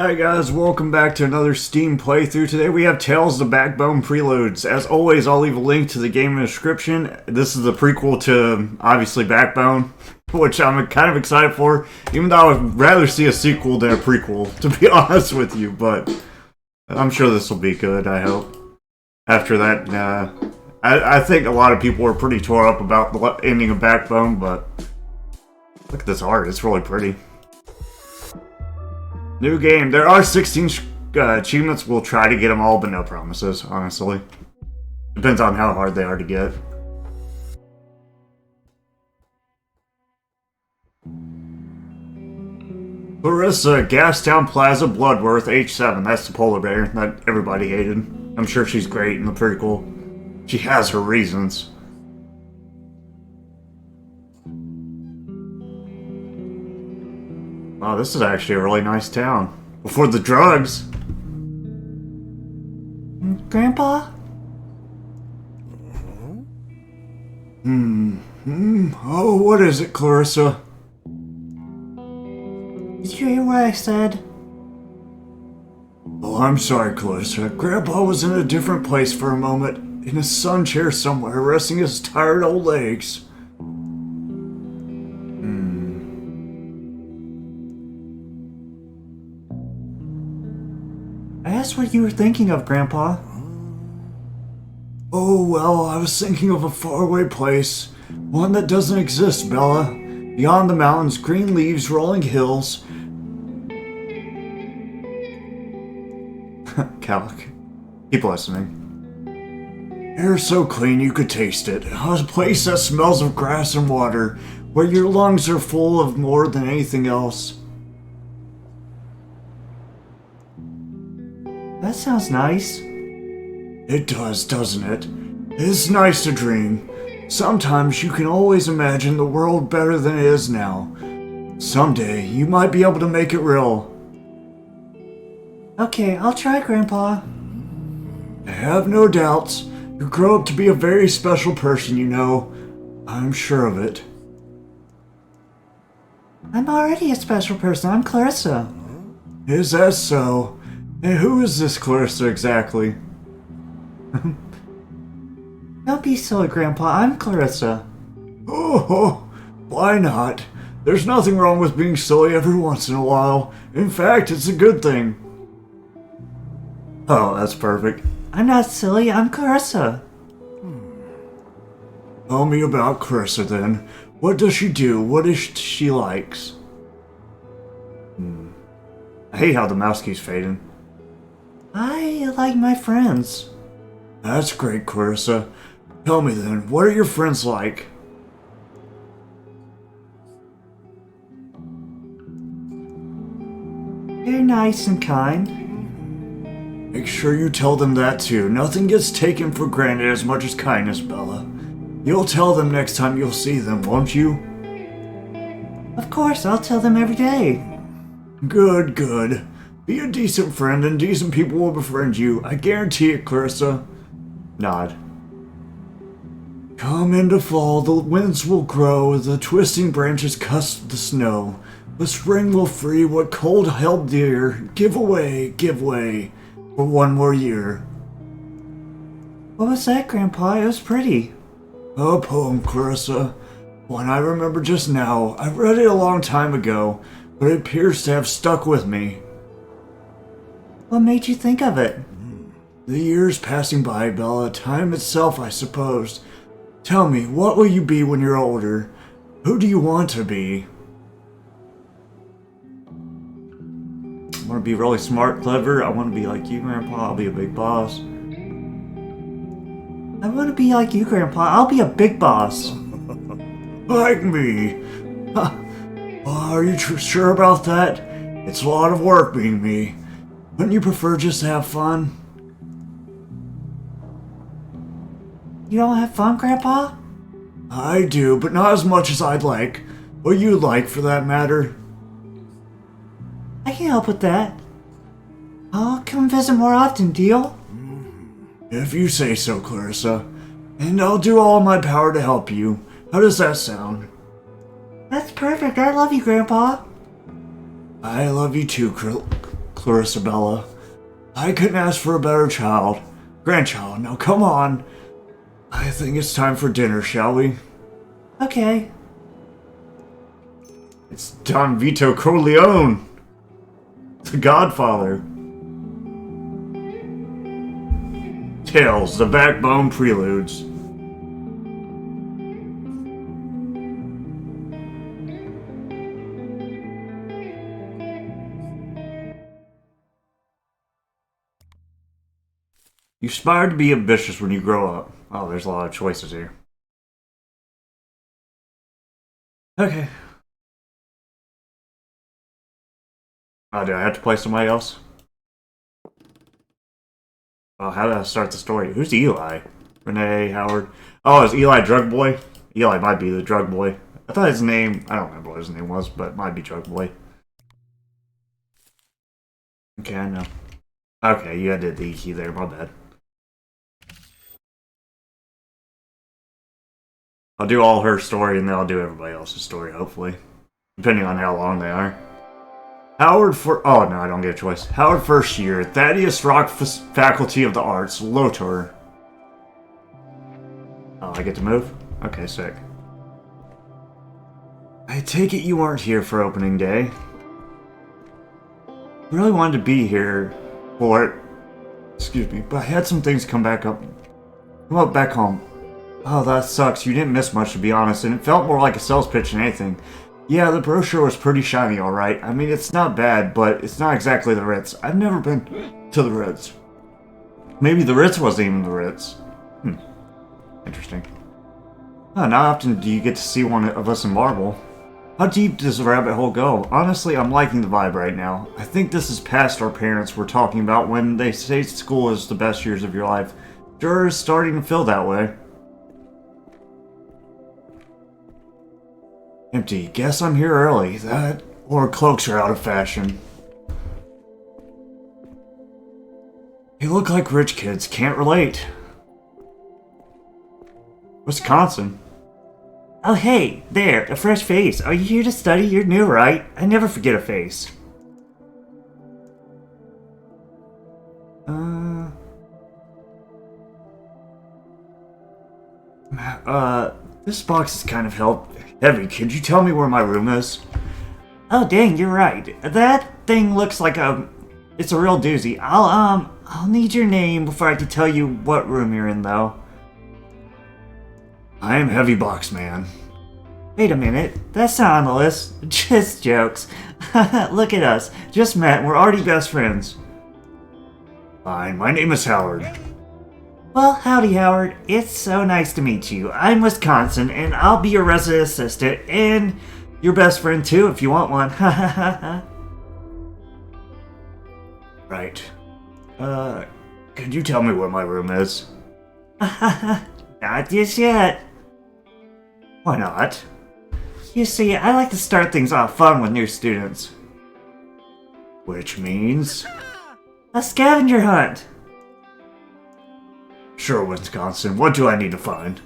Hi guys, welcome back to another Steam playthrough. Today we have Tales of the Backbone Preludes. As always, I'll leave a link to the game in the description. This is the prequel to, obviously, Backbone, which I'm kind of excited for, even though I would rather see a sequel than a prequel, to be honest with you, but I'm sure this will be good, I hope. After that, I think a lot of people were pretty tore up about the ending of Backbone, but look at this art, it's really pretty. New game. There are 16 achievements. We'll try to get them all, but no promises, honestly. Depends on how hard they are to get. Clarissa, Gastown Plaza, Bloodworth, H7. That's the polar bear that everybody hated. I'm sure she's great in the prequel. She has her reasons. Wow, this is actually a really nice town. Before the drugs. Grandpa? Oh, what is it, Clarissa? Did you hear what I said? Oh, I'm sorry, Clarissa. Grandpa was in a different place for a moment, in a sun chair somewhere, resting his tired old legs. I asked what you were thinking of, Grandpa. Oh, well, I was thinking of a faraway place. One that doesn't exist, Bella. Beyond the mountains, green leaves, rolling hills. Calic. Keep listening. Air so clean you could taste it. A place that smells of grass and water, where your lungs are full of more than anything else. That sounds nice. It does, doesn't it? It's nice to dream. Sometimes you can always imagine the world better than it is now. Someday, you might be able to make it real. Okay, I'll try, Grandpa. I have no doubts. You'll grow up to be a very special person, you know. I'm sure of it. I'm already a special person. I'm Clarissa. Is that so? And who is this Clarissa exactly? Don't be silly, Grandpa. I'm Clarissa. Oh, why not? There's nothing wrong with being silly every once in a while. In fact, it's a good thing. Oh, that's perfect. I'm not silly. I'm Clarissa. Tell me about Clarissa then. What does she do? What is she likes? I hate how the mouse keeps fading. I like my friends. That's great, Clarissa. Tell me then, what are your friends like? They're nice and kind. Make sure you tell them that too. Nothing gets taken for granted as much as kindness, Bella. You'll tell them next time you'll see them, won't you? Of course, I'll tell them every day. Good, good. Be a decent friend and decent people will befriend you. I guarantee it, Clarissa. Nod. Come into fall, the winds will grow, the twisting branches cut the snow. The spring will free what cold held dear. Give way, for one more year. What was that, Grandpa? It was pretty. A poem, Clarissa. One I remember just now. I read it a long time ago, but it appears to have stuck with me. What made you think of it? The years passing by, Bella. Time itself, I suppose. Tell me, what will you be when you're older? Who do you want to be? I want to be really smart, clever. I want to be like you, Grandpa. I'll be a big boss. I want to be like you, Grandpa. I'll be a big boss. Like me? Huh. Are you sure about that? It's a lot of work being me. Wouldn't you prefer just to have fun? You don't have fun, Grandpa? I do, but not as much as I'd like. Or you'd like, for that matter. I can help with that. I'll come visit more often, deal? If you say so, Clarissa. And I'll do all in my power to help you. How does that sound? That's perfect. I love you, Grandpa. I love you too, Clarissa, I couldn't ask for a better child. Grandchild, now come on. I think it's time for dinner, shall we? Okay. It's Don Vito Corleone, the Godfather. Tales, the Backbone Preludes. You aspire to be ambitious when you grow up. Oh, there's a lot of choices here. Okay. Oh, do I have to play somebody else? Oh, how do I start the story? Who's Eli? Renee, Howard. Oh, is Eli Drug Boy? Eli might be the Drug Boy. I thought his name... I don't remember what his name was, but it might be Drug Boy. Okay, I know. Okay, you did the E key there, my bad. I'll do all her story, and then I'll do everybody else's story, hopefully. Depending on how long they are. Howard for... Oh, no, I don't get a choice. Howard first year. Thaddeus Rock Faculty of the Arts. Lotor. Oh, I get to move? Okay, sick. I take it you weren't here for opening day. Really wanted to be here for it. Excuse me, but I had some things come up back home. Oh, that sucks. You didn't miss much, to be honest, and it felt more like a sales pitch than anything. Yeah, the brochure was pretty shiny, alright. I mean, it's not bad, but it's not exactly the Ritz. I've never been to the Ritz. Maybe the Ritz wasn't even the Ritz. Interesting. Oh, not often do you get to see one of us in marble. How deep does the rabbit hole go? Honestly, I'm liking the vibe right now. I think this is past our parents were talking about when they say school is the best years of your life. Sure is starting to feel that way. Empty. Guess I'm here early. That or cloaks are out of fashion. They look like rich kids. Can't relate. Wisconsin. Oh, hey, there, a fresh face. Are you here to study? You're new, right? I never forget a face. This box is kind of heavy. Could you tell me where my room is? Oh, dang, you're right. That thing looks like it's a real doozy. I'll need your name before I can tell you what room you're in, though. I am Heavy Box Man. Wait a minute, that's not on the list. Just jokes. Look at us. Just met, we're already best friends. Fine, my name is Howard. Well, howdy, Howard. It's so nice to meet you. I'm Wisconsin, and I'll be your resident assistant, and your best friend, too, if you want one. Right. Could you tell me where my room is? Not just yet. Why not? You see, I like to start things off fun with new students. Which means? A scavenger hunt. Sure, Wisconsin. What do I need to find?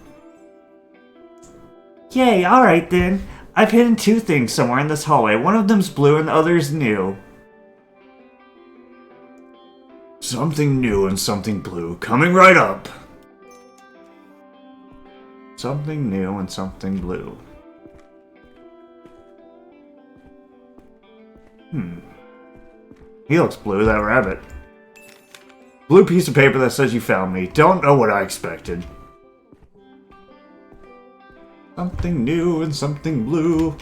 Yay, alright then. I've hidden two things somewhere in this hallway. One of them's blue and the other's new. Something new and something blue. Coming right up. Something new and something blue. He looks blue, that rabbit. Blue piece of paper that says you found me. Don't know what I expected. Something new and something blue.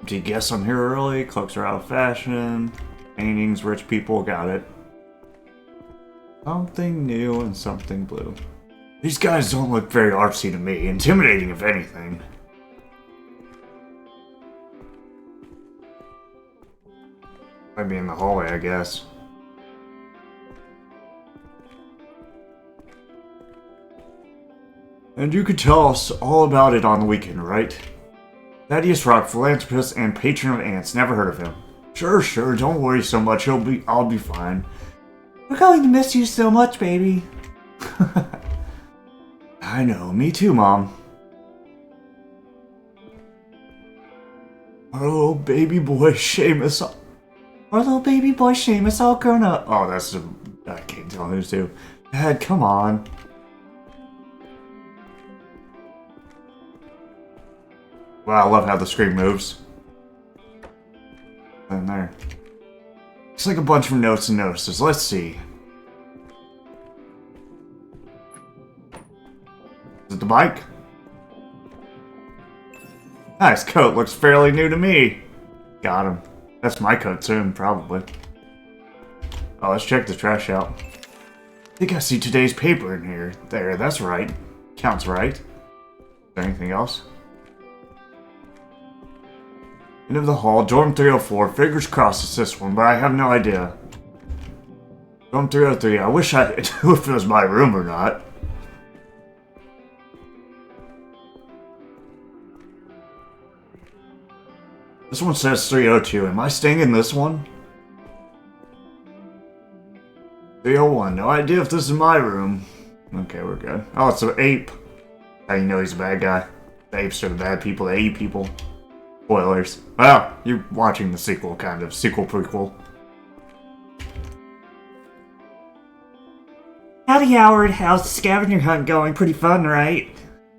Do you guess I'm here early? Cloaks are out of fashion. Paintings, rich people, got it. Something new and something blue. These guys don't look very artsy to me. Intimidating, if anything. Might be in the hallway, I guess. And you could tell us all about it on the weekend, right? Thaddeus Rock, philanthropist and patron of ants. Never heard of him. Sure, don't worry so much. I'll be fine. We're going to miss you so much, baby. I know, me too, Mom. Our little baby boy Seamus. Our little baby boy Seamus all grown up. Oh, that's a... I can't tell who's who. Dad, come on. Wow, I love how the screen moves. In there. It's like a bunch of notes and notices. Let's see. Is it the bike? Nice coat. Looks fairly new to me. Got him. That's my coat soon, probably. Oh, let's check the trash out. I think I see today's paper in here. There, that's right. Counts right. Is there anything else? End of the hall, dorm 304. Fingers crossed it's this one, but I have no idea. Dorm 303. I wish I knew if it was my room or not. This one says 302. Am I staying in this one? 301. No idea if this is my room. Okay, we're good. Oh, it's an ape. How you know he's a bad guy? The apes are the bad people, the ape people. Spoilers. Well, you're watching the sequel, kind of. Sequel prequel. Howdy, Howard. How's the scavenger hunt going? Pretty fun, right?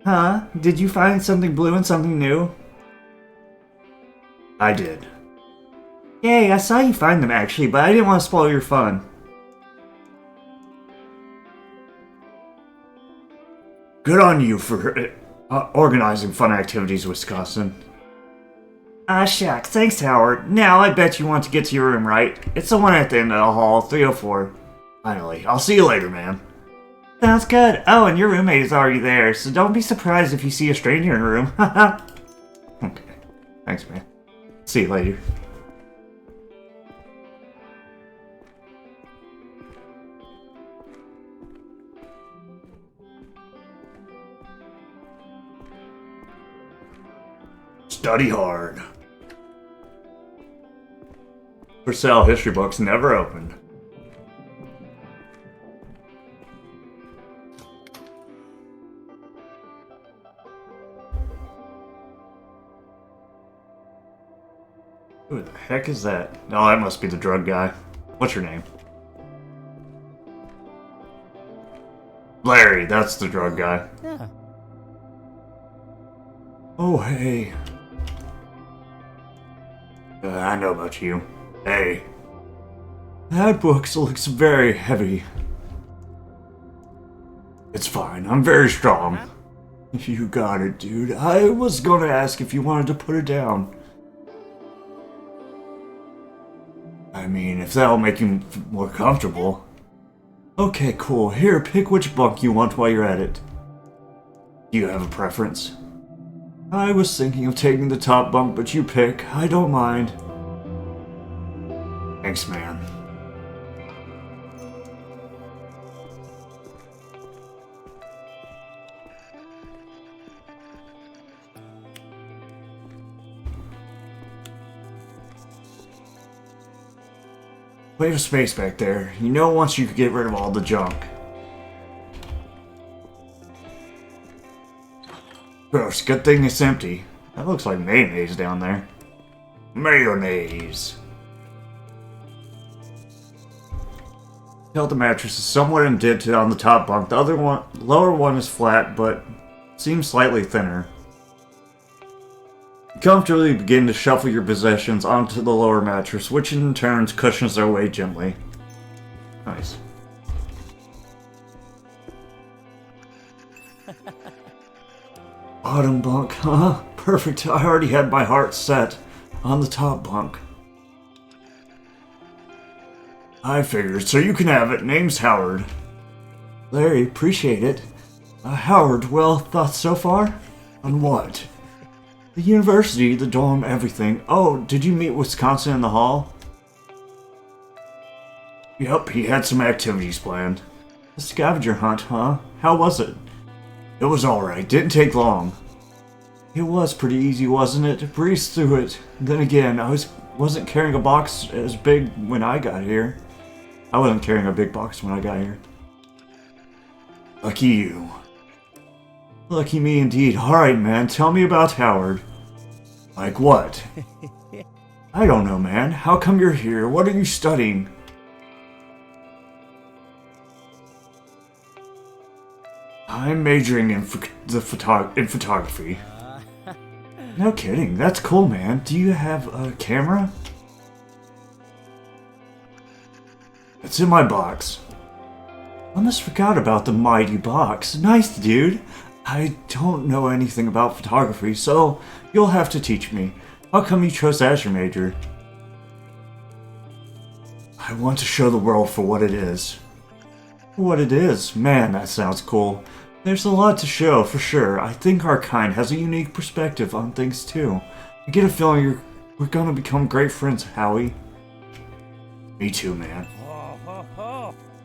Huh? Did you find something blue and something new? I did. Yay, I saw you find them actually, but I didn't want to spoil your fun. Good on you for organizing fun activities, Wisconsin. Ah, shucks. Thanks, Howard. Now, I bet you want to get to your room, right? It's the one at the end of the hall, 304. Finally. I'll see you later, man. Sounds good. Oh, and your roommate is already there, so don't be surprised if you see a stranger in the room. Okay. Thanks, man. See you later. Study hard. For sale, history books never opened. Who the heck is that? Oh, that must be the drug guy. What's your name? Larry, that's the drug guy. Yeah. Oh, hey. I know about you. Hey. That book looks very heavy. It's fine, I'm very strong. You got it, dude. I was gonna ask if you wanted to put it down. I mean, if that'll make you more comfortable. Okay, cool. Here, pick which bunk you want while you're at it. Do you have a preference? I was thinking of taking the top bunk, but you pick. I don't mind. Thanks, man. We have space back there. You know, once you could get rid of all the junk. Gross, good thing it's empty. That looks like mayonnaise down there. Mayonnaise. Tell the mattress is somewhat indented on the top bunk. The other one, lower one is flat, but seems slightly thinner. Comfortably begin to shuffle your possessions onto the lower mattress, which in turn cushions their way gently. Nice. Bottom bunk, huh? Perfect. I already had my heart set on the top bunk. I figured, so you can have it. Name's Howard. Larry, appreciate it. Howard, well, thoughts so far? On what? The university, the dorm, everything. Oh, did you meet Wisconsin in the hall? Yep, he had some activities planned. A scavenger hunt, huh? How was it? It was alright, didn't take long. It was pretty easy, wasn't it? Breezed through it. Then again, I wasn't carrying a box as big when I got here. I wasn't carrying a big box when I got here. Lucky you. Lucky me indeed. Alright, man, tell me about Howard. Like what? I don't know, man. How come you're here? What are you studying? I'm majoring in photography. No kidding. That's cool, man. Do you have a camera? It's in my box. I almost forgot about the mighty box. Nice, dude. I don't know anything about photography, so you'll have to teach me. How come you chose that as your major? I want to show the world for what it is. What it is? Man, that sounds cool. There's a lot to show, for sure. I think our kind has a unique perspective on things, too. I get a feeling we're gonna become great friends, Howie. Me too, man.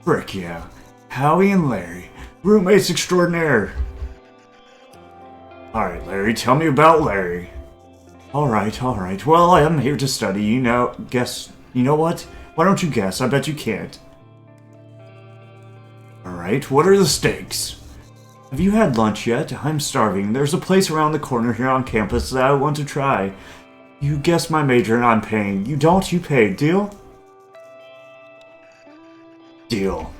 Frick yeah. Howie and Larry. Roommates extraordinaire. Alright, Larry, tell me about Larry. Alright. Well, I am here to study, you know what? Why don't you guess? I bet you can't. Alright, what are the stakes? Have you had lunch yet? I'm starving. There's a place around the corner here on campus that I want to try. You guessed my major and I'm paying. You don't, you pay. Deal? Deal.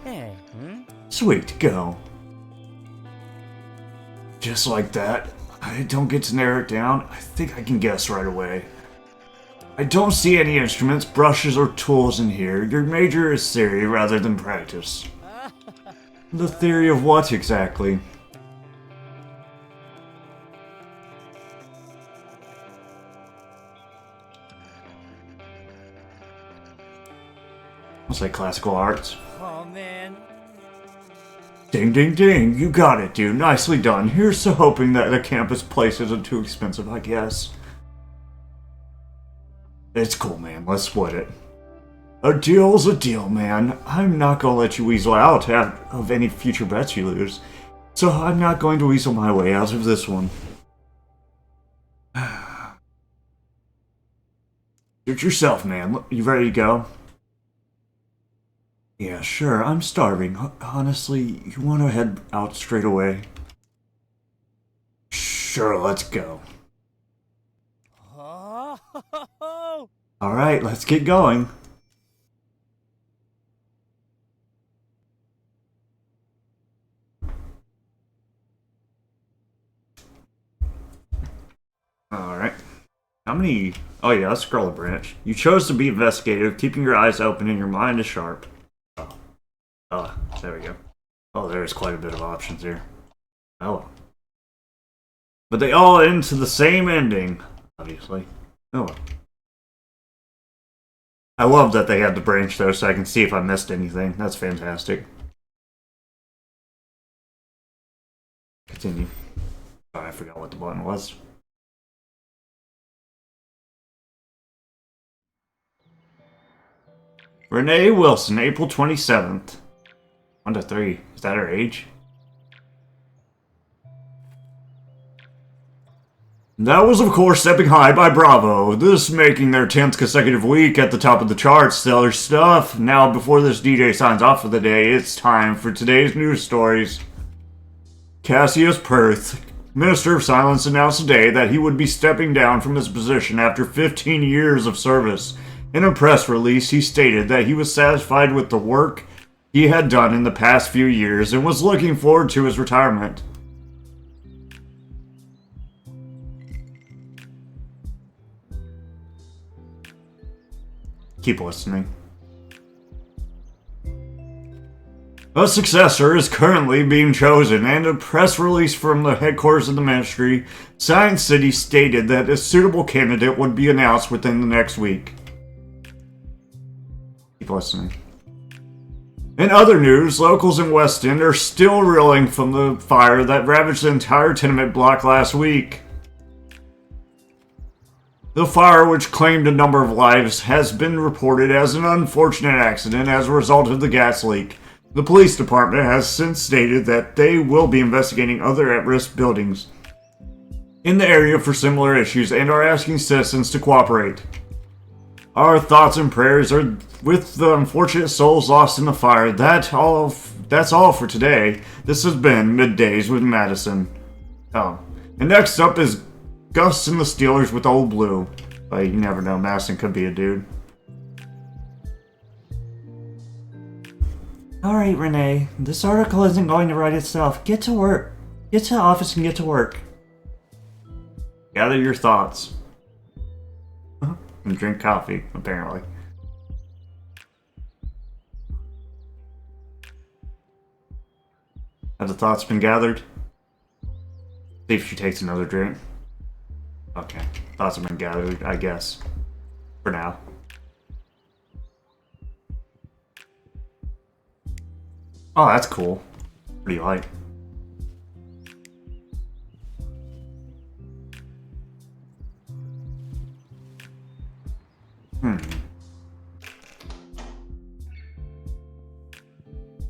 Sweet, go. Just like that. I don't get to narrow it down. I think I can guess right away. I don't see any instruments, brushes, or tools in here. Your major is theory rather than practice. The theory of what exactly? I'll say classical arts. Oh, man. Ding, ding, ding. You got it, dude. Nicely done. Here's to hoping that the campus place isn't too expensive, I guess. It's cool, man. Let's split it. A deal's a deal, man. I'm not gonna let you weasel out of any future bets you lose. So I'm not going to weasel my way out of this one. Suit yourself, man. You ready to go? Yeah, sure. I'm starving. Honestly, you want to head out straight away? Sure, let's go. Alright, let's get going. Alright. How many... Oh yeah, let's scroll a branch. You chose to be investigative, keeping your eyes open and your mind is sharp. Oh, there we go. Oh, there's quite a bit of options here. Oh. But they all end to the same ending, obviously. Oh well. I love that they had the branch though, so I can see if I missed anything. That's fantastic. Continue. Oh, I forgot what the button was. Renee Wilson, April 27th. 1 to 3. Is that her age? That was, of course, Stepping High by Bravo. This making their 10th consecutive week at the top of the charts. Stellar stuff. Now, before this DJ signs off for the day, it's time for today's news stories. Cassius Perth, Minister of Silence, announced today that he would be stepping down from his position after 15 years of service. In a press release, he stated that he was satisfied with the work he had done in the past few years and was looking forward to his retirement. Keep listening. A successor is currently being chosen, and a press release from the headquarters of the ministry, Science City, stated that a suitable candidate would be announced within the next week. Keep listening. In other news, locals in West End are still reeling from the fire that ravaged the entire tenement block last week. The fire, which claimed a number of lives, has been reported as an unfortunate accident as a result of the gas leak. The police department has since stated that they will be investigating other at-risk buildings in the area for similar issues and are asking citizens to cooperate. Our thoughts and prayers are with the unfortunate souls lost in the fire. That's all for today. This has been Middays with Madison. Oh, and next up is Gus and the Steelers with Old Blue. But you never know, Madison could be a dude. Alright, Renee. This article isn't going to write itself. Get to work. Get to the office and get to work. Gather your thoughts. And drink coffee, apparently. Have the thoughts been gathered? See if she takes another drink. Okay. Thoughts have been gathered, I guess. For now. Oh, that's cool. Pretty light.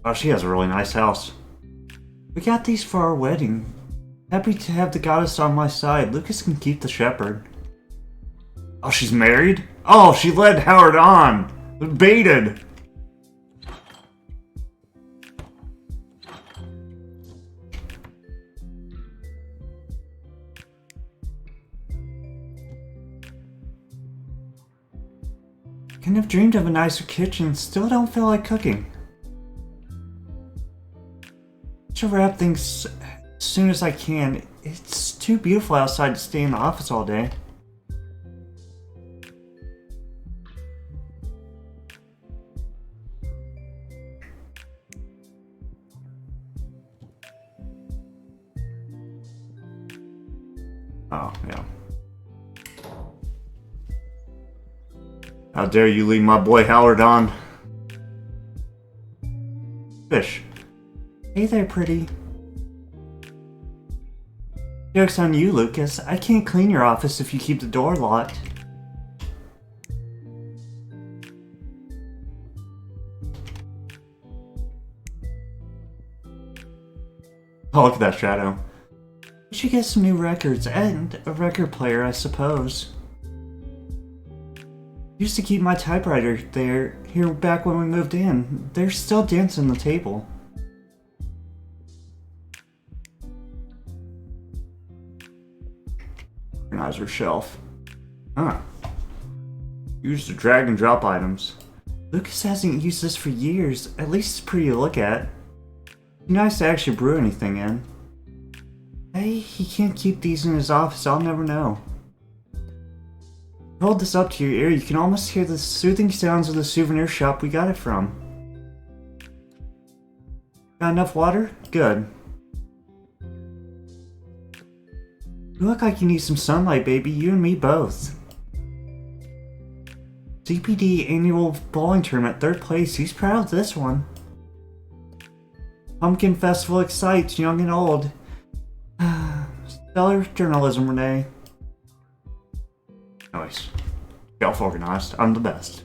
Oh, she has a really nice house. We got these for our wedding. Happy to have the goddess on my side. Lucas can keep the shepherd. Oh, she's married? Oh, she led Howard on! Baited! Couldn't have dreamed of a nicer kitchen. Still don't feel like cooking. Should wrap things as soon as I can. It's too beautiful outside to stay in the office all day. Oh, yeah. How dare you leave my boy Howard on? Fish. Hey there, pretty. Joke's on you, Lucas. I can't clean your office if you keep the door locked. Oh, look at that shadow. We should get some new records and a record player, I suppose. Used to keep my typewriter here back when we moved in. There's still dents on the table. Organizer shelf. Huh. Used to drag and drop items. Lucas hasn't used this for years. At least it's pretty to look at. Be nice to actually brew anything in. Hey, he can't keep these in his office. I'll never know. Hold this up to your ear. You can almost hear the soothing sounds of the souvenir shop we got it from. Got enough water? Good. You look like you need some sunlight, baby. You and me both. CPD annual bowling tournament, 3rd place. He's proud of this one. Pumpkin Festival excites young and old. Stellar journalism, Renee. Nice. Self-organized. I'm the best.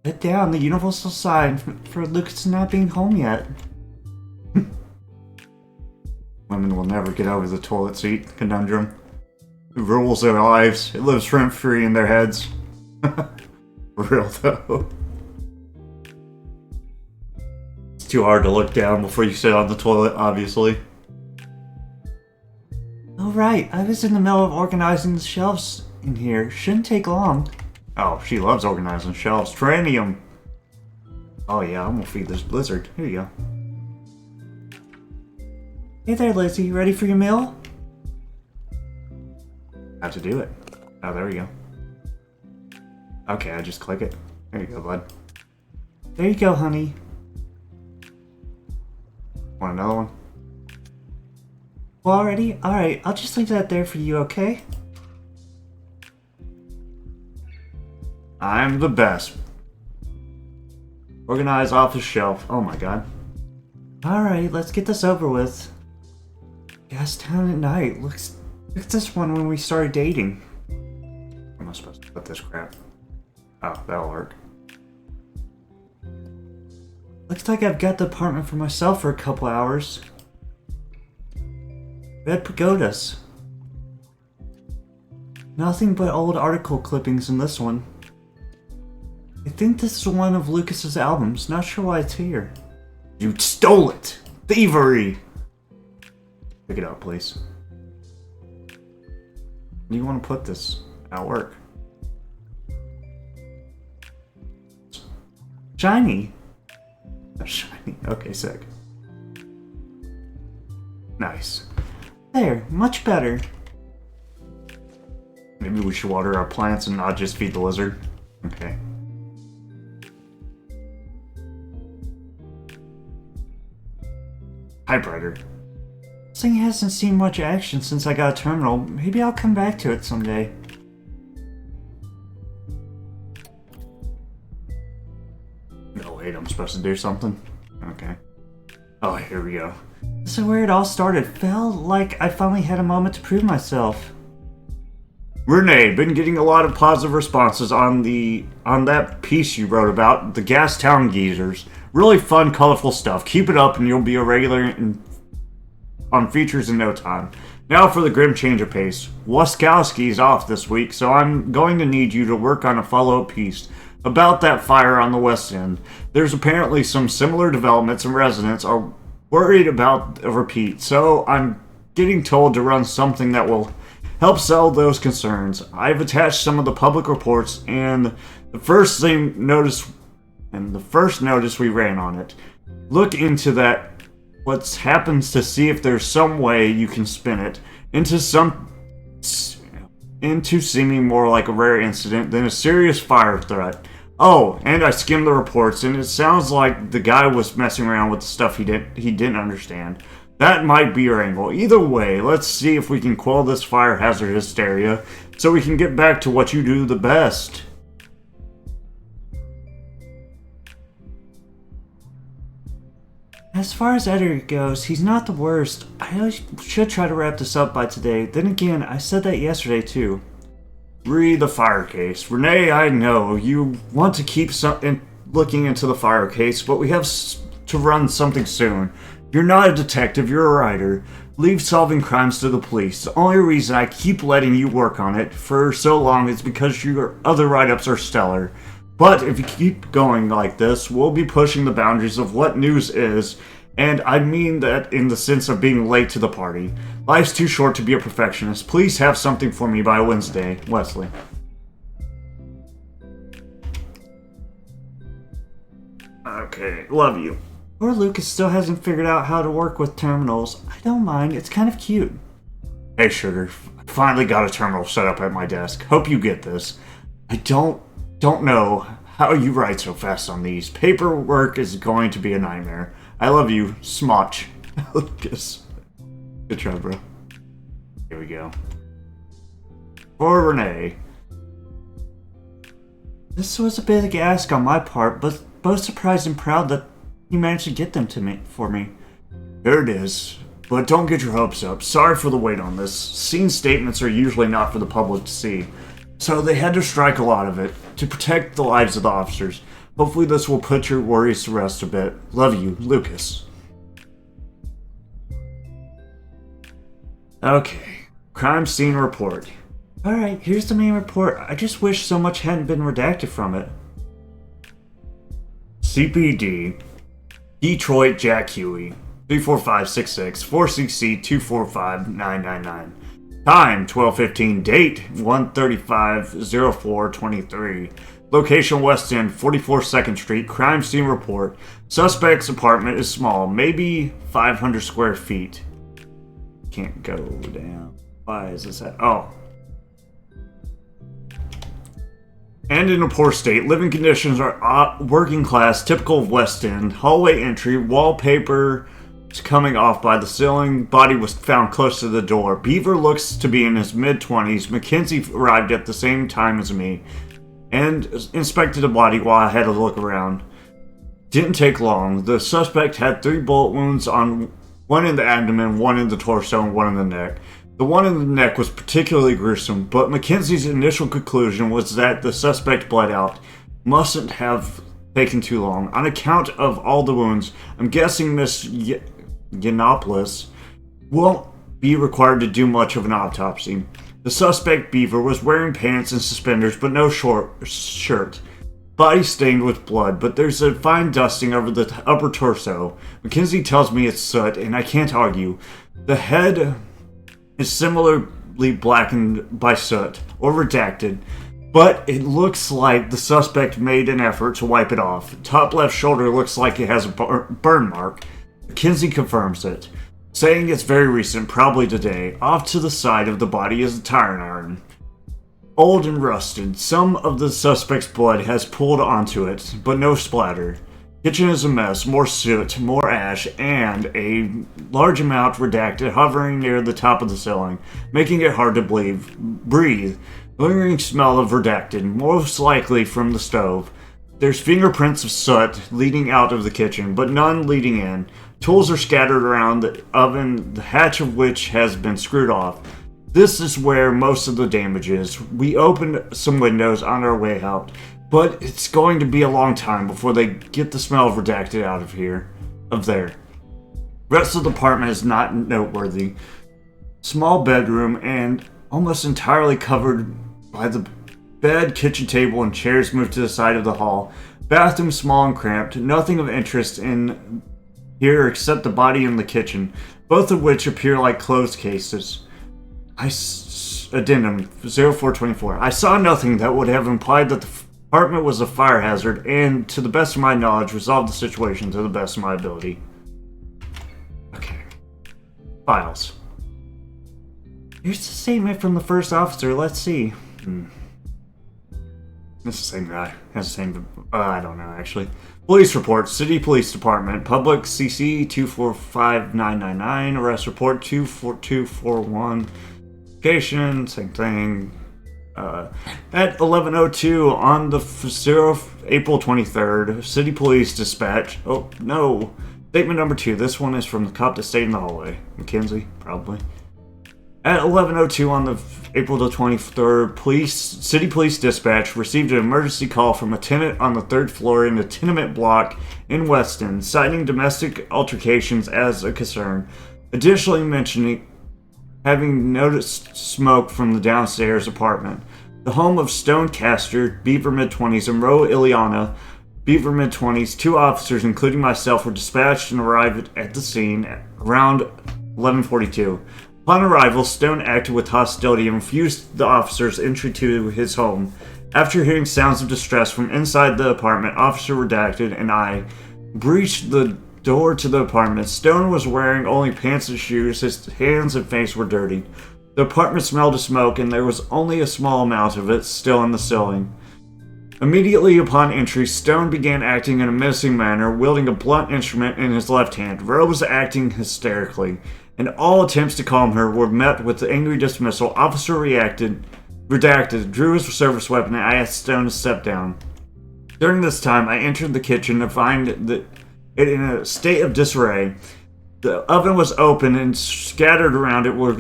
Put down the universal sign for Lucas not being home yet. Women will never get over the toilet seat conundrum. It rules their lives. It lives rent-free in their heads. For real, though. It's too hard to look down before you sit on the toilet, obviously. Oh right, I was in the middle of organizing the shelves in here. Shouldn't take long. Oh, she loves organizing shelves. Tranium! Oh yeah, I'm gonna feed this blizzard. Here you go. Hey there, Lizzie. Ready for your meal? How to do it. Oh, there we go. Okay, I just click it. There you go, bud. There you go, honey. Want another one? Well, already? Alright, I'll just leave that there for you, okay? I'm the best. Organize off the shelf. Oh my god. Alright, let's get this over with. Gas town at night. Look at this one when we started dating. Where am I supposed to put this crap? Oh, that'll work. Looks like I've got the apartment for myself for a couple hours. Red pagodas. Nothing but old article clippings in this one. I think this is one of Lucas's albums. Not sure why it's here. You stole it! Thievery! Pick it up, please. Where do you want to put this at work? Shiny. Shiny. Okay, sick. Nice. There, much better. Maybe we should water our plants and not just feed the lizard. Okay. Typewriter. This thing hasn't seen much action since I got a terminal. Maybe I'll come back to it someday. No, wait, I'm supposed to do something? Okay. Oh, here we go. This is where it all started. Felt like I finally had a moment to prove myself. Renee, been getting a lot of positive responses on that piece you wrote about the Gastown Geezers. Really fun, colorful stuff. Keep it up and you'll be a regular on features in no time. Now for the grim change of pace. Waskowski's off this week, so I'm going to need you to work on a follow-up piece about that fire on the West End. There's apparently some similar developments and residents are worried about a repeat, so I'm getting told to run something that will help settle those concerns. I've attached some of the public reports and the first notice we ran on it. Look into that what happens to see if there's some way you can spin it into seeming more like a rare incident than a serious fire threat. Oh, and I skimmed the reports and it sounds like the guy was messing around with the stuff he didn't understand. That might be your angle. Either way, let's see if we can quell this fire hazard hysteria so we can get back to what you do the best. As far as editor goes, he's not the worst. I should try to wrap this up by today. Then again, I said that yesterday too. Read the fire case. Renee, I know you want to keep looking into the fire case, but we have to run something soon. You're not a detective, you're a writer. Leave solving crimes to the police. The only reason I keep letting you work on it for so long is because your other write-ups are stellar. But if you keep going like this, we'll be pushing the boundaries of what news is, and I mean that in the sense of being late to the party. Life's too short to be a perfectionist. Please have something for me by Wednesday, Wesley. Okay, love you. Poor Lucas still hasn't figured out how to work with terminals. I don't mind, it's kind of cute. Hey Sugar, I finally got a terminal set up at my desk. Hope you get this. I don't know how you write so fast on these. Paperwork is going to be a nightmare. I love you, Smotch. Lucas. Good job, bro. Here we go. For Renee. This was a big ask on my part, but both surprised and proud that you managed to get them for me. Here it is. But don't get your hopes up. Sorry for the wait on this. Scene statements are usually not for the public to see. So they had to strike a lot of it to protect the lives of the officers. Hopefully this will put your worries to rest a bit. Love you, Lucas. Okay, crime scene report. Alright, here's the main report. I just wish so much hadn't been redacted from it. CPD, Detroit Jack Huey, 34566, 4CC 245999. Time 12:15. Date 1:35:04:23. Location West End, 44 2nd Street. Crime scene report. Suspect's apartment is small, maybe 500 square feet. Can't go down. Why is this at? Oh. And in a poor state. Living conditions are working class, typical of West End. Hallway entry, wallpaper coming off by the ceiling. Body was found close to the door. Beaver looks to be in his mid-20s. Mackenzie arrived at the same time as me and inspected the body while I had a look around. Didn't take long. The suspect had 3 bullet wounds, on one in the abdomen, one in the torso, and one in the neck. The one in the neck was particularly gruesome, but Mackenzie's initial conclusion was that the suspect bled out. Mustn't have taken too long. On account of all the wounds, I'm guessing Miss Yiannopoulos won't be required to do much of an autopsy. The suspect, Beaver, was wearing pants and suspenders but no shirt. Body stained with blood, but there's a fine dusting over the upper torso. Mackenzie tells me it's soot, and I can't argue. The head is similarly blackened by soot, or redacted, but it looks like the suspect made an effort to wipe it off. Top left shoulder looks like it has a burn mark. Mackenzie confirms it, saying it's very recent, probably today. Off to the side of the body is a tire iron. Old and rusted, some of the suspect's blood has pooled onto it, but no splatter. Kitchen is a mess, more soot, more ash, and a large amount redacted hovering near the top of the ceiling, making it hard to breathe. Lingering smell of redacted, most likely from the stove. There's fingerprints of soot leading out of the kitchen, but none leading in. Tools are scattered around the oven, the hatch of which has been screwed off. This is where most of the damage is. We opened some windows on our way out, but it's going to be a long time before they get the smell of redacted out of there. Rest of the apartment is not noteworthy. Small bedroom and almost entirely covered by the bed, kitchen table, and chairs moved to the side of the hall. Bathroom small and cramped. Nothing of interest in here except the body in the kitchen, both of which appear like closed cases. Addendum 0424. I saw nothing that would have implied that the apartment was a fire hazard, and to the best of my knowledge, resolved the situation to the best of my ability. Okay. Files. Here's the statement from the first officer. Let's see. It's the same guy. Has the same. I don't know, actually. Police report. City Police Department. Public CC 245999. Arrest report 24241. Location. Same thing. At 11:02 on the April 23rd. City Police Dispatch. Oh, no. Statement number 2. This one is from the cop that stayed in the hallway. Mackenzie, probably. At 11:02 on the April the 23rd, City Police Dispatch received an emergency call from a tenant on the 3rd floor in a tenement block in Weston, citing domestic altercations as a concern. Additionally mentioning having noticed smoke from the downstairs apartment. The home of Stone Caster, Beaver mid-20s, and Ro Ileana, Beaver mid-20s. 2 officers, including myself, were dispatched and arrived at the scene around 11:42. Upon arrival, Stone acted with hostility and refused the officers entry to his home. After hearing sounds of distress from inside the apartment, Officer Redacted and I breached the door to the apartment. Stone was wearing only pants and shoes. His hands and face were dirty. The apartment smelled of smoke, and there was only a small amount of it still in the ceiling. Immediately upon entry, Stone began acting in a menacing manner, wielding a blunt instrument in his left hand. Rose was acting hysterically, and all attempts to calm her were met with angry dismissal. Officer Redacted drew his service weapon, and I asked Stone to step down. During this time, I entered the kitchen to find it in a state of disarray. The oven was open, and scattered around it were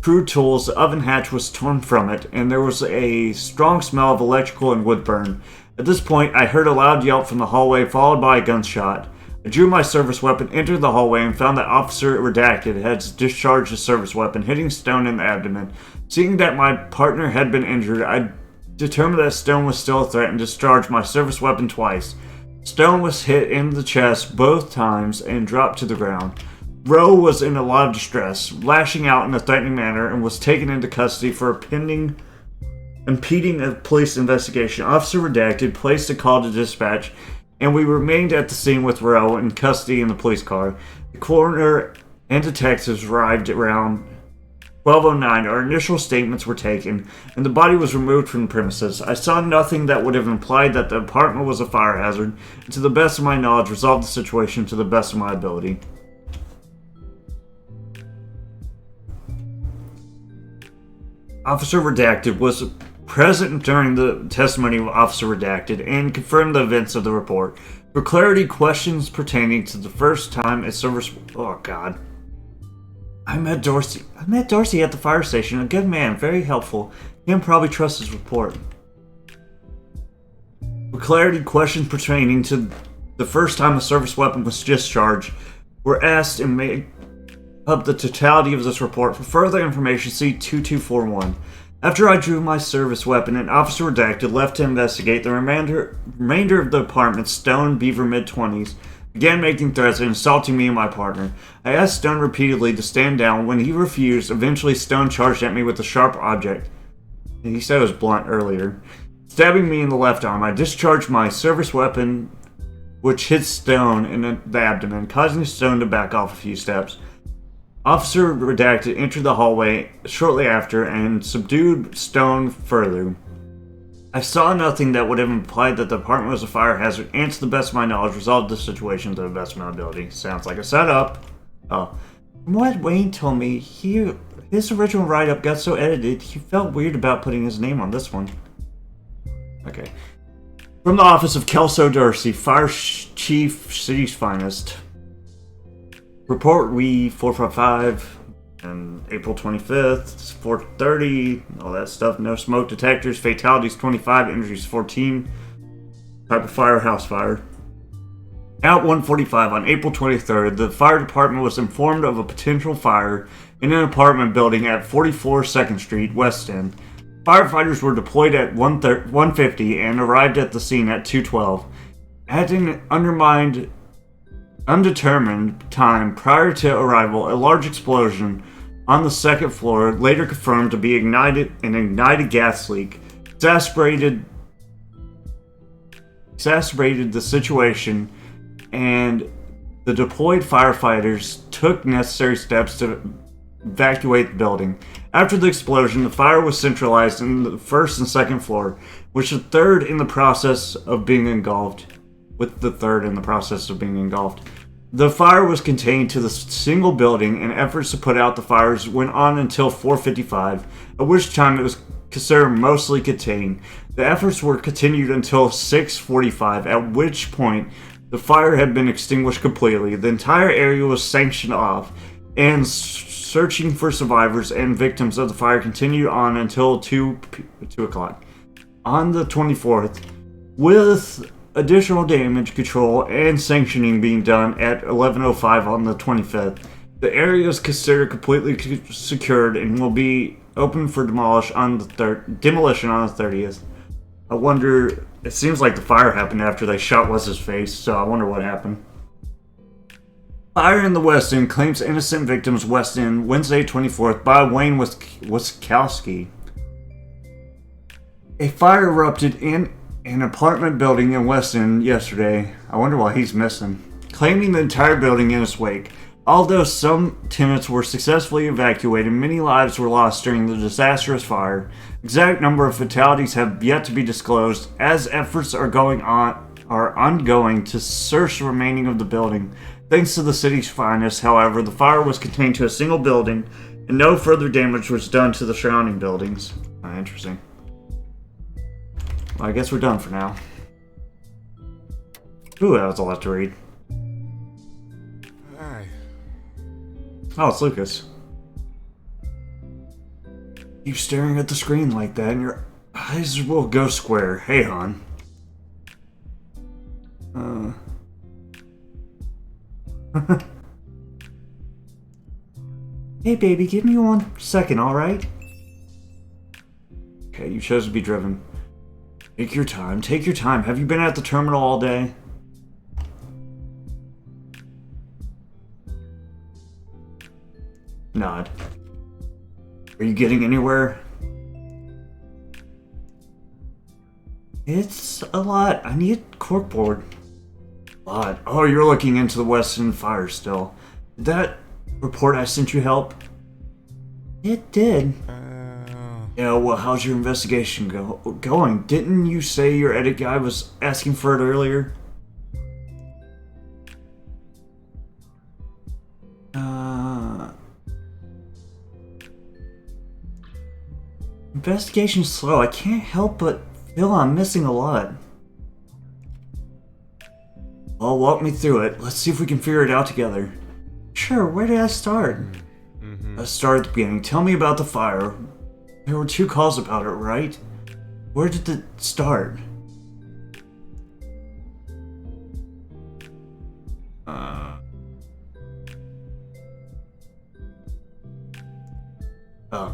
crude tools. The oven hatch was torn from it, and there was a strong smell of electrical and wood burn. At this point, I heard a loud yelp from the hallway, followed by a gunshot. I drew my service weapon, entered the hallway, and found that Officer Redacted had discharged his service weapon, hitting Stone in the abdomen. Seeing that my partner had been injured, I determined that Stone was still a threat and discharged my service weapon twice. Stone was hit in the chest both times and dropped to the ground. Rowe was in a lot of distress, lashing out in a threatening manner, and was taken into custody for impeding a police investigation. Officer Redacted placed a call to dispatch, and we remained at the scene with Rowe in custody in the police car. The coroner and detectives arrived around 12:09. Our initial statements were taken, and the body was removed from the premises. I saw nothing that would have implied that the apartment was a fire hazard, and to the best of my knowledge, resolved the situation to the best of my ability. Officer Redacted was present during the testimony of Officer Redacted and confirmed the events of the report. For clarity, questions pertaining to the first time a service... Oh, God. I met Dorsey at the fire station. A good man, very helpful. He can probably trust his report. For clarity, questions pertaining to the first time a service weapon was discharged were asked and up the totality of this report. For further information, see 2241. After I drew my service weapon, an officer redacted left to investigate. The remainder of the apartment, Stone, Beaver, mid-20s, began making threats and insulting me and my partner. I asked Stone repeatedly to stand down. When he refused, eventually Stone charged at me with a sharp object. He said it was blunt earlier. Stabbing me in the left arm, I discharged my service weapon, which hit Stone in the abdomen, causing Stone to back off a few steps. Officer redacted entered the hallway shortly after and subdued Stone further. I saw nothing that would have implied that the apartment was a fire hazard, and to the best of my knowledge, resolved the situation to the best of my ability. Sounds like a setup. Oh. From what Wayne told me, his original write-up got so edited, he felt weird about putting his name on this one. Okay. From the office of Kelso Dorsey, Fire Chief, City's Finest. Report we 455 and April 25th, 4:30, all that stuff. No smoke detectors, fatalities 25, injuries 14. Type of fire, house fire. At 1:45 on April 23rd, the fire department was informed of a potential fire in an apartment building at 44 2nd Street, West End. Firefighters were deployed at 1:50 and arrived at the scene at 2:12. At an undetermined time prior to arrival, a large explosion on the second floor, later confirmed to be an ignited gas leak, exacerbated the situation, and the deployed firefighters took necessary steps to evacuate the building. After the explosion, the fire was centralized in the first and second floor, with the third in the process of being engulfed. The fire was contained to the single building, and efforts to put out the fires went on until 4:55, at which time it was considered mostly contained. The efforts were continued until 6:45, at which point the fire had been extinguished completely. The entire area was sanctioned off, and searching for survivors and victims of the fire continued on until 2 o'clock. On the 24th, with additional damage control and sanctioning being done at 11:05 on the 25th. The area is considered completely secured and will be open for demolition on the 30th. I wonder, it seems like the fire happened after they shot what's-his-face, so I wonder what happened. Fire in the West End claims innocent victims. West End, Wednesday 24th, by Wayne Wiskowski. A fire erupted in an apartment building in West End yesterday. I wonder why he's missing. Claiming the entire building in its wake. Although some tenants were successfully evacuated, many lives were lost during the disastrous fire. Exact number of fatalities have yet to be disclosed, as efforts are ongoing to search the remaining of the building. Thanks to the city's finest, however, the fire was contained to a single building, and no further damage was done to the surrounding buildings. Interesting. Well, I guess we're done for now. Ooh, that was a lot to read. Hi. Oh, it's Lucas. Keep staring at the screen like that and your eyes will go square. Hey, hon. Hey, baby, give me 1 second, alright? Okay, you chose to be driven. Take your time. Take your time. Have you been at the terminal all day? Nod. Are you getting anywhere? It's a lot. I need corkboard. A lot. Oh, you're looking into the Western fire still. Did that report I sent you help? It did. Yeah, well, how's your investigation going? Didn't you say your edit guy was asking for it earlier? Investigation's slow. I can't help but feel I'm missing a lot. Well, walk me through it. Let's see if we can figure it out together. Sure, where did I start? Let's start at the beginning. Tell me about the fire. There were 2 calls about it, right? Where did it start?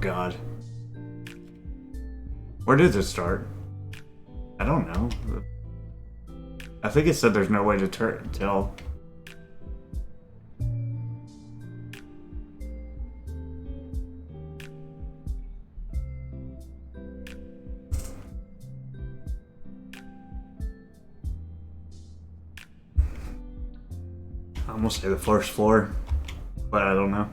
God. Where did this start? I don't know. I think it said there's no way to tell. I almost say the first floor, but I don't know.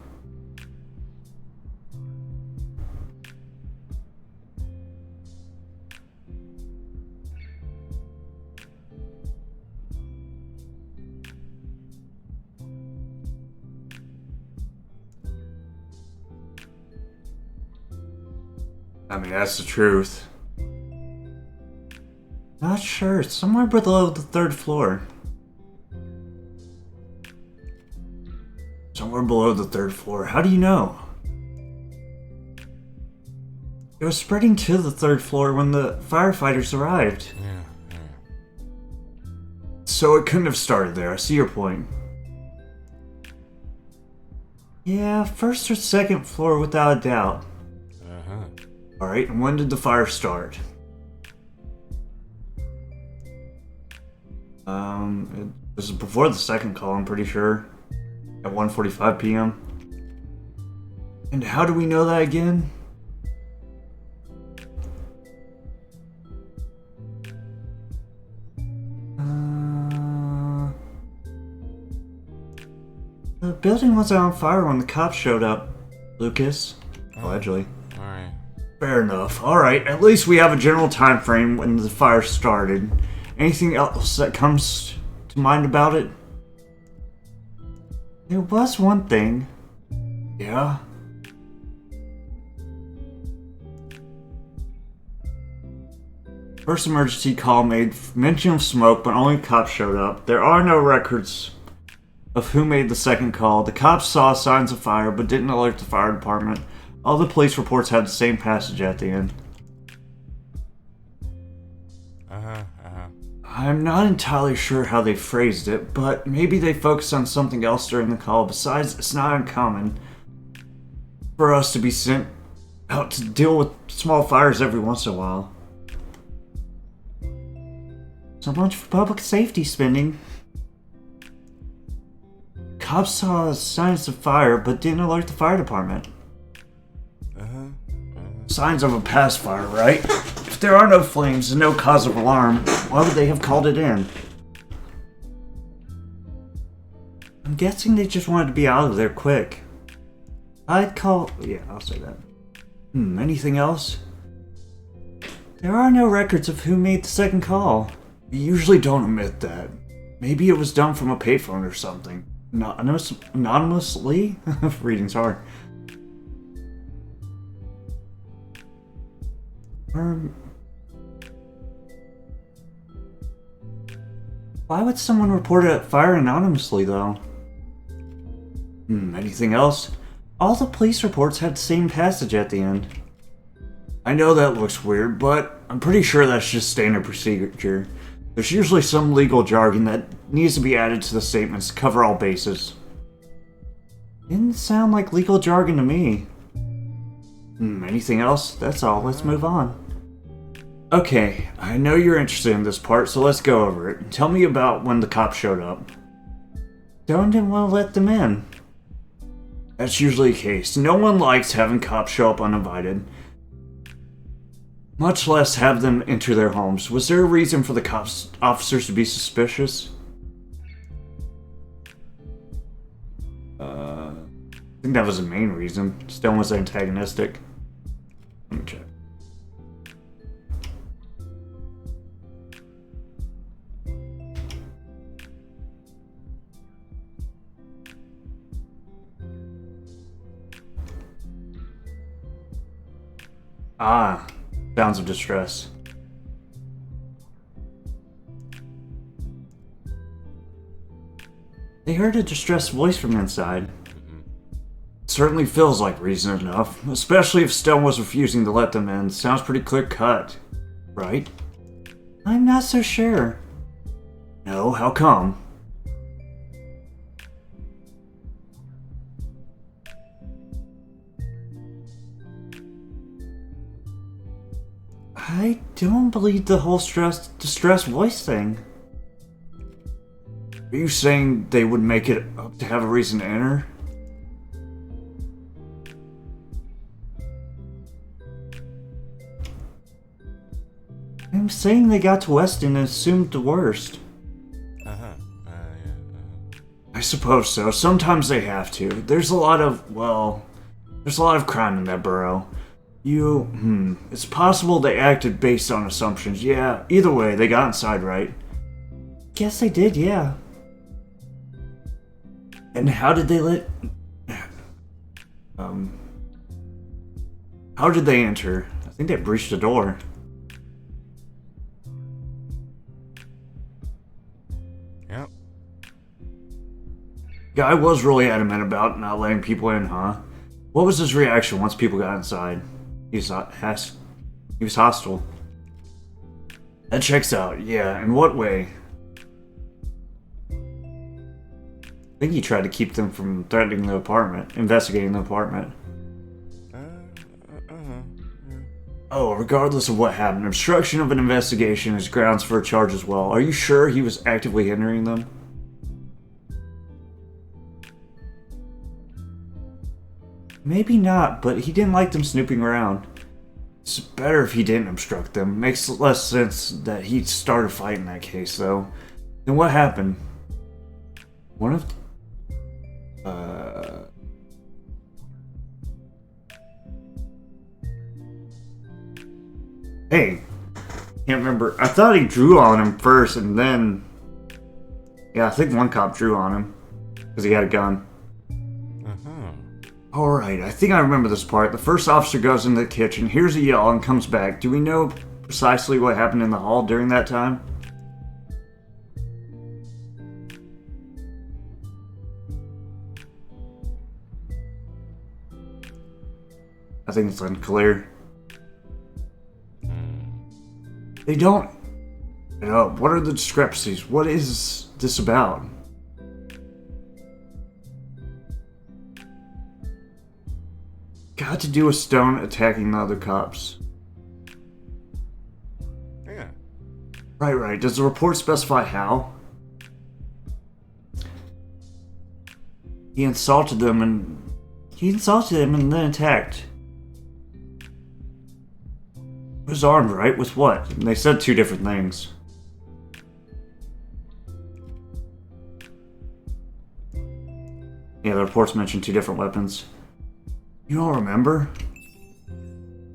I mean, that's the truth. Not sure. It's somewhere below the 3rd floor. Somewhere below the 3rd floor. How do you know? It was spreading to the 3rd floor when the firefighters arrived. So it couldn't have started there. I see your point. Yeah, 1st or 2nd floor without a doubt. Alright, and when did the fire start? This is before the 2nd call, I'm pretty sure. At 1:45 p.m. And how do we know that again? The building was on fire when the cops showed up, Lucas. Allegedly. Alright. Fair enough. Alright, at least we have a general time frame when the fire started. Anything else that comes to mind about it? There was one thing. Yeah? First emergency call made mention of smoke, but only cops showed up. There are no records of who made the 2nd call. The cops saw signs of fire, but didn't alert the fire department. All the police reports had the same passage at the end. I'm not entirely sure how they phrased it, but maybe they focused on something else during the call. Besides, it's not uncommon for us to be sent out to deal with small fires every once in a while. So much for public safety spending. Cops saw signs of fire, but didn't alert the fire department. Signs of a past fire, right? If there are no flames and no cause of alarm, why would they have called it in? I'm guessing they just wanted to be out of there quick. Yeah, I'll say that. Anything else? There are no records of who made the 2nd call. We usually don't admit that. Maybe it was done from a payphone or something. Anonymously? Reading's hard. Why would someone report a fire anonymously, though? Anything else? All the police reports had the same passage at the end. I know that looks weird, but I'm pretty sure that's just standard procedure. There's usually some legal jargon that needs to be added to the statements to cover all bases. Didn't sound like legal jargon to me. Anything else? That's all. Let's move on. Okay, I know you're interested in this part, so let's go over it. Tell me about when the cops showed up. Dylan didn't want to let them in. That's usually the case. No one likes having cops show up uninvited, much less have them enter their homes. Was there a reason for the officers to be suspicious? I think that was the main reason. Stone was antagonistic. Let me check. Ah, sounds of distress. They heard a distressed voice from inside. Certainly feels like reason enough, especially if Stone was refusing to let them in. Sounds pretty clear cut, right? I'm not so sure. No, how come? I don't believe the whole distressed voice thing. Are you saying they would make it up to have a reason to enter? I'm saying they got to Weston and assumed the worst. I suppose so. Sometimes they have to. There's a lot of crime in that borough. It's possible they acted based on assumptions. Yeah, either way, they got inside right. Guess they did, yeah. And how did they how did they enter? I think they breached the door. Yep. Guy was really adamant about not letting people in, huh? What was his reaction once people got inside? He was hostile. That checks out, yeah. In what way? I think he tried to keep them from threatening the apartment, investigating the apartment. Oh, regardless of what happened, obstruction of an investigation is grounds for a charge as well. Are you sure he was actively hindering them? Maybe not, but he didn't like them snooping around. It's better if he didn't obstruct them. Makes less sense that he started fighting in that case, though. Then what happened? One of... Hey. Can't remember. I thought he drew on him first, and then... Yeah, I think one cop drew on him. Because he had a gun. Alright, I think I remember this part. The first officer goes into the kitchen, hears a yell, and comes back. Do we know precisely what happened in the hall during that time? I think it's unclear. They don't... what are the discrepancies? What is this about? Got to do with Stone attacking the other cops. Yeah. Right. Does the report specify how? He insulted them and then attacked. He was armed, right? With what? And they said two different things. Yeah, the reports mentioned two different weapons. You don't remember?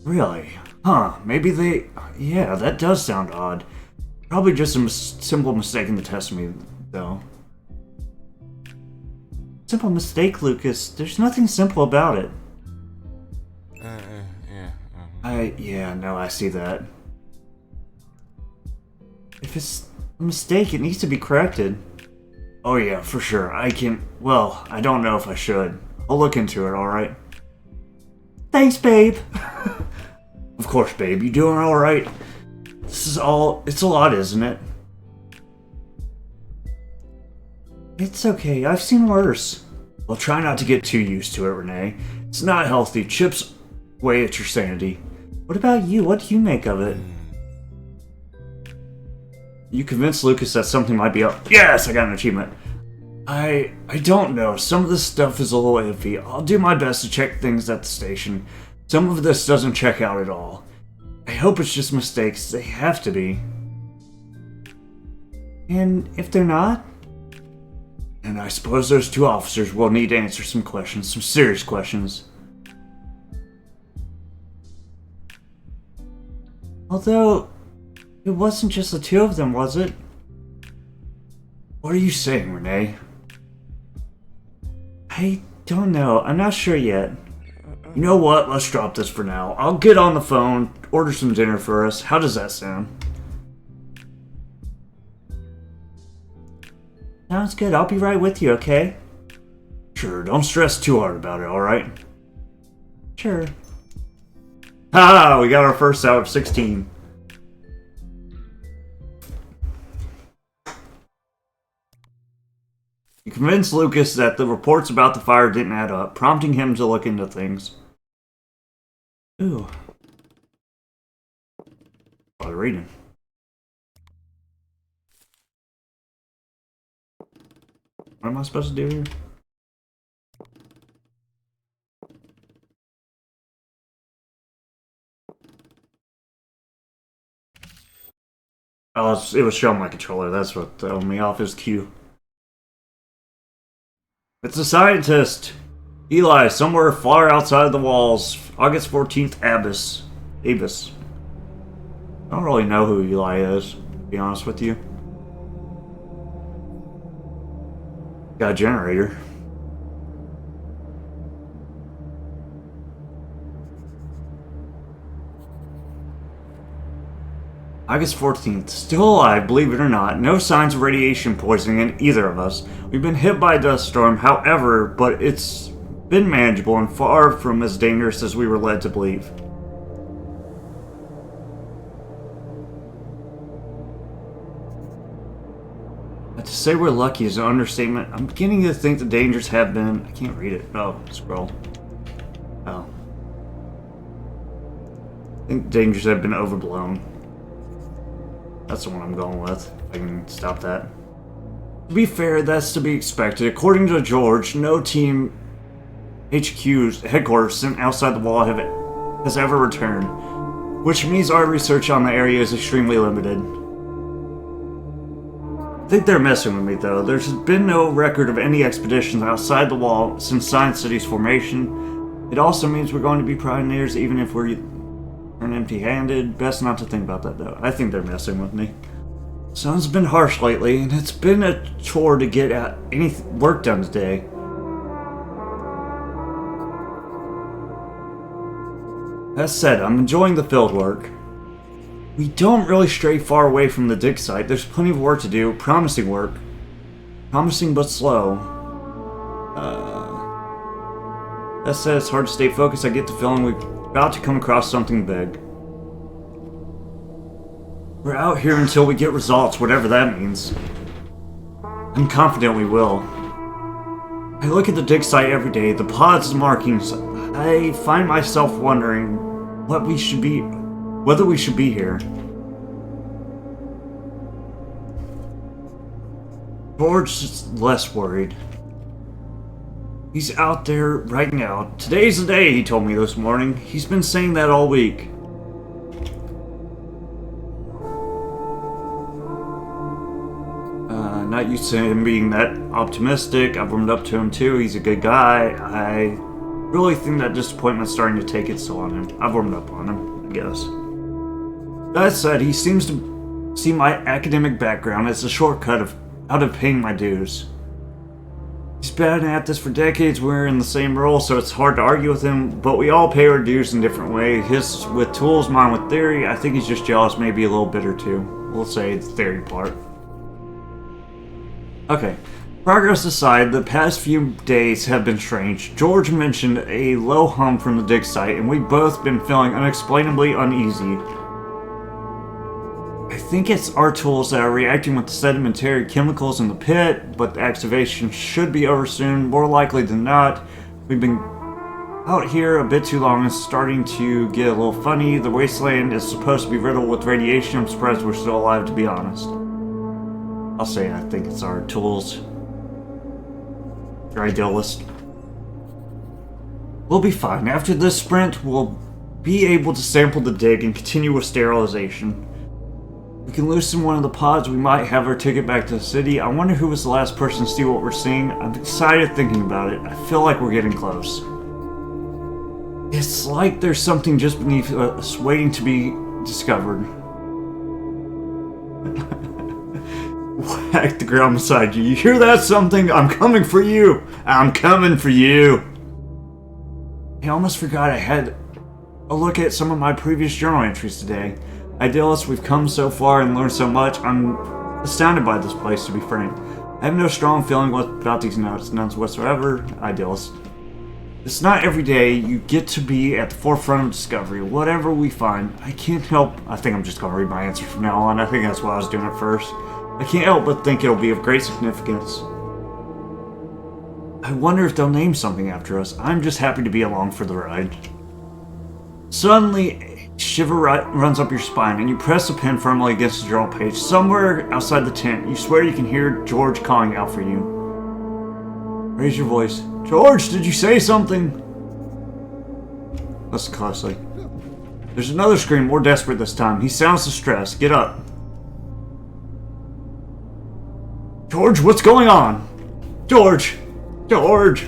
Really? Huh, maybe they... Yeah, that does sound odd. Probably just a simple mistake in the testimony, though. Simple mistake, Lucas. There's nothing simple about it. Yeah. I see that. If it's a mistake, it needs to be corrected. Oh yeah, for sure. I don't know if I should. I'll look into it, alright? Thanks, babe. Of course, babe. You doing alright? It's a lot, isn't it? It's okay. I've seen worse. Well, try not to get too used to it, Renee. It's not healthy. Chips away at your sanity. What about you? What do you make of it? You convinced Lucas that something might be up. Yes, I got an achievement. I don't know. Some of this stuff is a little iffy. I'll do my best to check things at the station. Some of this doesn't check out at all. I hope it's just mistakes. They have to be. And if they're not? And I suppose those two officers will need to answer some questions, some serious questions. Although, it wasn't just the two of them, was it? What are you saying, Renee? I don't know. I'm not sure yet. You know what? Let's drop this for now. I'll get on the phone, order some dinner for us. How does that sound? Sounds good. I'll be right with you, okay? Sure, don't stress too hard about it, alright? Sure. Ha! We got our first out of 16. You convinced Lucas that the reports about the fire didn't add up, prompting him to look into things. Ooh. started reading. What am I supposed to do here? Oh, it was showing my controller. That's what threw me off his cue. It's a scientist. Eli, somewhere far outside the walls. August 14th, Abyss. Abyss. I don't really know who Eli is, to be honest with you. Got a generator. August 14th. Still alive, believe it or not. No signs of radiation poisoning in either of us. We've been hit by a dust storm, however, but it's been manageable and far from as dangerous as we were led to believe. But to say we're lucky is an understatement. I'm beginning to think the dangers have been... I can't read it. Oh, scroll. Oh. I think dangers have been overblown. That's the one I'm going with. I can stop that. To be fair, that's to be expected. According to George, no team HQ's headquarters sent outside the wall has ever returned, which means our research on the area is extremely limited. I think they're messing with me though. There's been no record of any expeditions outside the wall since Science City's formation. It also means we're going to be pioneers even if we're empty-handed. Best not to think about that though. I think they're messing with me. Sun's been harsh lately, and it's been a chore to get any work done today. That said, I'm enjoying the field work. We don't really stray far away from the dig site. There's plenty of work to do. Promising work. Promising but slow. That said, it's hard to stay focused. I get the feeling we're about to come across something big. We're out here until we get results, whatever that means. I'm confident we will. I look at the dig site every day, the pods and markings. I find myself wondering whether we should be here. George is less worried. He's out there right now. Today's the day, he told me this morning. He's been saying that all week. Not used to him being that optimistic. I've warmed up to him too. He's a good guy. I really think that disappointment's starting to take its toll on him. I've warmed up on him, I guess. That said, he seems to see my academic background as a shortcut out of paying my dues. He's been at this for decades. We're in the same role, so it's hard to argue with him, but we all pay our dues in different ways. His with tools, mine with theory. I think he's just jealous, maybe a little bitter too. We'll say the theory part. Okay, progress aside, the past few days have been strange. George mentioned a low hum from the dig site, and we've both been feeling unexplainably uneasy. I think it's our tools that are reacting with the sedimentary chemicals in the pit, but the activation should be over soon, more likely than not. We've been out here a bit too long and starting to get a little funny. The wasteland is supposed to be riddled with radiation. I'm surprised we're still alive, to be honest. I'll say I think it's our tools. You're idealist. We'll be fine. After this sprint, we'll be able to sample the dig and continue with sterilization. We can loosen one of the pods. We might have our ticket back to the city. I wonder who was the last person to see what we're seeing. I'm excited thinking about it. I feel like we're getting close. It's like there's something just beneath us waiting to be discovered. Whack the ground beside you. You hear that something? I'm coming for you. I'm coming for you. I almost forgot I had a look at some of my previous journal entries today. Idealist, we've come so far and learned so much. I'm astounded by this place, to be frank. I have no strong feeling about these notes, none whatsoever. Idealist. It's not every day you get to be at the forefront of discovery. Whatever we find, I can't help... I think I'm just going to read my answer from now on. I think that's what I was doing at first. I can't help but think it'll be of great significance. I wonder if they'll name something after us. I'm just happy to be along for the ride. Suddenly, Shiver runs up your spine, and you press the pen firmly against the journal page. Somewhere outside the tent, you swear you can hear George calling out for you. Raise your voice. George, did you say something? Listen closely. There's another scream, more desperate this time. He sounds distressed. Get up. George, what's going on? George! George!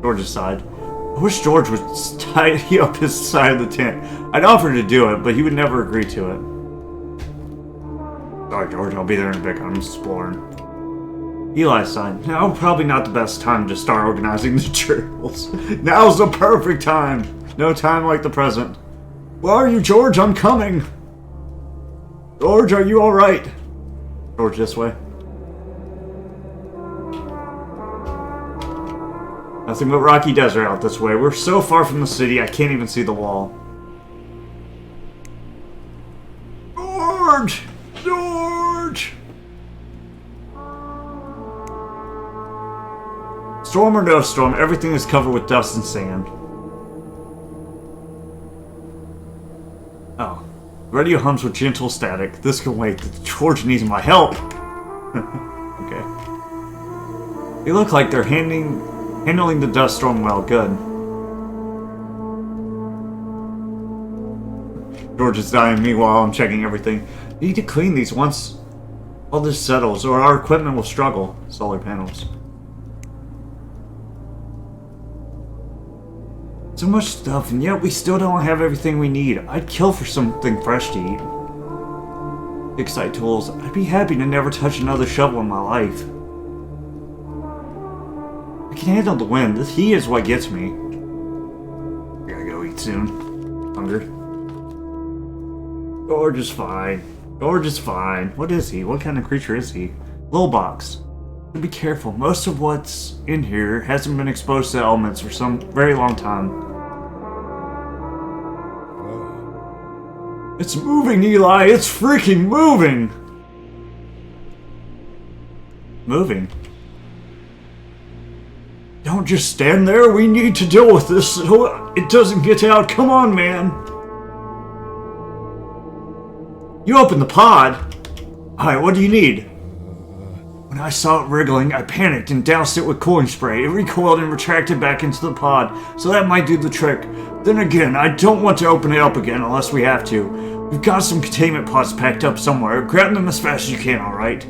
George sighed. I wish George would tidy up his side of the tent. I'd offer to do it, but he would never agree to it. Sorry, George, I'll be there in a bit. I'm exploring. Eli sighed. Now, probably not the best time to start organizing the journals. Now's the perfect time. No time like the present. Where are you, George? I'm coming. George, are you alright? George, this way. Nothing but rocky desert out this way. We're so far from the city, I can't even see the wall. George! George! Storm or no storm, everything is covered with dust and sand. Oh. The radio hums with gentle static. This can wait. George needs my help! Okay. They look like they're handling the dust storm well. Good. George is dying. Meanwhile, I'm checking everything. Need to clean these once all this settles, or our equipment will struggle. Solar panels. So much stuff, and yet we still don't have everything we need. I'd kill for something fresh to eat. Fix site tools. I'd be happy to never touch another shovel in my life. I can handle the wind. This heat is what gets me. Gotta go eat soon. Hunger. George is fine. George is fine. What is he? What kind of creature is he? Little box. Be careful. Most of what's in here hasn't been exposed to elements for some very long time. It's moving, Eli! It's freaking moving! Moving? Don't just stand there. We need to deal with this so it doesn't get out. Come on, man. You opened the pod. Alright, what do you need? When I saw it wriggling, I panicked and doused it with cooling spray. It recoiled and retracted back into the pod, so that might do the trick. Then again, I don't want to open it up again unless we have to. We've got some containment pods packed up somewhere. Grab them as fast as you can, alright?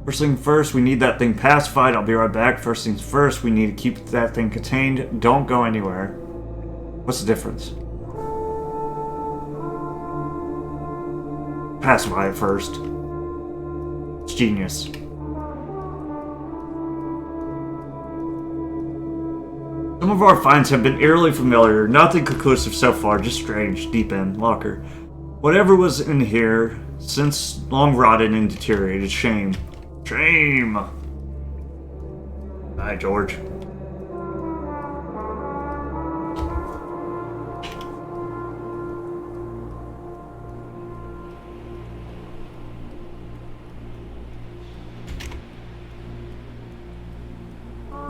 First thing first, we need that thing pacified. I'll be right back. First things first, we need to keep that thing contained. Don't go anywhere. What's the difference? Pacify it first. It's genius. Some of our finds have been eerily familiar. Nothing conclusive so far, just strange. Deep end. Locker. Whatever was in here, since long rotted and deteriorated. Shame. Shame! Hi, George.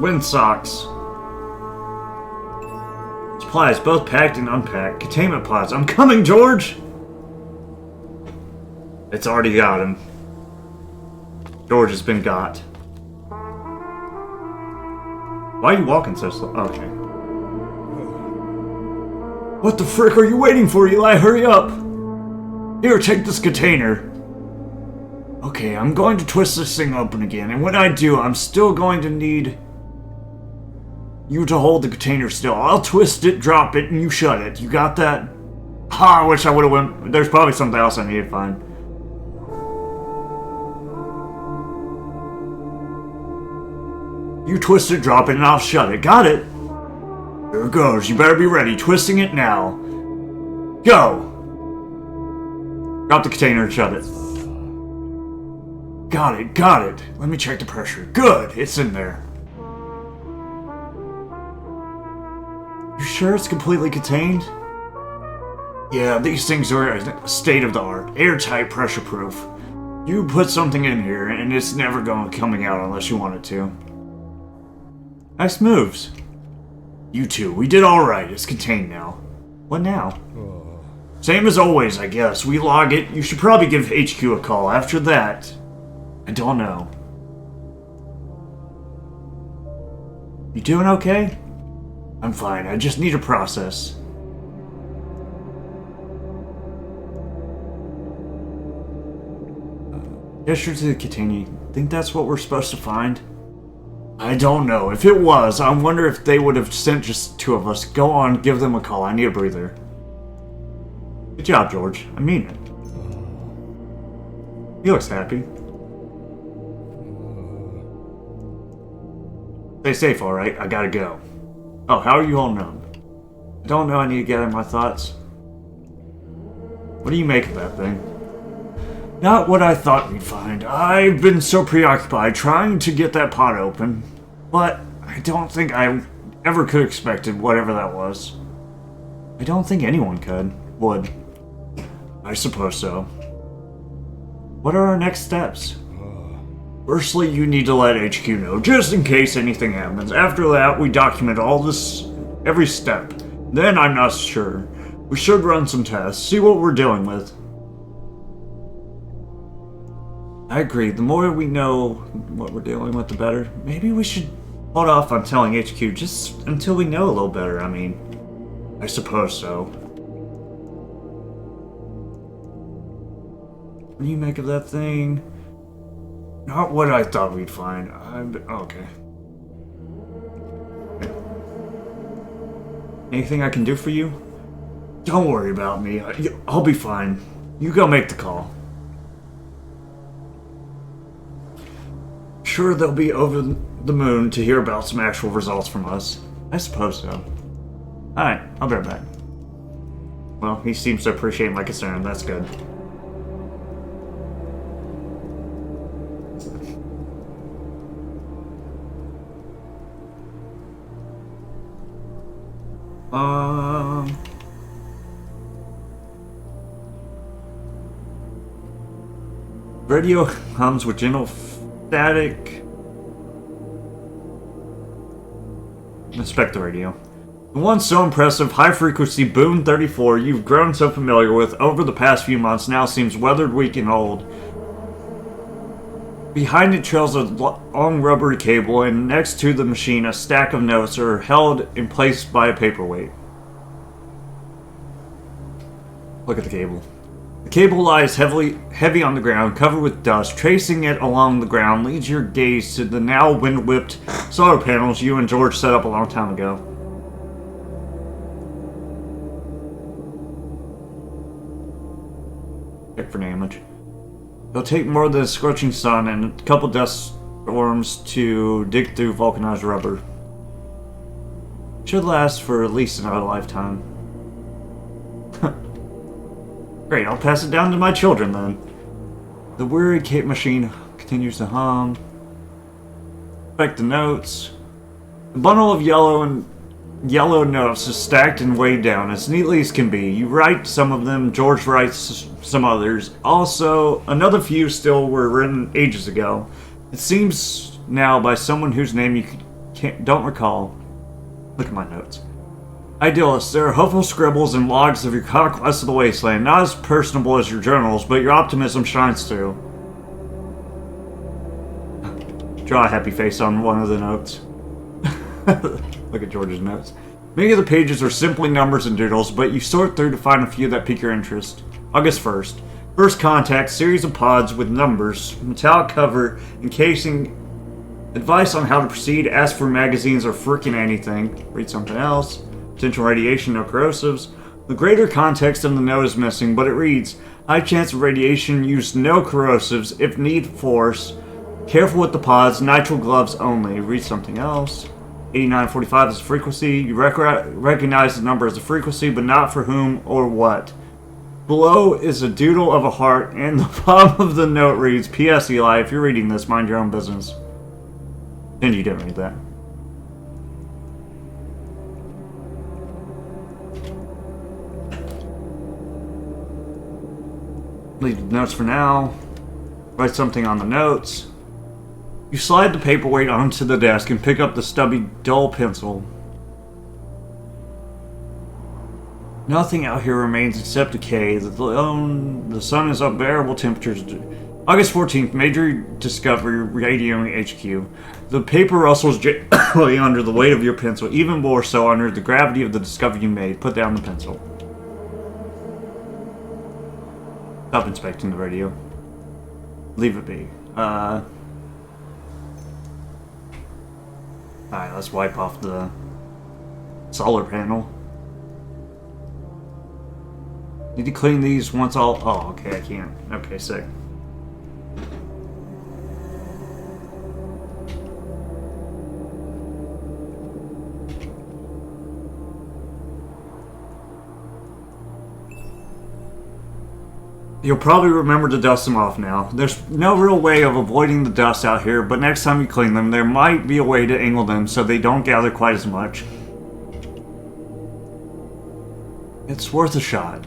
Wind socks. Supplies, both packed and unpacked. Containment pods. I'm coming, George! It's already got him. George has been got. Why are you walking so slow? Okay. What the frick are you waiting for, Eli? Hurry up! Here, take this container. Okay, I'm going to twist this thing open again, and when I do, I'm still going to need you to hold the container still. I'll twist it, drop it, and you shut it. You got that? I wish I would have went. There's probably something else I need to find. You twist it, drop it, and I'll shut it. Got it? Here it goes. You better be ready. Twisting it now. Go! Drop the container and shut it. Got it, got it. Let me check the pressure. Good, it's in there. You sure it's completely contained? Yeah, these things are state of the art. Airtight, pressure proof. You put something in here and it's never coming out unless you want it to. Nice moves. You two, we did alright. It's contained now. What now? Same as always, I guess. We log it. You should probably give HQ a call. After that, I don't know. You doing okay? I'm fine. I just need a process. Gesture to the container. Think that's what we're supposed to find? I don't know. If it was, I wonder if they would have sent just two of us. Go on, give them a call. I need a breather. Good job, George. I mean it. He looks happy. Stay safe, alright? I gotta go. Oh, how are you holding up? I don't know. I need to gather my thoughts. What do you make of that thing? Not what I thought we'd find. I've been so preoccupied trying to get that pot open. But I don't think I ever could have expected whatever that was. I don't think anyone would. I suppose so. What are our next steps? Firstly, you need to let HQ know, just in case anything happens. After that, we document all this, every step. Then I'm not sure. We should run some tests, see what we're dealing with. I agree. The more we know what we're dealing with, the better. Maybe we should hold off on telling HQ just until we know a little better. I mean, I suppose so. What do you make of that thing? Not what I thought we'd find. Okay. Anything I can do for you? Don't worry about me. I'll be fine. You go make the call. Sure, they'll be over the moon to hear about some actual results from us. I suppose so. Alright, I'll be right back. Well, he seems to appreciate my concern. That's good. Radio hums with gentle static. Inspect the radio. The one so impressive high-frequency Boom 34 you've grown so familiar with over the past few months now seems weathered, weak, and old. Behind it trails a long rubbery cable, and next to the machine a stack of notes are held in place by a paperweight. Look at the cable. The cable lies heavy on the ground, covered with dust. Tracing it along the ground leads your gaze to the now wind-whipped solar panels you and George set up a long time ago. Check for damage. It'll take more than a scorching sun and a couple dust storms to dig through vulcanized rubber. Should last for at least another lifetime. Great, I'll pass it down to my children then. The weary Cape machine continues to hum. Inspect the notes. The bundle of yellow notes is stacked and weighed down as neatly as can be. You write some of them, George writes some others. Also, another few still were written ages ago. It seems now by someone whose name you don't recall. Look at my notes. Idealists, there are hopeful scribbles and logs of your conquest of the wasteland, not as personable as your journals, but your optimism shines through. Draw a happy face on one of the notes. Look at George's notes. Many of the pages are simply numbers and doodles, but you sort through to find a few that pique your interest. August 1st. First contact, series of pods with numbers, metallic cover, encasing, advice on how to proceed, ask for magazines or frickin' anything. Read something else. Potential radiation, no corrosives. The greater context of the note is missing, but it reads, high chance of radiation, use no corrosives, if need force. Careful with the pods, nitrile gloves only. Read something else. 8945 is the frequency. You recognize the number as a frequency, but not for whom or what. Below is a doodle of a heart, and the bottom of the note reads, P.S. Eli, if you're reading this, mind your own business. And you didn't read that. Leave the notes for now. Write something on the notes. You slide the paperweight onto the desk and pick up the stubby, dull pencil. Nothing out here remains except decay. The sun is unbearable temperatures. August 14th, major discovery, radioing HQ. The paper rustles gently under the weight of your pencil, even more so under the gravity of the discovery you made. Put down the pencil. Stop inspecting the radio. Leave it be. Alright, let's wipe off the solar panel. Need to clean these once all... Oh, okay, I can't. Okay, sick. You'll probably remember to dust them off now. There's no real way of avoiding the dust out here, but next time you clean them, there might be a way to angle them so they don't gather quite as much. It's worth a shot.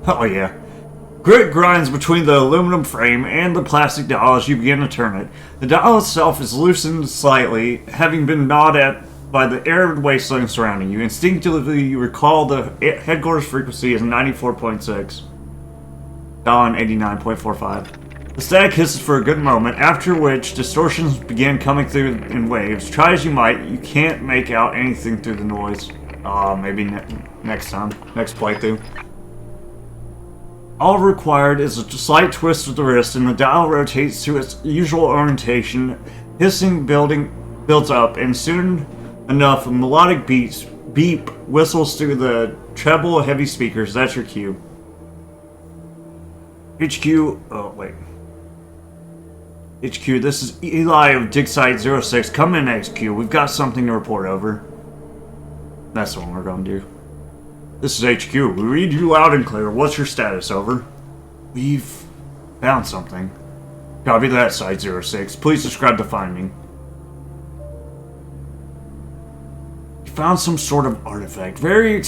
Oh yeah. Grit grinds between the aluminum frame and the plastic dial as you begin to turn it. The dial itself is loosened slightly, having been gnawed at by the arid wasteland surrounding you. Instinctively, you recall the headquarters frequency is 94.6. Dial on 89.45. The static hisses for a good moment, after which distortions begin coming through in waves. Try as you might, you can't make out anything through the noise. Maybe next time. Next playthrough. All required is a slight twist of the wrist and the dial rotates to its usual orientation. Hissing builds up, and soon enough a melodic beep whistles through the treble heavy speakers. That's your cue. HQ, oh wait. HQ, this is Eli of Dig Site 06. Come in, HQ. We've got something to report over. That's the one we're going to do. This is HQ. We read you loud and clear. What's your status? Over. We've found something. Copy that, Site 06. Please describe the finding. You found some sort of artifact. Very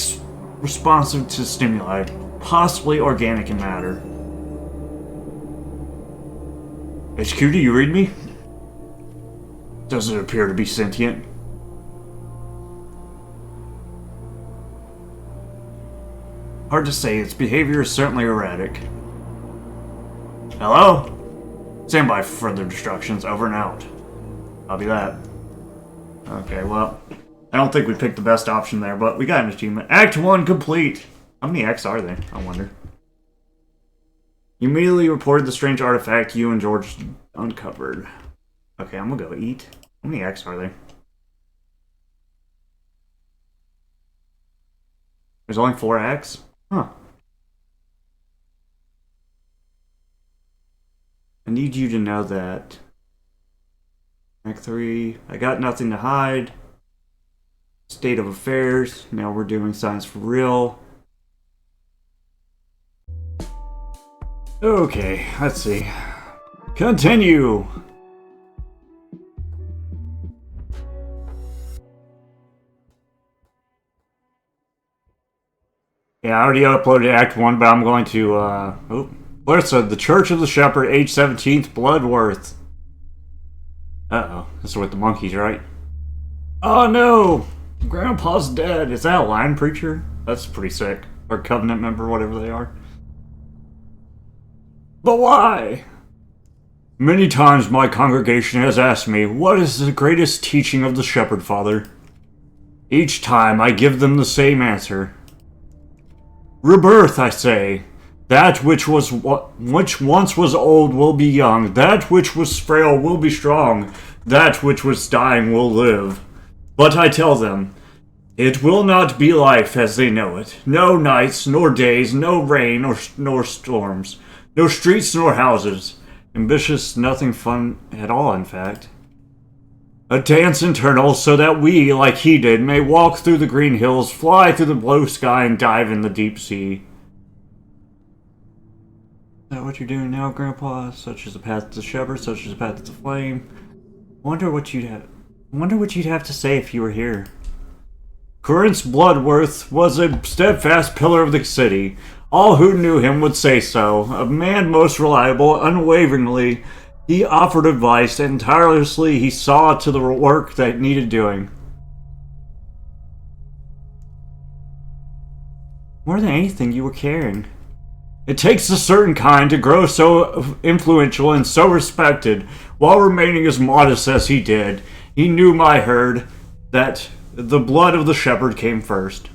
responsive to stimuli. Possibly organic in matter. HQ, do you read me? Does it appear to be sentient? Hard to say, its behavior is certainly erratic. Hello? Stand by for further instructions, over and out. I'll be that. Okay, well, I don't think we picked the best option there, but we got an achievement. Act 1 complete! How many X are they, I wonder? You immediately reported the strange artifact you and George uncovered. Okay, I'm gonna go eat. How many X are they? There's only 4 X? Huh. I need you to know that. Act 3. I got nothing to hide. State of affairs. Now we're doing science for real. Okay, let's see. Continue! Yeah, I already uploaded Act 1, but I'm going to, Larissa, the Church of the Shepherd, age 17th, Bloodworth. Uh-oh, this is with the monkeys, right? Oh no! Grandpa's dead. Is that a line preacher? That's pretty sick. Or covenant member, whatever they are. But why? Many times my congregation has asked me, what is the greatest teaching of the Shepherd, Father? Each time I give them the same answer. Rebirth, I say. That which once was old will be young. That which was frail will be strong. That which was dying will live. But I tell them, it will not be life as they know it. No nights, nor days, no rain, nor storms. No streets, nor houses. Ambitious, nothing fun at all, in fact. A dance eternal, so that we, like he did, may walk through the green hills, fly through the blue sky, and dive in the deep sea. Is that what you're doing now, Grandpa? Such as the path to the shepherd, such as the path to the flame. Wonder what you'd have to say if you were here. Clarence Bloodworth was a steadfast pillar of the city. All who knew him would say so. A man most reliable, unwaveringly, he offered advice, and tirelessly he saw to the work that needed doing. More than anything, you were caring. It takes a certain kind to grow so influential and so respected, while remaining as modest as he did. He knew my herd, that the blood of the shepherd came first.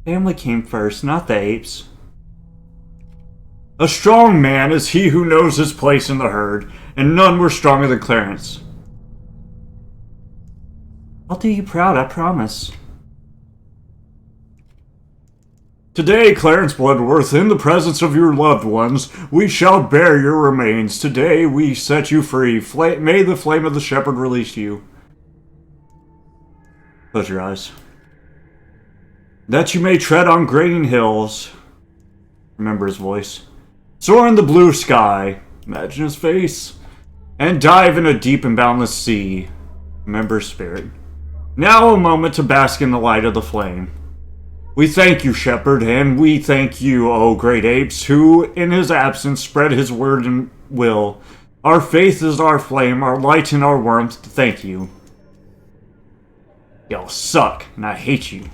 Family came first, not the apes. A strong man is he who knows his place in the herd, and none were stronger than Clarence. I'll do you proud, I promise. Today, Clarence Bloodworth, in the presence of your loved ones, we shall bear your remains. Today, we set you free. May the flame of the shepherd release you. Close your eyes. That you may tread on green hills. Remember his voice. Soar in the blue sky. Imagine his face. And dive in a deep and boundless sea. Remember his spirit. Now a moment to bask in the light of the flame. We thank you, shepherd, and we thank you, O great apes, who, in his absence, spread his word and will. Our faith is our flame, our light and our warmth. Thank you. Y'all suck, and I hate you.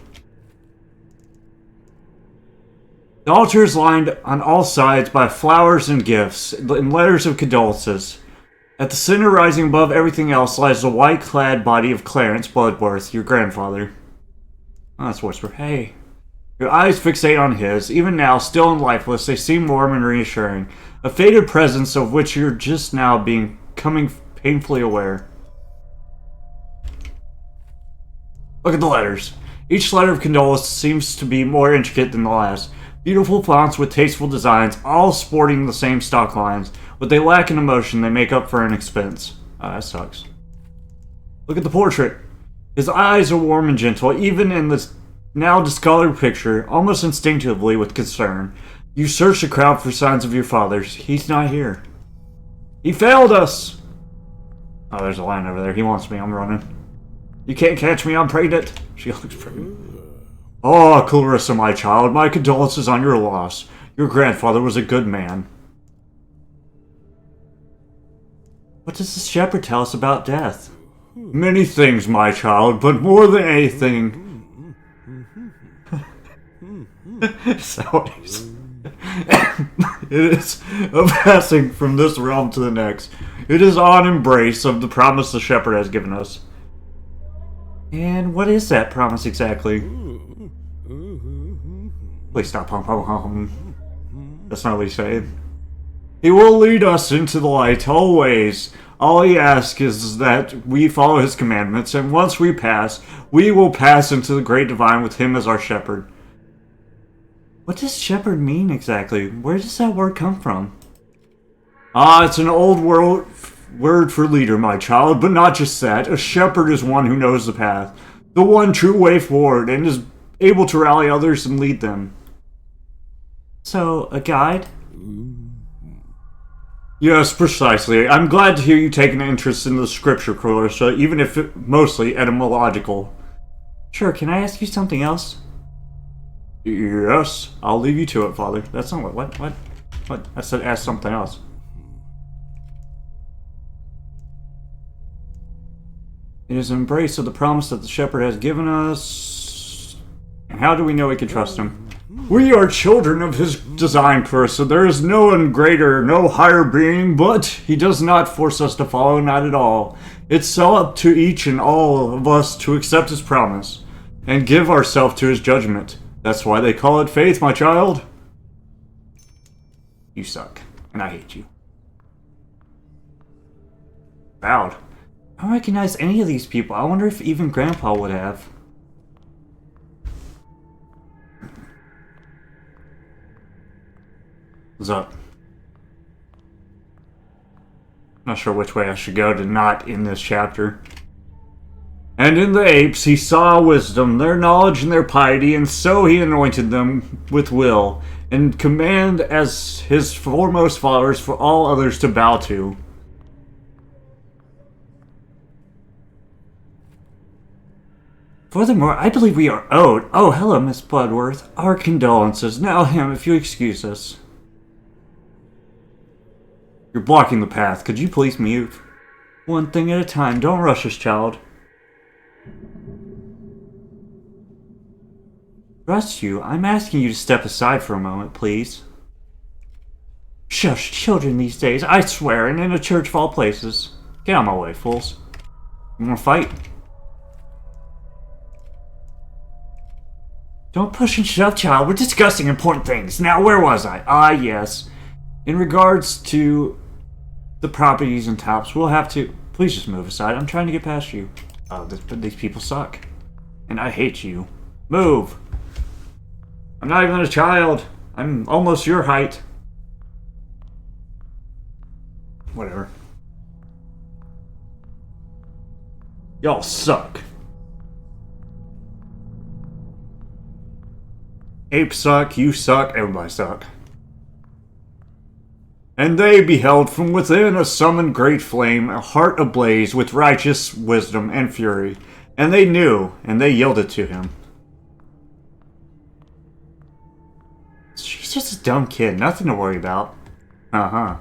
The altar is lined on all sides by flowers and gifts, and letters of condolences. At the center, rising above everything else, lies the white-clad body of Clarence Bloodworth, your grandfather. Oh, that's Whisper. Hey. Your eyes fixate on his. Even now, still and lifeless, they seem warm and reassuring. A faded presence of which you're just now becoming painfully aware. Look at the letters. Each letter of condolence seems to be more intricate than the last. Beautiful fonts with tasteful designs, all sporting the same stock lines. What they lack in emotion, they make up for in expense. Oh, that sucks. Look at the portrait. His eyes are warm and gentle, even in this now discolored picture, almost instinctively with concern. You search the crowd for signs of your father's. He's not here. He failed us! Oh, there's a line over there. He wants me. I'm running. You can't catch me. I'm pregnant. She looks pregnant. Oh, Clarissa, my child. My condolences on your loss. Your grandfather was a good man. What does the shepherd tell us about death? Many things, my child, but more than anything... So it is a passing from this realm to the next. It is on embrace of the promise the shepherd has given us. And what is that promise exactly? Please stop. That's not what he's saying. He will lead us into the light always. All he asks is that we follow his commandments, and once we pass, we will pass into the great divine with him as our shepherd. What does shepherd mean exactly? Where does that word come from? It's an old world word for leader, my child, but not just that. A shepherd is one who knows the path, the one true way forward, and is able to rally others and lead them. So, a guide? Yes, precisely. I'm glad to hear you taking an interest in the scripture, Clarissa, even if it mostly etymological. Sure, can I ask you something else? Yes, I'll leave you to it, Father. That's not what? I said ask something else. It is an embrace of the promise that the shepherd has given us. And how do we know we can trust him? We are children of his design, Clarissa. There is no one greater, no higher being, but he does not force us to follow, not at all. It's all up to each and all of us to accept his promise and give ourselves to his judgment. That's why they call it faith, my child. You suck, and I hate you. Bowed. I don't recognize any of these people. I wonder if even Grandpa would have. What's up? Not sure which way I should go to not in this chapter. And in the apes he saw wisdom, their knowledge and their piety, and so he anointed them with will, and command as his foremost followers for all others to bow to. Furthermore, I believe we are owed. Oh, hello, Miss Bloodworth. Our condolences. Now, him, if you excuse us. You're blocking the path. Could you please move? One thing at a time. Don't rush us, child. Trust you. I'm asking you to step aside for a moment, please. Shush, children these days, I swear, and in a church of all places. Get out of my way, fools. You wanna fight? Don't push and shove, child. We're discussing important things. Now, where was I? Ah, yes. In regards to the properties and tops, we'll have to... Please just move aside. I'm trying to get past you. Oh, these people suck. And I hate you. Move. I'm not even a child. I'm almost your height. Whatever. Y'all suck. Apes suck, you suck, everybody suck. And they beheld from within a summoned great flame, a heart ablaze with righteous wisdom and fury. And they knew, and they yielded to him. She's just a dumb kid, nothing to worry about. Uh-huh.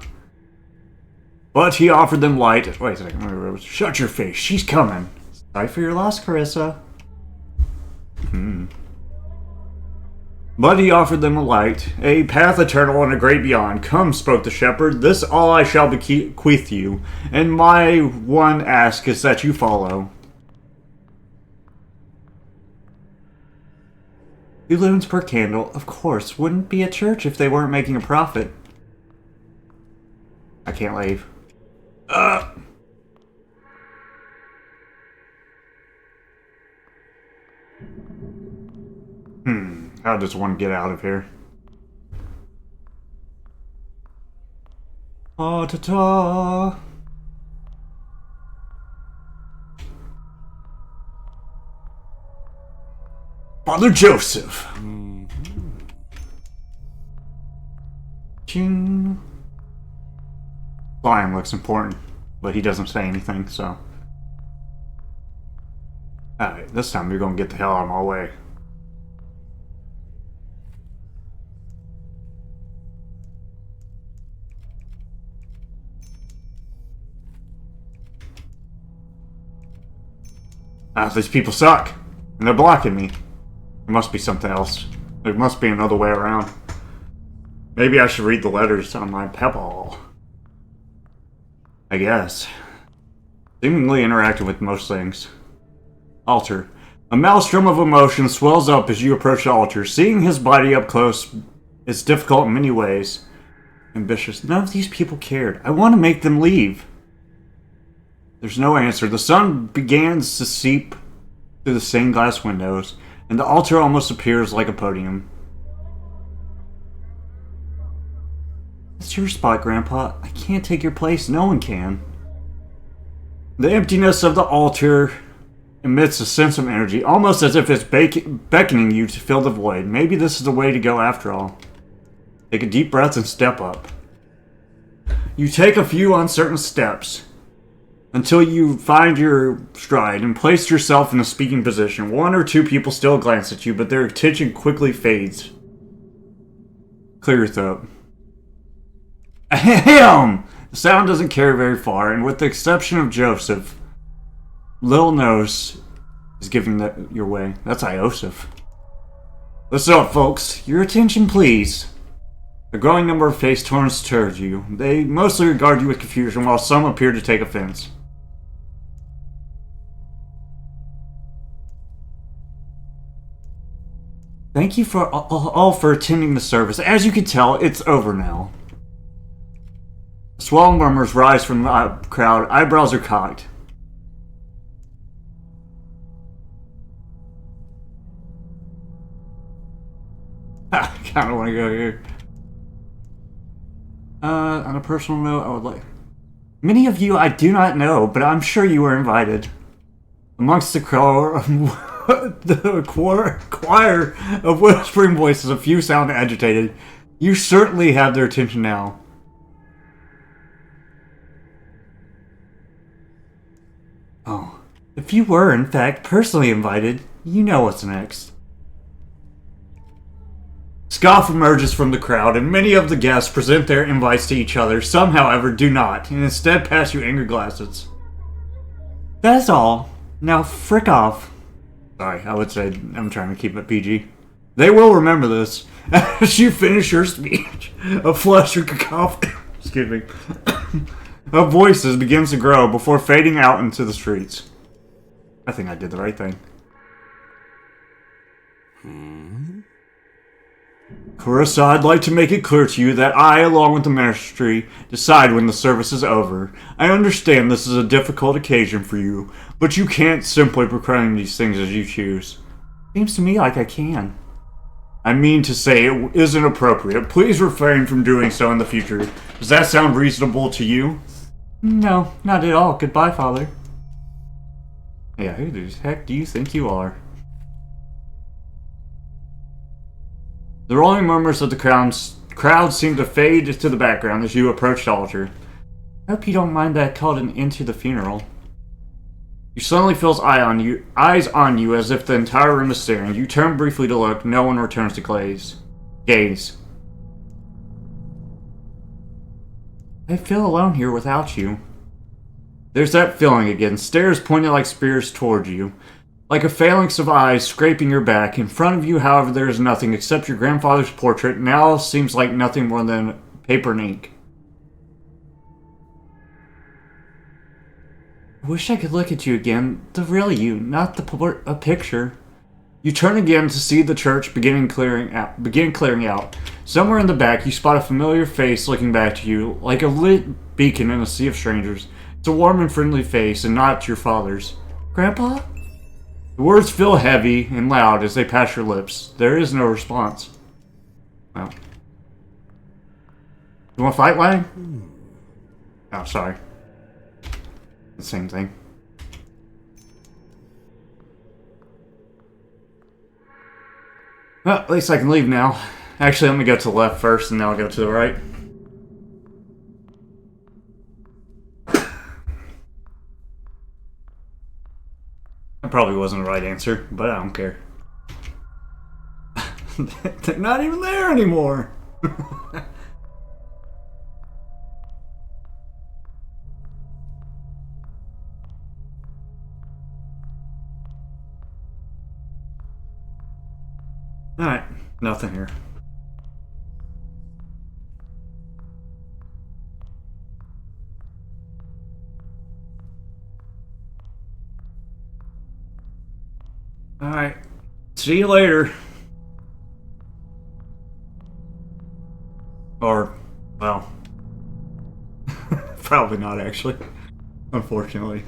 But he offered them light. Wait a second. Shut your face. She's coming. Sorry for your loss, Carissa. But he offered them a light, a path eternal and a great beyond. Come, spoke the shepherd. This all I shall bequeath you. And my one ask is that you follow. 2 lumens per candle. Of course. Wouldn't be a church if they weren't making a profit. I can't leave. How does one get out of here? Ta-ta. Father Joseph. Ching. Lion looks important, but he doesn't say anything, so. Alright, this time we're gonna get the hell out of my way. These people suck. And they're blocking me. There must be something else. There must be another way around. Maybe I should read the letters on my pebble. I guess. Seemingly interacting with most things. Altar. A maelstrom of emotion swells up as you approach the altar. Seeing his body up close is difficult in many ways. Ambitious. None of these people cared. I want to make them leave. There's no answer. The sun begins to seep through the stained glass windows, and the altar almost appears like a podium. It's your spot, Grandpa. I can't take your place. No one can. The emptiness of the altar emits a sense of energy, almost as if it's beckoning you to fill the void. Maybe this is the way to go after all. Take a deep breath and step up. You take a few uncertain steps until you find your stride and place yourself in a speaking position. 1 or 2 people still glance at you, but their attention quickly fades. Clear your throat. Ahem! The sound doesn't carry very far, and with the exception of Joseph, Lil Nose is giving your way. That's Iosif. Listen up, folks. Your attention, please. A growing number of face turns towards you. They mostly regard you with confusion, while some appear to take offense. Thank you for all for attending the service. As you can tell, it's over now. Swelling murmurs rise from the crowd. Eyebrows are cocked. I kind of want to go here. On a personal note, I would like... Many of you I do not know, but I'm sure you were invited. Amongst the crowd... the choir of whispering voices, a few sound agitated. You certainly have their attention now. Oh. If you were, in fact, personally invited, You know what's next. Scoff emerges from the crowd, and many of the guests present their invites to each other. Some, however, do not, and instead pass you angry glances. That's all. Now frick off. Sorry, I would say I'm trying to keep it PG. They will remember this. As you finish your speech, a flush of cacophony excuse me, of voices begins to grow before fading out into the streets. I think I did the right thing. Clarissa, I'd like to make it clear to you that I, along with the ministry, decide when the service is over. I understand this is a difficult occasion for you, but you can't simply proclaim these things as you choose. Seems to me like I can. I mean to say it isn't appropriate. Please refrain from doing so in the future. Does that sound reasonable to you? No, not at all. Goodbye, Father. Yeah, who the heck do you think you are? The rolling murmurs of the crowd seem to fade to the background as you approach the altar. I hope you don't mind that I called an end to the funeral. You suddenly feels eyes on you as if the entire room is staring. You turn briefly to look. No one returns to gaze. I feel alone here without you. There's that feeling again. Stares pointed like spears toward you. Like a phalanx of eyes scraping your back. In front of you, however, there is nothing except your grandfather's portrait. Now seems like nothing more than paper and ink. I wish I could look at you again. The real you, not a picture. You turn again to see the church begin clearing out. Somewhere in the back, you spot a familiar face looking back to you, like a lit beacon in a sea of strangers. It's a warm and friendly face, and not your father's. Grandpa? The words feel heavy and loud as they pass your lips. There is no response. Well. You want to fight, Lang? Oh, sorry. The same thing. Well, at least I can leave now. Actually, let me go to the left first, and then I'll go to the right. That probably wasn't the right answer, but I don't care. They're not even there anymore! Alright, nothing here. Alright, see you later. Or, well, probably not actually, unfortunately.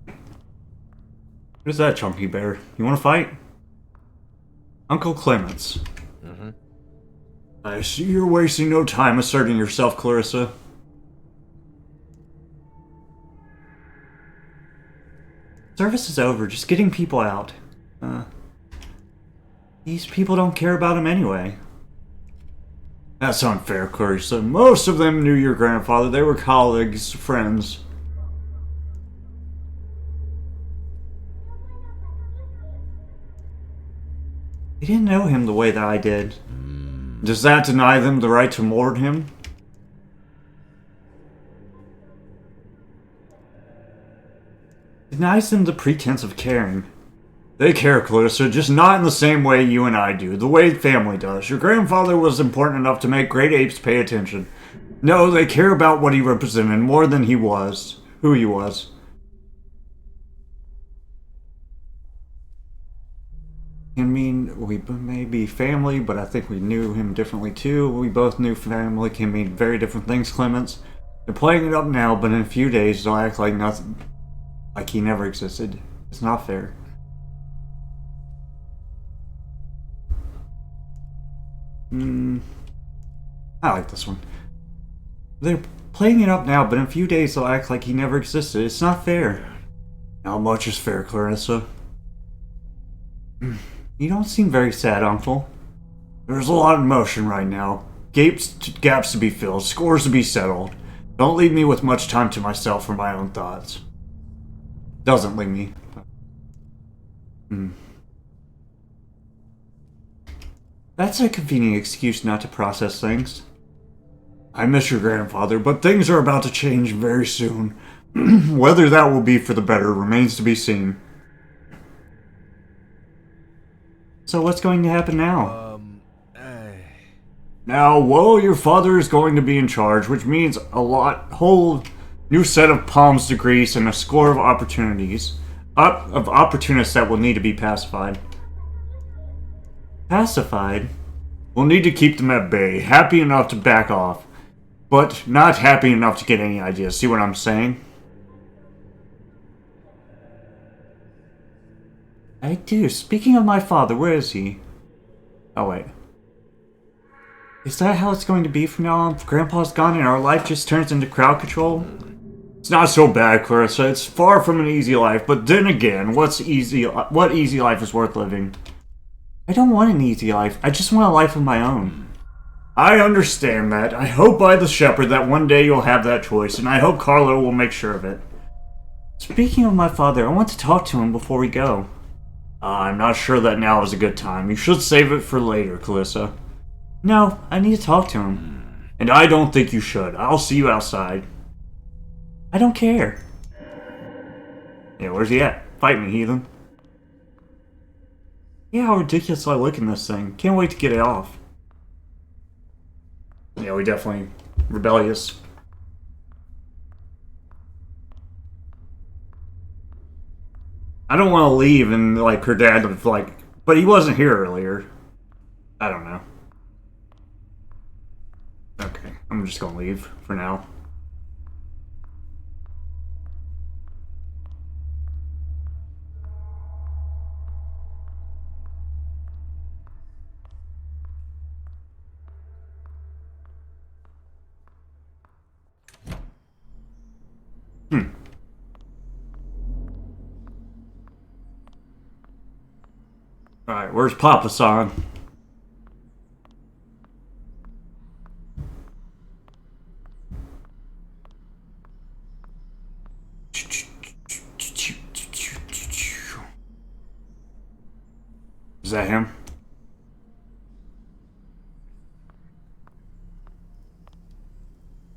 What is that, Chunky Bear? You want to fight? Uncle Clements. I see you're wasting no time asserting yourself, Clarissa. Service is over, just getting people out. These people don't care about him anyway. That's unfair, Clarissa. Most of them knew your grandfather. They were colleagues, friends. They didn't know him the way that I did. Does that deny them the right to mourn him? Denies them the pretense of caring. They care, Clarissa, just not in the same way you and I do, the way family does. Your grandfather was important enough to make great apes pay attention. No, they care about what he represented more than who he was. I mean, we may be family, but I think we knew him differently too. We both knew family can mean very different things, Clements. They're playing it up now, but in a few days they'll act like nothing, like he never existed. It's not fair. I like this one. They're playing it up now, but in a few days they'll act like he never existed. It's not fair. How much is fair, Clarissa? You don't seem very sad, Uncle. There's a lot of emotion right now. Gaps to be filled, scores to be settled. Don't leave me with much time to myself for my own thoughts. Doesn't leave me. That's a convenient excuse not to process things. I miss your grandfather, but things are about to change very soon. Whether that will be for the better remains to be seen. So what's going to happen now? Now, well, your father is going to be in charge, which means whole new set of palms to grease and a score of opportunities. Of opportunists that will need to be pacified. Pacified? We'll need to keep them at bay, happy enough to back off, but not happy enough to get any ideas. See what I'm saying? I do. Speaking of my father, where is he? Oh, wait. Is that how it's going to be from now on? Grandpa's gone and our life just turns into crowd control? It's not so bad, Clarissa. It's far from an easy life, but then again, what easy life is worth living? I don't want an easy life. I just want a life of my own. I understand that. I hope by the shepherd that one day you'll have that choice, and I hope Carlo will make sure of it. Speaking of my father, I want to talk to him before we go. I'm not sure that now is a good time. You should save it for later, Clarissa. No, I need to talk to him. And I don't think you should. I'll see you outside. I don't care. Yeah, where's he at? Fight me, heathen. Yeah, how ridiculous I look in this thing. Can't wait to get it off. Yeah, we definitely rebellious. I don't want to leave and, like, her dad was like, but he wasn't here earlier. I don't know. Okay, I'm just gonna leave for now. Alright, where's Papa-san? Is that him?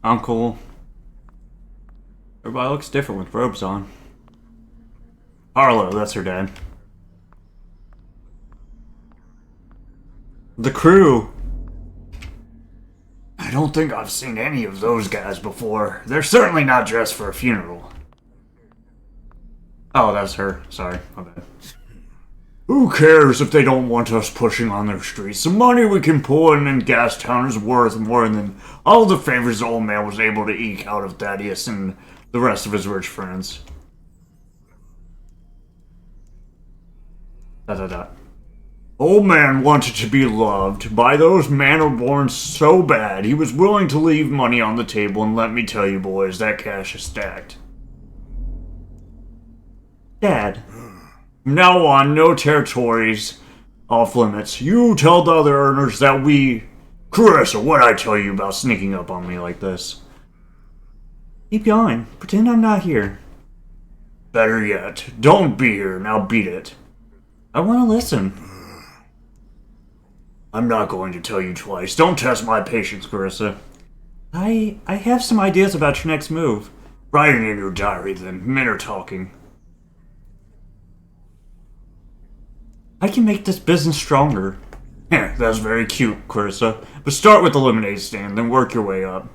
Uncle. Everybody looks different with robes on. Harlow, that's her dad. The crew. I don't think I've seen any of those guys before. They're certainly not dressed for a funeral. Oh, that's her. Sorry, my bad. Who cares if they don't want us pushing on their streets? The money we can pull in Gastown is worth more than all the favors the old man was able to eke out of Thaddeus and the rest of his rich friends. Old man wanted to be loved by those manor-born so bad he was willing to leave money on the table, and let me tell you boys, that cash is stacked. Dad. From now on, no territories off limits. You tell the other earners that we... Carissa, what'd I tell you about sneaking up on me like this? Keep going. Pretend I'm not here. Better yet, don't be here. Now beat it. I want to listen. I'm not going to tell you twice. Don't test my patience, Carissa. I have some ideas about your next move. Write it in your diary, then. Men are talking. I can make this business stronger. Yeah, that's very cute, Clarissa. But start with the lemonade stand, then work your way up.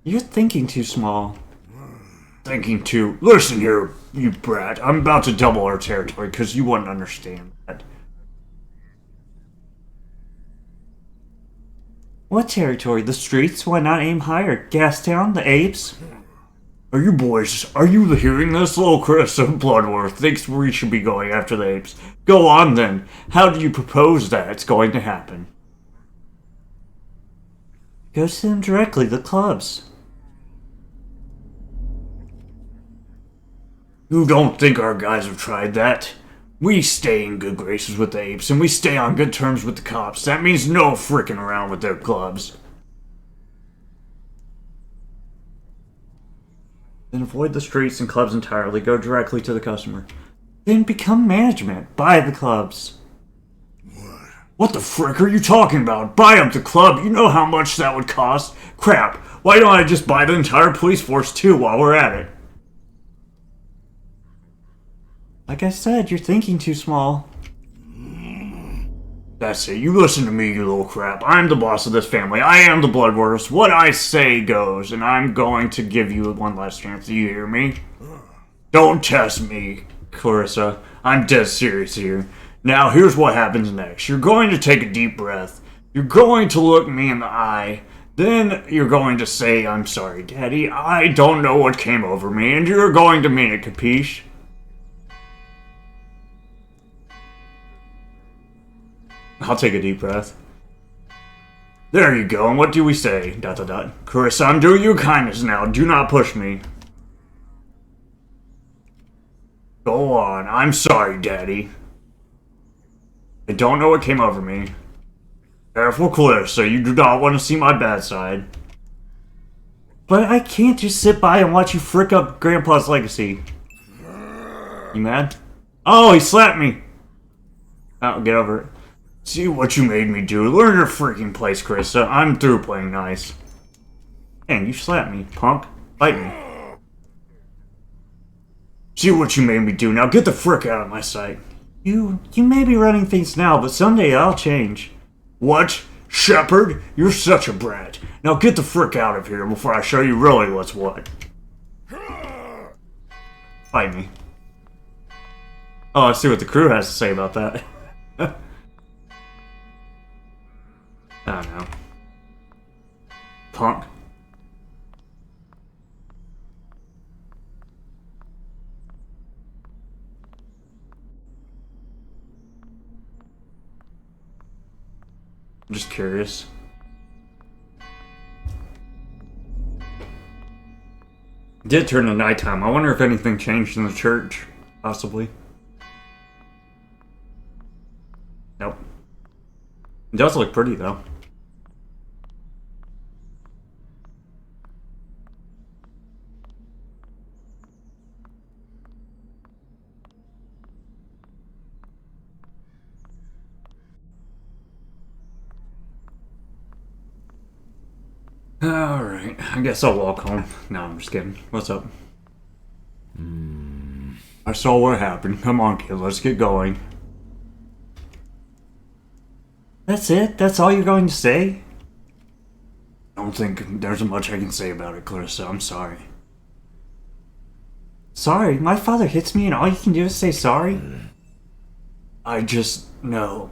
You're thinking too small. Thinking too... Listen here, you brat. I'm about to double our territory, because you wouldn't understand that. What territory? The streets? Why not aim higher? Gastown? The apes? Are you hearing this? Little Chris of Bloodworth thinks we should be going after the apes. Go on then. How do you propose that it's going to happen? Go to them directly, the clubs. You don't think our guys have tried that? We stay in good graces with the apes, and we stay on good terms with the cops. That means no frickin' around with their clubs. Then avoid the streets and clubs entirely. Go directly to the customer. Then become management. Buy the clubs. What? What the frick are you talking about? Buy up the club, you know how much that would cost? Crap, why don't I just buy the entire police force too while we're at it? Like I said, you're thinking too small. That's it, you listen to me, you little crap. I'm the boss of this family, I am the Bloodworst. What I say goes, and I'm going to give you one last chance. Do you hear me? Don't test me, Clarissa. I'm dead serious here. Now, here's what happens next. You're going to take a deep breath. You're going to look me in the eye. Then you're going to say, I'm sorry, Daddy. I don't know what came over me. And you're going to mean it, capiche? I'll take a deep breath. There you go. And what do we say? ... Carissa, I'm doing you a kindness now. Do not push me. Go on. I'm sorry, Daddy. I don't know what came over me. Careful, Clarissa. You do not want to see my bad side. But I can't just sit by and watch you frick up Grandpa's legacy. You mad? Oh, he slapped me. Oh, get over it. See what you made me do. Learn your freaking place, Carissa. I'm through playing nice. Dang, you slapped me, punk. Fight me. See what you made me do. Now get the frick out of my sight. You may be running things now, but someday I'll change. What? Shepard? You're such a brat. Now get the frick out of here before I show you really what's what. Fight me. Oh, let's see what the crew has to say about that. I don't know. Punk. I'm just curious. It did turn to nighttime. I wonder if anything changed in the church. Possibly. Nope. It does look pretty, though. Alright, I guess I'll walk home. No, I'm just kidding. What's up? I saw what happened. Come on, kid, let's get going. That's it? That's all you're going to say? I don't think there's much I can say about it, Clarissa. I'm sorry. Sorry? My father hits me and all you can do is say sorry? I just... No.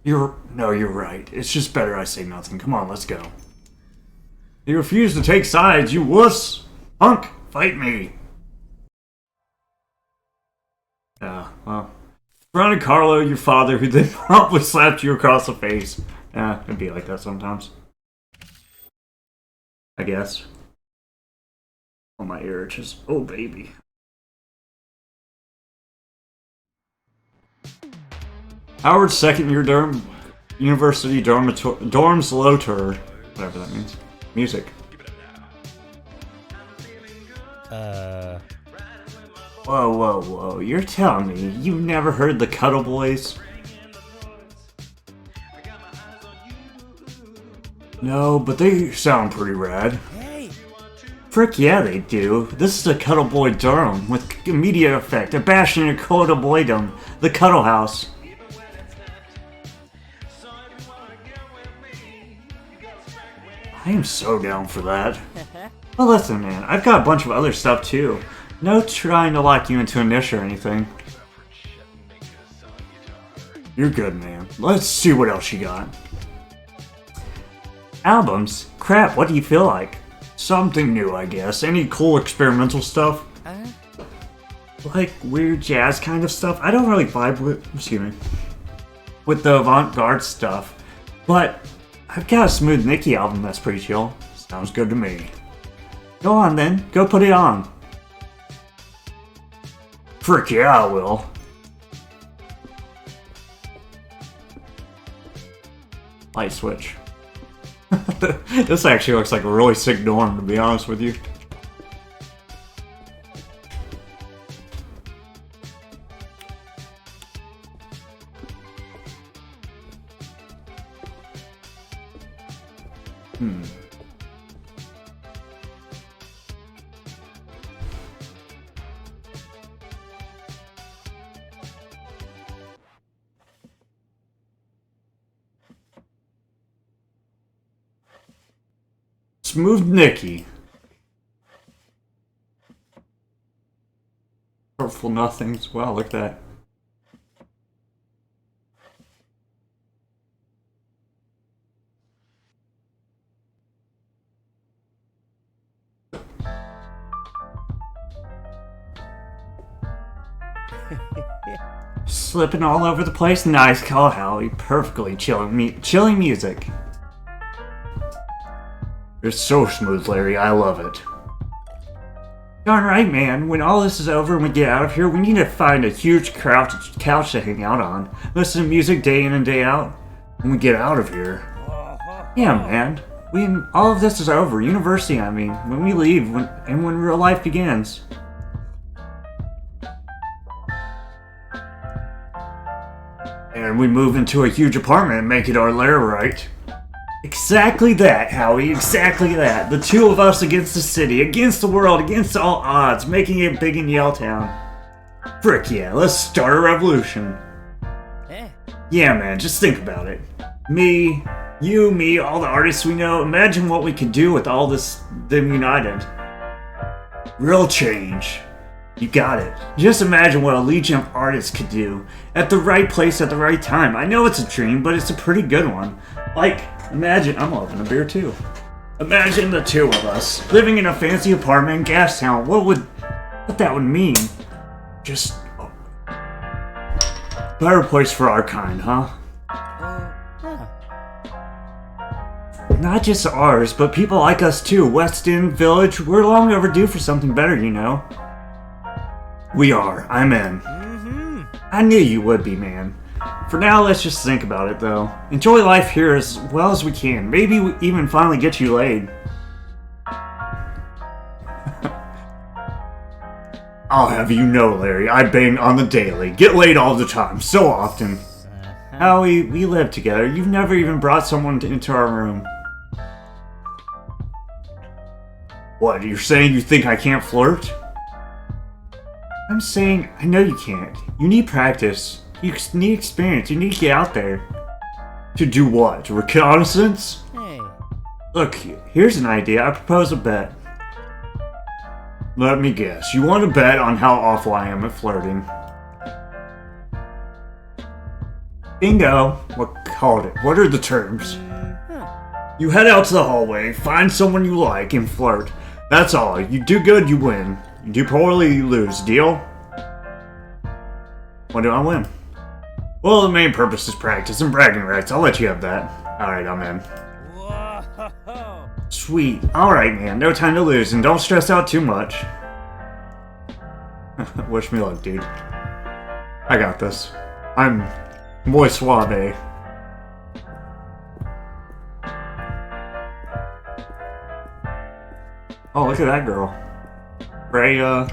You're right. It's just better I say nothing. Come on, let's go. You refuse to take sides, you wuss! Punk! Fight me! Well. Surrounded Carlo, your father, who then promptly slapped you across the face. It'd be like that sometimes. I guess. Oh, my ear itches. Oh, baby. Howard's second year university dorms low tour. Whatever that means. Music. Whoa. You're telling me you've never heard the Cuddle Boys? No, but they sound pretty rad. Frick yeah, they do. This is a Cuddle Boy Durham with immediate effect, a bashing of Cuddle Boydom, the Cuddle House. I am so down for that. Well, listen, man, I've got a bunch of other stuff too. No trying to lock you into a niche or anything. You're good, man. Let's see what else you got. Albums? Crap, what do you feel like? Something new, I guess. Any cool experimental stuff? Like weird jazz kind of stuff? I don't really vibe with the avant-garde stuff. But I've got a Smooth Nicky album that's pretty chill. Sounds good to me. Go on then, go put it on. Frick yeah, I will. Light switch. This actually looks like a really sick dorm, to be honest with you. Smooth Nicky. Colorful nothings. Wow, look at that. Slipping all over the place. Nice call, Howie. Perfectly chilling music. It's so smooth, Larry. I love it. Darn right, man. When all this is over and we get out of here, we need to find a huge couch to hang out on. Listen to music day in and day out. When we get out of here. Yeah, man. When all of this is over, university, I mean. When we leave, when real life begins. And we move into a huge apartment and make it our lair, right? Exactly that, Howie. Exactly that. The two of us against the city, against the world, against all odds, making it big in Yelltown. Frick yeah, let's start a revolution. Yeah, man, just think about it. Me, you, me, all the artists we know. Imagine what we could do with all them united. Real change. You got it. Just imagine what a legion of artists could do. At the right place at the right time. I know it's a dream, but it's a pretty good one. Like, imagine, I'm opening a beer too. Imagine the two of us, living in a fancy apartment in Gastown. What that would mean? Just better place for our kind, huh? Not just ours, but people like us too. West End, Village, we're long overdue for something better, you know. We are. I'm in. I knew you would be, man. For now, let's just think about it, though. Enjoy life here as well as we can. Maybe we even finally get you laid. I'll have you know, Larry, I bang on the daily. Get laid all the time, so often. Howie, we live together. You've never even brought someone into our room. What, you're saying you think I can't flirt? I'm saying, I know you can't. You need practice. You need experience. You need to get out there. To do what? Reconnaissance? Hey. Look, here's an idea. I propose a bet. Let me guess. You want to bet on how awful I am at flirting? Bingo. What called it? What are the terms? You head out to the hallway, find someone you like, and flirt. That's all. You do good, you win. You do poorly, you lose. Deal? What do I win? Well, the main purpose is practice and bragging rights. I'll let you have that. Alright, I'm in. Whoa. Sweet. Alright, man. No time to lose, and don't stress out too much. Wish me luck, dude. I got this. I'm muy suave. Oh, look at that girl. Freya.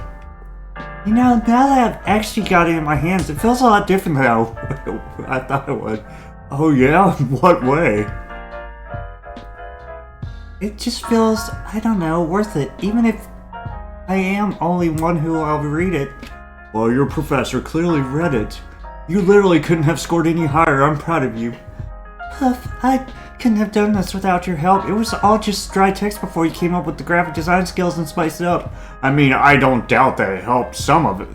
You know, now that I've actually got it in my hands, it feels a lot different than I thought it would. Oh yeah? What way? It just feels, I don't know, worth it. Even if I am only one who will read it. Well, your professor clearly read it. You literally couldn't have scored any higher. I'm proud of you. Puff, I couldn't have done this without your help. It was all just dry text before you came up with the graphic design skills and spiced it up. I mean, I don't doubt that it helped some of it.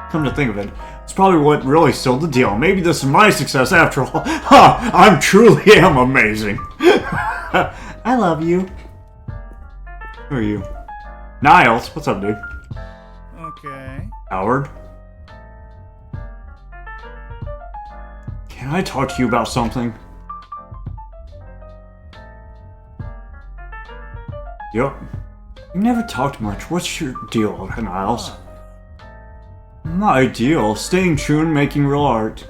Come to think of it, it's probably what really sealed the deal. Maybe this is my success after all. Ha! I truly am amazing. I love you. Who are you? Niles. What's up, dude? Okay. Howard? Can I talk to you about something? Yup. You never talked much. What's your deal, Niles? My deal? Staying true and making real art.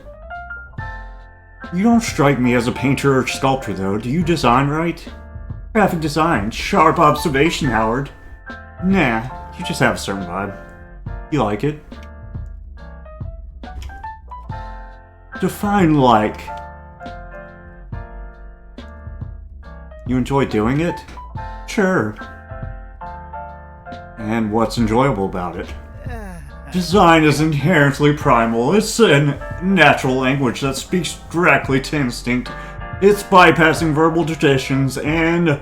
You don't strike me as a painter or sculptor, though. Do you design right? Graphic design. Sharp observation, Howard. Nah, you just have a certain vibe. You like it? Define like. You enjoy doing it? Sure. And what's enjoyable about it? Design is inherently primal. It's a natural language that speaks directly to instinct. It's bypassing verbal traditions and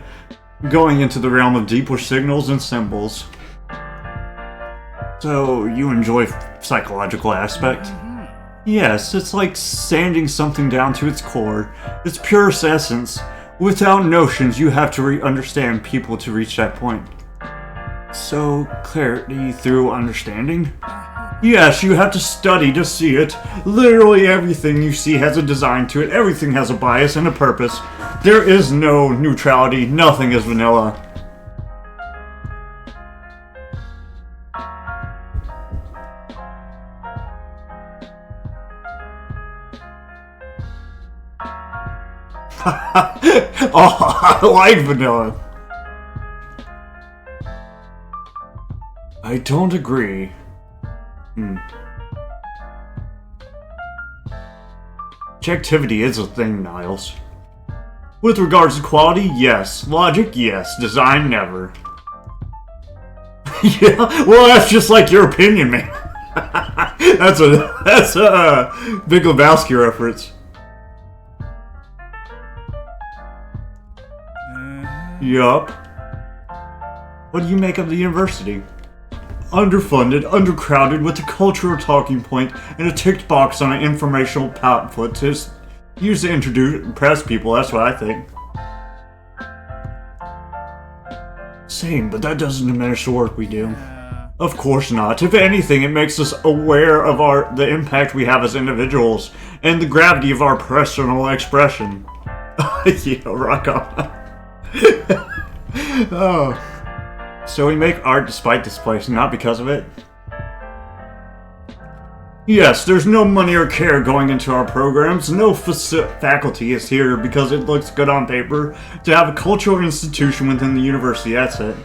going into the realm of deeper signals and symbols. So, you enjoy psychological aspect? Yes, it's like sanding something down to its core, its purest essence. Without notions, you have to understand people to reach that point. So, clarity through understanding? Yes, you have to study to see it. Literally everything you see has a design to it, everything has a bias and a purpose. There is no neutrality, nothing is vanilla. Oh, I like vanilla. I don't agree. Objectivity is a thing, Niles. With regards to quality, yes. Logic, yes. Design, never. Yeah, well, that's just like your opinion, man. That's a Big Lebowski reference. Yup. What do you make of the university? Underfunded, undercrowded, with a cultural talking point and a ticked box on an informational pamphlet to use to impress people, that's what I think. Same, but that doesn't diminish the work we do. Of course not. If anything, it makes us aware of the impact we have as individuals and the gravity of our personal expression. Yeah, rock on. Oh. So we make art despite this place, not because of it? Yes, there's no money or care going into our programs. No faculty is here because it looks good on paper to have a cultural institution within the university, that's it.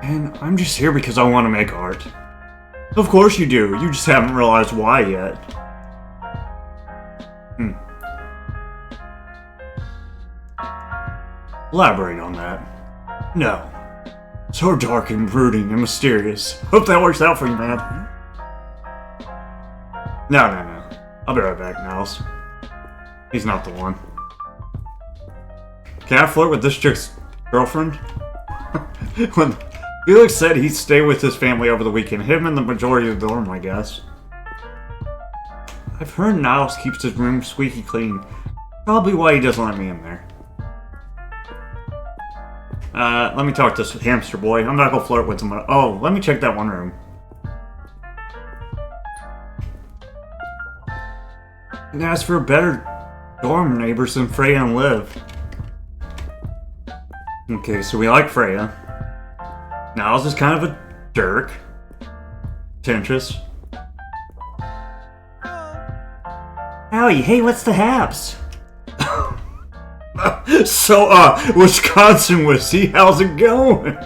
And I'm just here because I want to make art. Of course you do, you just haven't realized why yet. Elaborate on that. No. So dark and brooding and mysterious. Hope that works out for you, man. No. I'll be right back, Niles. He's not the one. Can I flirt with this chick's girlfriend? When Felix said he'd stay with his family over the weekend, him and the majority of the dorm, I guess. I've heard Niles keeps his room squeaky clean. Probably why he doesn't let me in there. Let me talk to this hamster boy. I'm not gonna flirt with him. Oh, let me check that one room. And ask for better dorm neighbors than Freya and Liv. Okay, so we like Freya. Niles is kind of a jerk. Tentress. Howie, hey, what's the haps? So, Wisconsin Whiskey, how's it going?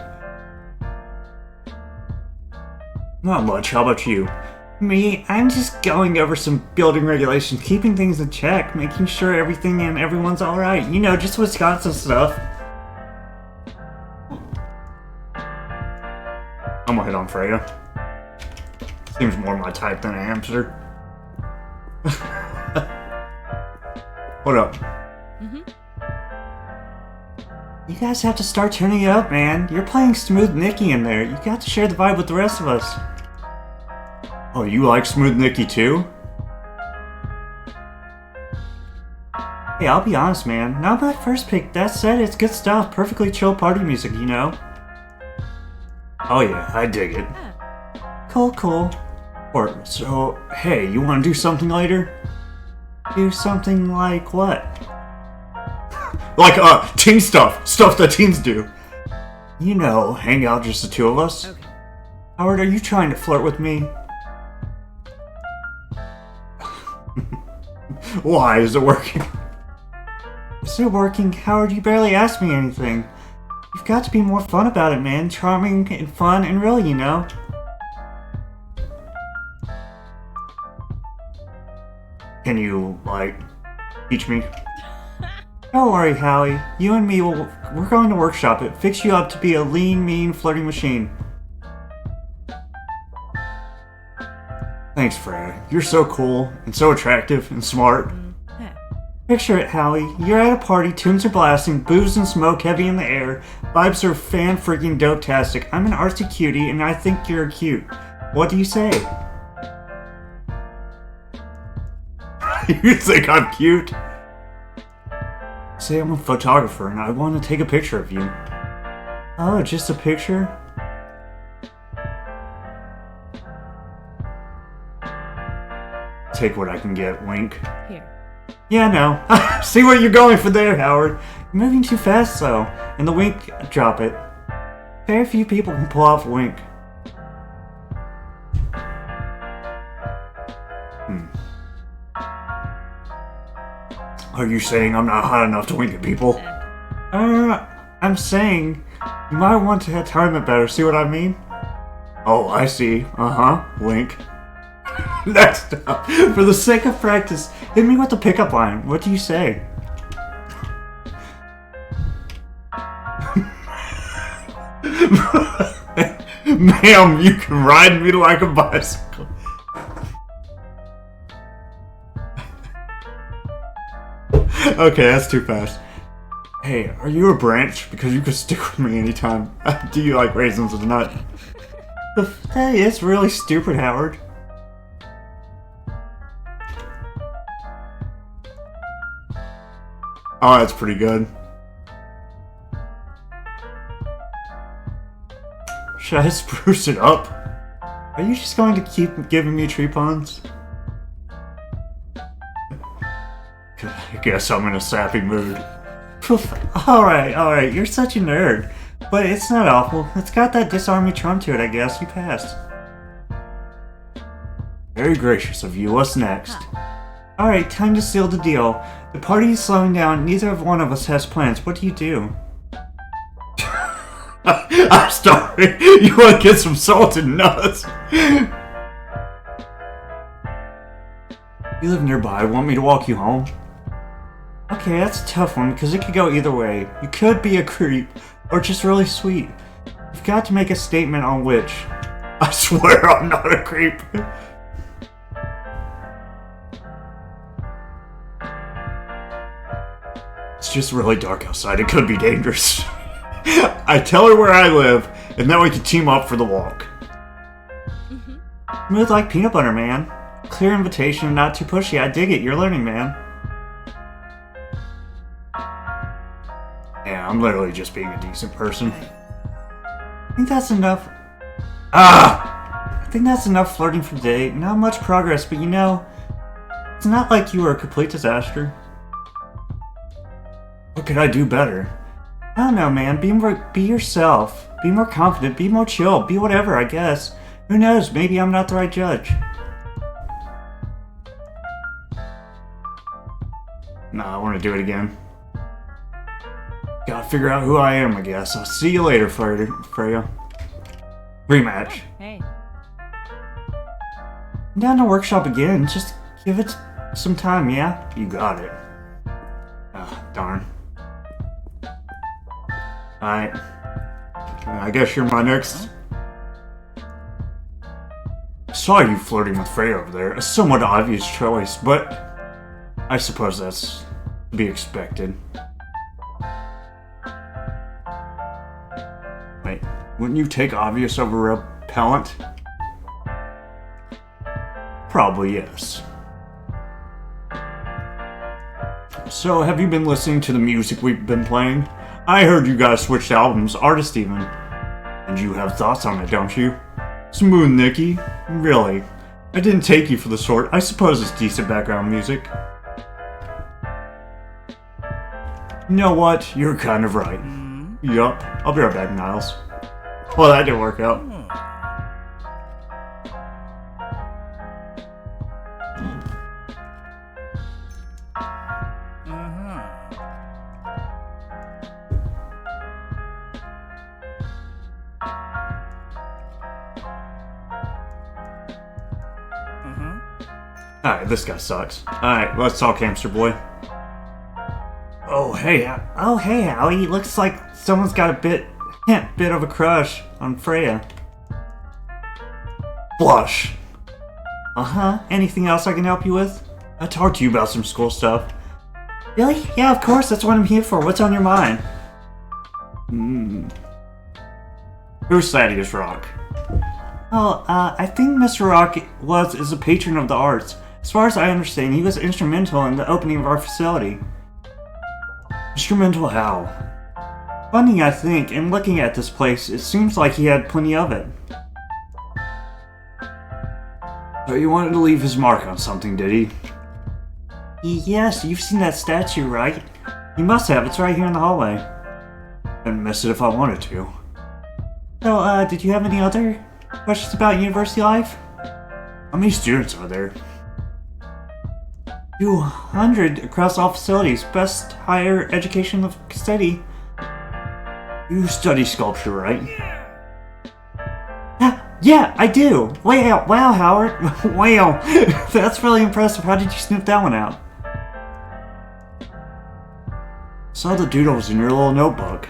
Not much, how about you? Me, I'm just going over some building regulations, keeping things in check, making sure everything and everyone's alright. You know, just Wisconsin stuff. I'm gonna hit on Freya. Seems more my type than a hamster. What up? You guys have to start turning it up, man. You're playing Smooth Nicky in there. You got to share the vibe with the rest of us. Oh, you like Smooth Nicky too? Hey, I'll be honest, man. Not my first pick. That said, it's good stuff. Perfectly chill party music, you know? Oh yeah, I dig it. Cool. Or, so, hey, you wanna do something later? Do something like what? Like, teen stuff. Stuff that teens do. You know, hang out just the two of us. Okay. Howard, are you trying to flirt with me? Why? Is it working? Is it working? Howard, you barely asked me anything. You've got to be more fun about it, man. Charming and fun and real, you know. Can you, like, teach me? Don't worry, Howie. You and me, we're going to workshop it. Fix you up to be a lean, mean, flirting machine. Thanks, Freya. You're so cool, and so attractive, and smart. Yeah. Picture it, Howie. You're at a party, tunes are blasting, booze and smoke heavy in the air, vibes are fan-freaking-dope-tastic. I'm an artsy cutie, and I think you're cute. What do you say? You think I'm cute? Say I'm a photographer, and I want to take a picture of you. Oh, just a picture? Take what I can get, wink. Here. Yeah, no. See what you're going for there, Howard. You're moving too fast, though. And the wink, drop it. Very few people can pull off a wink. Are you saying I'm not hot enough to wink at people? I'm saying you might want to time it better. See what I mean? Oh, I see. Wink. Next up, for the sake of practice, hit me with the pickup line. What do you say? Ma'am, you can ride me like a bicycle. Okay, that's too fast. Hey, are you a branch? Because you could stick with me anytime. Do you like raisins with a nut? Hey, it's really stupid, Howard. Oh, that's pretty good. Should I spruce it up? Are you just going to keep giving me tree puns? I guess I'm in a sappy mood. Alright, you're such a nerd. But it's not awful. It's got that disarming charm to it, I guess. You passed. Very gracious of you. What's next? Alright, time to seal the deal. The party is slowing down. Neither of one of us has plans. What do you do? I'm sorry. You want to get some salted nuts? You live nearby. Want me to walk you home? Okay, that's a tough one, because it could go either way. You could be a creep, or just really sweet. You've got to make a statement on which. I swear I'm not a creep. It's just really dark outside. It could be dangerous. I tell her where I live, and then we can team up for the walk. Smooth like peanut butter, man. Clear invitation, not too pushy. I dig it. You're learning, man. Yeah, I'm literally just being a decent person. I think that's enough. I think that's enough flirting for today. Not much progress, but you know, it's not like you were a complete disaster. What could I do better? I don't know, man. Be yourself. Be more confident. Be more chill. Be whatever, I guess. Who knows? Maybe I'm not the right judge. Nah, I want to do it again. Gotta figure out who I am, I guess. I'll see you later, Freya. Rematch. Hey. I'm down to workshop again. Just give it some time, yeah? You got it. Darn. Alright. I guess you're my next. I saw you flirting with Freya over there. A somewhat obvious choice, but I suppose that's to be expected. Wait, wouldn't you take obvious over repellent? Probably yes. So, have you been listening to the music we've been playing? I heard you guys switched albums, artists even. And you have thoughts on it, don't you? Smooth Nicky? Really? I didn't take you for the sort. I suppose it's decent background music. You know what? You're kind of right. Yup. I'll be right back, Niles. Well, that didn't work out. Alright, this guy sucks. Alright, let's talk, hamster boy. Oh hey Howie. Looks like someone's got a bit of a crush on Freya. Blush. Uh-huh. Anything else I can help you with? I talked to you about some school stuff. Really? Yeah, of course. That's what I'm here for. What's on your mind? Who's Thaddeus Rock? Oh, I think Mr. Rock is a patron of the arts. As far as I understand, he was instrumental in the opening of our facility. Instrumental how? Funny, I think. In looking at this place, it seems like he had plenty of it. So he wanted to leave his mark on something, did he? Yes, you've seen that statue, right? You must have. It's right here in the hallway. Couldn't miss it if I wanted to. So, did you have any other questions about university life? How many students are there? 200 across all facilities. Best higher education of the city. You study sculpture, right? Yeah, I do! Wow, Howard! Wow! That's really impressive. How did you snoop that one out? Saw the doodles in your little notebook.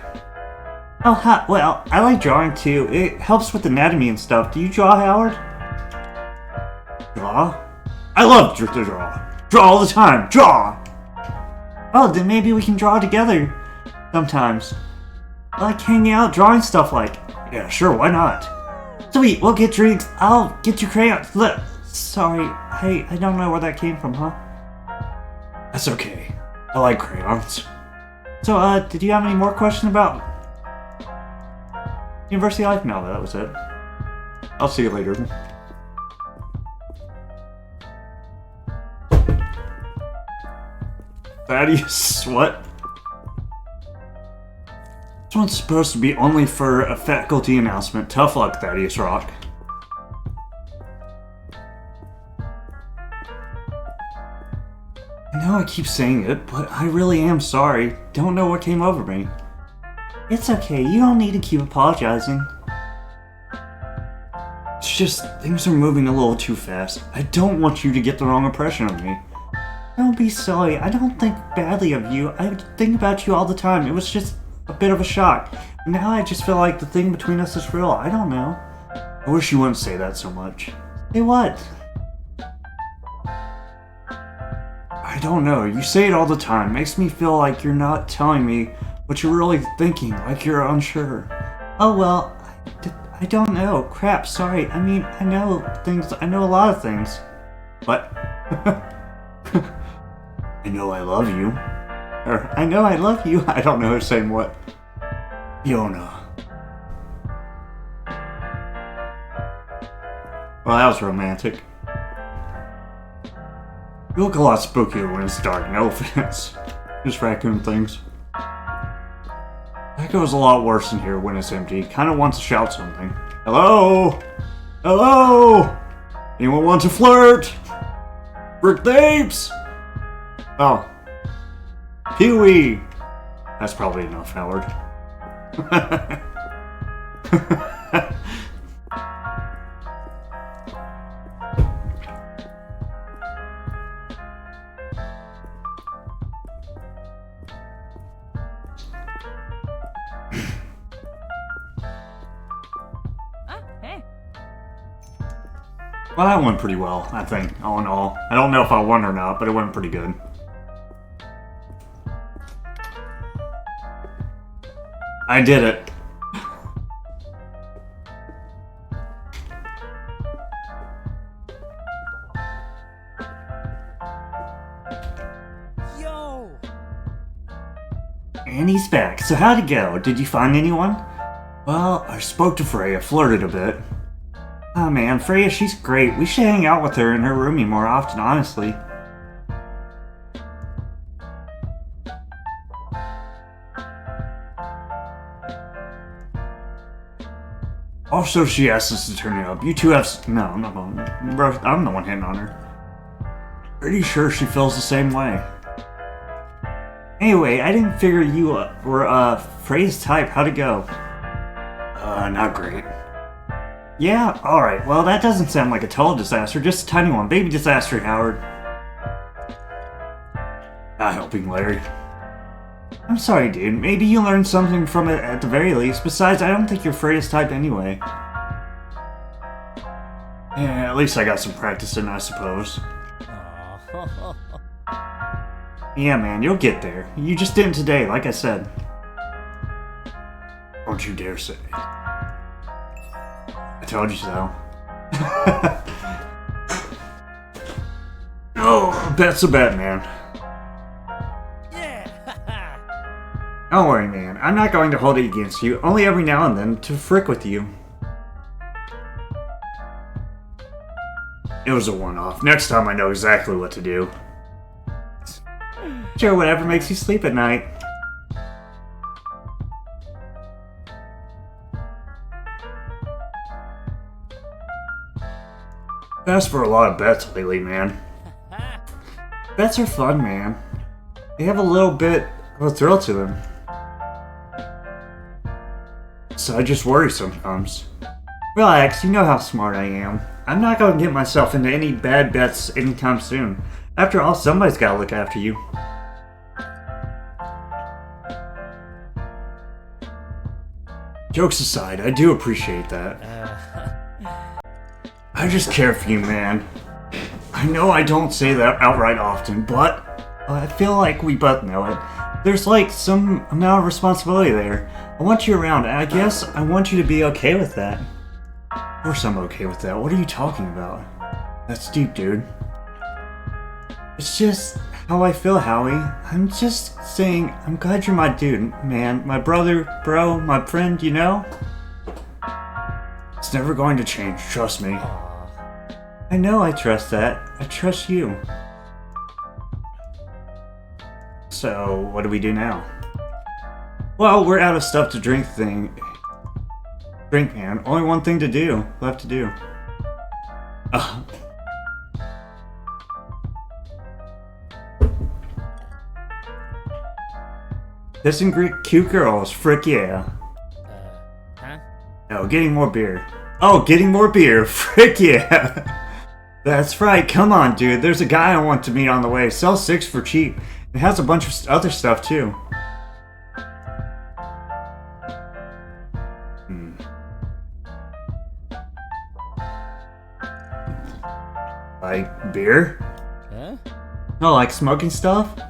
Oh, well, I like drawing too. It helps with anatomy and stuff. Do you draw, Howard? Draw? I love to draw. Draw all the time. Draw! Oh, then maybe we can draw together sometimes. Like hanging out, drawing stuff like. Yeah, sure, why not? Sweet, we'll get drinks. I'll get you crayons. Look, sorry, I don't know where that came from, huh? That's okay. I like crayons. So, did you have any more questions about university life? No, that was it. I'll see you later. Thaddeus, what? This one's supposed to be only for a faculty announcement. Tough luck, Thaddeus Rock. I know I keep saying it, but I really am sorry. Don't know what came over me. It's okay, you don't need to keep apologizing. It's just, things are moving a little too fast. I don't want you to get the wrong impression of me. Don't be silly, I don't think badly of you. I think about you all the time. It was just a bit of a shock. Now I just feel like the thing between us is real. I don't know. I wish you wouldn't say that so much. Say what? I don't know. You say it all the time. Makes me feel like you're not telling me what you're really thinking, like you're unsure. Oh well, I don't know. Crap, sorry. I mean, I know things. I know a lot of things. But I know I love you. Or, I know I love you. I don't know who's saying what. Fiona. Well, that was romantic. You look a lot spookier when it's dark. No offense. Just raccoon things. That goes a lot worse in here when it's empty. Kinda wants to shout something. Hello? Hello? Anyone want to flirt? Brick Babes? Oh. Pee-wee! That's probably enough, Howard. Hey. Well, that went pretty well, I think, all in all. I don't know if I won or not, but it went pretty good. I did it. Yo! And he's back. So how'd it go? Did you find anyone? Well, I spoke to Freya, flirted a bit. Oh man, Freya, she's great. We should hang out with her in her roomie more often, honestly. Also, she asked us to turn it up. You two have... No, I'm not going... Bro, I'm the one hitting on her. Pretty sure she feels the same way. Anyway, I didn't figure you were, Freya's type. How'd it go? Not great. Yeah? Alright, well that doesn't sound like a total disaster, just a tiny one. Baby disaster, Howard. Not helping, Larry. I'm sorry, dude. Maybe you learned something from it at the very least. Besides, I don't think you're Freya's type anyway. Yeah, at least I got some practice in, I suppose. Yeah, man, you'll get there. You just didn't today, like I said. Don't you dare say. I told you so. Oh, bet's a bet, man. Don't worry, man. I'm not going to hold it against you, only every now and then to frick with you. It was a one-off. Next time I know exactly what to do. Sure, whatever makes you sleep at night. Asked for a lot of bets lately, man. Bets are fun, man. They have a little bit of a thrill to them. So I just worry sometimes. Relax, you know how smart I am. I'm not going to get myself into any bad bets anytime soon. After all, somebody's got to look after you. Jokes aside, I do appreciate that. I just care for you, man. I know I don't say that outright often, but I feel like we both know it. There's like some amount of responsibility there. I want you around, and I guess I want you to be okay with that. Of course I'm okay with that. What are you talking about? That's deep, dude. It's just how I feel, Howie. I'm just saying, I'm glad you're my dude, man. My brother, bro, my friend, you know? It's never going to change, trust me. I know I trust that. I trust you. So, what do we do now? Well, we're out of stuff to drink Drink, man. Only one thing to do. Left to do. Kissing cute girls. Frick yeah. Huh? No, getting more beer. Oh, getting more beer. Frick yeah. That's right. Come on, dude. There's a guy I want to meet on the way. Sells 6 for cheap. It has a bunch of other stuff, too. Like beer? Huh? No, like smoking stuff?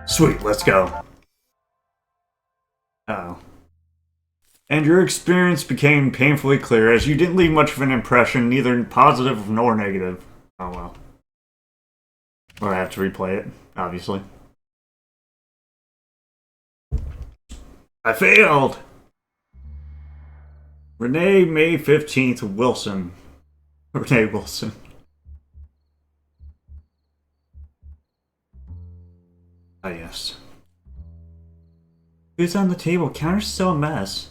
Sweet, let's go. Uh-oh. And your experience became painfully clear as you didn't leave much of an impression, neither positive nor negative. Oh well. Or I have to replay it, obviously. I failed! Renee May 15th Wilson. Renee Wilson. Ah, yes. Who's on the table? Counter's still a mess.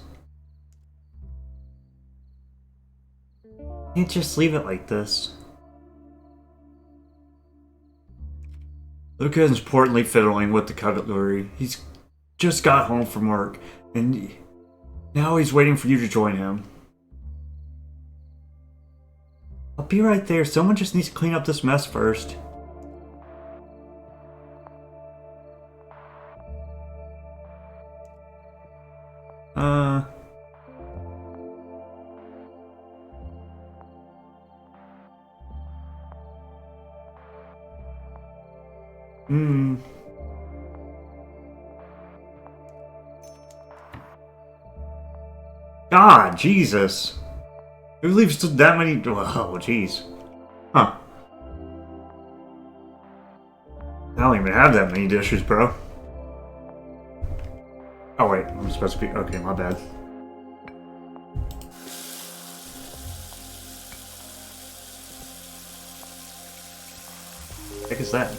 Can't just leave it like this. Luca is importantly fiddling with the cutlery. He's just got home from work, and now he's waiting for you to join him. I'll be right there. Someone just needs to clean up this mess first. God, Jesus. Who leaves that many? Oh, jeez. Huh. I don't even have that many dishes, bro. Oh, wait. I'm supposed to be. Okay, my bad. What the heck is that?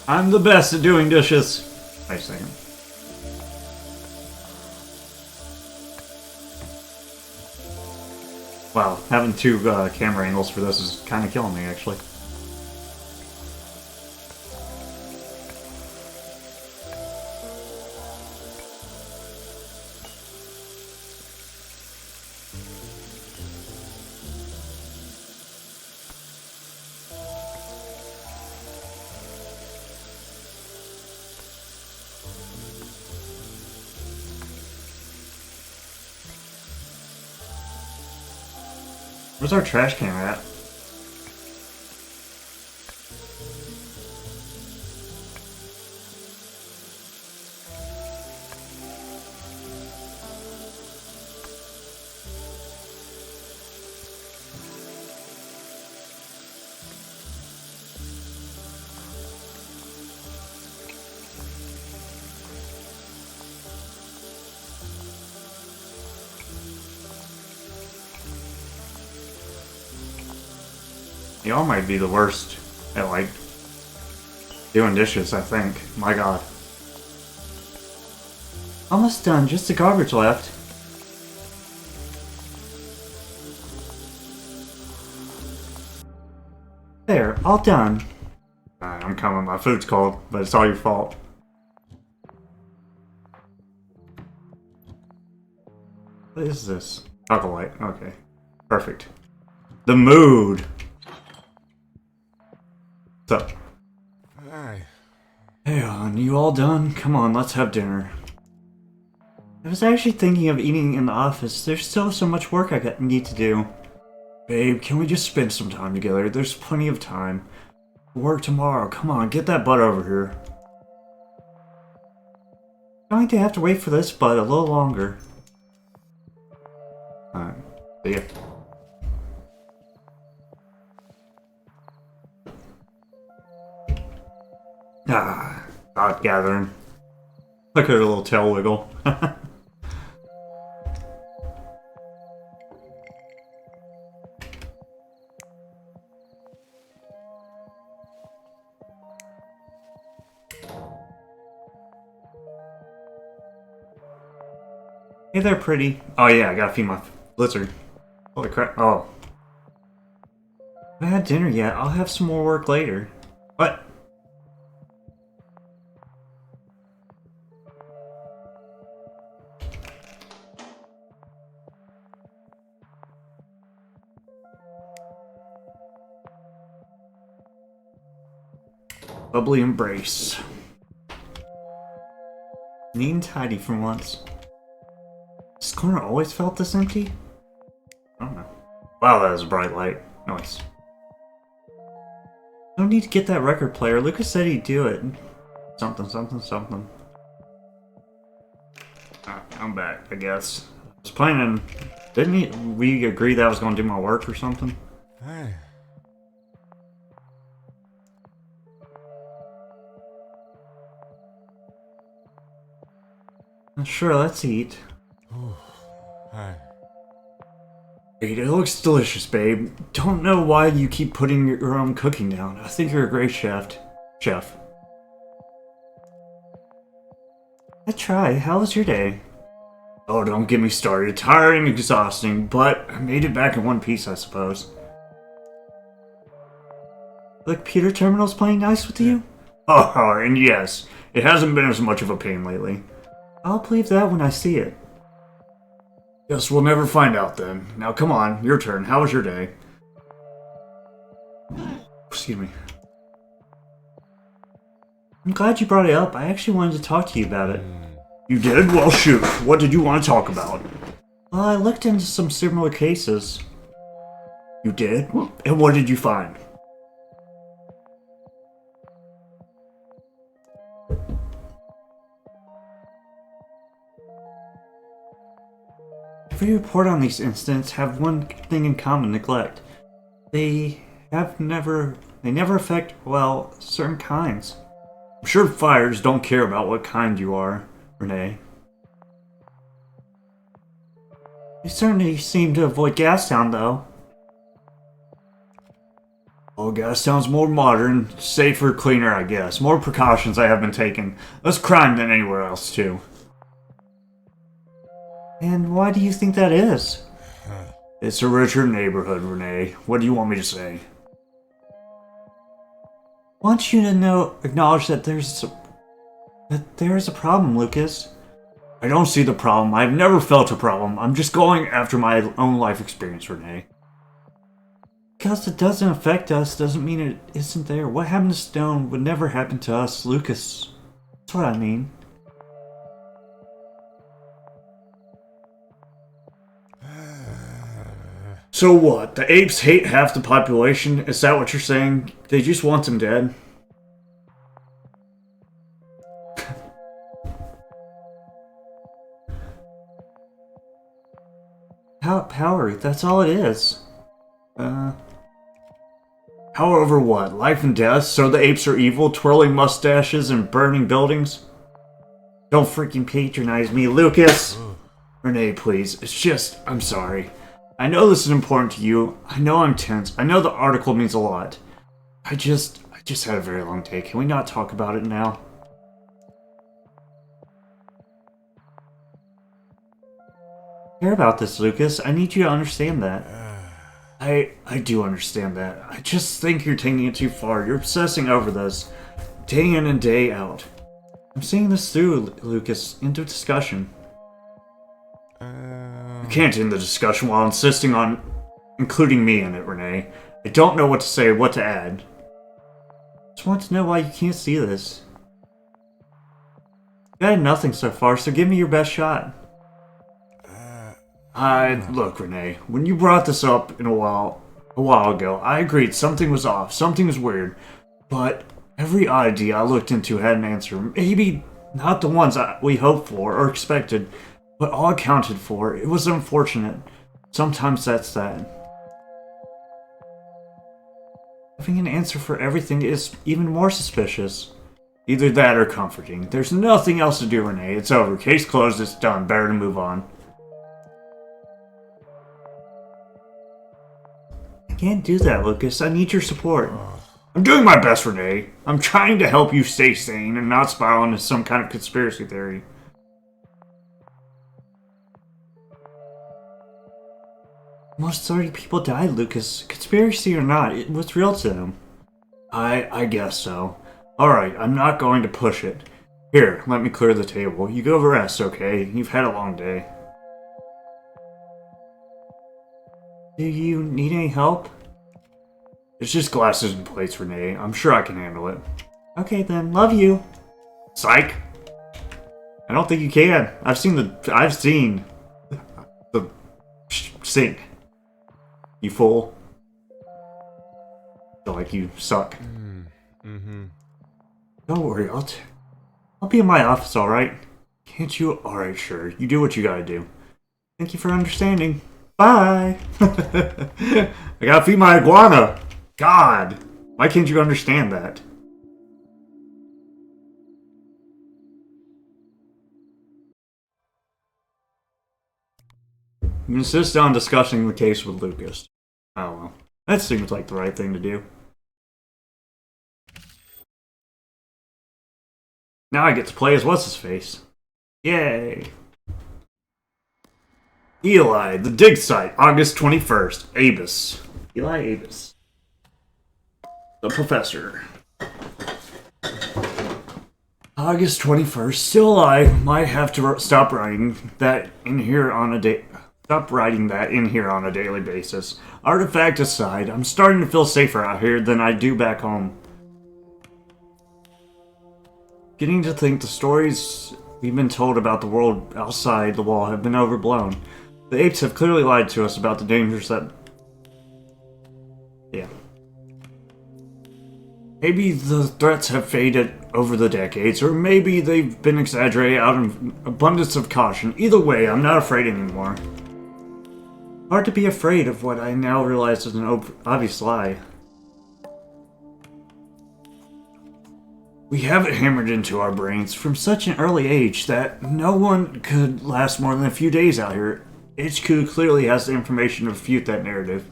I'm the best at doing dishes. Wait a second. Wow, having two camera angles for this is kind of killing me, actually. Where's our trash can at? Y'all might be the worst at, like, doing dishes, I think. My god. Almost done, just the garbage left. There, all done. Alright, I'm coming, my food's cold, but it's all your fault. What is this? Chocolate, okay. Perfect. The mood! What's up? Hi. Hey, hon, you all done? Come on, let's have dinner. I was actually thinking of eating in the office. There's still so much work I need to do. Babe, can we just spend some time together? There's plenty of time. Work tomorrow. Come on, get that butt over here. I'm going to have to wait for this butt a little longer. Alright, see ya. Ah, thought gathering. Look at her little tail wiggle. Hey there, pretty. Oh yeah, I gotta feed my lizard. Holy crap. Oh. I haven't had dinner yet. I'll have some more work later. What? Bubbly embrace. Neat and tidy for once. This corner always felt this empty? I don't know. Wow, that was a bright light. Nice. No need to get that record player. Lucas said he'd do it. Something, something, something. I'm back, I guess. I was planning... Didn't we agree that I was going to do my work or something? Hi. Sure, let's eat. Hi. It looks delicious, babe. Don't know why you keep putting your own cooking down. I think you're a great chef. I try. How was your day? Oh, don't get me started. Tiring, exhausting, but I made it back in one piece, I suppose. Like Peter Terminal's playing nice with you? Oh, and yes, it hasn't been as much of a pain lately. I'll believe that when I see it. Guess we'll never find out then. Now come on, your turn. How was your day? Excuse me. I'm glad you brought it up. I actually wanted to talk to you about it. You did? Well, shoot. What did you want to talk about? Well, I looked into some similar cases. You did? And what did you find? Every report on these incidents have one thing in common: neglect. They never affect, well, certain kinds. I'm sure fires don't care about what kind you are, Renee. They certainly seem to avoid Gastown, though. Oh, Gastown's more modern, safer, cleaner, I guess. More precautions I have been taking. Less crime than anywhere else, too. And why do you think that is? It's a richer neighborhood, Renee. What do you want me to say? I want you to acknowledge that there is a problem, Lucas. I don't see the problem. I've never felt a problem. I'm just going after my own life experience, Renee. Because it doesn't affect us doesn't mean it isn't there. What happened to Stone would never happen to us, Lucas. That's what I mean. So what? The apes hate half the population? Is that what you're saying? They just want them dead? Power, that's all it is. Power over what? Life and death? So the apes are evil, twirling mustaches and burning buildings? Don't freaking patronize me, Lucas! Renee, please. It's just, I'm sorry. I know this is important to you. I know I'm tense. I know the article means a lot. I just had a very long day. Can we not talk about it now? I care about this, Lucas. I need you to understand that. I do understand that. I just think you're taking it too far. You're obsessing over this, day in and day out. I'm seeing this through, Lucas, into discussion. You can't end the discussion while insisting on including me in it, Renee. I don't know what to say or what to add. Just want to know why you can't see this. You had nothing so far, so give me your best shot. Look, Renee, when you brought this up a while ago, I agreed something was off, something was weird. But every idea I looked into had an answer. Maybe not the ones we hoped for or expected, but all accounted for. It was unfortunate. Sometimes that's that. Having an answer for everything is even more suspicious. Either that or comforting. There's nothing else to do, Renee. It's over. Case closed. It's done. Better to move on. I can't do that, Lucas. I need your support. I'm doing my best, Renee. I'm trying to help you stay sane and not spiral into some kind of conspiracy theory. Almost 30 people died, Lucas. Conspiracy or not, it was real to them. I guess so. Alright, I'm not going to push it. Here, let me clear the table. You go rest, okay? You've had a long day. Do you need any help? It's just glasses and plates, Renee. I'm sure I can handle it. Okay then, love you. Psych! I don't think you can. I've seen the sink. You fool. Feel like you suck. Don't worry, I'll be in my office, alright? Can't you? Alright, sure. You do what you gotta do. Thank you for understanding. Bye! I gotta feed my iguana! God! Why can't you understand that? You insist on discussing the case with Lucas. Oh well. That seems like the right thing to do. Now I get to play as what's-his-face. Yay! Eli, the dig site, August 21st. Abus. Eli Abus. The professor. August 21st. Still alive. Might have to stop writing that in here on a daily basis. Artifact aside, I'm starting to feel safer out here than I do back home. Getting to think the stories we've been told about the world outside the wall have been overblown. The apes have clearly lied to us about the dangers that... Yeah. Maybe the threats have faded over the decades, or maybe they've been exaggerated out of abundance of caution. Either way, I'm not afraid anymore. Hard to be afraid of what I now realize is an obvious lie. We have it hammered into our brains from such an early age that no one could last more than a few days out here. HQ clearly has the information to refute that narrative.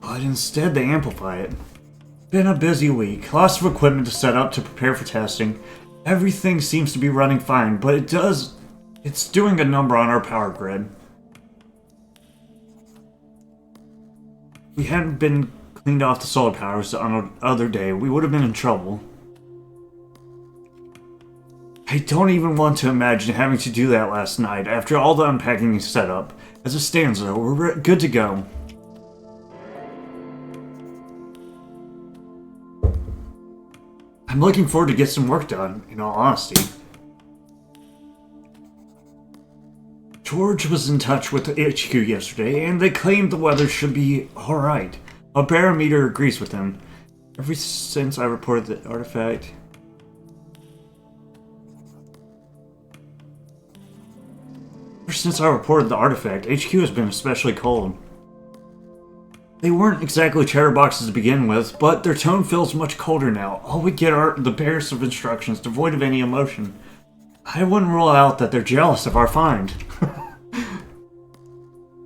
But instead they amplify it. Been a busy week, lots of equipment to set up to prepare for testing. Everything seems to be running fine, but it's doing a number on our power grid. If we hadn't been cleaned off the solar powers on the other day, we would have been in trouble. I don't even want to imagine having to do that last night. After all the unpacking is set up. As it stands though, we're good to go. I'm looking forward to get some work done, in all honesty. George was in touch with the HQ yesterday, and they claimed the weather should be alright. A barometer agrees with them. Ever since I reported the artifact... HQ has been especially cold. They weren't exactly chatterboxes to begin with, but their tone feels much colder now. All we get are the barest of instructions, devoid of any emotion. I wouldn't rule out that they're jealous of our find.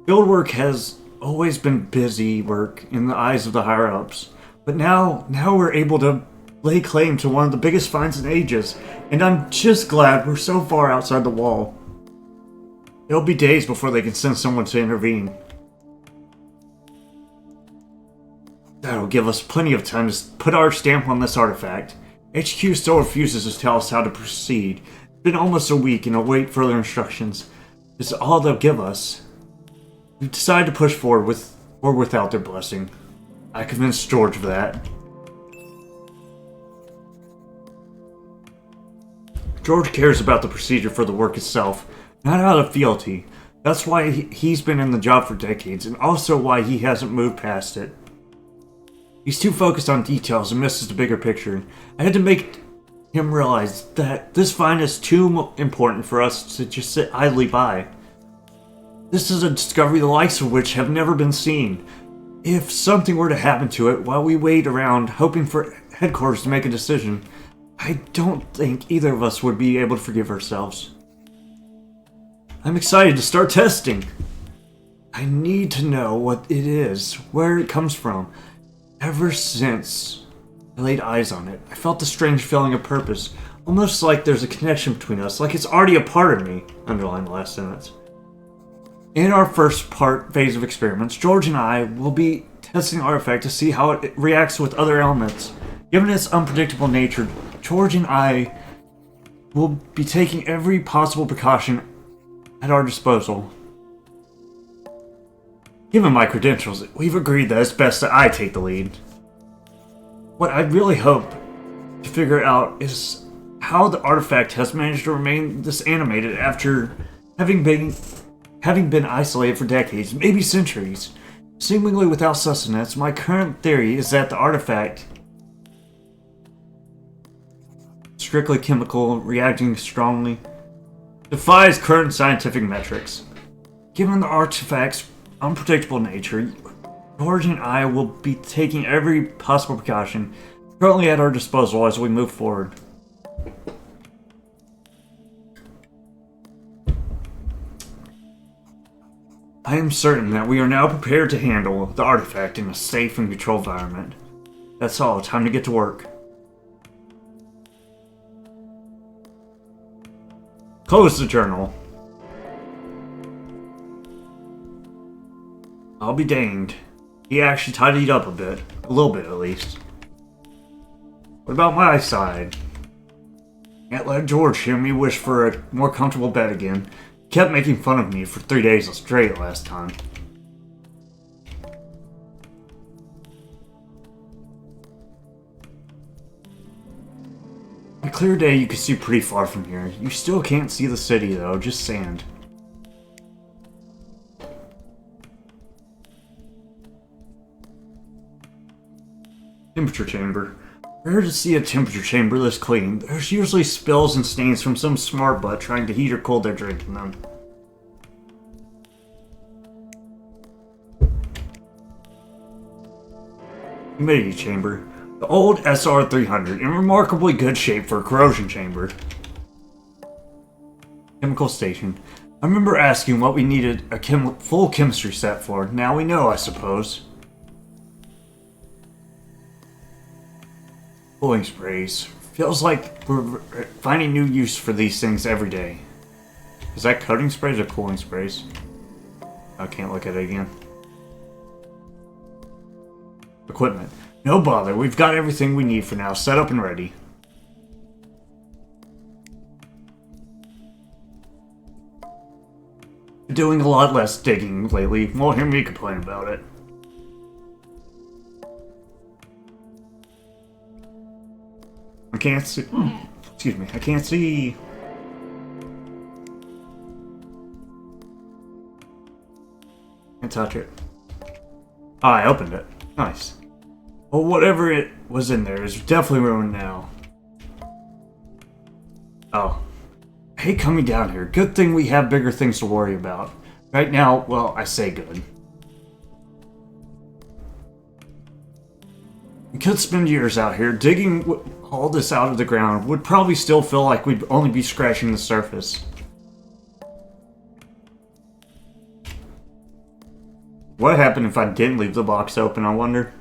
Field work has always been busy work in the eyes of the higher-ups, but now we're able to lay claim to one of the biggest finds in ages, and I'm just glad we're so far outside the wall. It'll be days before they can send someone to intervene. That'll give us plenty of time to put our stamp on this artifact. HQ still refuses to tell us how to proceed. It's been almost a week and await further instructions. It's all they'll give us. We've decided to push forward with or without their blessing. I convinced George of that. George cares about the procedure for the work itself, not out of fealty. That's why he's been in the job for decades, and also why he hasn't moved past it. He's too focused on details and misses the bigger picture. I had to make him realize that this find is too important for us to just sit idly by. This is a discovery the likes of which have never been seen. If something were to happen to it while we wait around hoping for headquarters to make a decision, I don't think either of us would be able to forgive ourselves. I'm excited to start testing. I need to know what it is, where it comes from. Ever since I laid eyes on it, I felt a strange feeling of purpose, almost like there's a connection between us, like it's already a part of me. Underline the last sentence. In our first phase of experiments, George and I will be testing the artifact to see how it reacts with other elements. Given its unpredictable nature, George and I will be taking every possible precaution at our disposal. Given my credentials, we've agreed that it's best that I take the lead. What I really hope to figure out is how the artifact has managed to remain this animated after having been isolated for decades, maybe centuries. Seemingly without sustenance, my current theory is that the artifact, strictly chemical, reacting strongly, defies current scientific metrics. Given the artifact's unpredictable nature, George and I will be taking every possible precaution currently at our disposal as we move forward. I am certain that we are now prepared to handle the artifact in a safe and controlled environment. That's all, time to get to work. Close the journal. I'll be danged. He actually tidied up a bit. A little bit, at least. What about my side? Can't let George hear me wish for a more comfortable bed again. He kept making fun of me for 3 days straight last time. On a clear day, you can see pretty far from here. You still can't see the city, though, just sand. Temperature chamber. Rare to see a temperature chamber this clean. There's usually spills and stains from some smart butt trying to heat or cool their drink in them. Humidity chamber. The old SR-300 in remarkably good shape for a corrosion chamber. Chemical station. I remember asking what we needed a full chemistry set for. Now we know, I suppose. Cooling sprays. Feels like we're finding new use for these things every day. Is that coating sprays or cooling sprays? I can't look at it again. Equipment. No bother, we've got everything we need for now, set up and ready. Doing a lot less digging lately. Won't hear me complain about it. I can't see. Excuse me. I can't see. touch it. Oh, I opened it. Nice. Well, whatever it was in there is definitely ruined now. Oh. I hate coming down here. Good thing we have bigger things to worry about. Right now, well, I say good. We could spend years out here digging all this out of the ground. Would probably still feel like we'd only be scratching the surface. What happened if I didn't leave the box open, I wonder?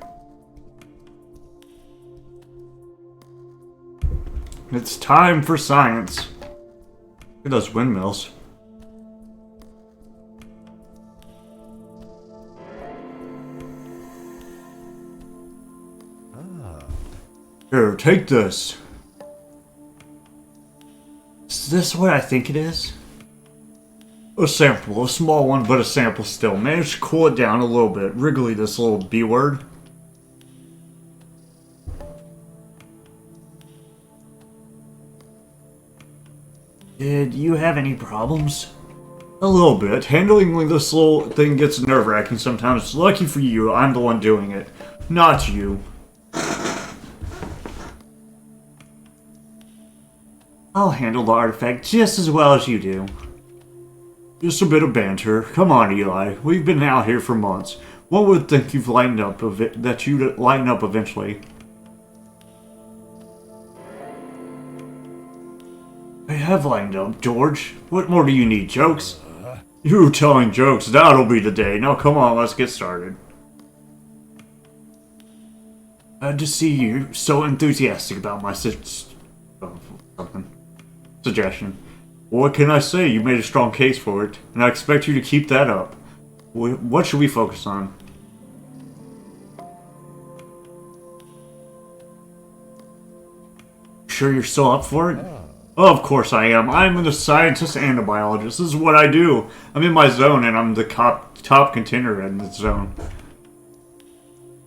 It's time for science. Look at those windmills. Here, take this. Is this what I think it is? A sample, a small one, but a sample still. Managed to cool it down a little bit. Wriggly, this little B word. Did you have any problems? A little bit. Handling this little thing gets nerve-wracking sometimes. Lucky for you, I'm the one doing it. Not you. I'll handle the artifact just as well as you do. Just a bit of banter. Come on, Eli. We've been out here for months. One would think you've lightened up that you'd lighten up eventually. I have lightened up, George. What more do you need, jokes? You telling jokes, that'll be the day. Now come on, let's get started. Glad to see you so enthusiastic about my suggestion. What can I say? You made a strong case for it, and I expect you to keep that up. What should we focus on? Sure you're still up for it? Oh, of course I am. I'm a scientist and a biologist. This is what I do. I'm in my zone, and I'm the top contender in this zone.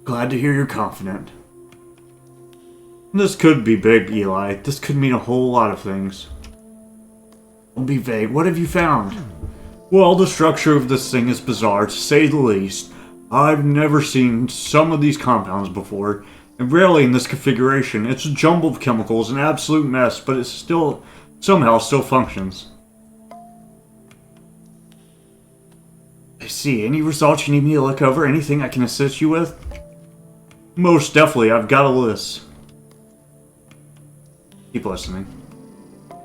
Glad to hear you're confident. This could be big, Eli. This could mean a whole lot of things. Don't be vague. What have you found? Well, the structure of this thing is bizarre, to say the least. I've never seen some of these compounds before, and rarely in this configuration. It's a jumble of chemicals, an absolute mess, but it somehow still functions. I see. Any results you need me to look over? Anything I can assist you with? Most definitely. I've got a list. Keep listening.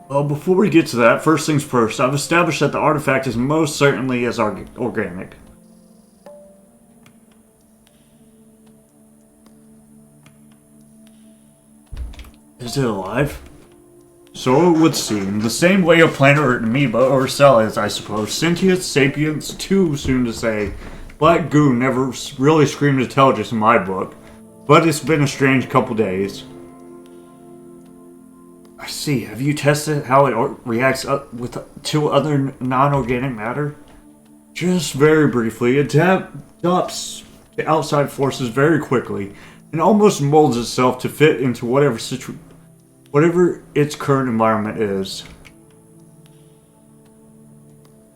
Well, before we get to that, first things first, I've established that the artifact is most certainly as organic. Is it alive? So it would seem. The same way a plant or an amoeba or cell is, I suppose. Sentient, sapience, too soon to say. Black goo never really screamed intelligence in my book, but it's been a strange couple days. I see. Have you tested how it reacts to other non-organic matter? Just very briefly. It adapts to outside forces very quickly and almost molds itself to fit into whatever its current environment is.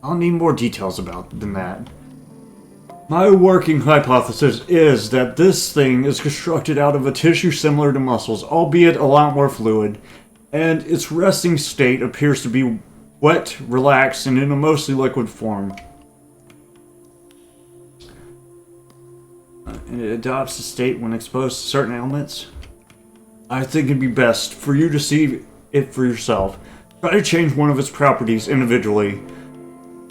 I'll need more details than that. My working hypothesis is that this thing is constructed out of a tissue similar to muscles, albeit a lot more fluid, and its resting state appears to be wet, relaxed, and in a mostly liquid form. And it adopts a state when exposed to certain elements. I think it'd be best for you to see it for yourself. Try to change one of its properties individually.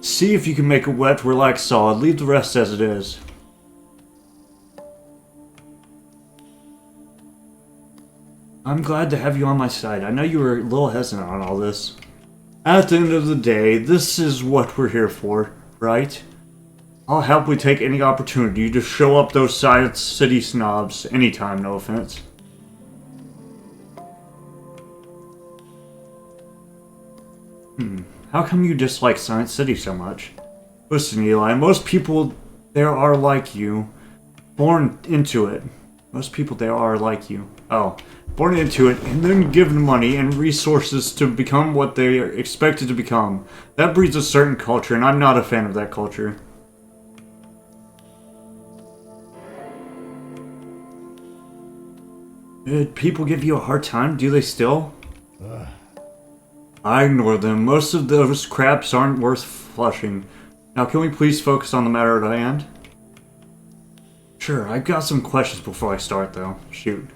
See if you can make it wet, relaxed, solid. Leave the rest as it is. I'm glad to have you on my side. I know you were a little hesitant on all this. At the end of the day, this is what we're here for, right? I'll happily take any opportunity to show up those Science City snobs anytime, no offense. How come you dislike Science City so much? Listen, Eli, most people there are like you. Born into it. Most people there are like you. Oh. Born into it, and then given money and resources to become what they are expected to become. That breeds a certain culture, and I'm not a fan of that culture. Did people give you a hard time? Do they still? I ignore them. Most of those craps aren't worth flushing. Now can we please focus on the matter at hand? Sure, I've got some questions before I start though. Shoot.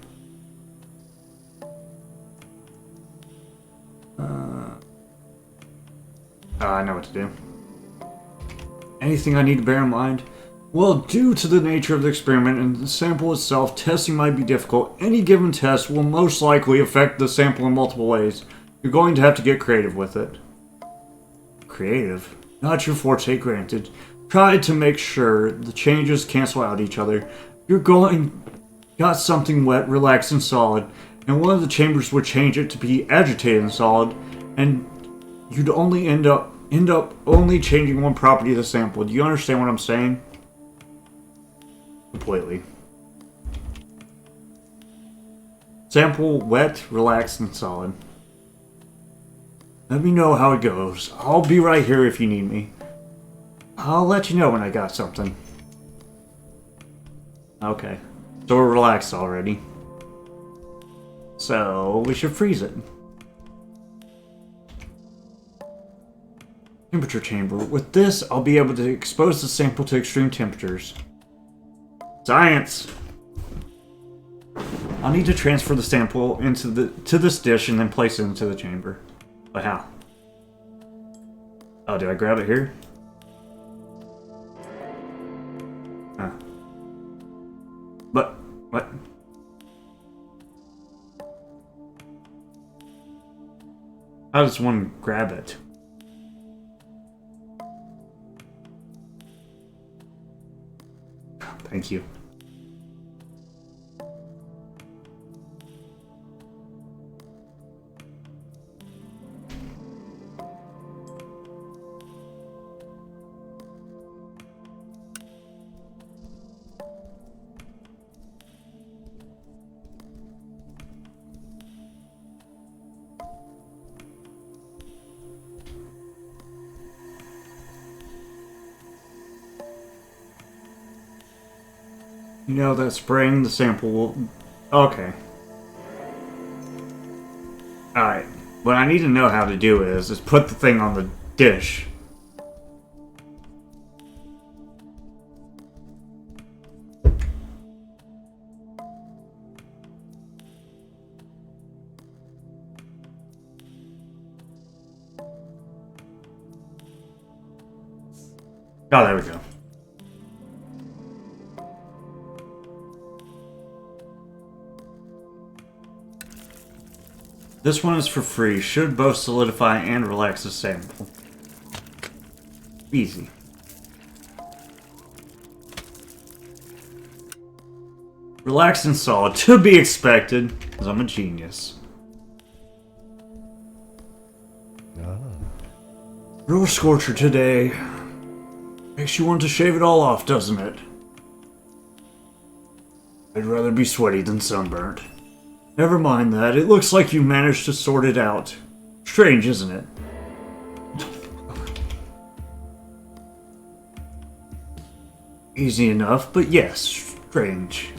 I know what to do. Anything I need to bear in mind? Well, due to the nature of the experiment and the sample itself, testing might be difficult. Any given test will most likely affect the sample in multiple ways. You're going to have to get creative with it. Creative? Not your forte, granted. Try to make sure the changes cancel out each other. Got something wet, relaxed, and solid, and one of the chambers would change it to be agitated and solid, and you'd only end up only changing one property of the sample. Do you understand what I'm saying? Completely. Sample wet, relaxed, and solid. Let me know how it goes. I'll be right here if you need me. I'll let you know when I got something. Okay. So we're relaxed already. So we should freeze it. Temperature chamber. With this, I'll be able to expose the sample to extreme temperatures. Science! I'll need to transfer the sample to this dish and then place it into the chamber. But how? Oh, do I grab it here? Huh. But, what? How does one grab it? Thank you. You know that spraying the sample will... Okay. Alright. What I need to know how to do is put the thing on the dish. Oh, there we go. This one is for free. Should both solidify and relax the sample. Easy. Relaxed and solid. To be expected, because I'm a genius. Real scorcher today. Makes you want to shave it all off, doesn't it? I'd rather be sweaty than sunburnt. Never mind that. It looks like you managed to sort it out. Strange, isn't it? Easy enough, but yes, strange.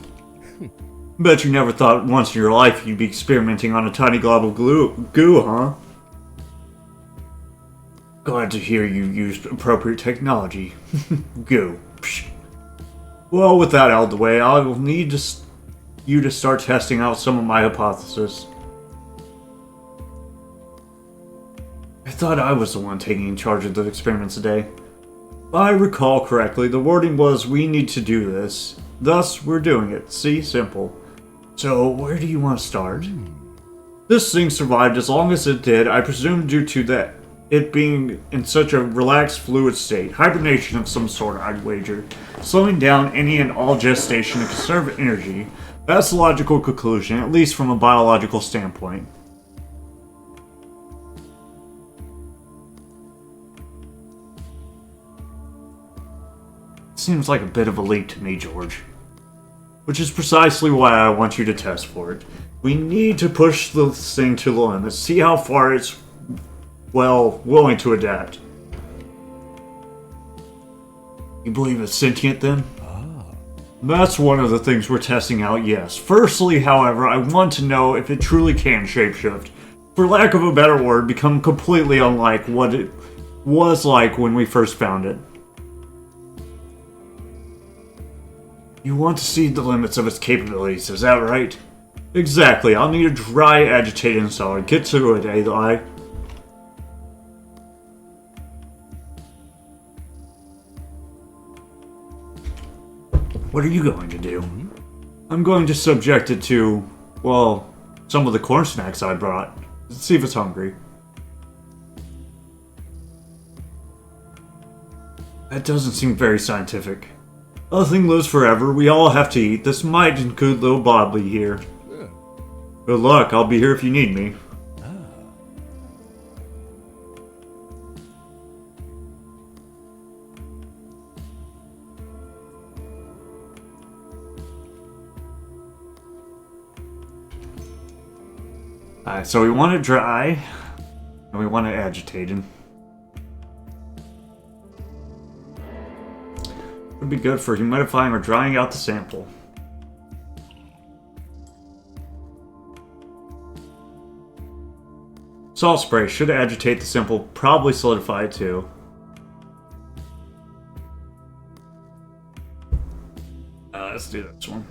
Bet you never thought once in your life you'd be experimenting on a tiny glob of goo, huh? Glad to hear you used appropriate technology. Goo. Psh. Well, with that out of the way, I will need you to start testing out some of my hypotheses. I thought I was the one taking charge of the experiments today. If I recall correctly, the wording was, we need to do this. Thus, we're doing it. See? Simple. So, where do you want to start? This thing survived as long as it did, I presume due to it being in such a relaxed, fluid state. Hibernation of some sort, I'd wager. Slowing down any and all gestation to conserve energy. That's the logical conclusion, at least from a biological standpoint. Seems like a bit of a leap to me, George. Which is precisely why I want you to test for it. We need to push this thing to the limit, see how far it's, well, willing to adapt. You believe it's sentient then? That's one of the things we're testing out, yes. Firstly, however, I want to know if it truly can shapeshift. For lack of a better word, become completely unlike what it was like when we first found it. You want to see the limits of its capabilities, is that right? Exactly, I'll need a dry, agitated solid. Get to it, Eli. What are you going to do? I'm going to subject it to, well, some of the corn snacks I brought. See if it's hungry. That doesn't seem very scientific. Nothing lives forever. We all have to eat. This might include little Bobbly here. Good luck. I'll be here if you need me. Alright, so we want it dry, and we want it agitated. Would be good for humidifying or drying out the sample. Salt spray should agitate the sample, probably solidify it too. Let's do this one.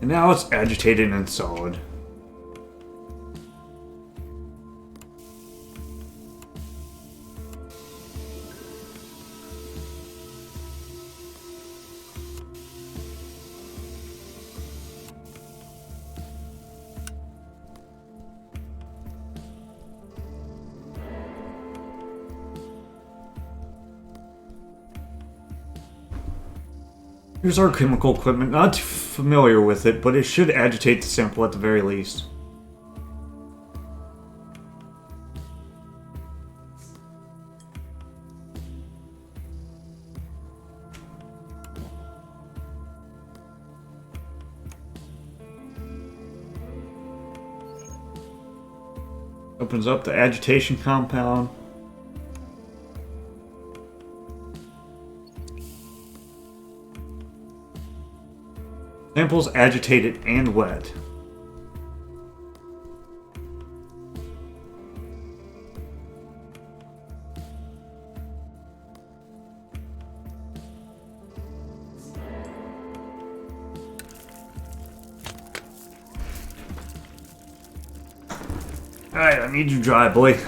And now it's agitated and solid. Here's our chemical equipment. Not too familiar with it, but it should agitate the sample at the very least. Opens up the agitation compound. Samples agitated and wet. Alright, I need you dry, boy.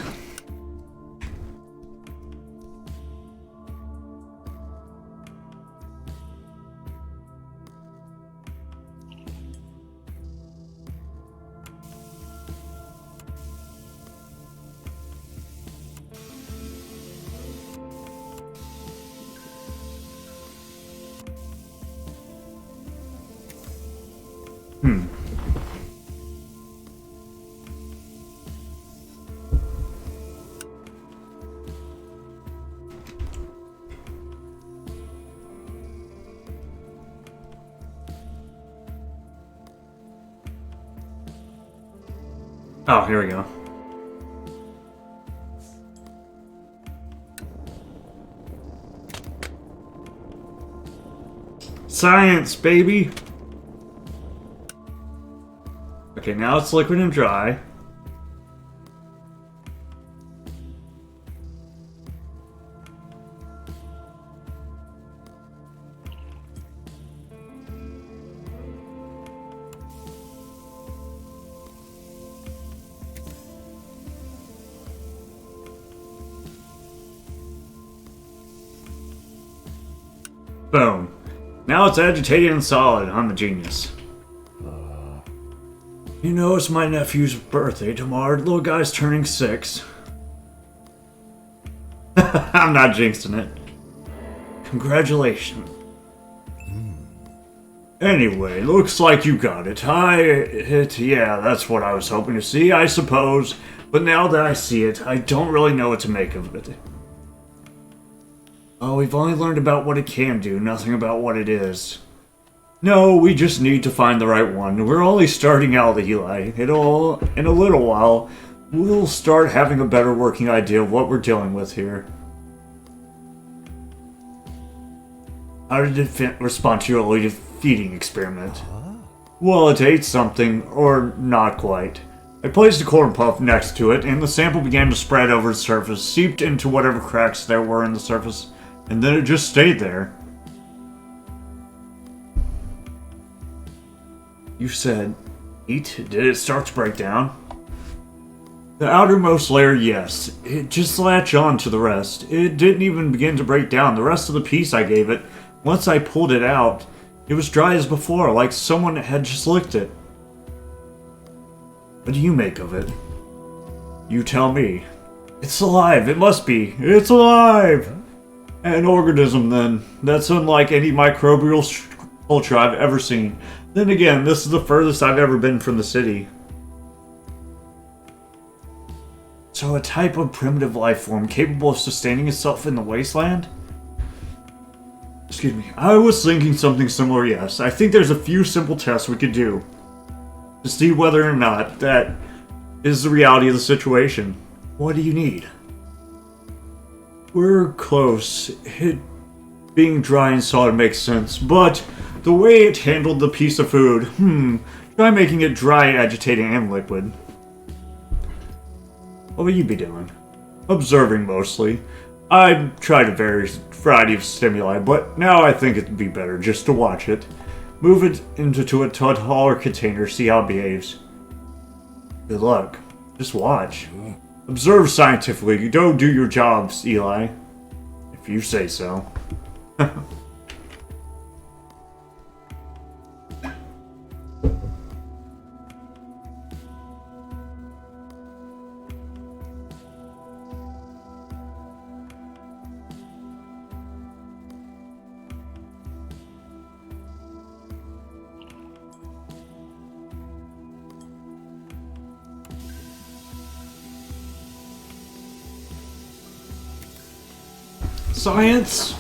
Oh, here we go. Science, baby! Okay, now it's liquid and dry. Boom. Now it's agitated and solid. I'm a genius. You know, it's my nephew's birthday tomorrow. The little guy's turning 6. I'm not jinxing it. Congratulations. Anyway, looks like you got it. Yeah, that's what I was hoping to see, I suppose. But now that I see it, I don't really know what to make of it. Oh, we've only learned about what it can do, nothing about what it is. No, we just need to find the right one. We're only starting out, Eli. In a little while, we'll start having a better working idea of what we're dealing with here. How did it respond to your early feeding experiment? Well, it ate something, or not quite. I placed a corn puff next to it, and the sample began to spread over the surface, seeped into whatever cracks there were in the surface, and then it just stayed there. You said, eat? Did it start to break down? The outermost layer, yes. It just latched on to the rest. It didn't even begin to break down. The rest of the piece I gave it, once I pulled it out, it was dry as before, like someone had just licked it. What do you make of it? You tell me. It's alive, it must be. It's alive! An organism, then. That's unlike any microbial culture I've ever seen. Then again, this is the furthest I've ever been from the city. So a type of primitive life form capable of sustaining itself in the wasteland? Excuse me. I was thinking something similar, yes. I think there's a few simple tests we could do to see whether or not that is the reality of the situation. What do you need? We're close. It being dry and solid makes sense, but the way it handled the piece of food, try making it dry, agitating, and liquid. What would you be doing? Observing, mostly. I've tried a variety of stimuli, but now I think it'd be better just to watch it. Move it into a taller container, see how it behaves. Good luck. Just watch. Observe scientifically. Don't do your jobs, Eli. If you say so. Science!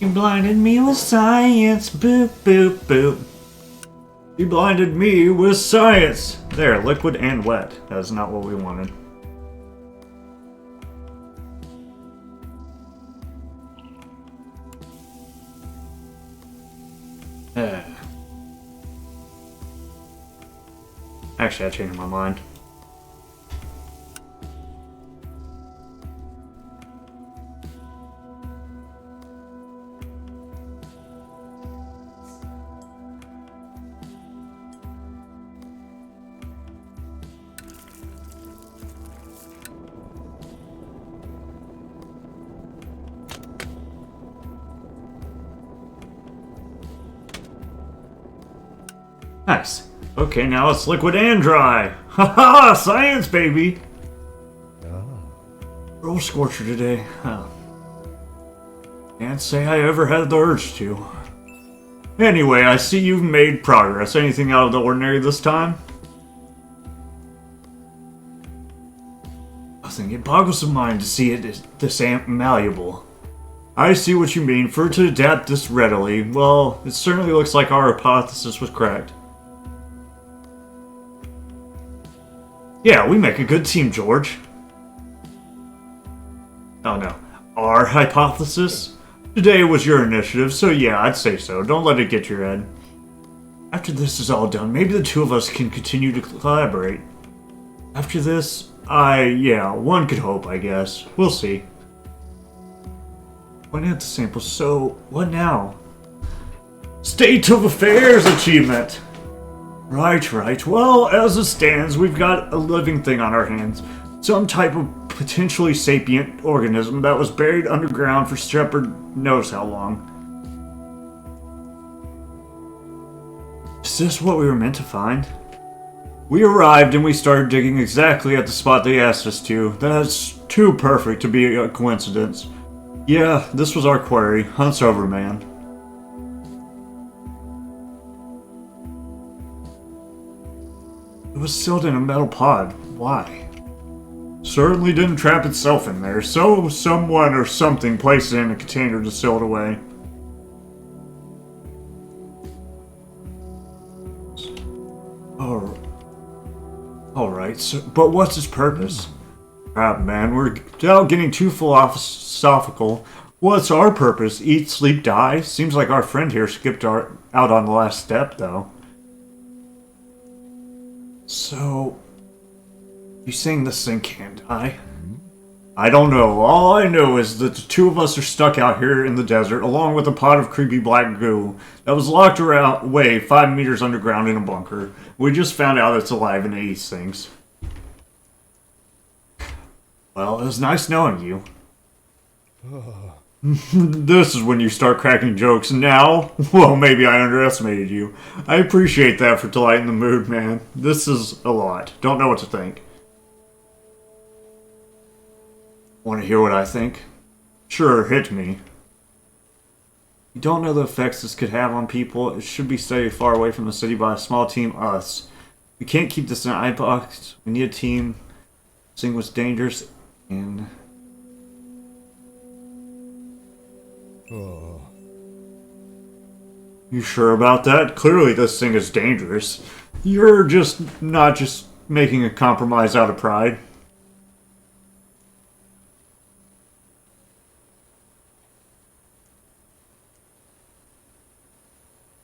You blinded me with science, boop, boop, boop. You blinded me with science! There, liquid and wet. That's not what we wanted. Actually, I changed my mind. Nice. Okay, now it's liquid and dry. Haha, science, baby! Roll Scorcher today. Huh. Can't say I ever had the urge to. Anyway, I see you've made progress. Anything out of the ordinary this time? I think it boggles the mind to see it as this malleable. I see what you mean. For it to adapt this readily, well, it certainly looks like our hypothesis was correct. Yeah, we make a good team, George. Oh no. Our hypothesis? Today was your initiative, so yeah, I'd say so. Don't let it get your head. After this is all done, maybe the two of us can continue to collaborate. After this, yeah, one could hope, I guess. We'll see. Pointing at the sample, so what now? State of Affairs achievement! Right. Well, as it stands, we've got a living thing on our hands. Some type of potentially sapient organism that was buried underground for Shepard knows how long. Is this what we were meant to find? We arrived and we started digging exactly at the spot they asked us to. That's too perfect to be a coincidence. Yeah, this was our quarry. Hunt's over, man. It was sealed in a metal pod. Why? Certainly didn't trap itself in there, so someone or something placed it in a container to seal it away. Alright, so, but what's his purpose? Crap, man, we're now getting too philosophical. What's our purpose? Eat, sleep, die? Seems like our friend here skipped out on the last step, though. So, you saying this thing can't die? I don't know. All I know is that the two of us are stuck out here in the desert, along with a pot of creepy black goo that was locked away 5 meters underground in a bunker. We just found out it's alive and it eats things. Well, it was nice knowing you. This is when you start cracking jokes. Now, well, maybe I underestimated you. I appreciate that for to lighten the mood, man. This is a lot. Don't know what to think. Want to hear what I think? Sure, hit me. You don't know the effects this could have on people. It should be studied far away from the city by a small team, us. We can't keep this in an iBox. We need a team. Seeing what's dangerous and... You sure about that? Clearly this thing is dangerous. You're just not just making a compromise out of pride.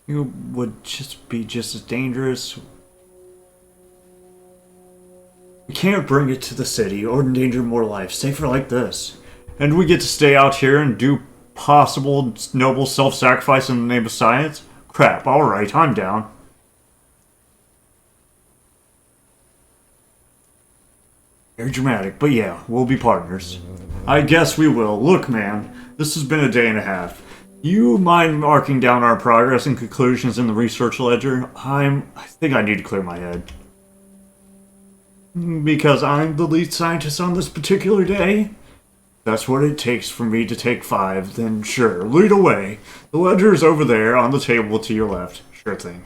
You would just be just as dangerous. We can't bring it to the city or endanger more lives. Safer like this. And we get to stay out here and do possible noble self-sacrifice in the name of science? Crap, alright, I'm down. Very dramatic, but yeah, we'll be partners. I guess we will. Look, man, this has been a day and a half. You mind marking down our progress and conclusions in the research ledger? I think I need to clear my head. Because I'm the lead scientist on this particular day? That's what it takes for me to take 5, then sure, lead away. The ledger is over there on the table to your left. Sure thing.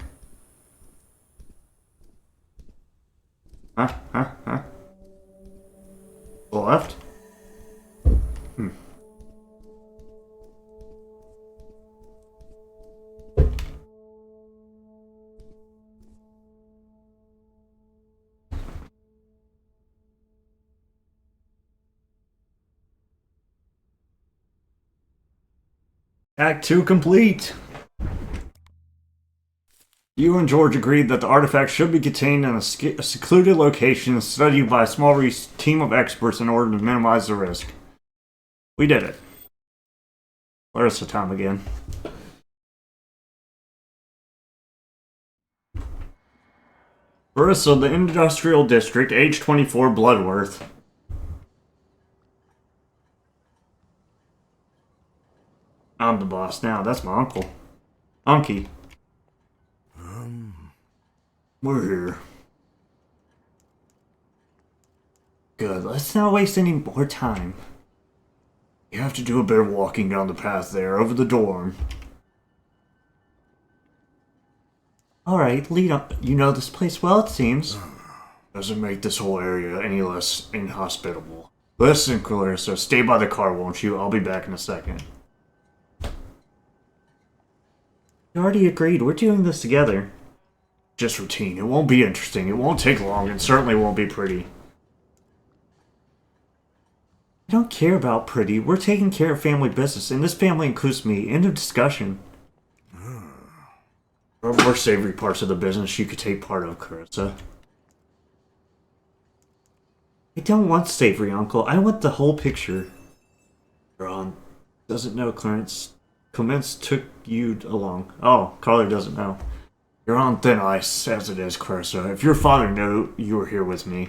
Huh? The left? Act 2 complete! You and George agreed that the artifact should be contained in a secluded location and studied by a small team of experts in order to minimize the risk. We did it. Where's the time again? Barissa, the Industrial District, age 24, Bloodworth. I'm the boss now. That's my uncle. Unky. We're here. Good. Let's not waste any more time. You have to do a bit of walking down the path there, over the dorm. Alright, lead up. You know this place well, it seems. Doesn't make this whole area any less inhospitable. Listen, Clarissa, stay by the car, won't you? I'll be back in a second. You already agreed. We're doing this together. Just routine. It won't be interesting. It won't take long, and certainly won't be pretty. I don't care about pretty. We're taking care of family business, and this family includes me. End of discussion. There are more savory parts of the business you could take part of, Clarissa. I don't want savory, Uncle. I want the whole picture. Ron doesn't know Clements took you along. Oh, Carly doesn't know. You're on thin ice, as it is, Clarissa. If your father knew you were here with me.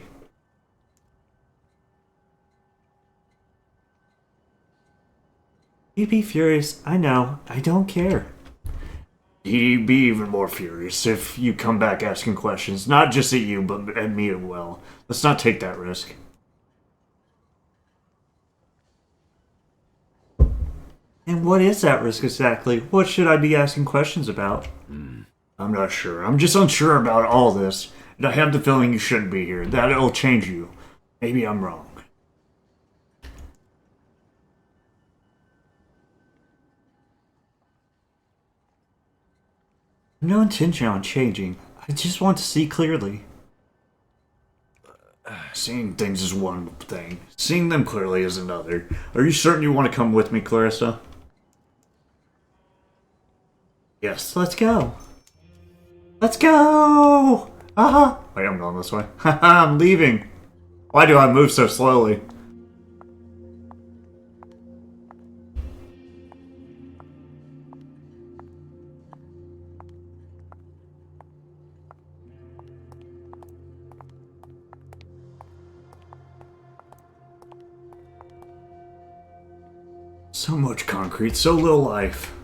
He'd be furious. I know. I don't care. He'd be even more furious if you come back asking questions. Not just at you, but at me as well. Let's not take that risk. And what is that risk exactly? What should I be asking questions about? I'm not sure. I'm just unsure about all this. And I have the feeling you shouldn't be here. That it'll change you. Maybe I'm wrong. No intention on changing. I just want to see clearly. Seeing things is one thing. Seeing them clearly is another. Are you certain you want to come with me, Clarissa? Yes, let's go. Let's go! Haha! Wait, I'm going this way. Haha, I'm leaving. Why do I move so slowly? So much concrete, so little life.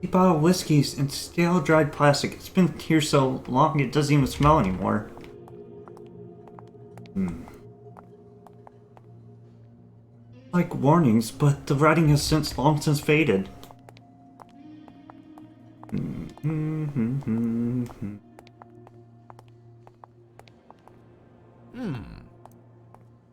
A bottle of whiskeys and stale dried plastic. It's been here so long it doesn't even smell anymore. Like warnings, but the writing has long since faded.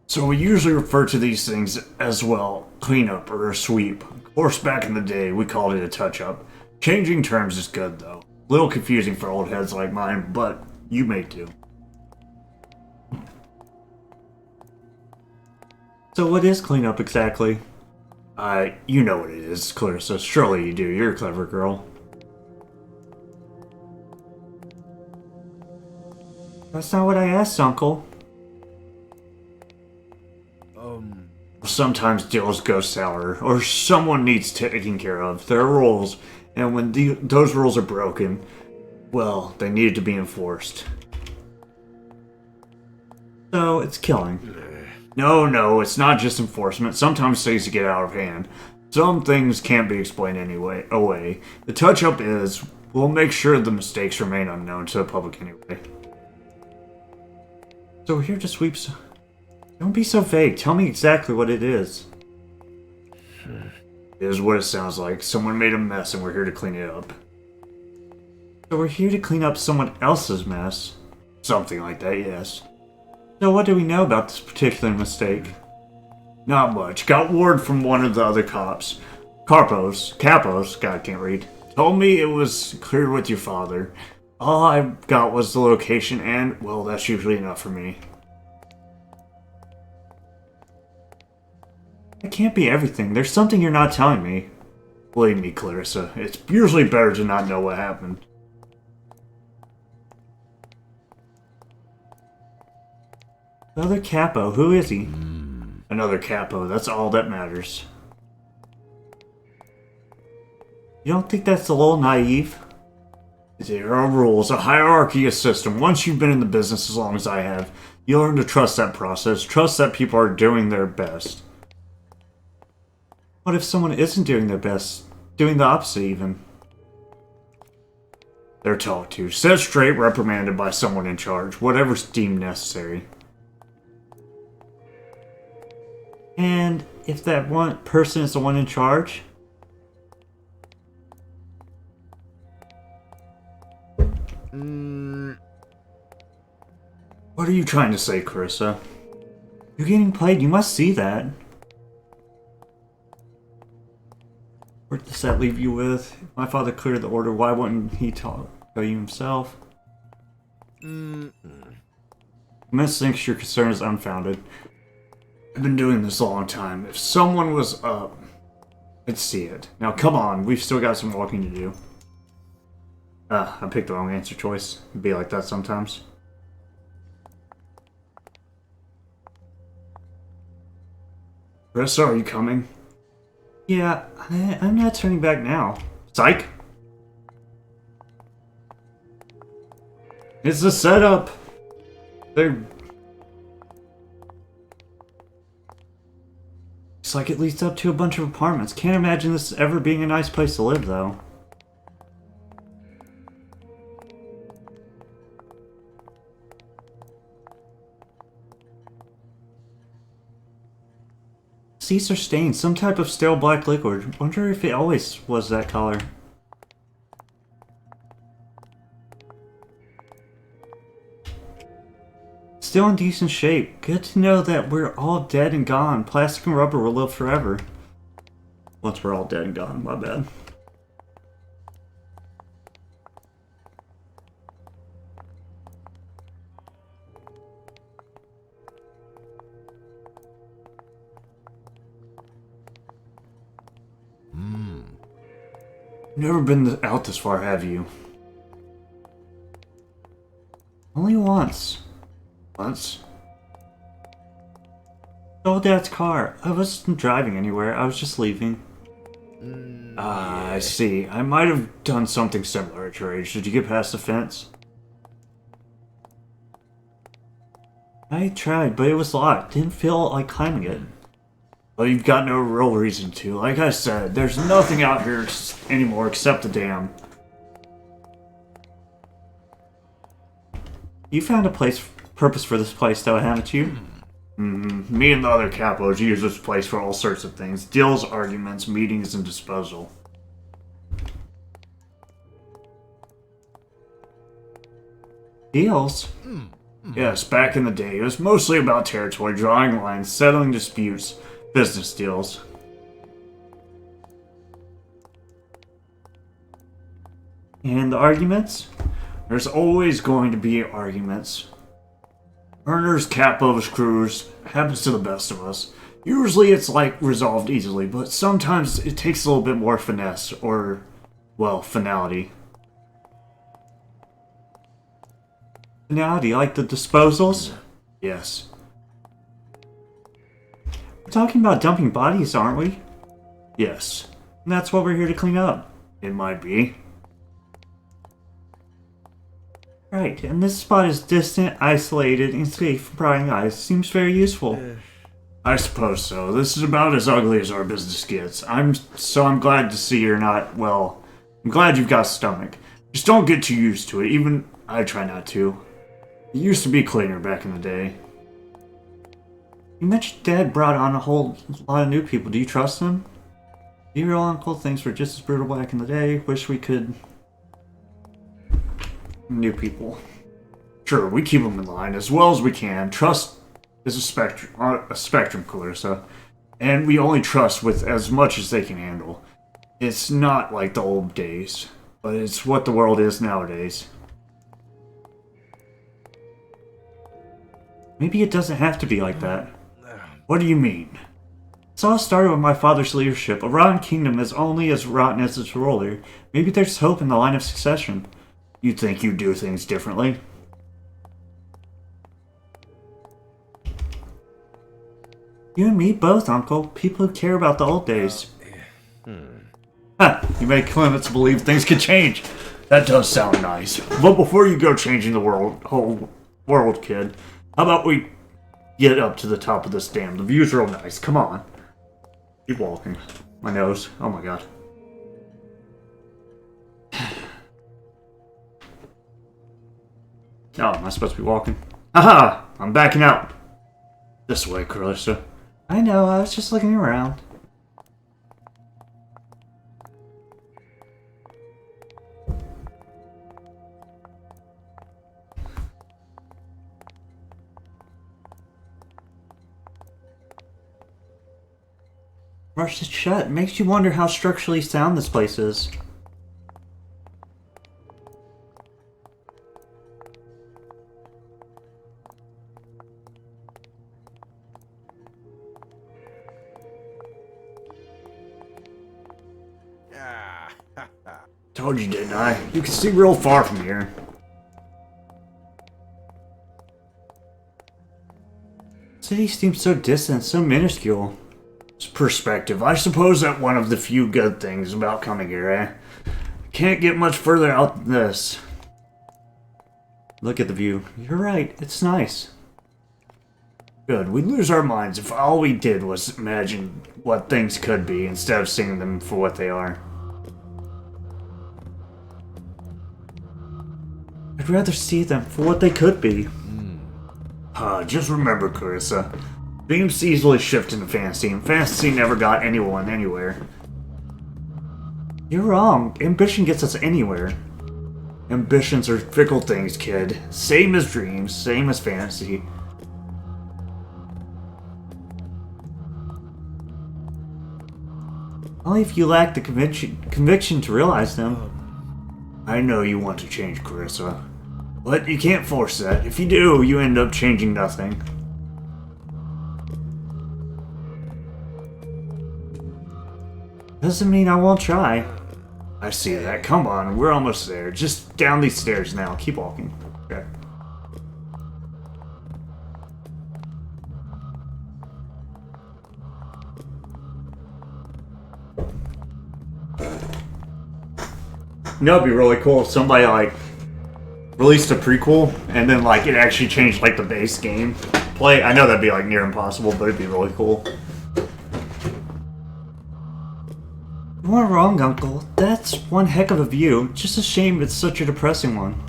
So we usually refer to these things as, well, cleanup or a sweep. Of course, back in the day, we called it a touch-up. Changing terms is good, though. A little confusing for old heads like mine, but you may too. So what is cleanup exactly? You know what it is, Clarissa. Surely you do. You're a clever girl. That's not what I asked, Uncle. Sometimes deals go sour, or someone needs taking care of. There are rules, and when those rules are broken, well, they need to be enforced. So, it's killing. No, it's not just enforcement. Sometimes things get out of hand. Some things can't be explained away. The touch-up is, we'll make sure the mistakes remain unknown to the public anyway. So we're here to sweep. Don't be so vague. Tell me exactly what it is. It is what it sounds like. Someone made a mess and we're here to clean it up. So we're here to clean up someone else's mess? Something like that, yes. So what do we know about this particular mistake? Not much. Got word from one of the other cops. Capos, God, I can't read. Told me it was cleared with your father. All I got was the location and, well, that's usually enough for me. It can't be everything. There's something you're not telling me. Believe me, Clarissa. It's usually better to not know what happened. Another capo. Who is he? Another capo. That's all that matters. You don't think that's a little naive? There are rules, a hierarchy, a system. Once you've been in the business as long as I have, you learn to trust that process. Trust that people are doing their best. What if someone isn't doing their best? Doing the opposite, even? They're talked to, set straight, reprimanded by someone in charge. Whatever's deemed necessary. And if that one person is the one in charge? What are you trying to say, Clarissa? You're getting played, you must see that. What does that leave you with? If my father cleared the order, why wouldn't he tell you himself? Miss thinks your concern is unfounded. I've been doing this a long time. If someone was up, I'd see it. Now come on, we've still got some walking to do. I picked the wrong answer choice. It'd be like that sometimes. Clarissa, are you coming? Yeah, I'm not turning back now. Psych! It's a setup! It's like it leads up to a bunch of apartments. Can't imagine this ever being a nice place to live, though. Seats are stained, some type of stale black liquid. Wonder if it always was that color. still in decent shape. Good to know that we're all dead and gone. Plastic and rubber will live forever. Once we're all dead and gone, my bad. Never been out this far, have you? Only once. Once? Oh, Dad's car. I wasn't driving anywhere. I was just leaving. I see. I might have done something similar at your age. Did you get past the fence? I tried, but it was locked. Didn't feel like climbing it. Well, you've got no real reason to. Like I said, there's nothing out here anymore except the dam. You found a purpose for this place, though, haven't you? Me and the other capos use this place for all sorts of things. Deals, arguments, meetings, and disposal. Deals? Yes, back in the day, it was mostly about territory, drawing lines, settling disputes, business deals. And the arguments? There's always going to be arguments. Earners, capos, crews, happens to the best of us. Usually it's like resolved easily, but sometimes it takes a little bit more finesse, or, well, finality. Finality, like the disposals? Yes. We're talking about dumping bodies, aren't we? Yes. And that's what we're here to clean up. It might be. Right, and this spot is distant, isolated, and safe from prying eyes. Seems very useful. I suppose so. This is about as ugly as our business gets. I'm glad to see you're not, well, I'm glad you've got a stomach. Just don't get too used to it, even I try not to. It used to be cleaner back in the day. You mentioned Dad brought on a whole lot of new people. Do you trust them? Your uncle, things were just as brutal back in the day. Wish we could... New people. Sure, we keep them in line as well as we can. Trust is a spectrum, Clarissa. And we only trust with as much as they can handle. It's not like the old days, but it's what the world is nowadays. Maybe it doesn't have to be like that. What do you mean? It all started with my father's leadership. A rotten kingdom is only as rotten as its ruler. Maybe there's hope in the line of succession. You think you do things differently? You and me both, Uncle. People who care about the old days. Ha! You make Clements believe things can change. That does sound nice. But before you go changing the whole world, kid, how about we get up to the top of this dam? The view's real nice. Come on. Keep walking. My nose. Oh my god. Oh, am I supposed to be walking? Aha! I'm backing out. This way, Clarissa. I know, I was just looking around. Rushed it shut. Makes you wonder how structurally sound this place is. Told you, didn't I? You can see real far from here. City seems so distant, so minuscule. It's perspective. I suppose that's one of the few good things about coming here, eh? Can't get much further out than this. Look at the view. You're right, it's nice. Good, we'd lose our minds if all we did was imagine what things could be instead of seeing them for what they are. I'd rather see them for what they could be. Just remember, Clarissa, dreams easily shift into fantasy, and fantasy never got anyone anywhere. You're wrong. Ambition gets us anywhere. Ambitions are fickle things, kid. Same as dreams, same as fantasy. Only if you lack the conviction to realize them. I know you want to change, Carissa. But you can't force that. If you do, you end up changing nothing. Doesn't mean I won't try. I see that. Come on, we're almost there. Just down these stairs now. Keep walking. Okay. You know, it'd be really cool if somebody, like, released a prequel and then, like, it actually changed, like, the base game play. I know that'd be, like, near impossible, but it'd be really cool. You weren't wrong, Uncle. That's one heck of a view. Just a shame it's such a depressing one.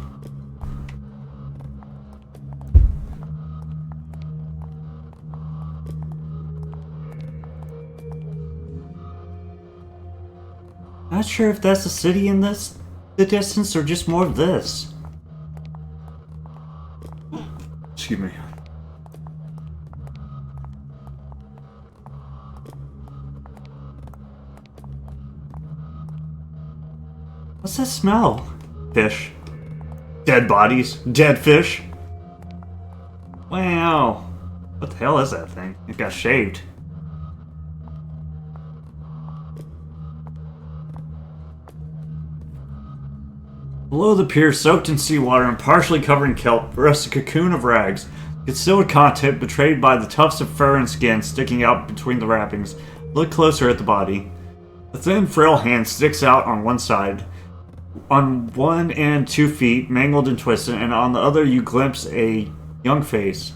Not sure if that's a city in the distance or just more of this. Excuse me. What's that smell? Fish. Dead bodies. Dead fish. Wow. What the hell is that thing? It got shaved. Below the pier, soaked in seawater and partially covered in kelp, rests a cocoon of rags, concealed content betrayed by the tufts of fur and skin sticking out between the wrappings. Look closer at the body. A thin, frail hand sticks out on one side. On one end, 2 feet, mangled and twisted, and on the other you glimpse a young face.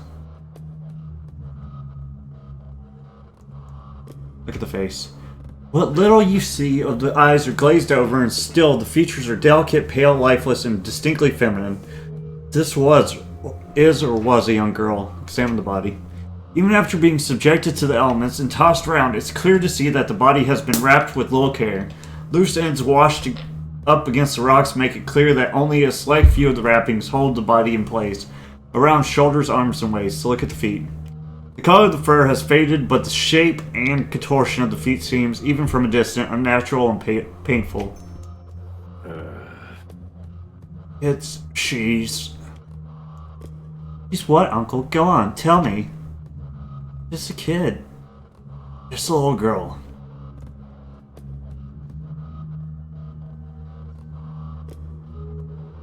Look at the face. What little you see of the eyes are glazed over, and still the features are delicate, pale, lifeless, and distinctly feminine. This is or was a young girl. Examine the body. Even after being subjected to the elements and tossed around, it's clear to see that the body has been wrapped with little care. Loose ends washed up against the rocks make it clear that only a slight few of the wrappings hold the body in place. Around shoulders, arms, and waist. So look at the feet. The color of the fur has faded, but the shape and contortion of the feet seems, even from a distance, unnatural and painful. She's what, Uncle? Go on, tell me. Just a kid. Just a little girl.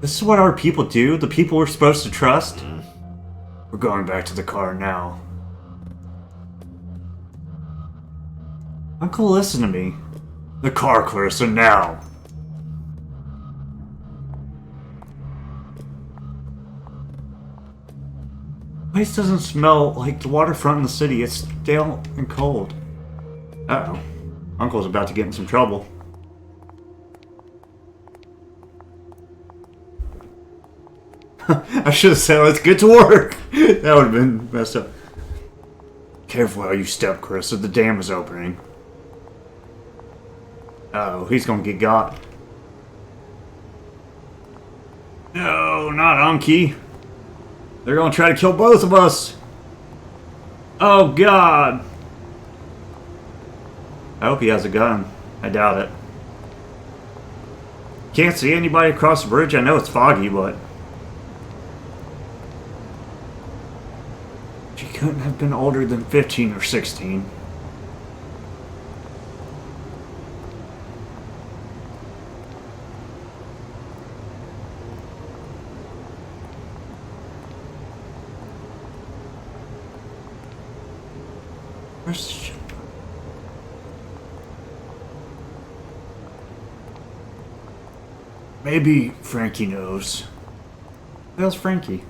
This is what our people do? The people we're supposed to trust? We're going back to the car now. Uncle, listen to me. The car, Clarissa, now. The place doesn't smell like the waterfront in the city. It's stale and cold. Uh-oh. Uncle's about to get in some trouble. I should have said, let's get to work. That would have been messed up. Careful how you step, Clarissa. The dam is opening. Uh-oh, he's gonna get got. No, not Unky. They're gonna try to kill both of us. Oh, God. I hope he has a gun. I doubt it. Can't see anybody across the bridge. I know it's foggy, but... She couldn't have been older than 15 or 16. Where's the ship? Maybe Frankie knows. Where's Frankie?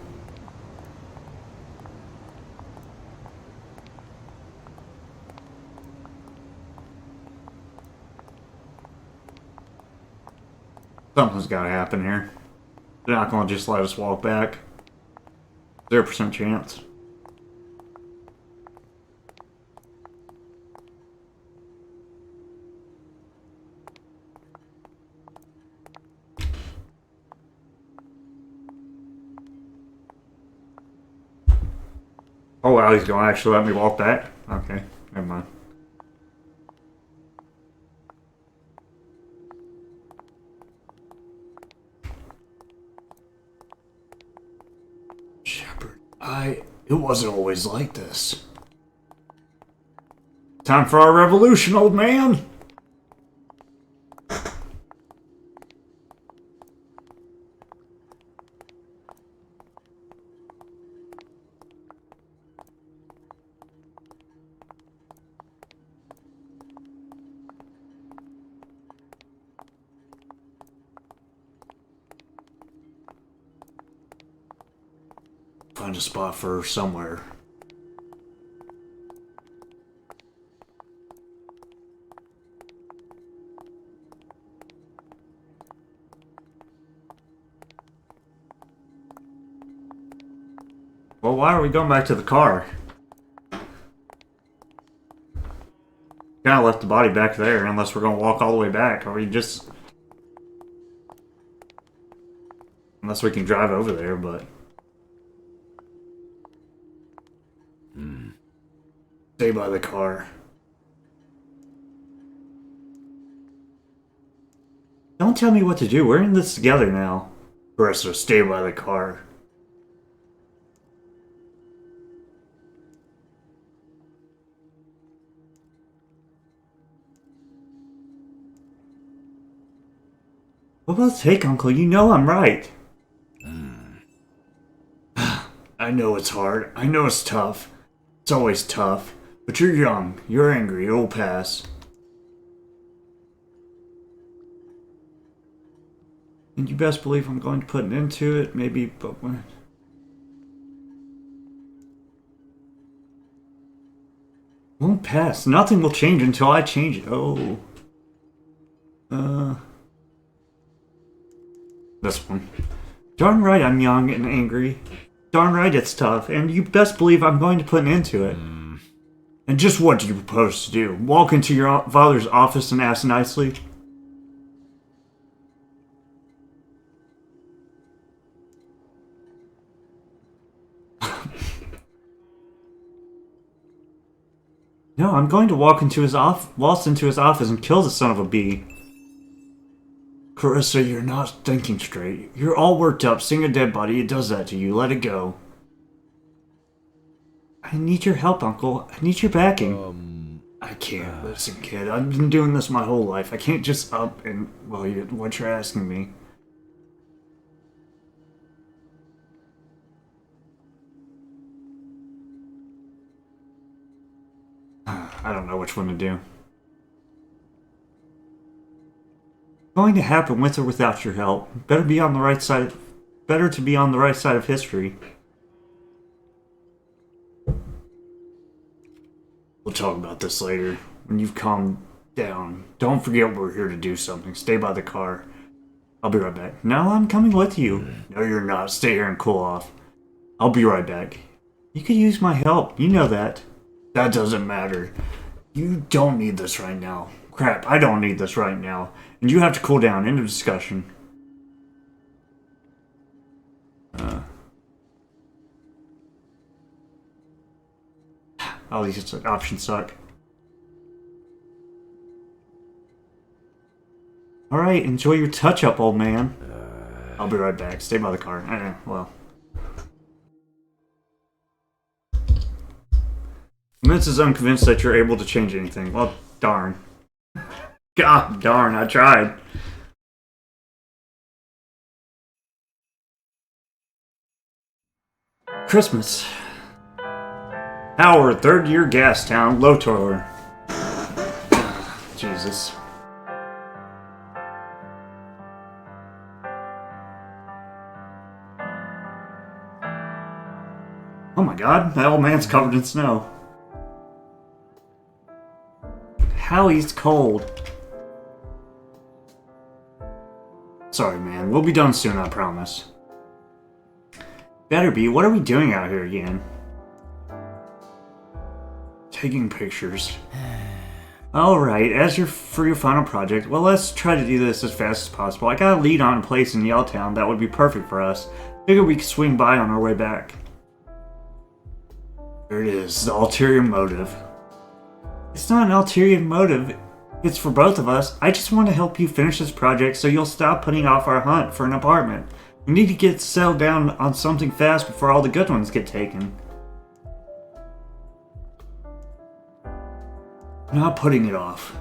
Something's gotta happen here. They're not gonna just let us walk back. 0% chance. Oh wow, he's gonna actually let me walk back? Okay, never mind. It wasn't always like this. Time for our revolution, old man! Find a spot for her somewhere. Well, why are we going back to the car? Kinda left the body back there, unless we're gonna walk all the way back. Or we just... Unless we can drive over there, but... Stay by the car. Don't tell me what to do, we're in this together now. Carissa, stay by the car. What will it take, Uncle? You know I'm right. I know it's hard. I know it's tough. It's always tough. But you're young. You're angry. It'll pass. And you best believe I'm going to put an end to it, maybe, but when... Won't pass. Nothing will change until I change it. Oh. This one. Darn right I'm young and angry. Darn right it's tough, and you best believe I'm going to put an end to it. And just what do you propose to do? Walk into your father's office and ask nicely? No, I'm going to waltz into his office and kill the son of a bee. Carissa, you're not thinking straight. You're all worked up, seeing a dead body. It does that to you. Let it go. I need your help, Uncle. I need your backing. I can't. Listen, kid. I've been doing this my whole life. I can't just up and... Well, what you're asking me. I don't know which one to do. Going to happen with or without your help. Better to be on the right side of history. We'll talk about this later. When you've calmed down. Don't forget we're here to do something. Stay by the car. I'll be right back. No, I'm coming with you. No, you're not. Stay here and cool off. I'll be right back. You could use my help. You know that. That doesn't matter. You don't need this right now. Crap, I don't need this right now. And you have to cool down. End of discussion. All these options suck. Alright, enjoy your touch-up, old man. I'll be right back. Stay by the car. Well. Vince is unconvinced that you're able to change anything. Well, darn. God darn, I tried. Christmas. Howard, third year gas town, Lotor. Jesus. Oh my god, that old man's covered in snow. How he's cold. Sorry, man. We'll be done soon, I promise. Better be. What are we doing out here again? Taking pictures. Alright, for your final project, well, let's try to do this as fast as possible. I got a lead on a place in Yelltown that would be perfect for us. Figure we could swing by on our way back. There it is, the ulterior motive. It's not an ulterior motive. It's for both of us. I just want to help you finish this project so you'll stop putting off our hunt for an apartment. We need to get settled down on something fast before all the good ones get taken. I'm not putting it off.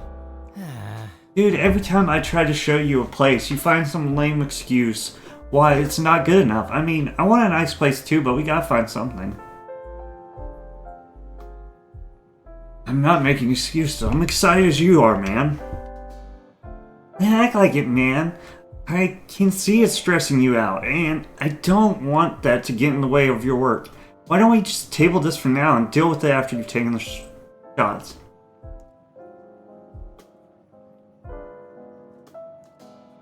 Dude, every time I try to show you a place, you find some lame excuse why it's not good enough. I mean, I want a nice place too, but we gotta find something. I'm not making excuses. I'm excited as you are, man. Man, act like it, man. I can see it's stressing you out, and I don't want that to get in the way of your work. Why don't we just table this for now and deal with it after you've taken the shots?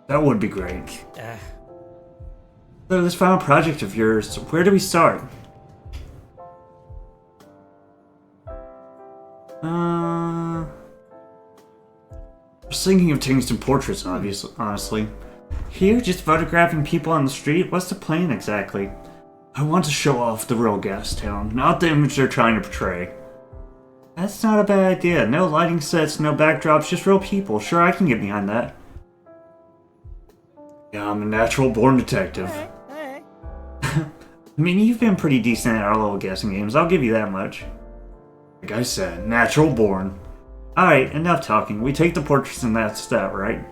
That would be great. So this final project of yours, where do we start? I was thinking of taking some portraits, honestly. Here, just photographing people on the street? What's the plan exactly? I want to show off the real gas town, not the image they're trying to portray. That's not a bad idea. No lighting sets, no backdrops, just real people. Sure, I can get behind that. Yeah, I'm a natural-born detective. I mean, you've been pretty decent at our little guessing games, I'll give you that much. Like I said, natural-born. Alright, enough talking. We take the portraits and that's that, right?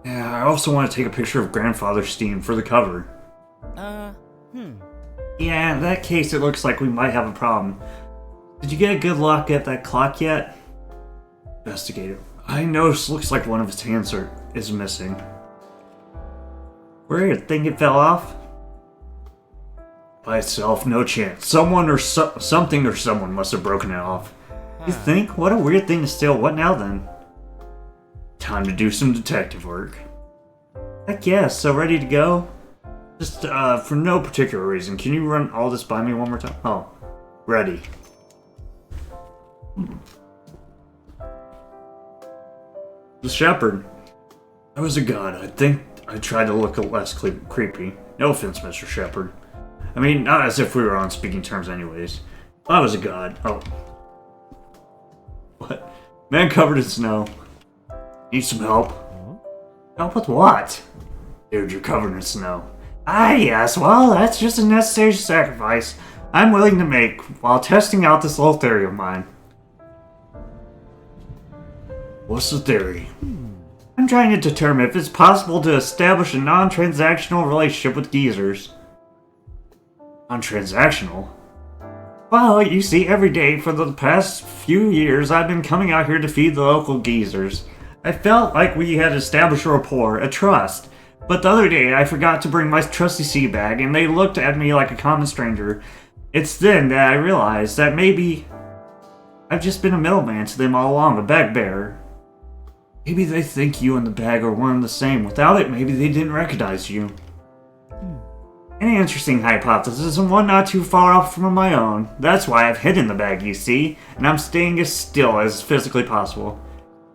Yeah, I also want to take a picture of Grandfather Steam for the cover. Yeah, in that case, it looks like we might have a problem. Did you get a good look at that clock yet? Investigator. I noticed looks like one of its hands is missing. Weird, think it fell off? By itself, no chance. Someone or something or someone must have broken it off. You think? What a weird thing to steal. What now then? Time to do some detective work. Heck yeah, so ready to go? Just, for no particular reason, can you run all this by me one more time? Oh, ready. The shepherd. I was a god. I think I tried to look less creepy. No offense, Mr. Shepherd. I mean, not as if we were on speaking terms anyways. I was a god. Oh. What? Man covered in snow. Need some help? Help with what? Dude, you're covered in snow. Ah, yes, well, that's just a necessary sacrifice I'm willing to make while testing out this little theory of mine. What's the theory? I'm trying to determine if it's possible to establish a non-transactional relationship with geezers. Non-transactional? Well, you see, every day for the past few years, I've been coming out here to feed the local geezers. I felt like we had established a rapport, a trust. But the other day, I forgot to bring my trusty sea bag, and they looked at me like a common stranger. It's then that I realized that maybe I've just been a middleman to them all along, a bag bearer. Maybe they think you and the bag are one and the same. Without it, maybe they didn't recognize you. An interesting hypothesis, and one not too far off from my own. That's why I've hidden the bag, you see, and I'm staying as still as physically possible.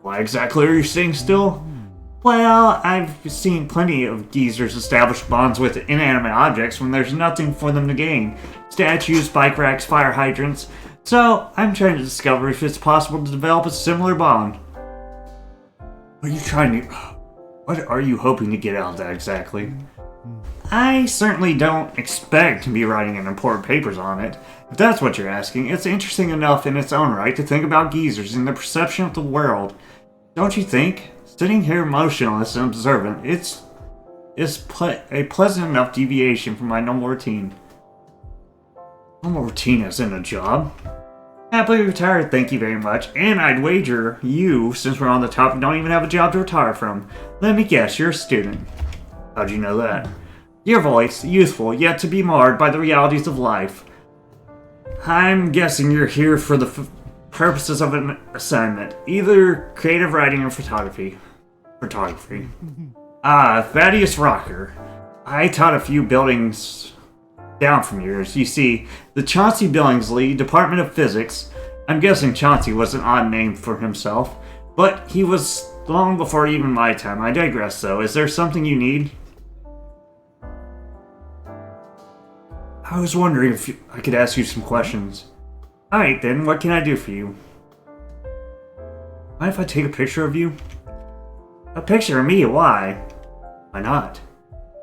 Why exactly are you staying still? Well, I've seen plenty of geezers establish bonds with inanimate objects when there's nothing for them to gain. Statues, bike racks, fire hydrants. So, I'm trying to discover if it's possible to develop a similar bond. What are you hoping to get out of that exactly? I certainly don't expect to be writing an important papers on it. If that's what you're asking, it's interesting enough in its own right to think about geezers and their perception of the world. Don't you think? Sitting here motionless and observant, it's a pleasant enough deviation from my normal routine. Normal routine as in a job? Happily retired, thank you very much. And I'd wager you, since we're on the topic, don't even have a job to retire from. Let me guess, you're a student. How'd you know that? Your voice, youthful, yet to be marred by the realities of life. I'm guessing you're here for the purposes of an assignment. Either creative writing or photography. Thaddeus Rocker. I taught a few buildings down from yours. You see, the Chauncey Billingsley Department of Physics. I'm guessing Chauncey was an odd name for himself, but he was long before even my time. I digress, though. Is there something you need? I was wondering if I could ask you some questions. Alright then, what can I do for you? Mind if I take a picture of you? A picture of me? Why? Why not?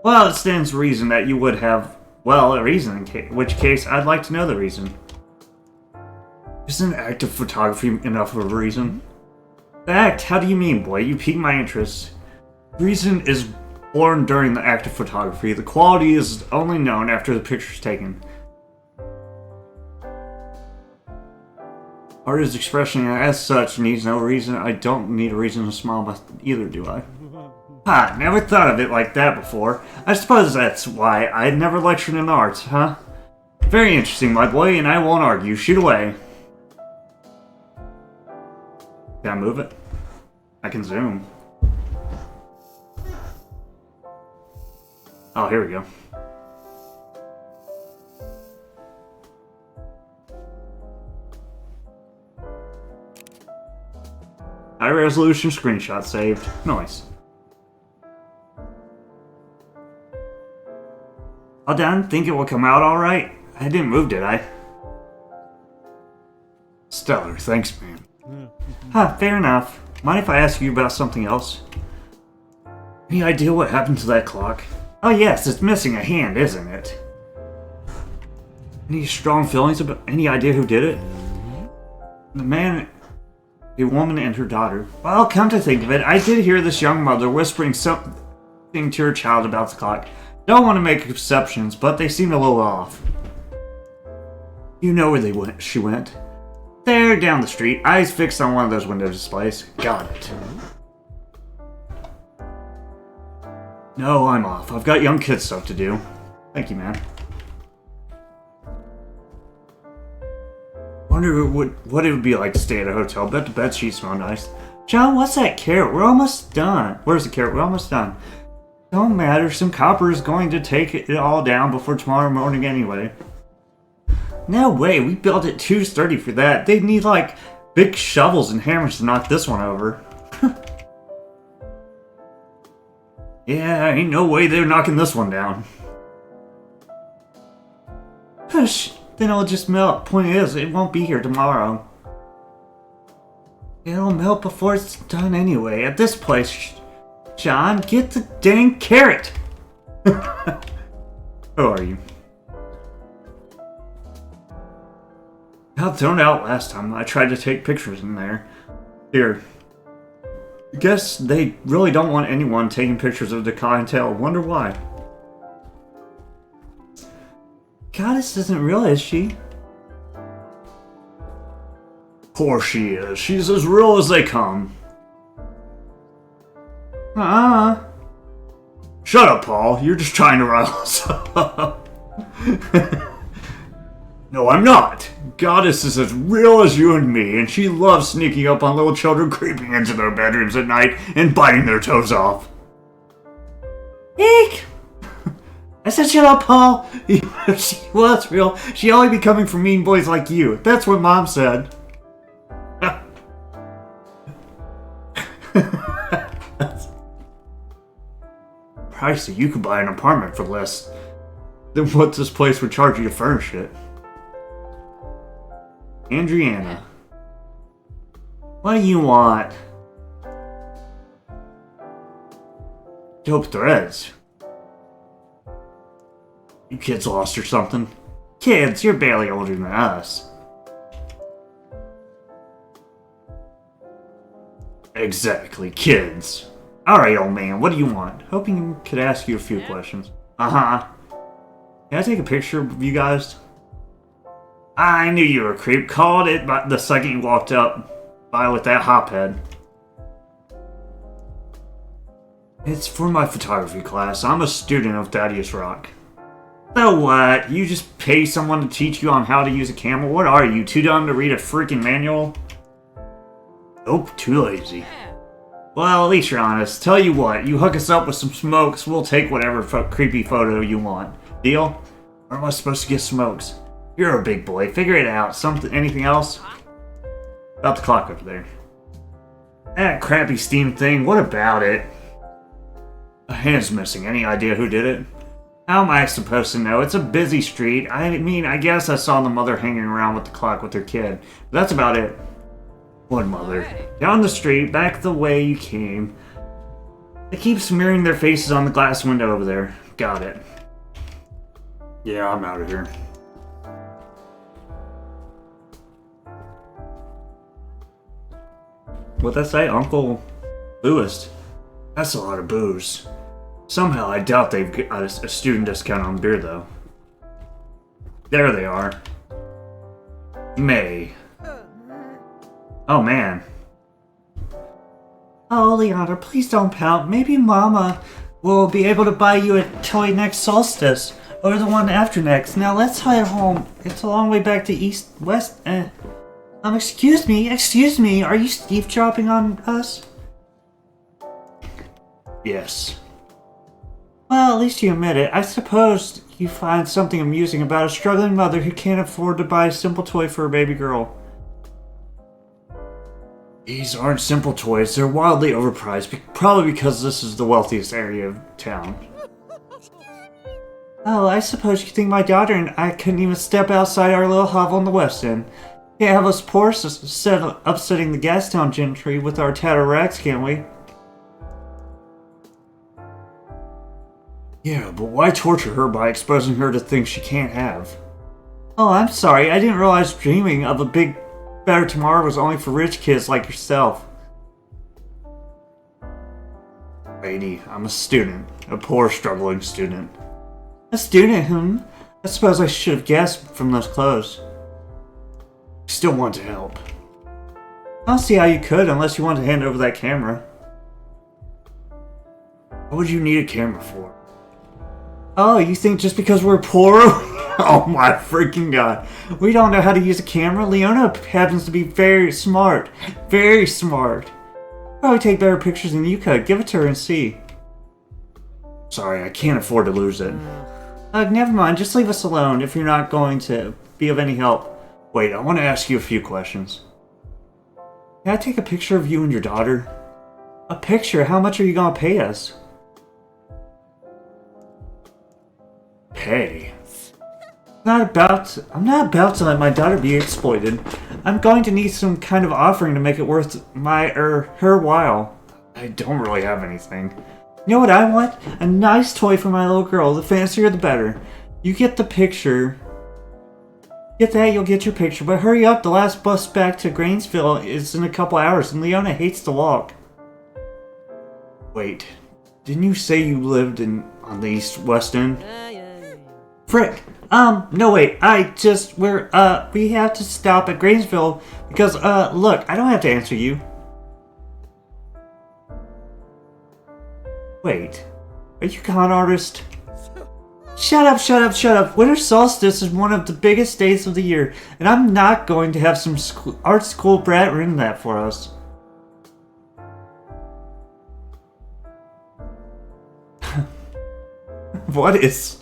Well, it stands to reason that you would have, well, a reason, in which case I'd like to know the reason. Isn't active photography enough of a reason? The act? How do you mean, boy? You piqued my interest. Reason is born during the act of photography. The quality is only known after the picture's taken. Art is expression, and as such, needs no reason. I don't need a reason to smile, but either do I. Ha! Never thought of it like that before. I suppose that's why I never lectured in arts, huh? Very interesting, my boy, and I won't argue. Shoot away. Can I move it? I can zoom. Oh, here we go. High resolution screenshot saved. Nice. All done? Think it will come out alright? I didn't move, did I? Stellar, thanks, man. Fair enough. Mind if I ask you about something else? Any idea what happened to that clock? Oh yes, it's missing a hand, isn't it? Any strong feelings about... Any idea who did it? The man... A woman and her daughter. Well, come to think of it, I did hear this young mother whispering something to her child about the clock. Don't want to make exceptions, but they seemed a little off. You know where she went. There, down the street, eyes fixed on one of those window displays. Got it. No, I'm off. I've got young kid stuff to do. Thank you, man. Wonder what it would be like to stay at a hotel. Bet the bed sheets smell nice. John, what's that carrot? We're almost done. Where's the carrot? We're almost done. Don't matter. Some copper is going to take it all down before tomorrow morning anyway. No way. We built it too sturdy for that. They'd need, like, big shovels and hammers to knock this one over. Yeah, ain't no way they're knocking this one down. Hush. Then it'll just melt. Point is, it won't be here tomorrow. It'll melt before it's done anyway. At this place, John, get the dang carrot! Who are you? Got thrown out last time. I tried to take pictures in there. Here. Guess they really don't want anyone taking pictures of the clientele. Wonder why. Goddess isn't real, is she? Of course she is. She's as real as they come. Shut up, Paul. You're just trying to rile us up. No, I'm not. Goddess is as real as you and me, and she loves sneaking up on little children, creeping into their bedrooms at night, and biting their toes off. Eek! I said shut up, Paul! If she was real, she'd only be coming for mean boys like you. That's what Mom said. Pricey, you could buy an apartment for less than what this place would charge you to furnish it. Andriana. What do you want? Dope threads. You kids lost or something? Kids, you're barely older than us. Exactly, kids. Alright, old man, what do you want? Hoping I could ask you a few questions. Uh-huh. Can I take a picture of you guys? I knew you were a creep. Called it the second you walked up by with that hophead. It's for my photography class. I'm a student of Thaddeus Rock. So what? You just pay someone to teach you on how to use a camera? What are you, too dumb to read a freaking manual? Nope, too lazy. Well, at least you're honest. Tell you what, you hook us up with some smokes, we'll take whatever creepy photo you want. Deal? Or am I supposed to get smokes? You're a big boy. Figure it out. Anything else? About the clock over there. That crappy Steam thing, what about it? A hand's missing. Any idea who did it? How am I supposed to know? It's a busy street. I mean, I guess I saw the mother hanging around with the clock with her kid. But that's about it. What mother? Down the street, back the way you came. They keep smearing their faces on the glass window over there. Got it. Yeah, I'm out of here. What'd that say? Uncle Louis? That's a lot of booze. Somehow I doubt they've got a student discount on beer, though. There they are. May. Oh, man. Oh, Leona, please don't pout. Maybe Mama will be able to buy you a toy next solstice. Or the one after next. Now let's head home. It's a long way back to West. Excuse me. Are you eavesdropping on us? Yes. Well, at least you admit it. I suppose you find something amusing about a struggling mother who can't afford to buy a simple toy for her baby girl. These aren't simple toys. They're wildly overpriced, probably because this is the wealthiest area of town. Oh, I suppose you think my daughter and I couldn't even step outside our little hovel in the West End. Can't have us poor upsetting the Gastown gentry with our tattered rags, can we? Yeah, but why torture her by exposing her to things she can't have? Oh, I'm sorry. I didn't realize dreaming of a big, better tomorrow was only for rich kids like yourself. Lady, I'm a student. A poor, struggling student. A student, I suppose I should have guessed from those clothes. I still want to help. I don't see how you could unless you want to hand over that camera. What would you need a camera for? Oh, you think just because we're poor? Oh my freaking god. We don't know how to use a camera? Leona happens to be very smart. Very smart. Probably take better pictures than you could. Give it to her and see. Sorry, I can't afford to lose it. Never mind. Just leave us alone if you're not going to be of any help. Wait, I want to ask you a few questions. Can I take a picture of you and your daughter? A picture? How much are you going to pay us? Pay? I'm not about to let my daughter be exploited. I'm going to need some kind of offering to make it worth her while. I don't really have anything. You know what I want? A nice toy for my little girl. The fancier the better. You get the picture. Get that, you'll get your picture. But hurry up, the last bus back to Grainsville is in a couple hours, and Leona hates to walk. Wait, didn't you say you lived on the West End? Frick! No wait, we have to stop at Grainsville because, look, I don't have to answer you. Wait, are you a con artist? Shut up. Winter solstice is one of the biggest days of the year, and I'm not going to have some art school brat ruin that for us. What is...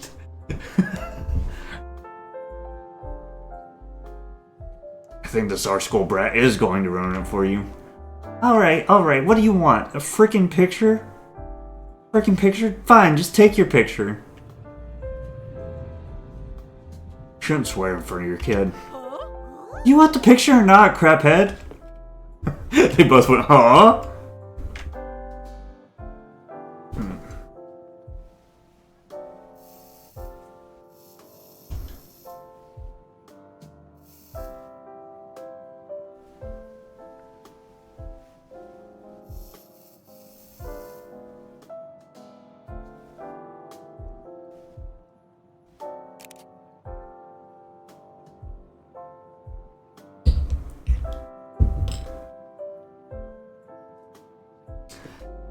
I think this art school brat is going to ruin it for you. Alright, what do you want? A freaking picture? Fine, just take your picture. Shouldn't swear in front of your kid. You want the picture or not, craphead? They both went, huh?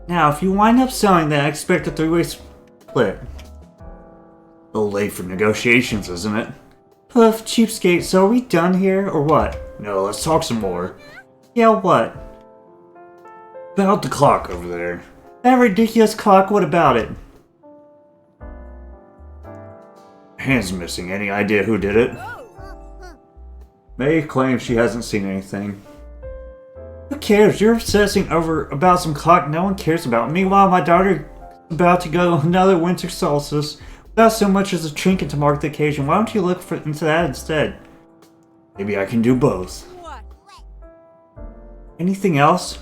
Now, if you wind up selling that, expect a three-way split. A little late for negotiations, isn't it? Puff, cheapskate, so are we done here, or what? No, let's talk some more. Yeah, what? About the clock over there. That ridiculous clock, what about it? Hand's missing. Any idea who did it? May claims she hasn't seen anything. Who cares? You're obsessing about some clock no one cares about. Meanwhile, my daughter is about to go another winter solstice without so much as a trinket to mark the occasion. Why don't you look into that instead? Maybe I can do both. Anything else?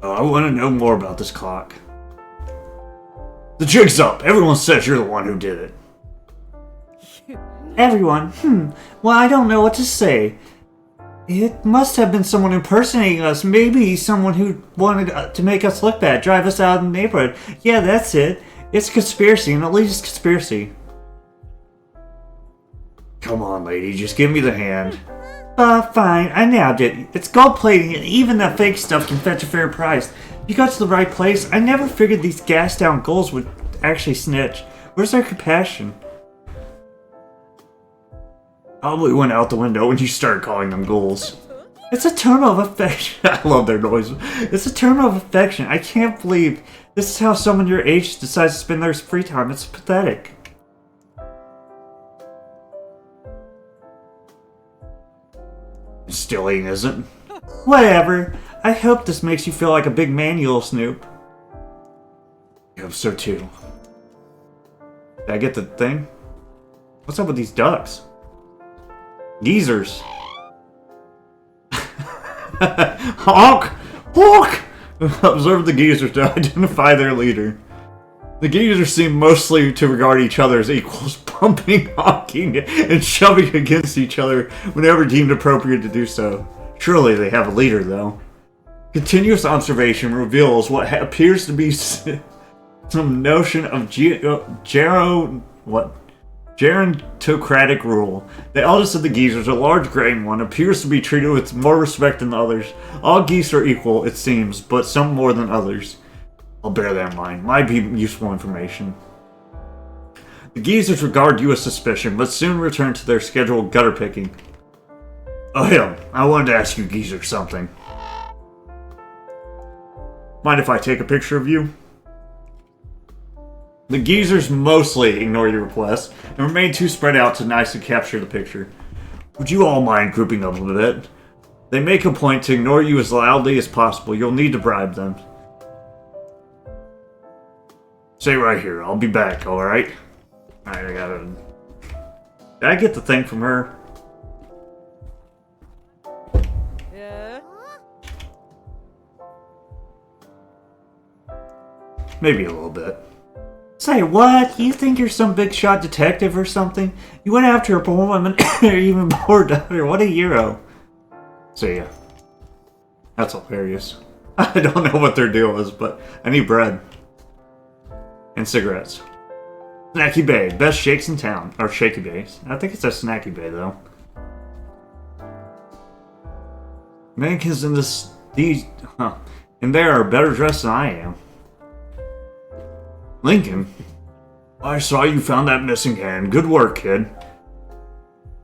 Oh, I want to know more about this clock. The jig's up. Everyone says you're the one who did it. Everyone? Well, I don't know what to say. It must have been someone impersonating us. Maybe someone who wanted to make us look bad, drive us out of the neighborhood. Yeah, that's it. It's a conspiracy, an elitist conspiracy. Come on, lady, just give me the hand. Fine, I nabbed it. It's gold plating, and even that fake stuff can fetch a fair price. You got to the right place. I never figured these gassed-down ghouls would actually snitch. Where's their compassion? Probably went out the window when you started calling them ghouls. It's a term of affection. I love their noise. It's a term of affection. I can't believe this is how someone your age decides to spend their free time. It's pathetic. It still ain't, isn't? Whatever. I hope this makes you feel like a big man, you little snoop. I hope so too. Did I get the thing? What's up with these ducks? Geezers. Honk! Honk! Observe the geezers to identify their leader. The geezers seem mostly to regard each other as equals, pumping, honking, and shoving against each other whenever deemed appropriate to do so. Surely they have a leader, though. Continuous observation reveals what appears to be some notion of gerontocratic rule. The eldest of the geezers, a large graying one, appears to be treated with more respect than others. All geese are equal, it seems, but some more than others. I'll bear that in mind. Might be useful information. The geezers regard you with suspicion, but soon return to their scheduled gutter picking. Oh, him. I wanted to ask you geezers something. Mind if I take a picture of you? The geezers mostly ignore your request and remain too spread out to nicely capture the picture. Would you all mind grouping up a bit? They make a point to ignore you as loudly as possible. You'll need to bribe them. Stay right here. I'll be back, alright? Alright, I gotta... Did I get the thing from her? Yeah. Maybe a little bit. Say, what? You think you're some big shot detective or something? You went after a poor woman or even poor daughter. What a hero. See ya. That's hilarious. I don't know what their deal is, but I need bread. And cigarettes. Snacky Bay, best shakes in town. Or Shaky Bays. I think it's a Snacky Bay, though. Mannequins in and they are better dressed than I am. Lincoln? I saw you found that missing hand. Good work, kid.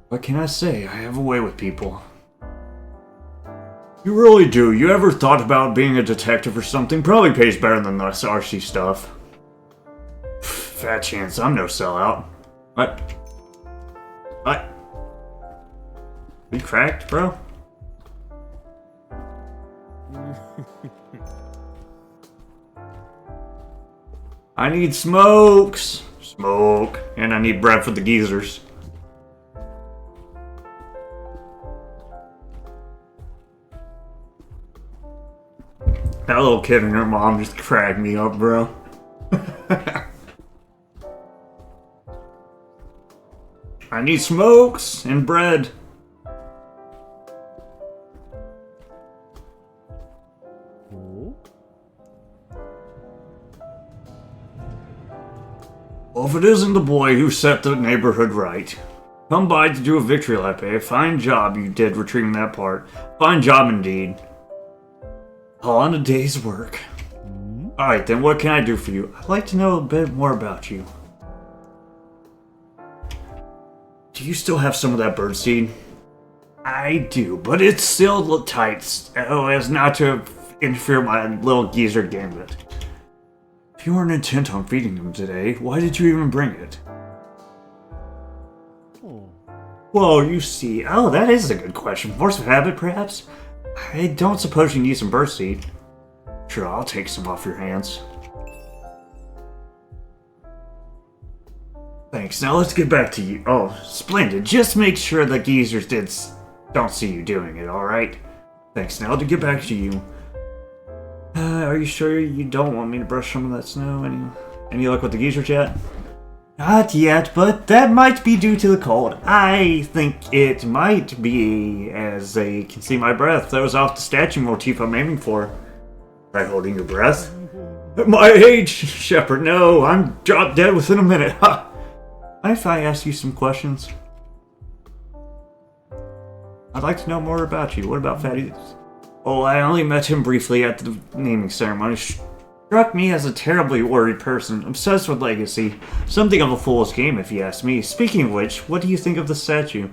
What can I say? I have a way with people. You really do. You ever thought about being a detective or something? Probably pays better than this RC stuff. Fat chance, I'm no sellout. What? What? We cracked, bro? I need smokes! Smoke. And I need bread for the geezers. That little kid and her mom just cracked me up, bro. I need smokes and bread. Well, if it isn't the boy who set the neighborhood right. Come by to do a victory lap, eh? Fine job you did retrieving that part. Fine job indeed. All on a day's work. Alright then, what can I do for you? I'd like to know a bit more about you. Do you still have some of that birdseed? I do, but it's still tight so as not to interfere with my little geezer gambit. If you weren't intent on feeding them today, why did you even bring it? Well, you see... Oh, that is a good question. Force of habit, perhaps? I don't suppose you need some birdseed. Sure, I'll take some off your hands. Thanks. Now let's get back to you. Oh, splendid. Just make sure the geezers don't see you doing it, alright? Thanks. Now to get back to you. Are you sure you don't want me to brush some of that snow? Any luck with the geezer chat? Not yet, but that might be due to the cold. I think it might be, as they can see my breath. That was off the statue motif I'm aiming for. Try holding your breath. At my age, Shepard, no, I'm drop dead within a minute. Mind if I ask you some questions? I'd like to know more about you. What about Fatty? Oh, I only met him briefly at the naming ceremony. Struck me as a terribly worried person, obsessed with legacy. Something of a fool's game, if you ask me. Speaking of which, what do you think of the statue?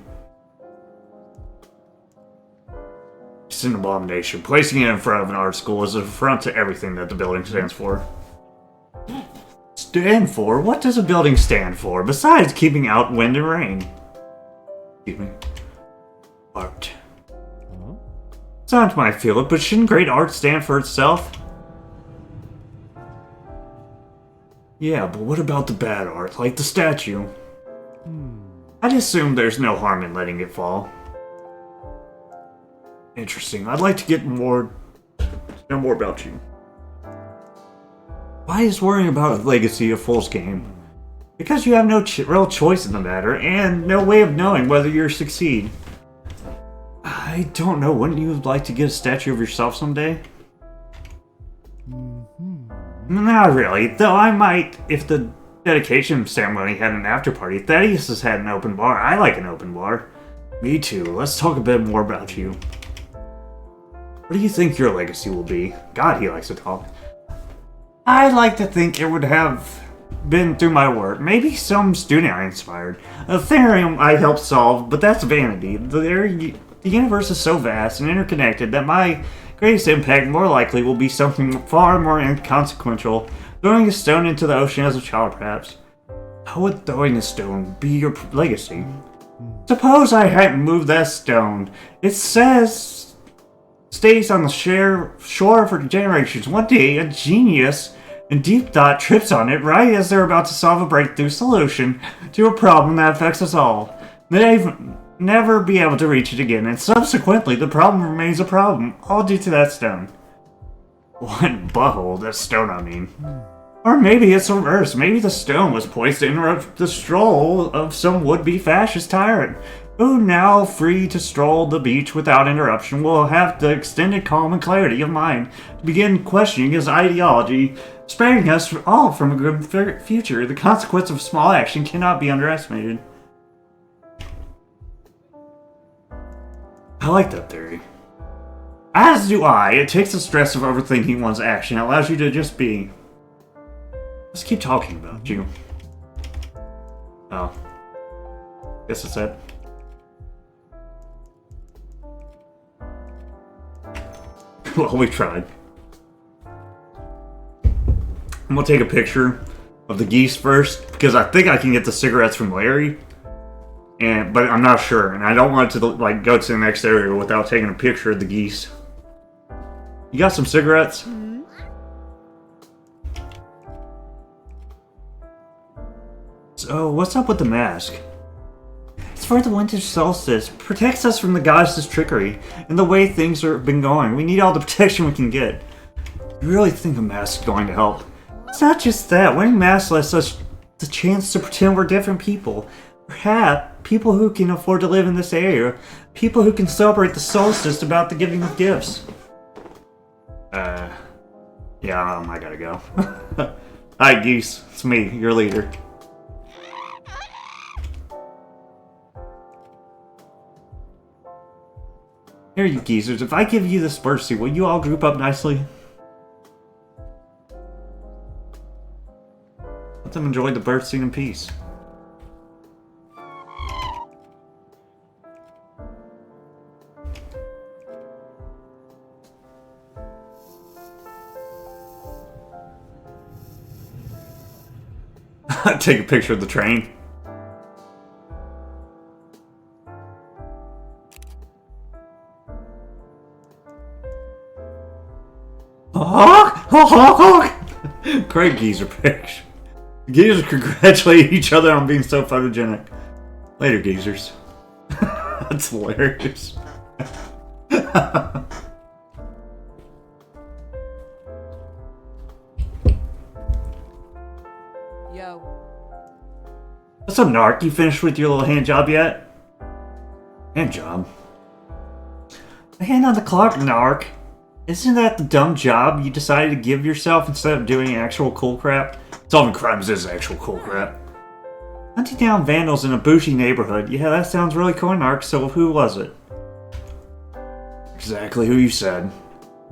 It's an abomination. Placing it in front of an art school is an affront to everything that the building stands for. Stand for? What does a building stand for, besides keeping out wind and rain? Excuse me. Art. It's not my field, but shouldn't great art stand for itself? Yeah, but what about the bad art, like the statue? I'd assume there's no harm in letting it fall. Interesting. I'd like to know more about you. Why is worrying about a legacy a fool's game? Because you have no real choice in the matter, and no way of knowing whether you'll succeed. I don't know. Wouldn't you like to get a statue of yourself someday? Not really, though I might if the dedication ceremony had an after party. Thaddeus has had an open bar. I like an open bar. Me too. Let's talk a bit more about you. What do you think your legacy will be? God, he likes to talk. I'd like to think it would have been through my work. Maybe some student I inspired. A theorem I helped solve, but that's vanity. The universe is so vast and interconnected that my greatest impact more likely will be something far more inconsequential. Throwing a stone into the ocean as a child, perhaps. How would throwing a stone be your legacy? Suppose I hadn't moved that stone. It stays on the shore for generations. One day, a genius in deep thought trips on it right as they're about to solve a breakthrough solution to a problem that affects us all. They've never be able to reach it again, and subsequently the problem remains a problem, all due to that stone. What butthole, that stone I mean. Or maybe it's reverse. Maybe the stone was poised to interrupt the stroll of some would-be fascist tyrant, who, now free to stroll the beach without interruption, will have the extended calm and clarity of mind to begin questioning his ideology, sparing us all from a good future. The consequence of small action cannot be underestimated. I like that theory. As do I. It takes the stress of overthinking one's action. It allows you to just be. Let's keep talking about you. Oh. Guess that's it. Well, we tried. I'm gonna take a picture of the geese first, because I think I can get the cigarettes from Larry. But I'm not sure, and I don't want to go to the next area without taking a picture of the geese. You got some cigarettes? So, what's up with the mask? It's for the winter solstice. Protects us from the goddess's trickery and the way things have been going. We need all the protection we can get. You really think a mask is going to help? It's not just that. Wearing masks lets us the chance to pretend we're different people. Perhaps people who can afford to live in this area. People who can celebrate the solstice about the giving of gifts. Yeah, I gotta go. Hi, Geese. It's me, your leader. Here, you geezers. If I give you this birdseed, will you all group up nicely? Let them enjoy the birdseed in peace. Take a picture of the train. Great geezer picture. Geezers congratulate each other on being so photogenic. Later, geezers. That's hilarious. go. What's up, Narc? You finished with your little hand job yet? Hand job? A hand on the clock, Narc. Isn't that the dumb job you decided to give yourself instead of doing actual cool crap? Solving crimes is actual cool crap. Hunting down vandals in a bougie neighborhood. Yeah, that sounds really cool, Narc. So who was it? Exactly who you said.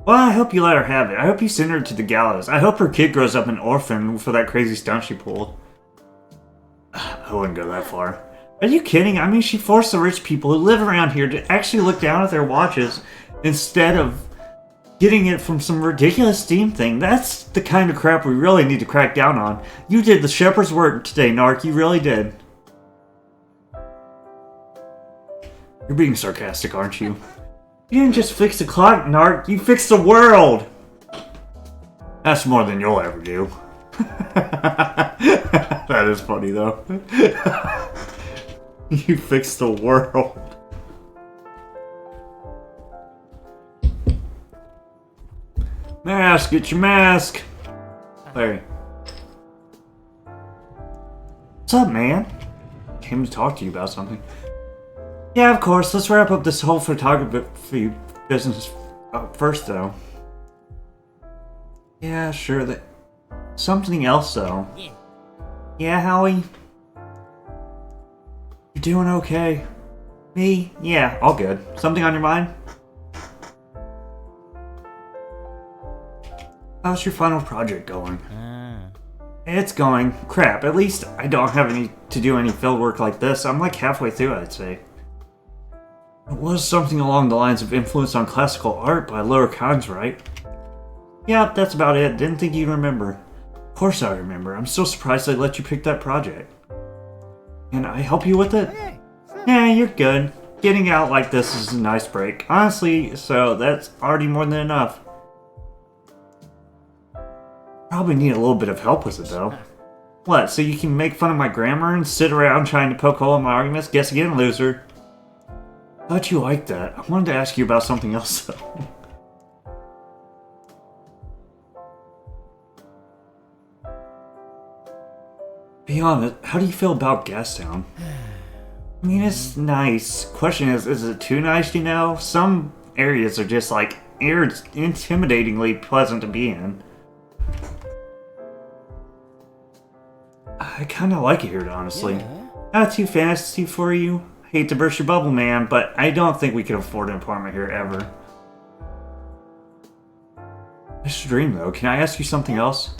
Well, I hope you let her have it. I hope you send her to the gallows. I hope her kid grows up an orphan for that crazy stunt she pulled. I wouldn't go that far. Are you kidding? I mean, she forced the rich people who live around here to actually look down at their watches instead of getting it from some ridiculous Steam thing. That's the kind of crap we really need to crack down on. You did the shepherd's work today, Narc. You really did. You're being sarcastic, aren't you? You didn't just fix the clock, Narc. You fixed the world! That's more than you'll ever do. That is funny, though. You fixed the world. Mask, get your mask. Larry. What's up, man? Came to talk to you about something. Yeah, of course. Let's wrap up this whole photography business first, though. Yeah, sure. That something else, though. Yeah, Howie? You're doing okay. Me? Yeah, all good. Something on your mind? How's your final project going? It's going. Crap, at least I don't have to do any field work like this. I'm like halfway through, I'd say. It was something along the lines of influence on classical art by Lower Cons, right? Yeah, that's about it. Didn't think you'd remember. Of course I remember. I'm still surprised I let you pick that project. Can I help you with it? Yeah, you're good. Getting out like this is a nice break. Honestly, so that's already more than enough. Probably need a little bit of help with it, though. What, so you can make fun of my grammar and sit around trying to poke hole in my arguments? Guess again, loser. Thought you liked that. I wanted to ask you about something else, though. Be honest, how do you feel about Gastown? I mean, it's nice. Question is it too nice, you know? Some areas are just, like, intimidatingly pleasant to be in. I kinda like it here, honestly. Yeah. Not too fancy for you. Hate to burst your bubble, man, but I don't think we can afford an apartment here ever. Mr. Dream, though, can I ask you something else?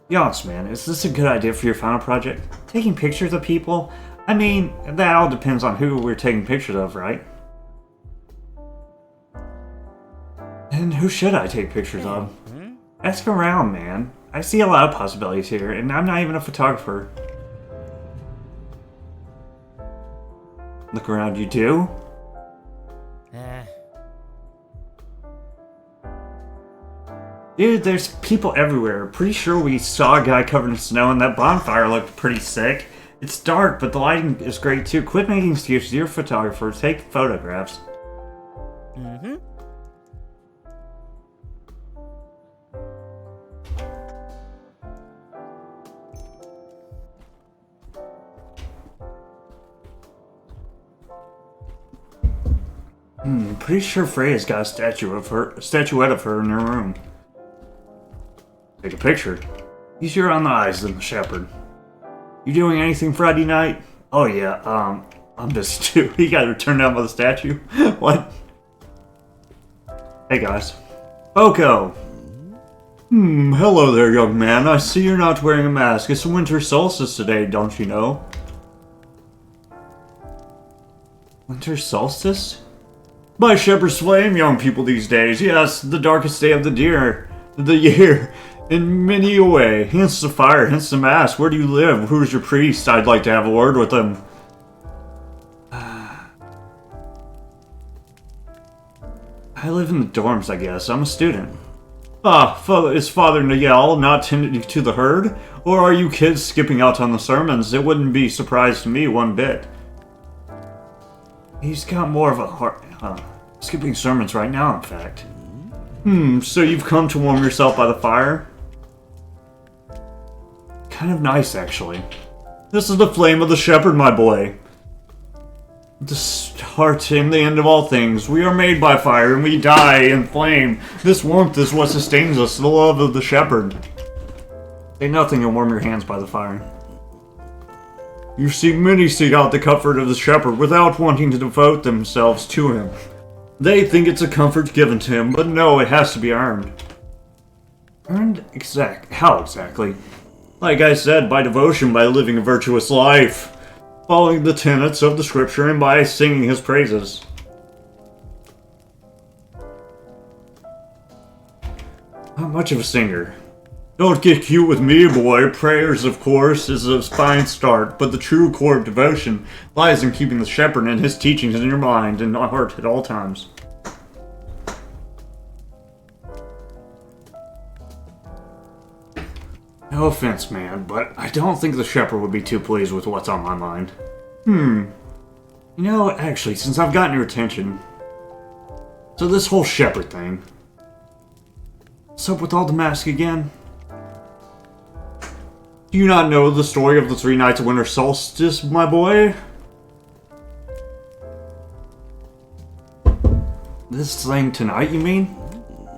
Be honest, man, is this a good idea for your final project? Taking pictures of people? I mean, that all depends on who we're taking pictures of, right? And who should I take pictures of? Ask around, man. I see a lot of possibilities here, and I'm not even a photographer. Look around, you do? Dude, there's people everywhere. Pretty sure we saw a guy covered in snow, and that bonfire looked pretty sick. It's dark, but the lighting is great too. Quit making excuses. You're a photographer. Take photographs. Pretty sure Freya's got a statuette of her in her room. Take a picture. Easier on the eyes than the shepherd. You doing anything Friday night? Oh yeah, I'm busy too. You got to turn down by the statue. What? Hey guys. Oko! Hello there, young man. I see you're not wearing a mask. It's winter solstice today, don't you know? Winter solstice? By shepherd's flame, young people these days. Yes, the darkest day of the year. In many a way. Hence the fire, hence the mask. Where do you live? Who's your priest? I'd like to have a word with him. I live in the dorms, I guess. I'm a student. Is Father Nagel not tending to the herd? Or are you kids skipping out on the sermons? It wouldn't be a surprise to me one bit. He's got more of a heart. Skipping sermons right now, in fact. So you've come to warm yourself by the fire? kind of nice, actually. This is the flame of the shepherd, my boy. The start and the end of all things. We are made by fire, and we die in flame. This warmth is what sustains us, the love of the shepherd. Say nothing and warm your hands by the fire. You see, many seek out the comfort of the shepherd without wanting to devote themselves to him. They think it's a comfort given to him, but no, it has to be earned. Earned? How exactly? Like I said, by devotion, by living a virtuous life, following the tenets of the scripture, and by singing his praises. Not much of a singer. Don't get cute with me, boy. Prayers, of course, is a fine start, but the true core of devotion lies in keeping the shepherd and his teachings in your mind and heart at all times. No offense, man, but I don't think the shepherd would be too pleased with what's on my mind. You know, actually, since I've gotten your attention... So this whole shepherd thing... What's up with all the masks again? Do you not know the story of the 3 nights of winter solstice, my boy? This thing tonight, you mean?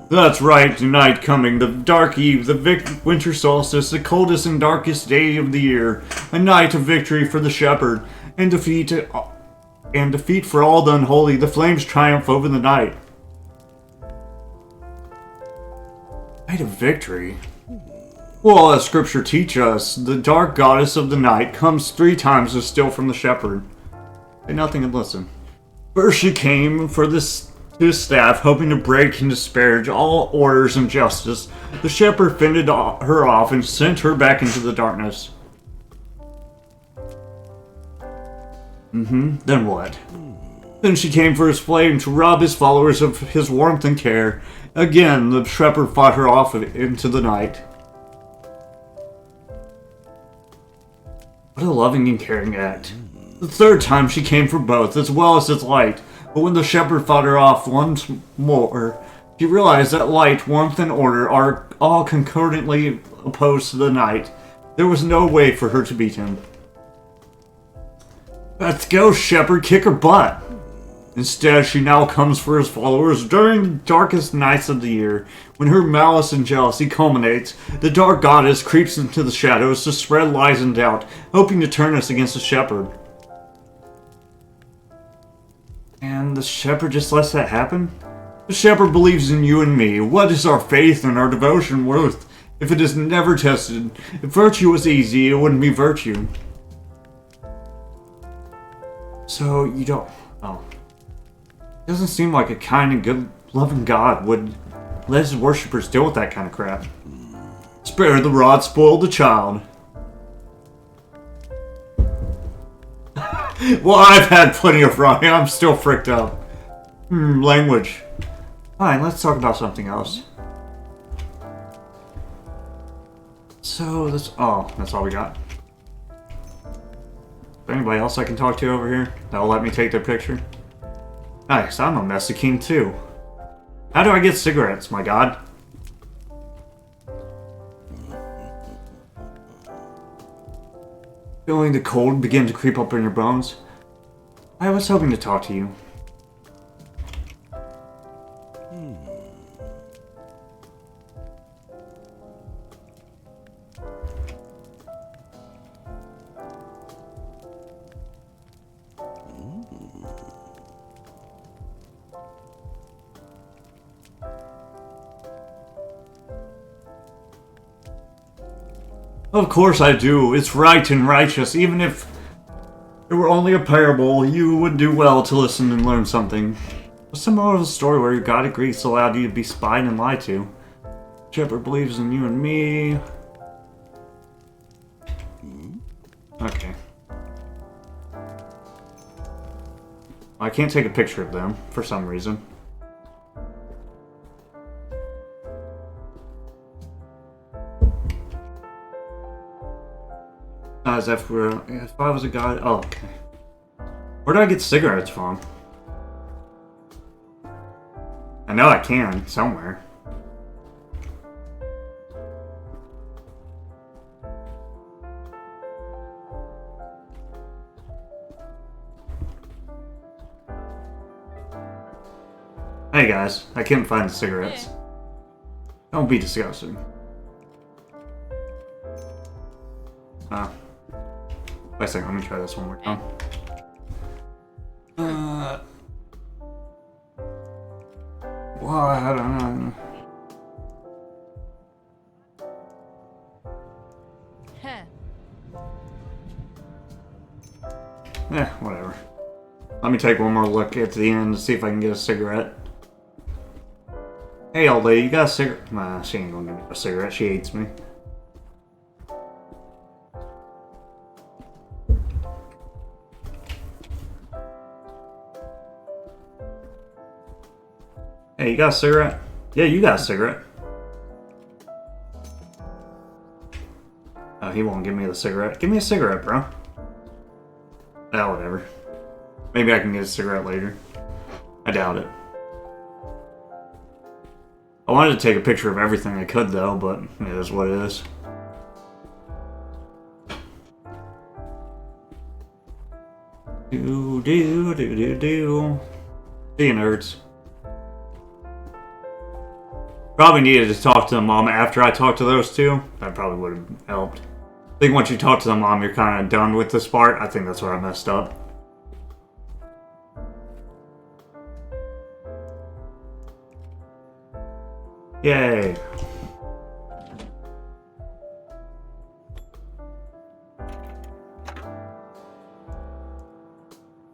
That's right, tonight coming, the dark eve, the winter solstice, the coldest and darkest day of the year, a night of victory for the shepherd, and defeat for all the unholy, the flames triumph over the night. Night of victory? Well, as scripture teaches us, the dark goddess of the night comes 3 times to steal from the shepherd. Say nothing and listen. First she came for his staff, hoping to break and disparage all orders and justice. The shepherd fended her off and sent her back into the darkness. Then what? Then she came for his flame to rob his followers of his warmth and care. Again, the shepherd fought her off into the night. What a loving and caring act. The 3rd time she came for both, as well as his light. But when the shepherd fought her off once more, she realized that light, warmth, and order are all concordantly opposed to the night. There was no way for her to beat him. Let's go, shepherd, kick her butt! Instead, she now comes for his followers during the darkest nights of the year. When her malice and jealousy culminates, the dark goddess creeps into the shadows to spread lies and doubt, hoping to turn us against the shepherd. And the shepherd just lets that happen? The shepherd believes in you and me. What is our faith and our devotion worth if it is never tested? If virtue was easy, it wouldn't be virtue. So, you don't... Oh. It doesn't seem like a kind and good, loving God would let his worshippers deal with that kind of crap. Spare the rod, spoil the child. Well, I've had plenty of rye. I'm still fricked up. Language. Fine, let's talk about something else. So, that's all we got. Is there anybody else I can talk to over here that'll let me take their picture? Nice, I'm a messy king too. How do I get cigarettes, my god? Feeling the cold begin to creep up in your bones? I was hoping to talk to you. Of course I do. It's right and righteous. Even if it were only a parable, you would do well to listen and learn something. What's the moral of the story where your God of Greece allowed you to be spied and lied to? Shepherd believes in you and me. Okay. I can't take a picture of them for some reason. As if I was a god. Oh, okay. Where do I get cigarettes from? I know I can somewhere. Hey guys, I can't find the cigarettes. Don't be disgusting. Wait a second, let me try this one more time. Well, I don't know. Whatever. Let me take one more look at the end to see if I can get a cigarette. Hey, old lady, you got a cigarette? Nah, she ain't gonna give me a cigarette. She hates me. Hey, you got a cigarette? Yeah, you got a cigarette. Oh, he won't give me the cigarette. Give me a cigarette, bro. Ah, whatever. Maybe I can get a cigarette later. I doubt it. I wanted to take a picture of everything I could, though, but it is what it is. Do. See you, nerds. Probably needed to talk to the mom after I talked to those two. That probably would have helped. I think once you talk to the mom, you're kind of done with this part. I think that's where I messed up. Yay.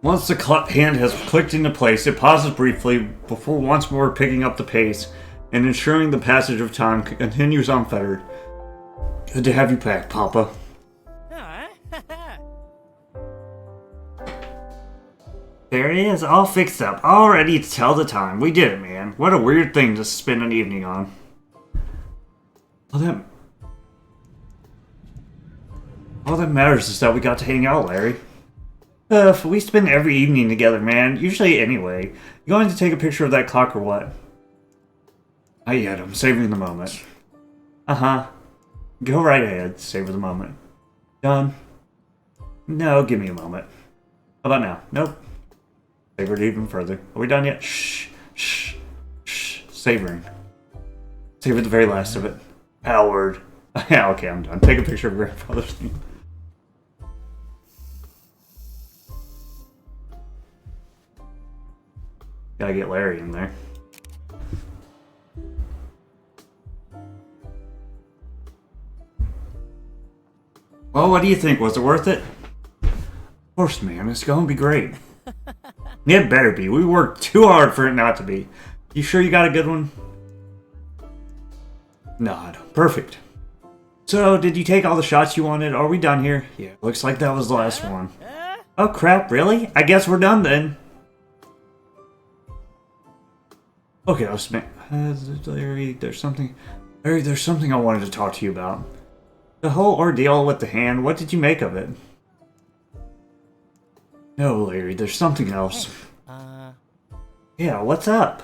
Once the hand has clicked into place, it pauses briefly before once more picking up the pace and ensuring the passage of time continues unfettered. Good to have you back, Papa. There it is, all fixed up, all ready to tell the time. We did it, man. What a weird thing to spend an evening on. All that matters is that we got to hang out, Larry. We spend every evening together, man. Usually anyway. You going to take a picture of that clock or what? Not yet, I'm savoring the moment. Uh-huh. Go right ahead, savor the moment. Done? No, give me a moment. How about now? Nope. Savor it even further. Are we done yet? Shh. Savoring. Savor the very last of it. Howard. Yeah, okay, I'm done. Take a picture of grandfather's name. Gotta get Larry in there. Well, what do you think? Was it worth it? Of course, man. It's gonna be great. It better be. We worked too hard for it not to be. You sure you got a good one? Nod. Perfect. So, did you take all the shots you wanted? Are we done here? Yeah, looks like that was the last one. Oh crap, really? I guess we're done then. Okay, Larry, there's something I wanted to talk to you about. The whole ordeal with the hand, what did you make of it? No, Larry, there's something else. Yeah, what's up?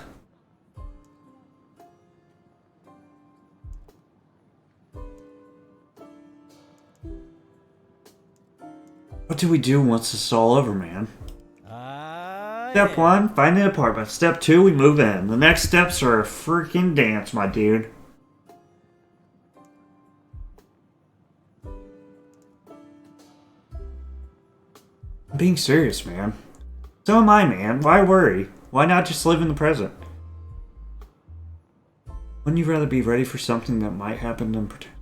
What do we do once this is all over, man? Step 1, find an apartment. Step 2, we move in. The next steps are a freaking dance, my dude. I'm being serious, man. So am I, man. Why worry? Why not just live in the present? Wouldn't you rather be ready for something that might happen than pretend?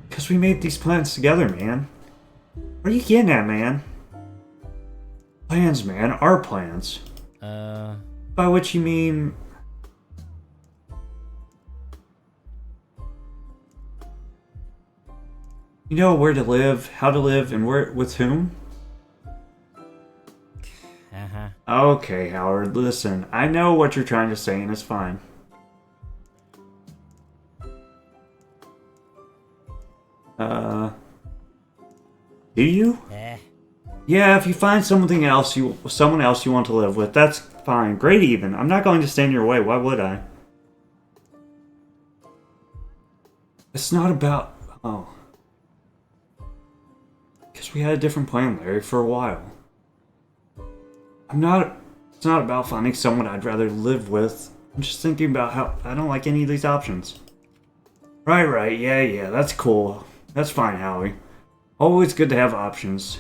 Because we made these plans together, man. What are you getting at, man? Plans, man. Our plans. By which you mean... You know where to live, how to live, and where with whom? Okay, Howard, listen. I know what you're trying to say, and it's fine. Do you? Yeah, if you find someone else you want to live with, that's fine. Great even. I'm not going to stand in your way. Why would I? It's not about... Oh. Because we had a different plan, Larry, for a while. I'm not It's not about finding someone I'd rather live with. I'm just thinking about how I don't like any of these options. Right, yeah, that's cool. That's fine, Howie. Always good to have options.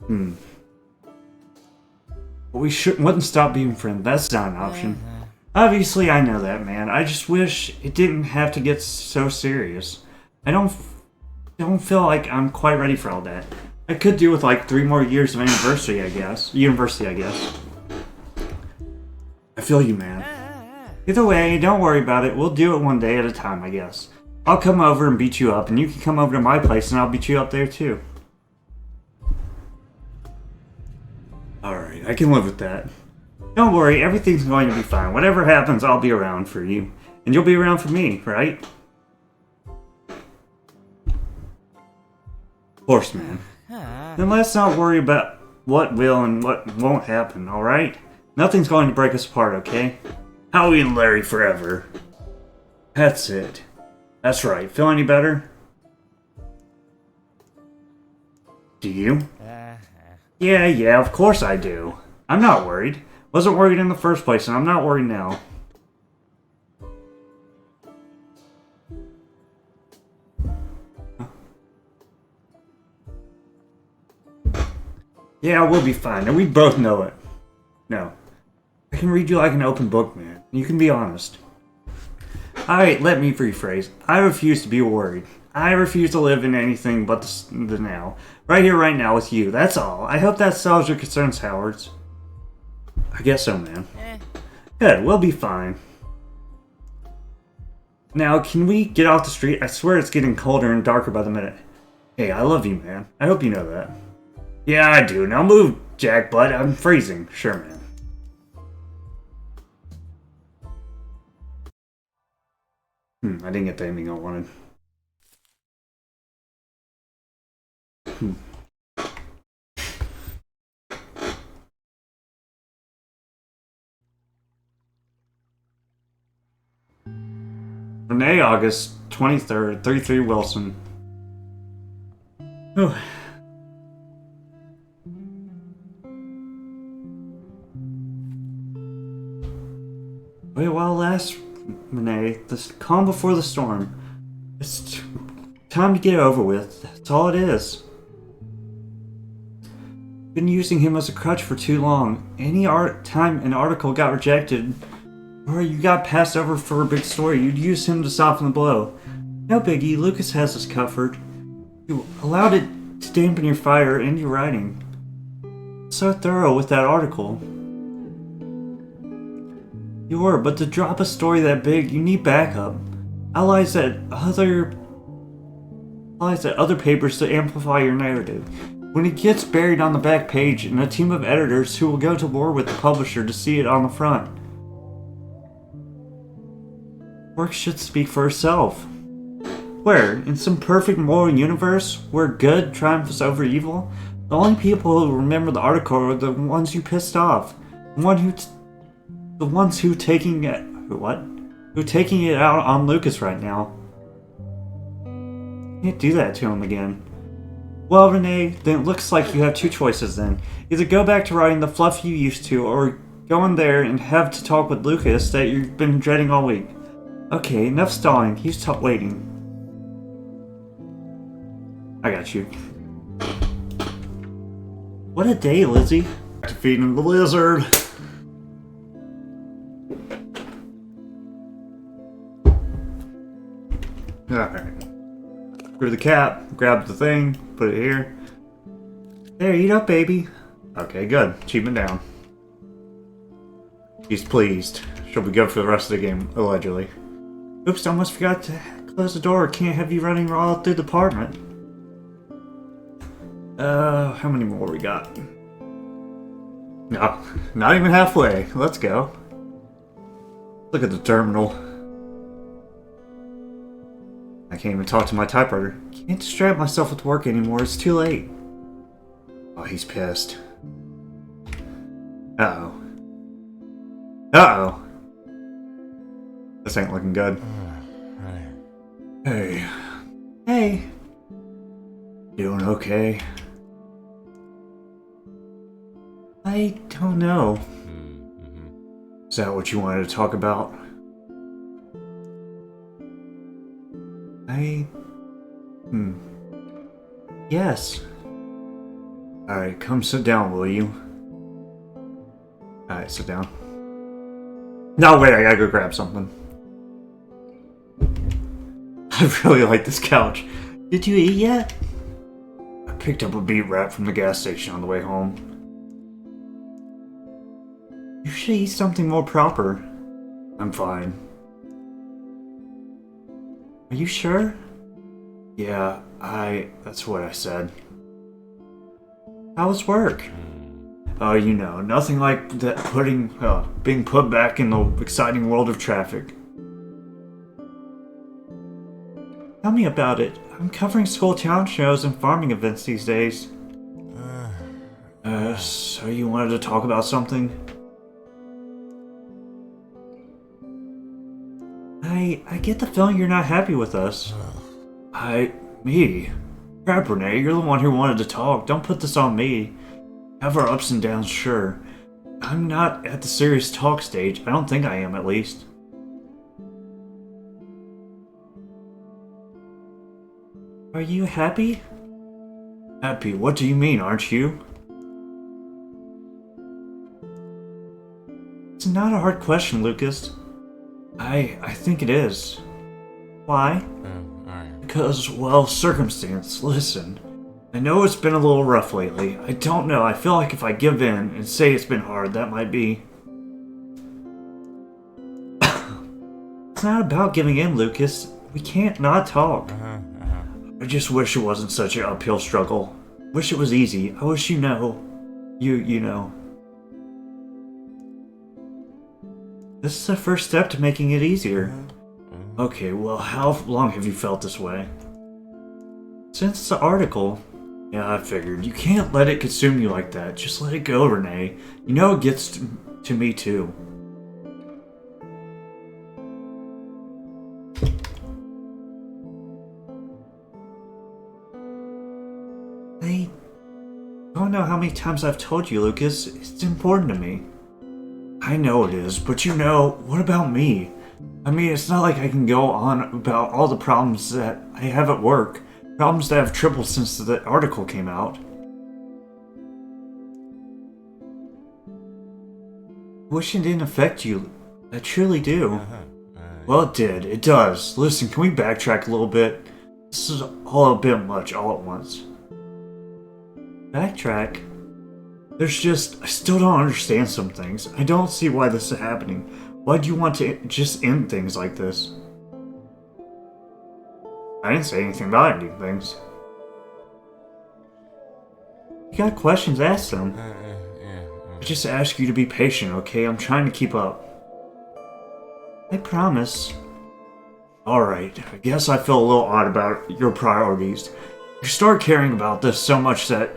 But we wouldn't stop being friends. That's not an option. Obviously, I know that, man. I just wish it didn't have to get so serious. I don't feel like I'm quite ready for all that. I could do with like 3 more years of university, I guess. I feel you, man. Either way, don't worry about it. We'll do it one day at a time, I guess. I'll come over and beat you up, and you can come over to my place and I'll beat you up there too. Alright, I can live with that. Don't worry, everything's going to be fine. Whatever happens, I'll be around for you. And you'll be around for me, right? Of course, man. Then let's not worry about what will and what won't happen, alright? Nothing's going to break us apart, okay? Howie and Larry forever. That's it. That's right. Feel any better? Do you? Yeah, of course I do. I'm not worried. Wasn't worried in the first place, and I'm not worried now. Yeah, we'll be fine, and we both know it. No. I can read you like an open book, man. You can be honest. Alright, let me rephrase. I refuse to be worried. I refuse to live in anything but the now. Right here, right now, with you. That's all. I hope that solves your concerns, Howards. I guess so, man. Good, we'll be fine. Now, can we get off the street? I swear it's getting colder and darker by the minute. Hey, I love you, man. I hope you know that. Yeah, I do. Now move, Jack, bud. I'm freezing. Sure, man. I didn't get the ending I wanted. Renee, August 23rd, 33 Wilson. Oh. Wait, while last, Renee, the calm before the storm. It's time to get it over with. That's all it is. Been using him as a crutch for too long. Any time an article got rejected, or you got passed over for a big story, you'd use him to soften the blow. No biggie, Lucas has us covered. You allowed it to dampen your fire and your writing. So thorough with that article. You were, but to drop a story that big, you need backup. Allies at other papers to amplify your narrative. When it gets buried on the back page, and a team of editors who will go to war with the publisher to see it on the front. Work should speak for itself. Where, in some perfect moral universe, where good triumphs over evil, the only people who remember the article are the ones you pissed off. The ones who taking it out on Lucas right now. Can't do that to him again. Well, Renee, then it looks like you have 2 choices then. Either go back to writing the fluff you used to, or go in there and have to talk with Lucas that you've been dreading all week. Okay, enough stalling. He's waiting. I got you. What a day, Lizzie. Defeating the lizard. Alright. Screw the cap, grab the thing, put it here. There, eat up, baby. Okay, good. Achievement down. She's pleased. She'll be good for the rest of the game, allegedly. Oops, I almost forgot to close the door. Can't have you running all through the apartment. How many more we got? No, not even halfway. Let's go. Look at the terminal. I can't even talk to my typewriter. Can't distract myself with work anymore. It's too late. Oh, he's pissed. Uh-oh. Uh-oh. This ain't looking good. Hey. Hey. Doing okay? I don't know. Is that what you wanted to talk about? Yes. Alright, come sit down, will you? Alright, sit down. No, wait, I gotta go grab something. I really like this couch. Did you eat yet? I picked up a beet wrap from the gas station on the way home. You should eat something more proper. I'm fine. Are you sure? Yeah, that's what I said. How was work? Oh, you know, nothing like that being put back in the exciting world of traffic. Tell me about it. I'm covering school talent shows and farming events these days. So you wanted to talk about something? I get the feeling you're not happy with us. Me? Crap, Renee, you're the one who wanted to talk. Don't put this on me. Have our ups and downs, sure. I'm not at the serious talk stage. I don't think I am, at least. Are you happy? Happy? What do you mean, aren't you? It's not a hard question, Lucas. I think it is. Why? Alright. Because, well, circumstance. Listen. I know it's been a little rough lately. I don't know. I feel like if I give in and say it's been hard, that might be... It's not about giving in, Lucas. We can't not talk. I just wish it wasn't such an uphill struggle. Wish it was easy. I wish you know. You know. This is the first step to making it easier. Okay, well, how long have you felt this way? Since the article. Yeah, I figured. You can't let it consume you like that. Just let it go, Renee. You know it gets to me, too. I don't know how many times I've told you, Lucas. It's important to me. I know it is, but you know, what about me? I mean, it's not like I can go on about all the problems that I have at work. Problems that have tripled since the article came out. Wish it didn't affect you. I truly do. Well, it did. It does. Listen, can we backtrack a little bit? This is all a bit much all at once. Backtrack? I still don't understand some things. I don't see why this is happening. Why do you want to just end things like this? I didn't say anything about ending things. You got questions, ask them. I just ask you to be patient, okay? I'm trying to keep up. I promise. Alright, I guess I feel a little odd about your priorities. You start caring about this so much that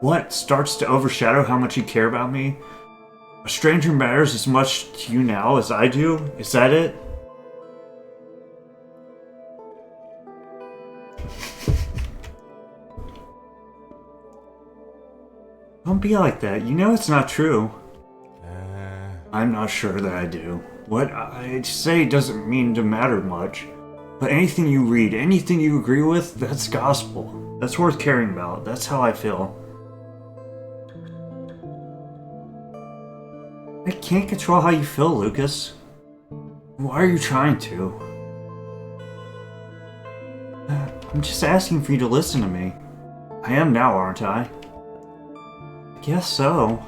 what starts to overshadow how much you care about me? A stranger matters as much to you now as I do? Is that it? Don't be like that. You know it's not true. I'm not sure that I do. What I say doesn't mean to matter much. But anything you read, anything you agree with, that's gospel. That's worth caring about. That's how I feel. I can't control how you feel, Lucas. Why are you trying to? I'm just asking for you to listen to me. I am now, aren't I? I guess so.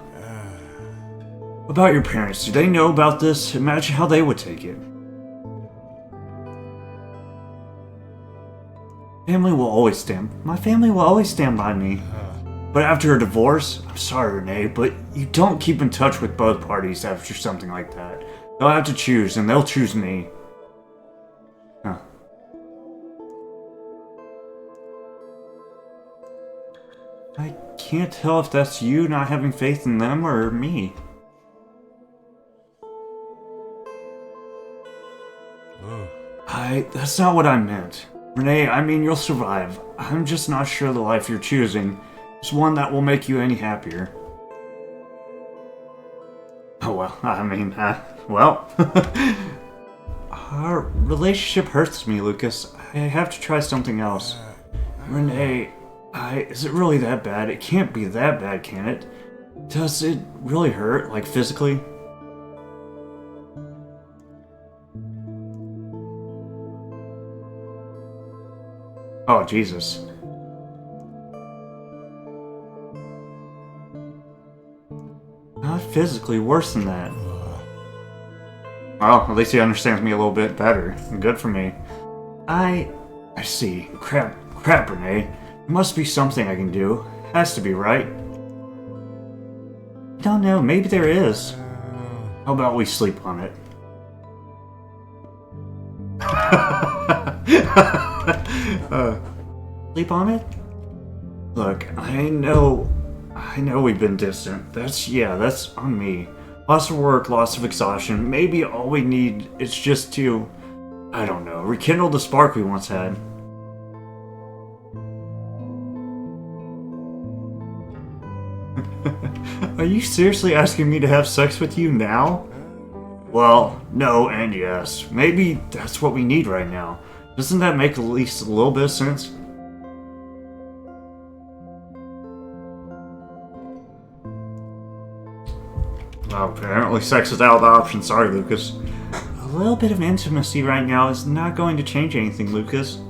About your parents, do they know about this? Imagine how they would take it. My family will always stand by me. But after a divorce, I'm sorry, Renee, but you don't keep in touch with both parties after something like that. They'll have to choose, and they'll choose me. Huh. I can't tell if that's you not having faith in them or me. That's not what I meant. Renee, I mean, you'll survive. I'm just not sure the life you're choosing is one that will make you any happier. well, I mean, well. Our relationship hurts me, Lucas. I have to try something else. Renee, is it really that bad? It can't be that bad, can it? Does it really hurt, like physically? Oh, Jesus. Not physically, worse than that. Well, at least he understands me a little bit better. Good for me. I see. Crap, Renee. There must be something I can do. Has to be, right? I don't know, maybe there is. How about we sleep on it? Sleep on it? Look, I know we've been distant. That's on me. Lots of work, lots of exhaustion. Maybe all we need is just to, I don't know, rekindle the spark we once had. Are you seriously asking me to have sex with you now? Well, no and yes. Maybe that's what we need right now. Doesn't that make at least a little bit of sense? Well, apparently sex is out of the option. Sorry, Lucas. A little bit of intimacy right now is not going to change anything, Lucas.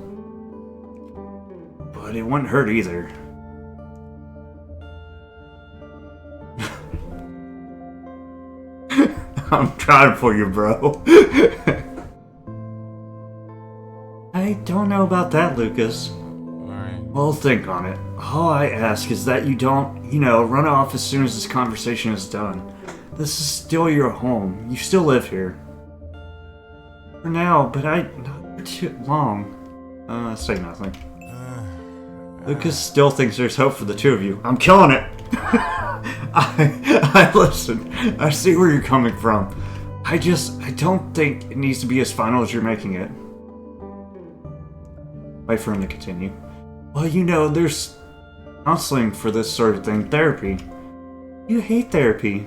But it wouldn't hurt either. I'm trying for you, bro. I don't know about that, Lucas. Alright. Well, think on it. All I ask is that you don't, run off as soon as this conversation is done. This is still your home. You still live here. For now, but not for too long. Say nothing. Lucas still thinks there's hope for the two of you. I'm killing it! I listen. I see where you're coming from. I don't think it needs to be as final as you're making it. Wait for him to continue. Well, there's counseling for this sort of thing. Therapy. You hate therapy.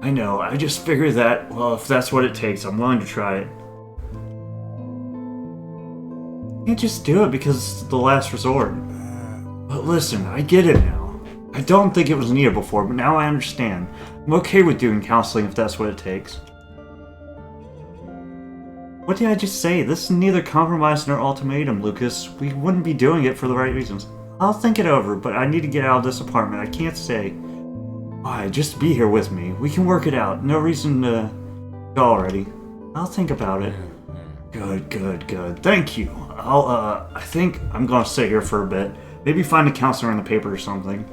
I know. I just figured that, if that's what it takes, I'm willing to try it. You can't just do it because it's the last resort. But listen, I get it now. I don't think it was needed before, but now I understand. I'm okay with doing counseling if that's what it takes. What did I just say? This is neither compromise nor ultimatum, Lucas. We wouldn't be doing it for the right reasons. I'll think it over, but I need to get out of this apartment. I can't stay. Why, just be here with me. We can work it out. No reason to go already. I'll think about it. Good. Thank you. I think I'm gonna sit here for a bit. Maybe find a counselor in the paper or something.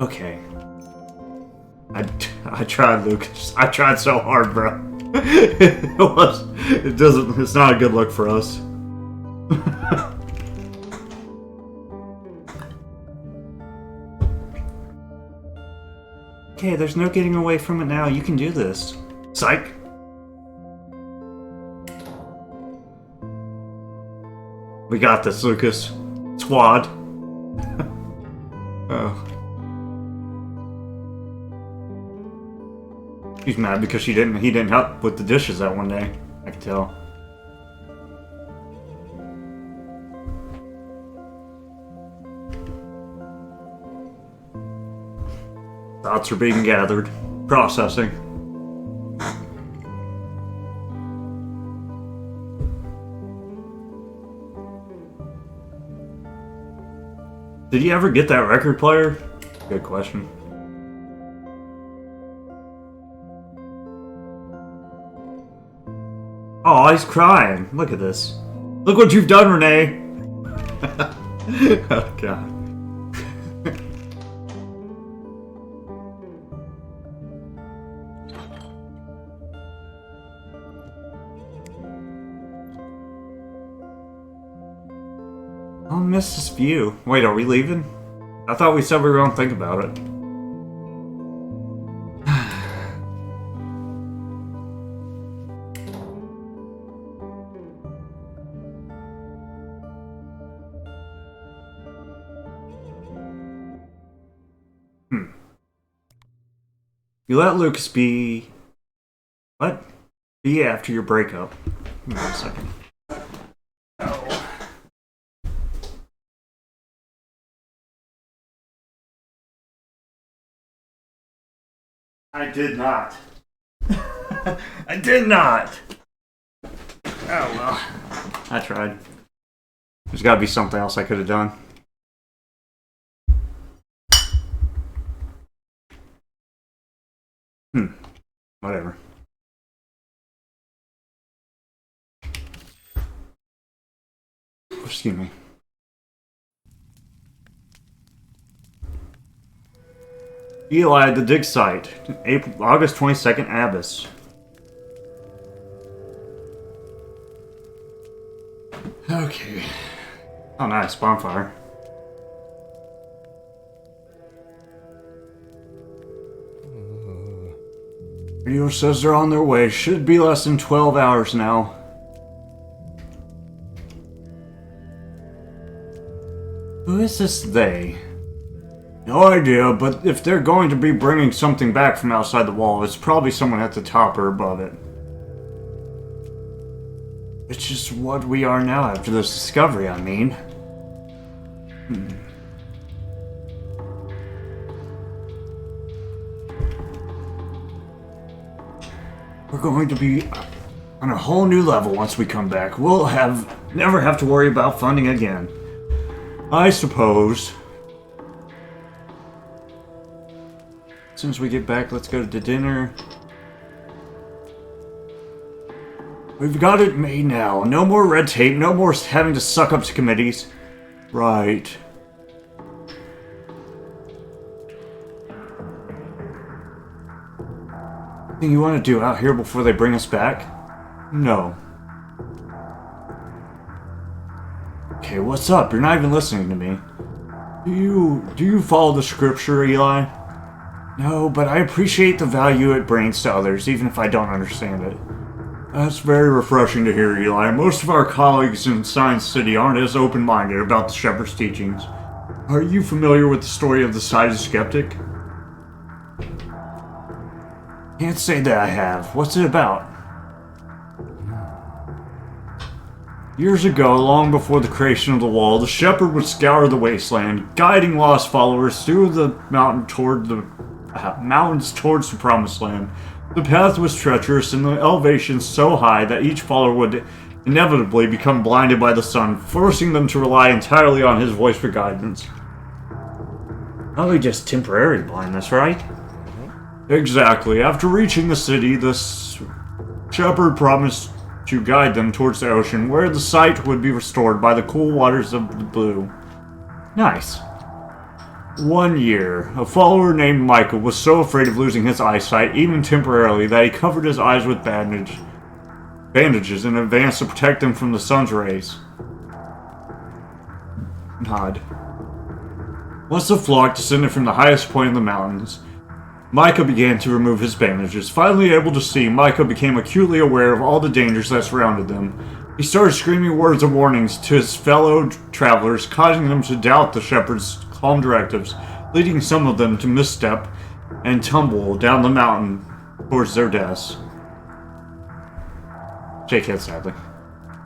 Okay. I tried, Lucas. I tried so hard, bro. It's not a good look for us. Okay, there's no getting away from it now. You can do this. Psych. We got this, Lucas. Squad. Oh. He's mad because he didn't help with the dishes that one day. I can tell. Thoughts are being gathered. Processing. Did you ever get that record player? Good question. Oh, he's crying. Look at this. Look what you've done, Renee. Oh, God. I'll miss this view. Wait, are we leaving? I thought we said we were going to think about it. You let Lucas be... What? Be after your breakup. Wait a second. Oh. I did not. I did not! Oh well. I tried. There's gotta be something else I could have done. Whatever. Excuse me. Eli at the dig site. August 22nd, Abyss. Okay. Oh, nice. Bonfire. Radio says they're on their way. Should be less than 12 hours now. Who is this they? No idea, but if they're going to be bringing something back from outside the wall, it's probably someone at the top or above it. It's just what we are now after this discovery, I mean. We're going to be on a whole new level once we come back. We'll never have to worry about funding again. I suppose. As soon as we get back, let's go to dinner. We've got it made now. No more red tape, no more having to suck up to committees. Right. Anything you want to do out here before they bring us back? No. Okay, what's up? You're not even listening to me. Do you follow the scripture, Eli? No, but I appreciate the value it brings to others, even if I don't understand it. That's very refreshing to hear, Eli. Most of our colleagues in Science City aren't as open-minded about the Shepherd's teachings. Are you familiar with the story of the Sided Skeptic? Can't say that I have. What's it about? Years ago, long before the creation of the wall, the shepherd would scour the wasteland, guiding lost followers through the mountains towards the promised land. The path was treacherous and the elevation so high that each follower would inevitably become blinded by the sun, forcing them to rely entirely on his voice for guidance. Probably just temporary blindness, right? Exactly. After reaching the city, the shepherd promised to guide them towards the ocean, where the sight would be restored by the cool waters of the blue. Nice. 1 year, a follower named Micah was so afraid of losing his eyesight, even temporarily, that he covered his eyes with bandages in advance to protect them from the sun's rays. Nod. Once the flock descended from the highest point of the mountains, Micah began to remove his bandages. Finally able to see, Micah became acutely aware of all the dangers that surrounded them. He started screaming words of warnings to his fellow travelers, causing them to doubt the shepherd's calm directives, leading some of them to misstep and tumble down the mountain towards their deaths. Shake head sadly.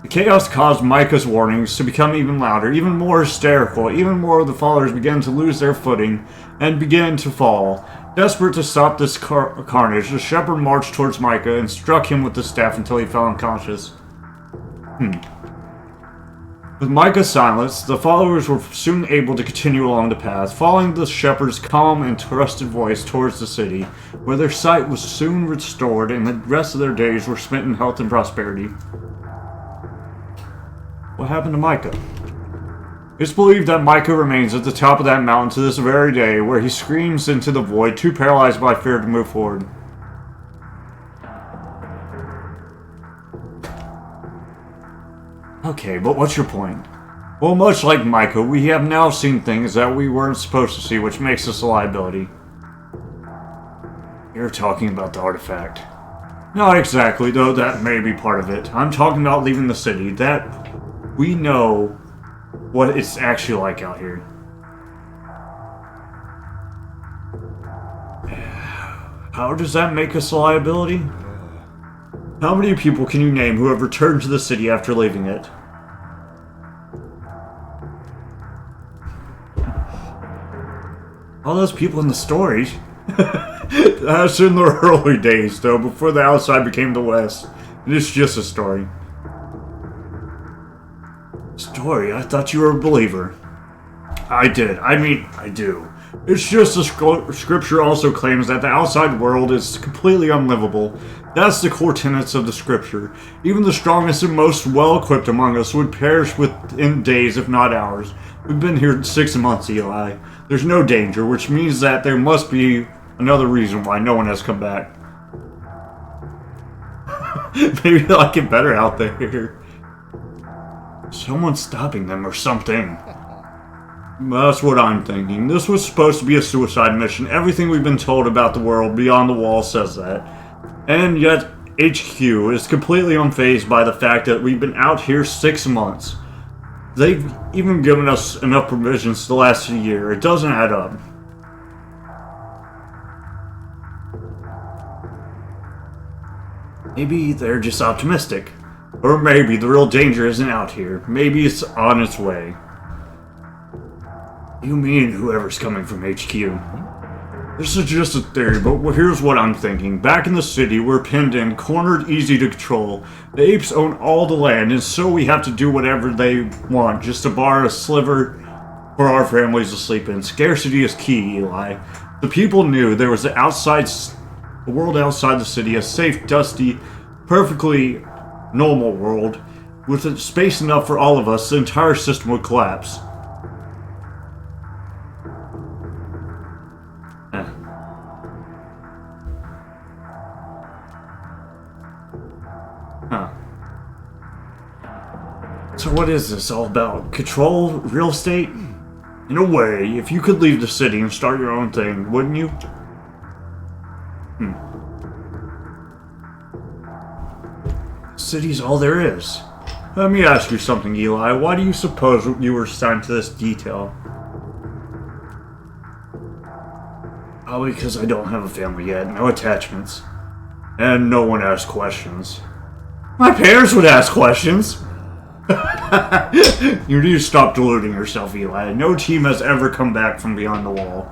The chaos caused Micah's warnings to become even louder, even more hysterical. Even more of the followers began to lose their footing and began to fall. Desperate to stop this carnage, the shepherd marched towards Micah and struck him with the staff until he fell unconscious. With Micah's silence, the followers were soon able to continue along the path, following the shepherd's calm and trusted voice towards the city, where their sight was soon restored and the rest of their days were spent in health and prosperity. What happened to Micah? It's believed that Micah remains at the top of that mountain to this very day, where he screams into the void, too paralyzed by fear to move forward. Okay, but what's your point? Well, much like Micah, we have now seen things that we weren't supposed to see, which makes us a liability. You're talking about the artifact. Not exactly, though that may be part of it. I'm talking about leaving the city. That we know what it's actually like out here. How does that make us a liability? How many people can you name who have returned to the city after leaving it? All those people in the stories. That's in the early days, though, before the outside became the West. It's just a story. Story? I thought you were a believer. I do. It's just the scripture also claims that the outside world is completely unlivable. That's the core tenets of the scripture. Even the strongest and most well-equipped among us would perish within days, if not hours. We've been here 6 months, Eli. There's no danger, which means that there must be another reason why no one has come back. Maybe they like it better out there. Someone's stopping them or something. That's what I'm thinking. This was supposed to be a suicide mission. Everything we've been told about the world beyond the wall says that. And yet, HQ is completely unfazed by the fact that we've been out here 6 months. They've even given us enough provisions to last a year. It doesn't add up. Maybe they're just optimistic. Or maybe the real danger isn't out here. Maybe it's on its way. You mean whoever's coming from HQ? This is just a theory, but here's what I'm thinking. Back in the city, we're pinned in, cornered, easy to control. The apes own all the land, and so we have to do whatever they want, just to borrow a sliver for our families to sleep in. Scarcity is key, Eli. The people knew there was the world outside the city, a safe, dusty, perfectly normal world. With space enough for all of us, the entire system would collapse. So what is this all about? Control? Real estate? In a way, if you could leave the city and start your own thing, wouldn't you? City's all there is. Let me ask you something, Eli. Why do you suppose you were assigned to this detail? Probably because I don't have a family yet, no attachments. And no one asks questions. My parents would ask questions! You need to stop deluding yourself, Eli. No team has ever come back from beyond the wall.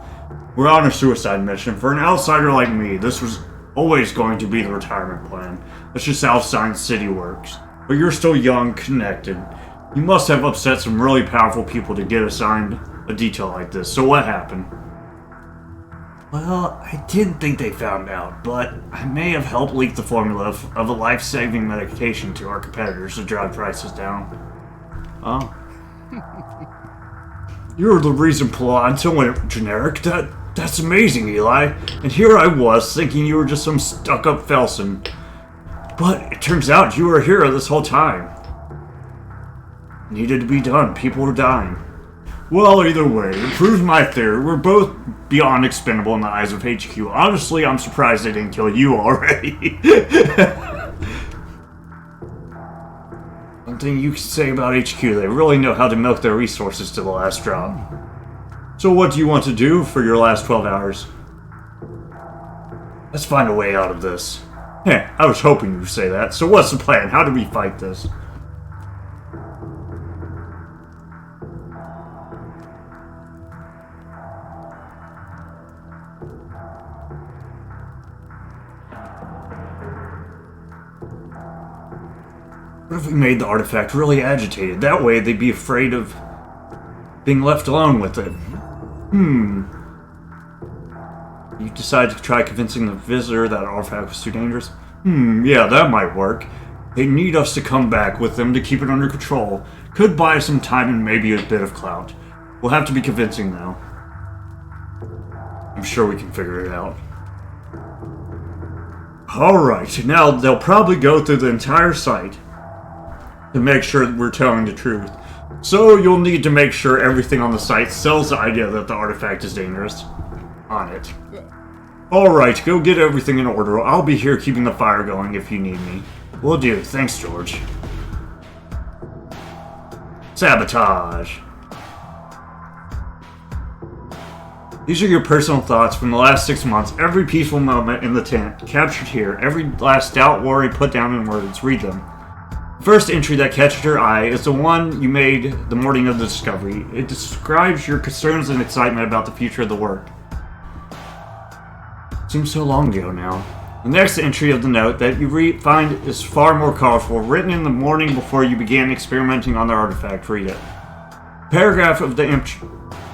We're on a suicide mission. For an outsider like me, this was always going to be the retirement plan. That's just how Science City works. But you're still young, connected. You must have upset some really powerful people to get assigned a detail like this. So what happened? Well, I didn't think they found out, but I may have helped leak the formula of a life-saving medication to our competitors to drive prices down. Oh. You're the reason Palanta went generic? That's amazing, Eli. And here I was, thinking you were just some stuck-up Felson. But it turns out you were a hero this whole time. Needed to be done. People were dying. Well, either way, it proves my theory. We're both beyond expendable in the eyes of HQ. Honestly, I'm surprised they didn't kill you already. One thing you can say about HQ, they really know how to milk their resources to the last drop. So what do you want to do for your last 12 hours? Let's find a way out of this. Heh, I was hoping you'd say that. So what's the plan? How do we fight this? What if we made the artifact really agitated? That way they'd be afraid of being left alone with it. You decided to try convincing the visitor that artifact was too dangerous? Yeah, that might work. They need us to come back with them to keep it under control. Could buy some time and maybe a bit of clout. We'll have to be convincing though. I'm sure we can figure it out. Alright, now they'll probably go through the entire site to make sure that we're telling the truth. So you'll need to make sure everything on the site sells the idea that the artifact is dangerous on it. Alright, go get everything in order. I'll be here keeping the fire going if you need me. Will do. Thanks, George. Sabotage. These are your personal thoughts from the last 6 months. Every peaceful moment in the tent, captured here. Every last doubt, worry, put down in words. Read them. The first entry that catches your eye is the one you made the morning of the discovery. It describes your concerns and excitement about the future of the work. Seems so long ago now. The next entry of the note that you find is far more colorful, written in the morning before you began experimenting on the artifact. Read it. The paragraph of the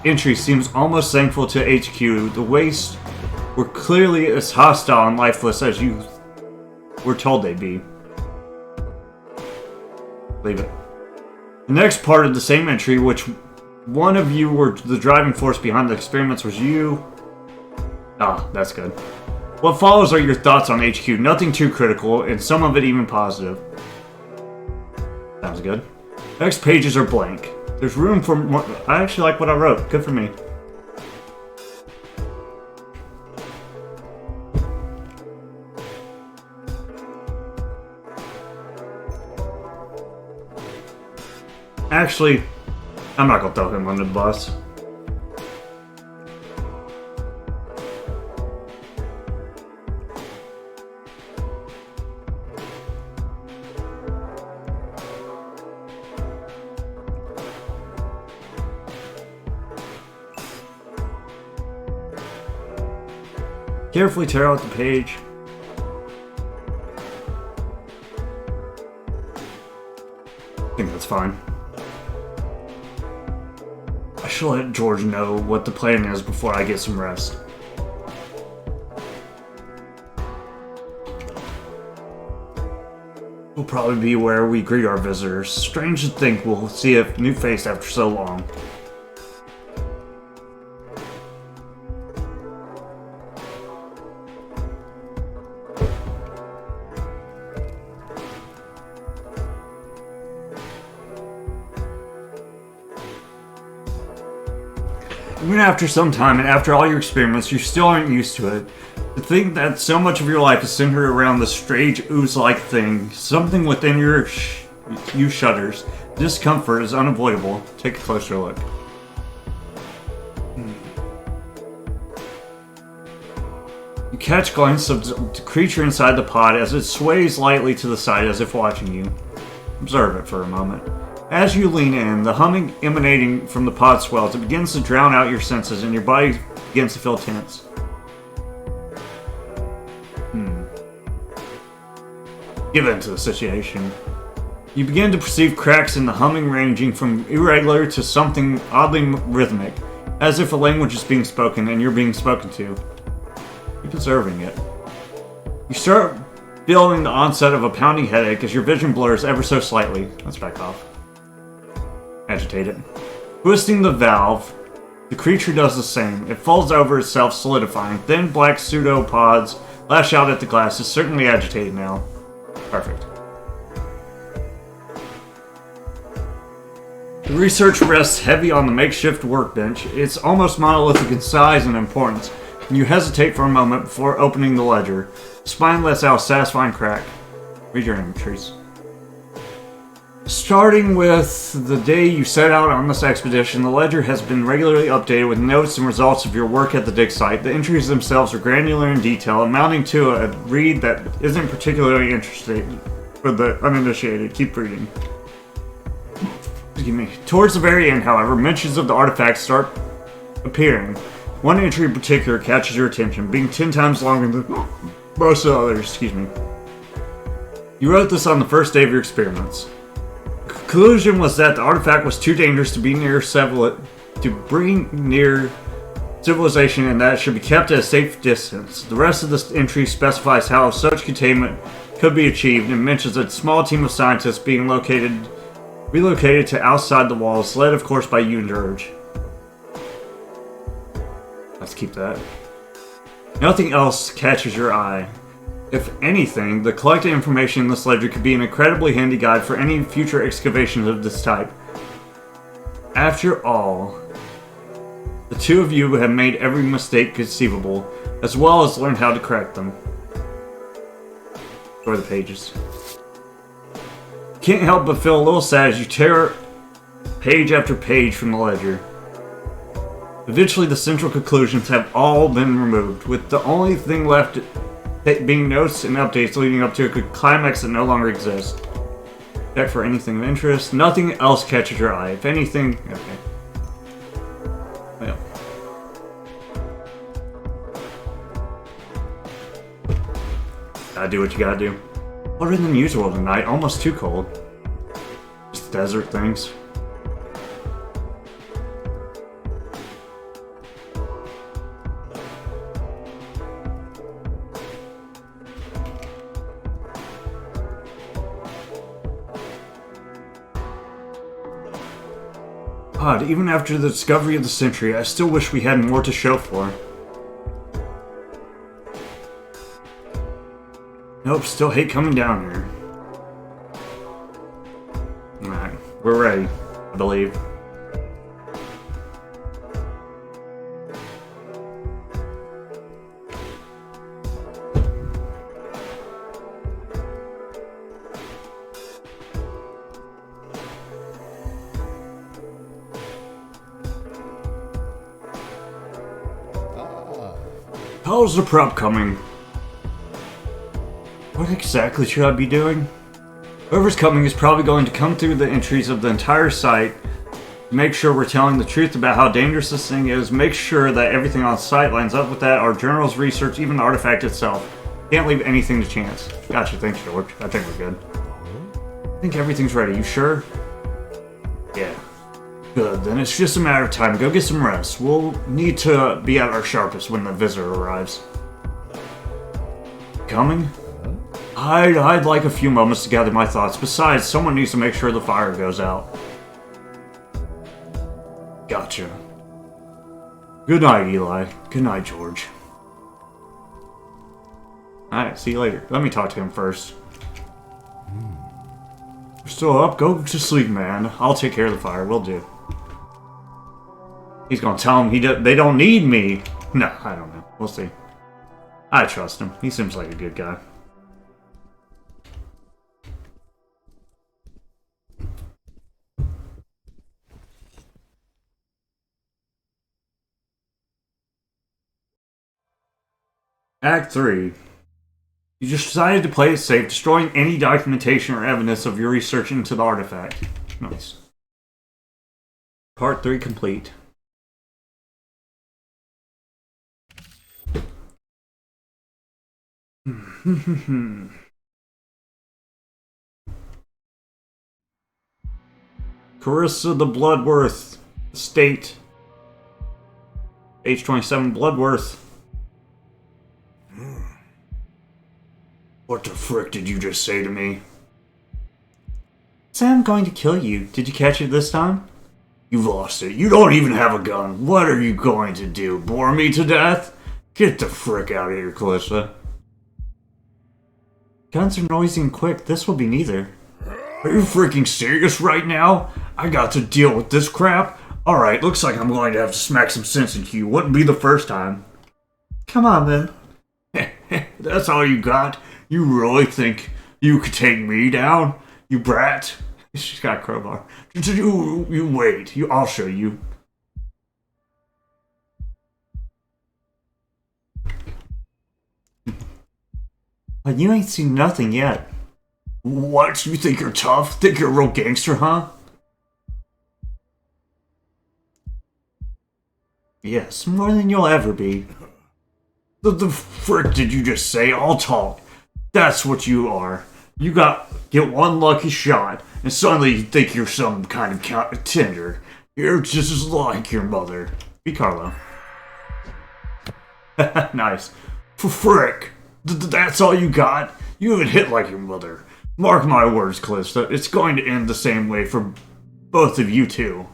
entry seems almost thankful to HQ. The wastes were clearly as hostile and lifeless as you were told they'd be. Leave it. The next part of the same entry, which one of you were the driving force behind the experiments, was you. Ah, that's good. What follows are your thoughts on HQ. Nothing too critical, and some of it even positive. Sounds good. Next pages are blank. There's room for more. I actually like what I wrote. Good for me. Actually, I'm not gonna throw him under the bus. Carefully tear out the page. I think that's fine. I should let George know what the plan is before I get some rest. We'll probably be where we greet our visitors. Strange to think we'll see a new face after so long. Even after some time and after all your experiments, you still aren't used to it. To think that so much of your life is centered around this strange ooze-like thing, something within you shudders. Discomfort is unavoidable. Take a closer look. You catch a glance of the creature inside the pod as it sways lightly to the side as if watching you. Observe it for a moment. As you lean in, the humming emanating from the pod swells. It begins to drown out your senses, and your body begins to feel tense. Give in to the situation. You begin to perceive cracks in the humming ranging from irregular to something oddly rhythmic, as if a language is being spoken and you're being spoken to. Keep observing it. You start feeling the onset of a pounding headache as your vision blurs ever so slightly. Let's back off. Agitate it. Twisting the valve, the creature does the same. It falls over itself, solidifying. Thin black pseudopods lash out at the glass. It's certainly agitated now. Perfect. The research rests heavy on the makeshift workbench. It's almost monolithic in size and importance, and you hesitate for a moment before opening the ledger. The spine lets out a satisfying crack. Read your entries. Starting with the day you set out on this expedition, the ledger has been regularly updated with notes and results of your work at the dig site. The entries themselves are granular in detail, amounting to a read that isn't particularly interesting for the uninitiated. Keep reading. Excuse me. Towards the very end, however, mentions of the artifacts start appearing. One entry in particular catches your attention, being 10 times longer than most of the others. Excuse me. You wrote this on the first day of your experiments. Conclusion was that the artifact was too dangerous to bring near civilization and that it should be kept at a safe distance. The rest of this entry specifies how such containment could be achieved and mentions a small team of scientists being relocated to outside the walls, led of course by you and George. Let's keep that. Nothing else catches your eye. If anything, the collected information in this ledger could be an incredibly handy guide for any future excavations of this type. After all, the two of you have made every mistake conceivable, as well as learned how to correct them. Enjoy the pages. Can't help but feel a little sad as you tear page after page from the ledger. Eventually, the central conclusions have all been removed, with the only thing left being notes and updates leading up to a climax that no longer exists. Check for anything of interest. Nothing else catches your eye. If anything... Okay. Well. Gotta do what you gotta do. Hotter than usual tonight. Almost too cold. Just desert things. God, even after the discovery of the century, I still wish we had more to show for. Nope, still hate coming down here. Alright, we're ready, I believe. How's the prep coming? What exactly should I be doing? Whoever's coming is probably going to come through the entries of the entire site, make sure we're telling the truth about how dangerous this thing is, make sure that everything on site lines up with that, our journals, research, even the artifact itself. Can't leave anything to chance. Gotcha, thanks George. I think we're good. I think everything's ready, you sure? Yeah. Good, then it's just a matter of time. Go get some rest. We'll need to be at our sharpest when the visitor arrives. Coming? I'd like a few moments to gather my thoughts. Besides, someone needs to make sure the fire goes out. Gotcha. Good night, Eli. Good night, George. Alright, see you later. Let me talk to him first. You're still up? Go to sleep, man. I'll take care of the fire. Will do. He's gonna tell him they don't need me. No, I don't know. We'll see. I trust him. He seems like a good guy. Act 3. You just decided to play it safe, destroying any documentation or evidence of your research into the artifact. Nice. Part 3 complete. Carissa the Bloodworth. State. Age 27 Bloodworth. What the frick did you just say to me? Say I'm going to kill you. Did you catch it this time? You've lost it. You don't even have a gun. What are you going to do? Bore me to death? Get the frick out of here, Calista. Guns are noisy and quick. This will be neither. Are you freaking serious right now? I got to deal with this crap? Alright, looks like I'm going to have to smack some sense into you. Wouldn't be the first time. Come on, then. That's all you got? You really think you could take me down? You brat? She's got a crowbar. You wait. I'll show you. But you ain't seen nothing yet. What? You think you're tough? Think you're a real gangster, huh? Yes, more than you'll ever be. The frick did you just say? I'll talk. That's what you are. You get one lucky shot, and suddenly you think you're some kind of contender. You're just like your mother. Be Carlo. Nice. For frick. That's all you got? You haven't hit like your mother. Mark my words, Calista. It's going to end the same way for both of you two.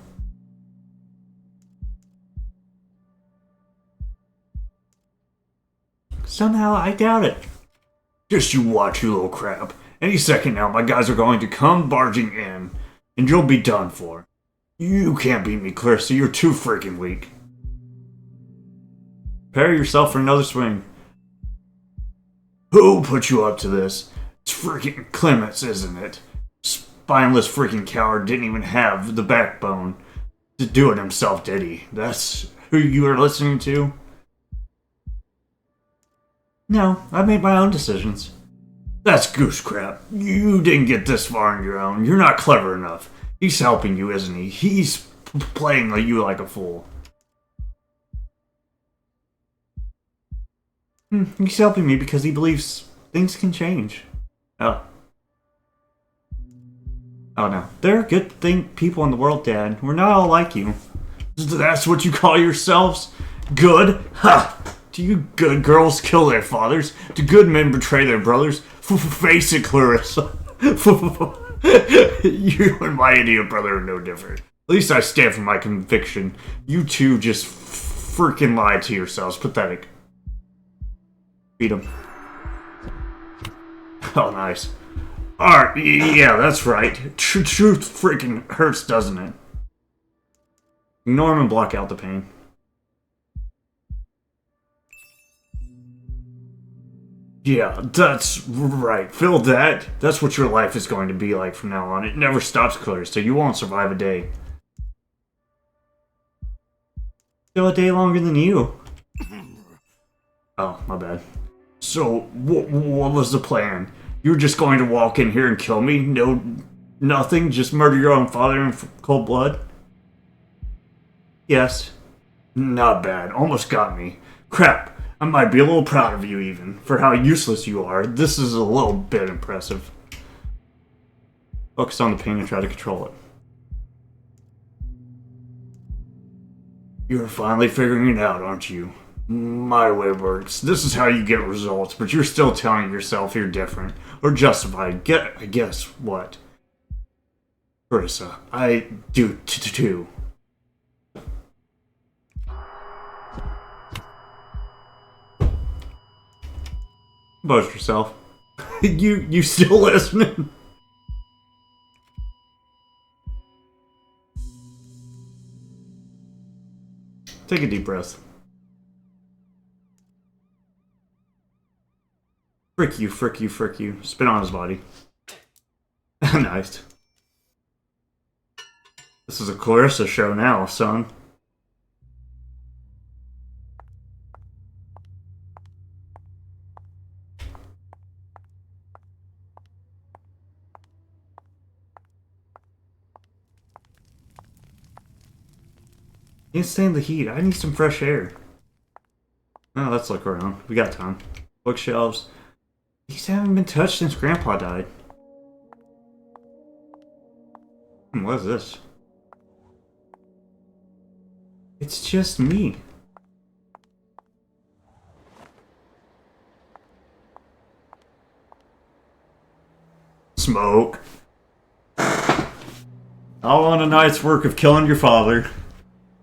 Somehow, I doubt it. Just you watch, you little crap. Any second now, my guys are going to come barging in, and you'll be done for. You can't beat me, Clarissa. You're too freaking weak. Prepare yourself for another swing. Who put you up to this? It's freaking Clements, isn't it? Spineless freaking coward didn't even have the backbone to do it himself, did he? That's who you are listening to? No, I made my own decisions. That's goose crap. You didn't get this far on your own. You're not clever enough. He's helping you, isn't he? He's playing you like a fool. He's helping me because he believes things can change. Oh. Oh no. There are good people in the world, Dad. We're not all like you. That's what you call yourselves? Good? Ha! Do you good girls kill their fathers? Do good men betray their brothers? Face it, Clarissa. You and my idiot brother are no different. At least I stand for my conviction. You two just freaking lied to yourselves. Pathetic. Beat him. Oh, nice. Alright, yeah, that's right. Truth freaking hurts, doesn't it? Ignore him and block out the pain. Yeah, that's right. Feel that? That's what your life is going to be like from now on. It never stops, Clarissa. You won't survive a day. Still a day longer than you. Oh, my bad. So, what was the plan? You were just going to walk in here and kill me? No, nothing? Just murder your own father in cold blood? Yes. Not bad. Almost got me. Crap. I might be a little proud of you, even, for how useless you are. This is a little bit impressive. Focus on the pain and try to control it. You're finally figuring it out, aren't you? My way works. This is how you get results, but you're still telling yourself you're different. Or justified. I guess what? Carissa, I do too. Compose yourself. You still listening? Take a deep breath. Frick you, frick you, frick you. Spit on his body. Nice. This is a Clarissa show now, son. Can't stand the heat. I need some fresh air. Oh, let's look around. We got time. Bookshelves. These haven't been touched since Grandpa died. What is this? It's just me. Smoke. All on a night's work of killing your father.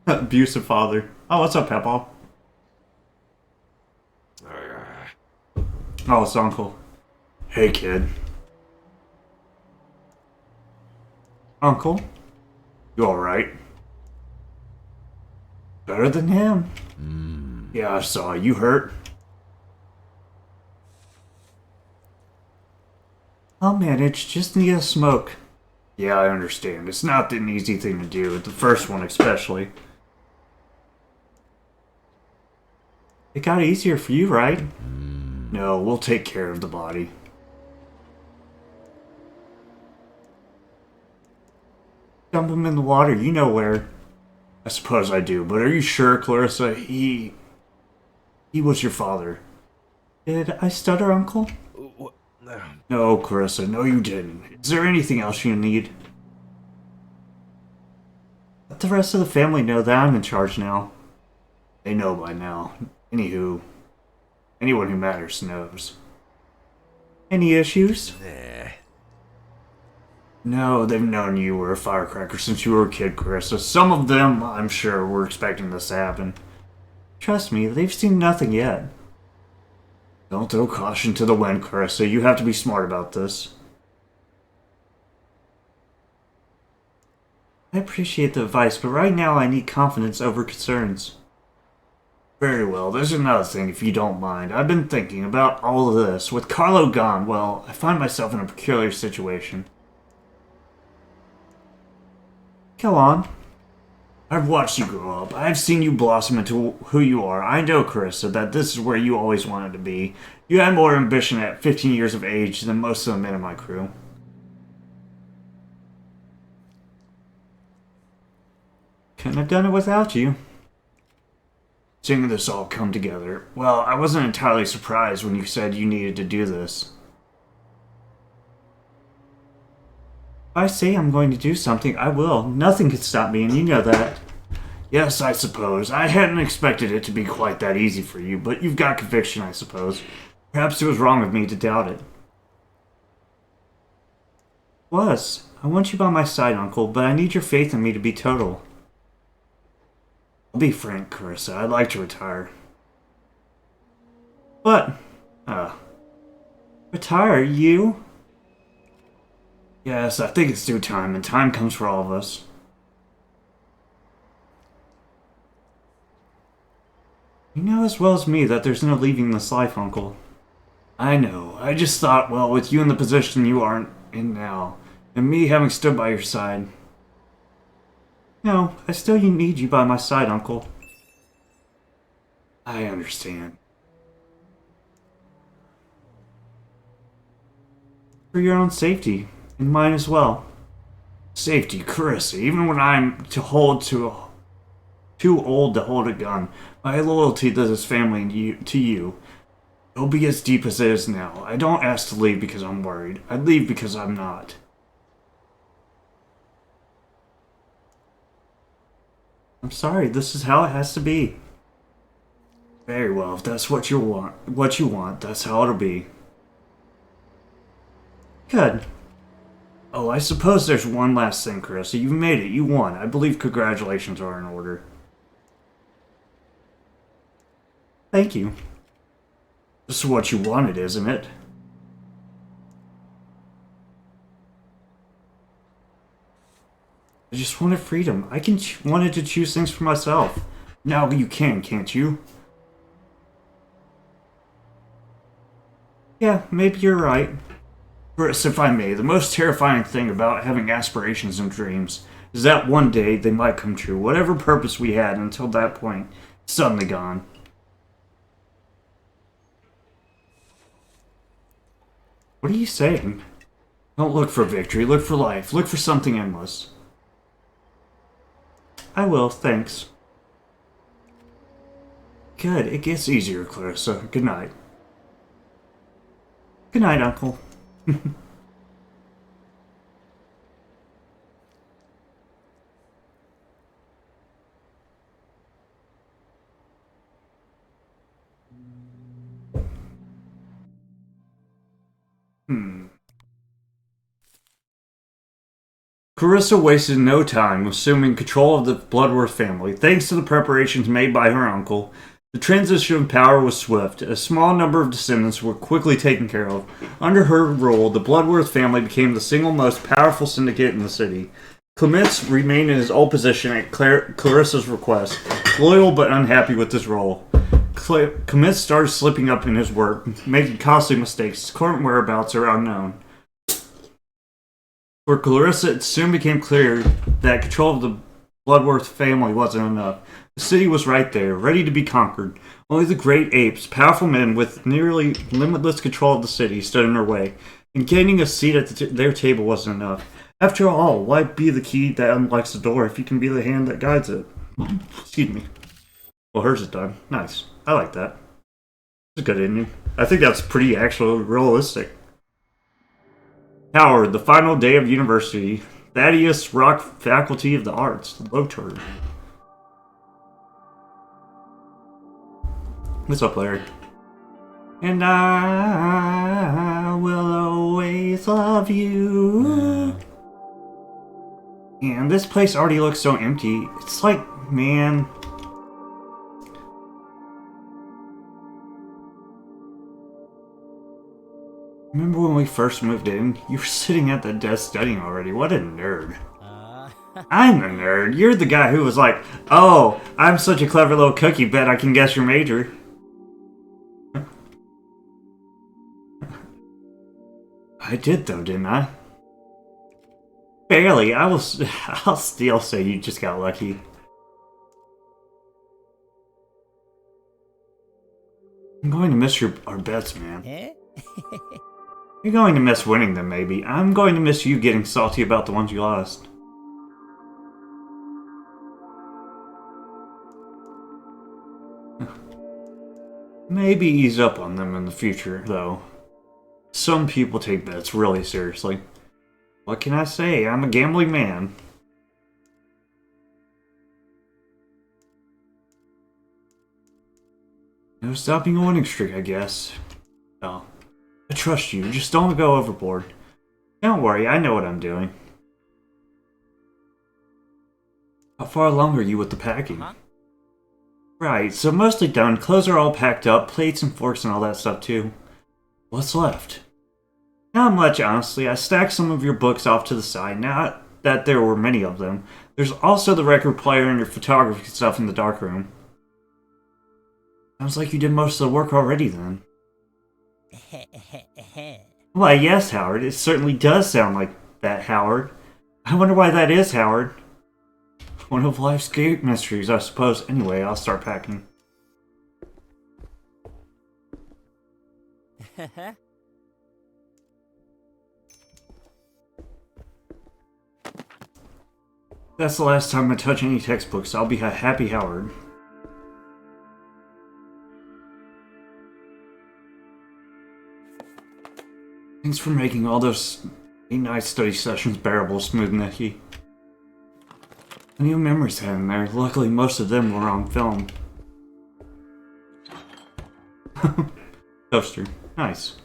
Abusive father. Oh, what's up, Peppa? Oh, it's Uncle. Hey, kid. Uncle? You alright? Better than him. Yeah, I saw. You hurt? I'll manage. Just need a smoke. Yeah, I understand. It's not an easy thing to do. The first one especially. It got easier for you, right? No, we'll take care of the body. Dump him in the water, you know where. I suppose I do, but are you sure, Clarissa? He was your father. Did I stutter, Uncle? No, Clarissa, no you didn't. Is there anything else you need? Let the rest of the family know that I'm in charge now. They know by now. Anywho, anyone who matters knows. Any issues? No, they've known you were a firecracker since you were a kid, Clarissa. Some of them, I'm sure, were expecting this to happen. Trust me, they've seen nothing yet. Don't throw caution to the wind, Clarissa. You have to be smart about this. I appreciate the advice, but right now I need confidence over concerns. Very well, there's another thing if you don't mind. I've been thinking about all of this. With Carlo gone, well, I find myself in a peculiar situation. Go on. I've watched you grow up. I've seen you blossom into who you are. I know, Carissa, that this is where you always wanted to be. You had more ambition at 15 years of age than most of the men in my crew. Couldn't have done it without you. Seeing this all come together, well, I wasn't entirely surprised when you said you needed to do this. If I say I'm going to do something, I will. Nothing can stop me, and you know that. Yes, I suppose. I hadn't expected it to be quite that easy for you, but you've got conviction, I suppose. Perhaps it was wrong of me to doubt it. It was. I want you by my side, Uncle, but I need your faith in me to be total. I'll be frank, Carissa. I'd like to retire. But, retire? You? Yes, I think it's due time, and time comes for all of us. You know as well as me that there's no leaving this life, Uncle. I know. I just thought, well, with you in the position you are in now, and me having stood by your side. No, I still need you by my side, Uncle. I understand. For your own safety, and mine as well. Safety, Carissa, even when I'm too old to hold a gun, my loyalty to this family and to you, it'll be as deep as it is now. I don't ask to leave because I'm worried. I leave because I'm not. I'm sorry, this is how it has to be. Very well, if that's what you want, that's how it'll be. Good. Oh, I suppose there's one last thing, Carissa. You've made it. You won. I believe congratulations are in order. Thank you. This is what you wanted, isn't it? I just wanted freedom. Wanted to choose things for myself. Now you can, can't you? Yeah, maybe you're right. Chris, if I may, the most terrifying thing about having aspirations and dreams is that one day they might come true. Whatever purpose we had until that point, suddenly gone. What are you saying? Don't look for victory, look for life, look for something endless. I will, thanks. Good, it gets easier, Clarissa. Good night. Good night, Uncle. Carissa wasted no time assuming control of the Bloodworth family. Thanks to the preparations made by her uncle, the transition of power was swift. A small number of descendants were quickly taken care of. Under her rule, the Bloodworth family became the single most powerful syndicate in the city. Clements remained in his old position at Clarissa's request, loyal but unhappy with his role. Clements started slipping up in his work, making costly mistakes. His current whereabouts are unknown. For Clarissa, it soon became clear that control of the Bloodworth family wasn't enough. The city was right there, ready to be conquered. Only the great apes, powerful men with nearly limitless control of the city, stood in her way, and gaining a seat at their table wasn't enough. After all, why be the key that unlocks the door if you can be the hand that guides it? Excuse me. Well, hers is done. Nice. I like that. It's a good ending. I think that's pretty actually realistic. Howard, the final day of university. Thaddeus Rock, Faculty of the Arts. Lotur. What's up, Larry? And I will always love you. And this place already looks so empty. It's like, man... Remember when we first moved in? You were sitting at the desk studying already. What a nerd. I'm the nerd. You're the guy who was like, oh, I'm such a clever little cookie, bet I can guess your major. I did though, didn't I? Barely. I'll still say you just got lucky. I'm going to miss our bets, man. Eh? You're going to miss winning them, maybe. I'm going to miss you getting salty about the ones you lost. Maybe ease up on them in the future, though. Some people take bets really seriously. What can I say? I'm a gambling man. No stopping a winning streak, I guess. Oh. I trust you. Just don't go overboard. Don't worry, I know what I'm doing. How far along are you with the packing? Right, so mostly done. Clothes are all packed up, plates and forks and all that stuff too. What's left? Not much, honestly. I stacked some of your books off to the side, not that there were many of them. There's also the record player and your photography stuff in the darkroom. Sounds like you did most of the work already then. Why, yes, Howard. It certainly does sound like that, Howard. I wonder why that is, Howard. One of life's great mysteries, I suppose. Anyway, I'll start packing. That's the last time I touch any textbooks. I'll be a happy Howard. Thanks for making all those late-night study sessions bearable, Smooth Nicky. Plenty of memories had in there. Luckily, most of them were on film. Toaster. Nice.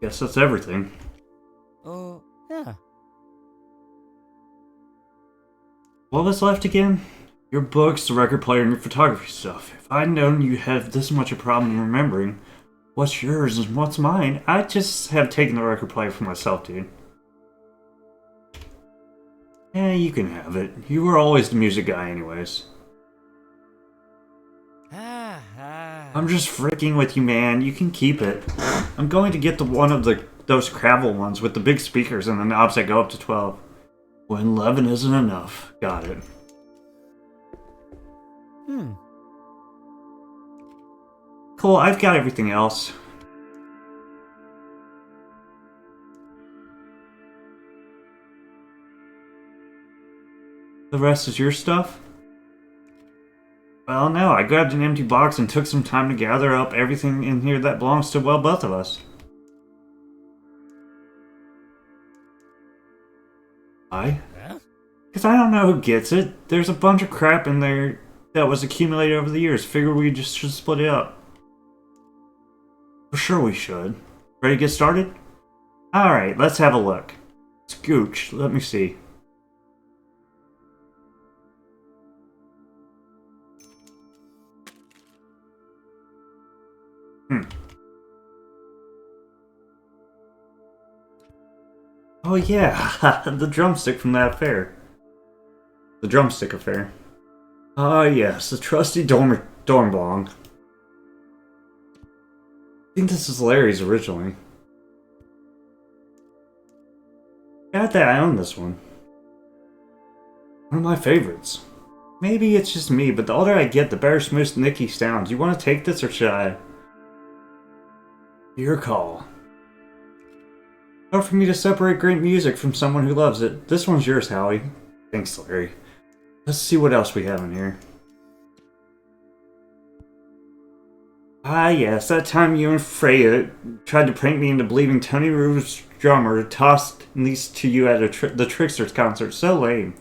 Guess that's everything. Oh, yeah. What was left again? Your books, the record player, and your photography stuff. If I'd known you had this much a problem remembering what's yours and what's mine, I'd just have taken the record player for myself, dude. Yeah, you can have it. You were always the music guy anyways. I'm just freaking with you, man. You can keep it. I'm going to get the one of those Cravel ones with the big speakers and the knobs that go up to 12. When 11 isn't enough. Got it. Cool, I've got everything else. The rest is your stuff? Well, no, I grabbed an empty box and took some time to gather up everything in here that belongs to, well, both of us. Why? Because I don't know who gets it. There's a bunch of crap in there that was accumulated over the years. Figured we just should split it up. For sure we should. Ready to get started? Alright, let's have a look. Scooch, let me see. Oh yeah, the drumstick from that affair. The drumstick affair. Ah yes, the trusty dorm bong. I think this is Larry's originally. Got that, I own this one. One of my favorites. Maybe it's just me, but the older I get, the better Smooth Nicky sounds. You want to take this or should I? Your call. Hard for me to separate great music from someone who loves it. This one's yours, Howie. Thanks, Larry. Let's see what else we have in here. Ah, yes, that time you and Freya tried to prank me into believing Tony Roof's drummer tossed these to you at the Tricksters concert. So lame.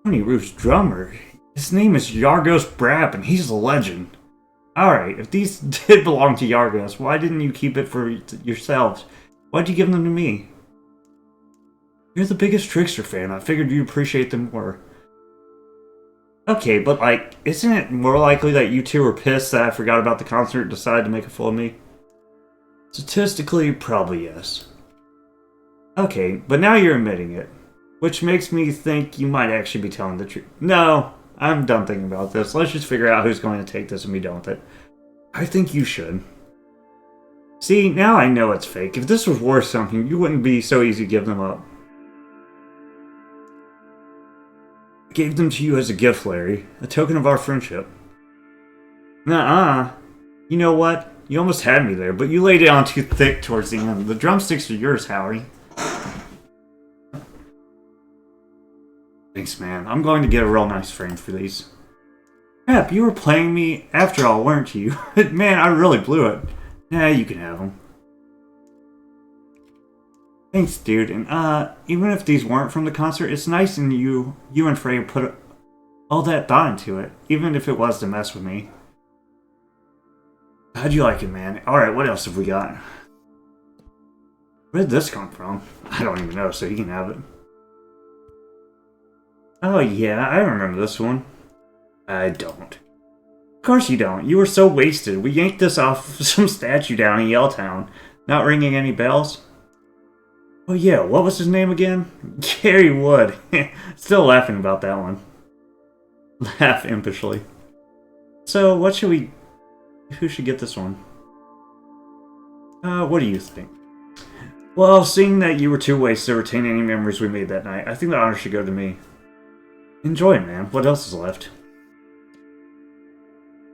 Tony Roof's drummer? His name is Yargos Brap, and he's a legend. Alright, if these did belong to Yargos, why didn't you keep it for yourselves? Why'd you give them to me? You're the biggest Trickster fan. I figured you'd appreciate them more. Okay, but like, isn't it more likely that you two were pissed that I forgot about the concert and decided to make a fool of me? Statistically, probably yes. Okay, but now you're admitting it. Which makes me think you might actually be telling the truth. No, I'm done thinking about this. Let's just figure out who's going to take this and be done with it. I think you should. See, now I know it's fake. If this was worth something, you wouldn't be so easy to give them up. I gave them to you as a gift, Larry. A token of our friendship. Nuh-uh. You know what? You almost had me there, but you laid it on too thick towards the end. The drumsticks are yours, Howie. Thanks, man. I'm going to get a real nice frame for these. Crap, you were playing me after all, weren't you? Man, I really blew it. Nah, you can have them. Thanks, dude. And, even if these weren't from the concert, it's nice in you and Freya put all that thought into it, even if it was to mess with me. How'd you like it, man? Alright, what else have we got? Where'd this come from? I don't even know, so you can have it. Oh yeah, I remember this one. I don't. Of course you don't. You were so wasted. We yanked this off some statue down in Yelltown. Not ringing any bells? Oh yeah, what was his name again? Gary Wood. Still laughing about that one. Laugh impishly. So, what should we... Who should get this one? What do you think? Well, seeing that you were too wasted to retain any memories we made that night, I think the honor should go to me. Enjoy, man. What else is left?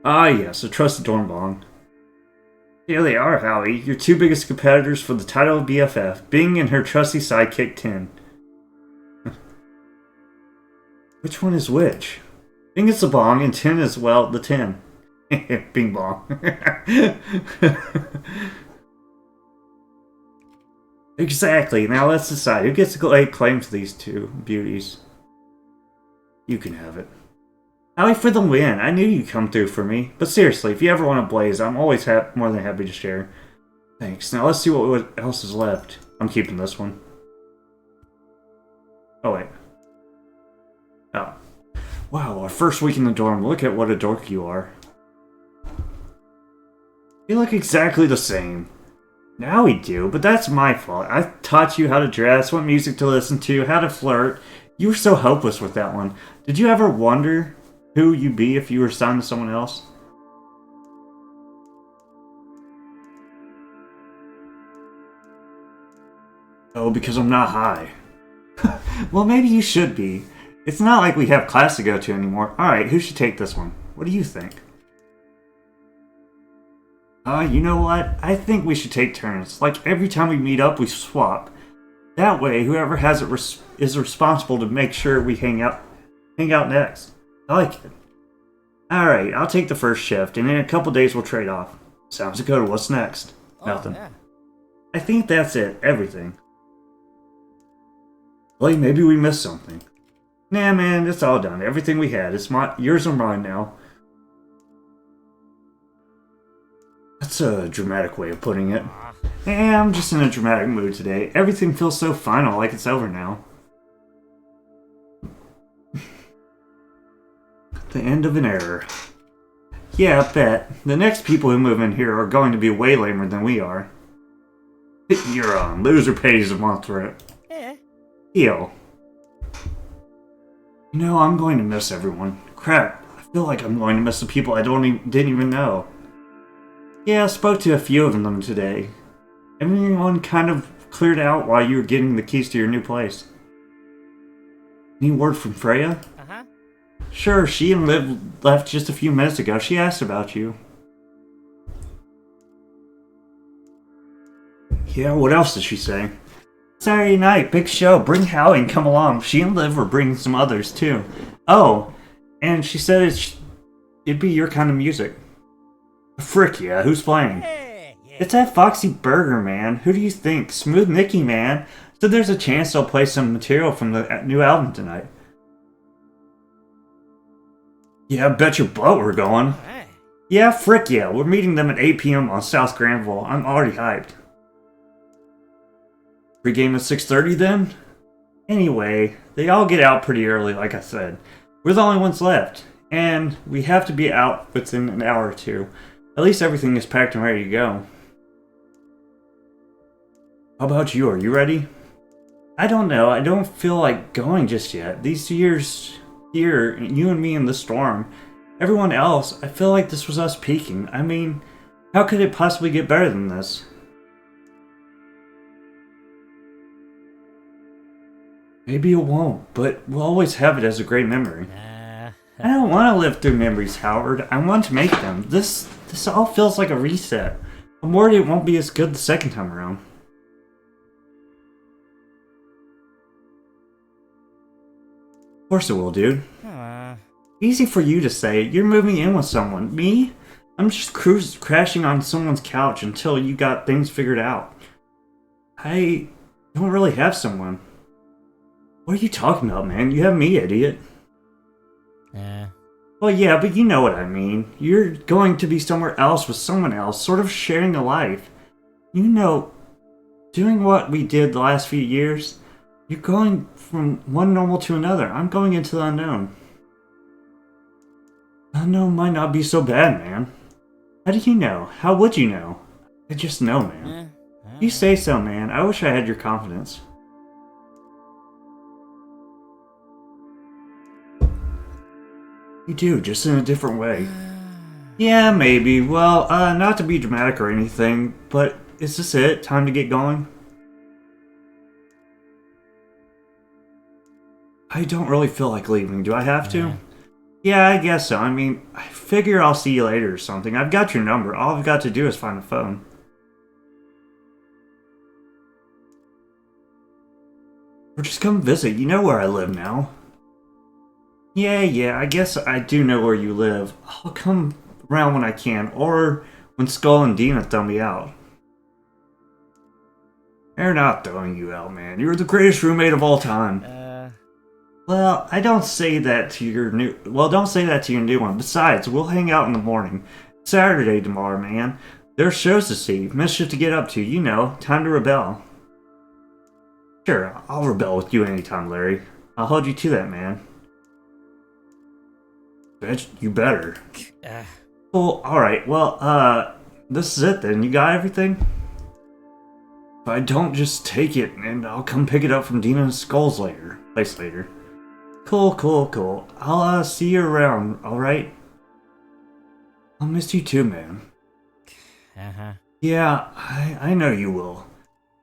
Ah, yes, a trusted Dornbong. Here they are, Howie. Your two biggest competitors for the title of BFF, Bing and her trusty sidekick, Tin. Which one is which? Bing is the bong, and Tin is, well, the tin. Bing bong. Exactly. Now let's decide who gets to lay claim to these two beauties. You can have it. Howie, for the win. I knew you'd come through for me. But seriously, if you ever want to blaze, I'm always more than happy to share. Thanks. Now let's see what else is left. I'm keeping this one. Oh, wait. Oh. Wow, our first week in the dorm. Look at what a dork you are. You look exactly the same. Now we do, but that's my fault. I taught you how to dress, what music to listen to, how to flirt. You were so hopeless with that one. Did you ever wonder who you'd be if you were assigned to someone else? Oh, because I'm not high. Well, maybe you should be. It's not like we have class to go to anymore. Alright, who should take this one? What do you think? You know what? I think we should take turns. Like, every time we meet up, we swap. That way, whoever has it is responsible to make sure we hang out next. I like it. Alright, I'll take the first shift, and in a couple days we'll trade off. Sounds good. What's next? Nothing. Yeah. I think that's it. Everything. Well, maybe we missed something. Nah, man, it's all done. Everything we had. It's yours or mine now. That's a dramatic way of putting it. I'm just in a dramatic mood today. Everything feels so final, like it's over now. The end of an era. Yeah, I bet. The next people who move in here are going to be way lamer than we are. You're on. Loser pays a month rent. Yeah. Deal. You know, I'm going to miss everyone. Crap, I feel like I'm going to miss the people I didn't even know. Yeah, I spoke to a few of them today. Everyone kind of cleared out while you were getting the keys to your new place. Any word from Freya? Uh-huh. Sure, she and Liv left just a few minutes ago. She asked about you. Yeah, what else did she say? Saturday night, big show. Bring Howie and come along. She and Liv were bringing some others, too. Oh, and she said it'd be your kind of music. Frick yeah, who's playing? Yeah. It's that Foxy Burger, man. Who do you think? Smooth Nicky, man. So there's a chance they'll play some material from the new album tonight. Yeah, bet your butt we're going. Hey. Yeah, frick yeah. We're meeting them at 8 p.m. on South Granville. I'm already hyped. Pre-game at 6:30 then? Anyway, they all get out pretty early, like I said. We're the only ones left. And we have to be out within an hour or two. At least everything is packed and ready to go. How about you? Are you ready? I don't know. I don't feel like going just yet. These years here, you and me in the storm, everyone else, I feel like this was us peaking. I mean, how could it possibly get better than this? Maybe it won't, but we'll always have it as a great memory. Uh, I don't want to live through memories, Howard. I want to make them. This all feels like a reset. I'm worried it won't be as good the second time around. Of course it will, dude. Easy for you to say. You're moving in with someone. Me? I'm just crashing on someone's couch until you got things figured out. I don't really have someone. What are you talking about, man? You have me, idiot. Well, yeah, but you know what I mean. You're going to be somewhere else with someone else, sort of sharing a life. You know, doing what we did the last few years, you're going from one normal to another. I'm going into the unknown. Unknown might not be so bad, man. How do you know? How would you know? I just know, man. You say so, man. I wish I had your confidence. You do, just in a different way. Yeah, maybe. Well, not to be dramatic or anything, but is this it? Time to get going? I don't really feel like leaving. Do I have to? Yeah, I guess so. I mean, I figure I'll see you later or something. I've got your number. All I've got to do is find the phone. Or just come visit. You know where I live now. Yeah, I guess I do know where you live. I'll come around when I can, or when Skull and Dina throw me out. They're not throwing you out, man. You're the greatest roommate of all time. Well, I don't say that to your new... Well, don't say that to your new one. Besides, we'll hang out in the morning. Saturday tomorrow, man. There's shows to see, mischief to get up to, you know. Time to rebel. Sure, I'll rebel with you anytime, Larry. I'll hold you to that, man. Bet you better. Well, alright, well, this is it then. You got everything? If I don't, just take it, and I'll come pick it up from Dina and Skull's place later. Cool. I'll, see you around, alright? I'll miss you too, man. Yeah, I know you will.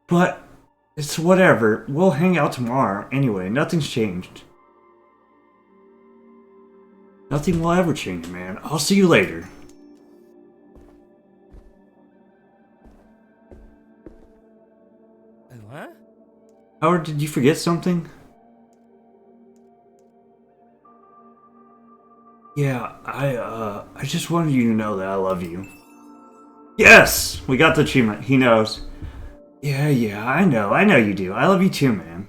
But, it's whatever. We'll hang out tomorrow. Anyway, nothing's changed. Nothing will ever change, man. I'll see you later. What? Howard, did you forget something? Yeah, I just wanted you to know that I love you. Yes! We got the achievement. He knows. Yeah, I know you do. I love you too, man.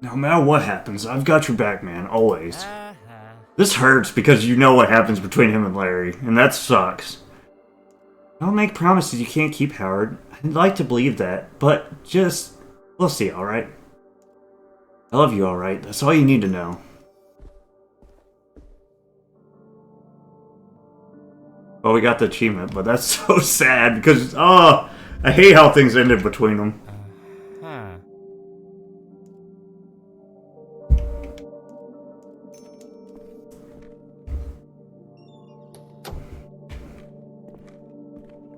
No matter what happens, I've got your back, man. Always. This hurts because you know what happens between him and Larry, and that sucks. Don't make promises you can't keep, Howard. I'd like to believe that, but we'll see, alright? I love you, alright? That's all you need to know. Well, we got the achievement, but that's so sad because, I hate how things ended between them.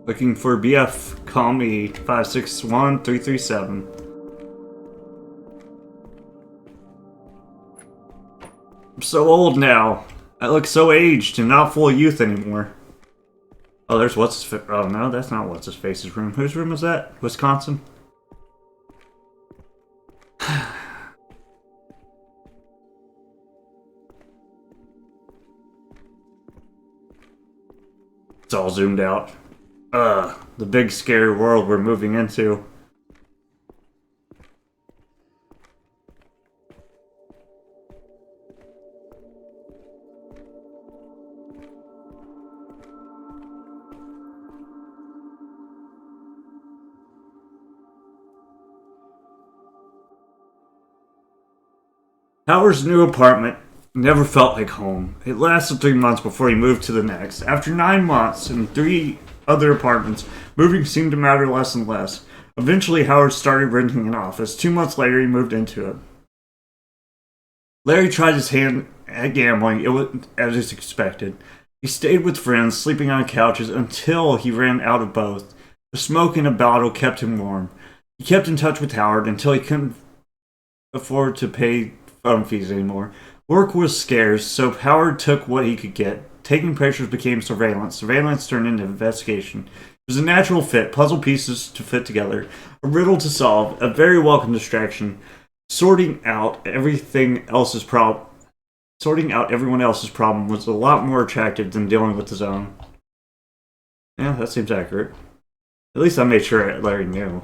Looking for BF, call me 561-337. I'm so old now. I look so aged and not full of youth anymore. Oh, there's oh no, that's not What's-His-Face's room. Whose room is that? Wisconsin? It's all zoomed out. The big scary world we're moving into. Howard's new apartment never felt like home. It lasted 3 months before he moved to the next. After 9 months and 3 other apartments, moving seemed to matter less and less. Eventually, Howard started renting an office. 2 months later, he moved into it. Larry tried his hand at gambling, it was as expected. He stayed with friends, sleeping on couches until he ran out of both. The smoke in a bottle kept him warm. He kept in touch with Howard until he couldn't afford to pay phone fees anymore. Work was scarce, so Howard took what he could get. Taking pictures became surveillance. Surveillance turned into investigation. It was a natural fit, puzzle pieces to fit together, a riddle to solve, a very welcome distraction. Sorting out everyone else's problem was a lot more attractive than dealing with his own. Yeah, that seems accurate. At least I made sure Larry knew.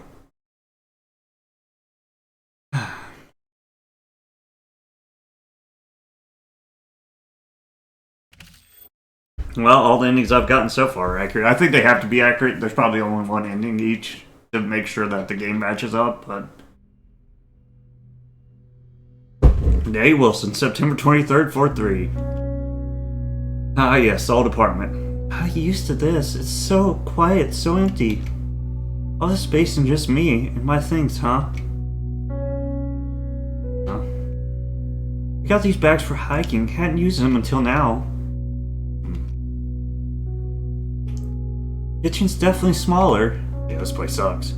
Well, all the endings I've gotten so far are accurate. I think they have to be accurate. There's probably only one ending each to make sure that the game matches up, but... Day Wilson, September 23rd, 4-3. Ah, yes, old apartment. I'm used to this. It's so quiet, so empty. All this space and just me and my things, huh? We got these bags for hiking. Hadn't used them until now. Kitchen's definitely smaller. Yeah, this place sucks.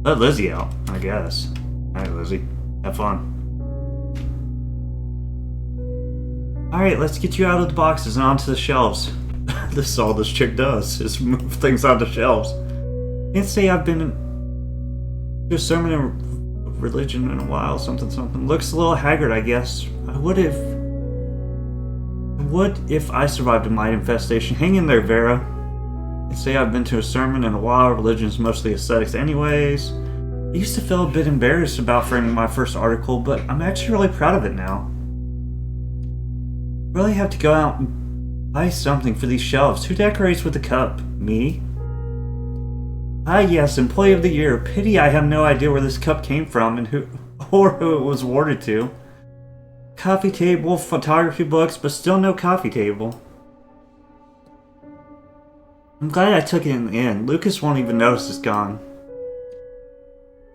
Let Lizzie out, I guess. Alright, Lizzie. Have fun. Alright, let's get you out of the boxes and onto the shelves. This is all this chick does, is move things onto shelves. Can't say I've been to a sermon of religion in a while, something. Looks a little haggard, I guess. What if I survived a mite infestation? Hang in there, Vera. Can't say I've been to a sermon in a while. Religion's mostly aesthetics anyways. I used to feel a bit embarrassed about framing my first article, but I'm actually really proud of it now. Really have to go out and buy something for these shelves. Who decorates with a cup? Me? Ah yes, Employee of the Year. Pity I have no idea where this cup came from and who it was awarded to. Coffee table, photography books, but still no coffee table. I'm glad I took it in the end. Lucas won't even notice it's gone.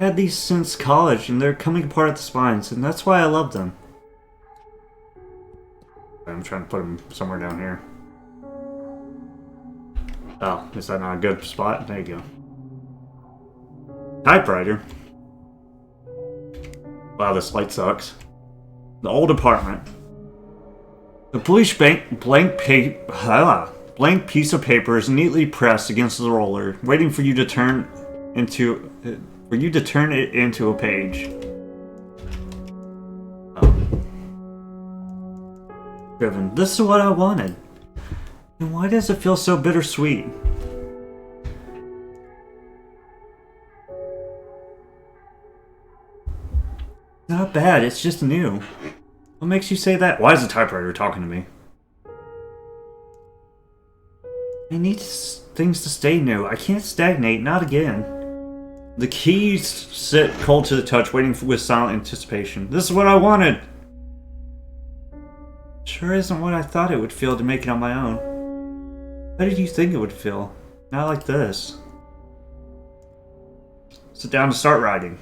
Had these since college and they're coming apart at the spines, and that's why I love them. I'm trying to put them somewhere down here. Oh, is that not a good spot? There you go. Typewriter. Wow, this light sucks. The old apartment. The blank piece of paper is neatly pressed against the roller, waiting for you to turn it into a page. Driven. This is what I wanted. And why does it feel so bittersweet? Not bad, it's just new. What makes you say that? Why is the typewriter talking to me? I need things to stay new. I can't stagnate, not again. The keys sit cold to the touch, waiting with silent anticipation. This is what I wanted! Sure isn't what I thought it would feel to make it on my own. How did you think it would feel? Not like this. Sit down and start writing.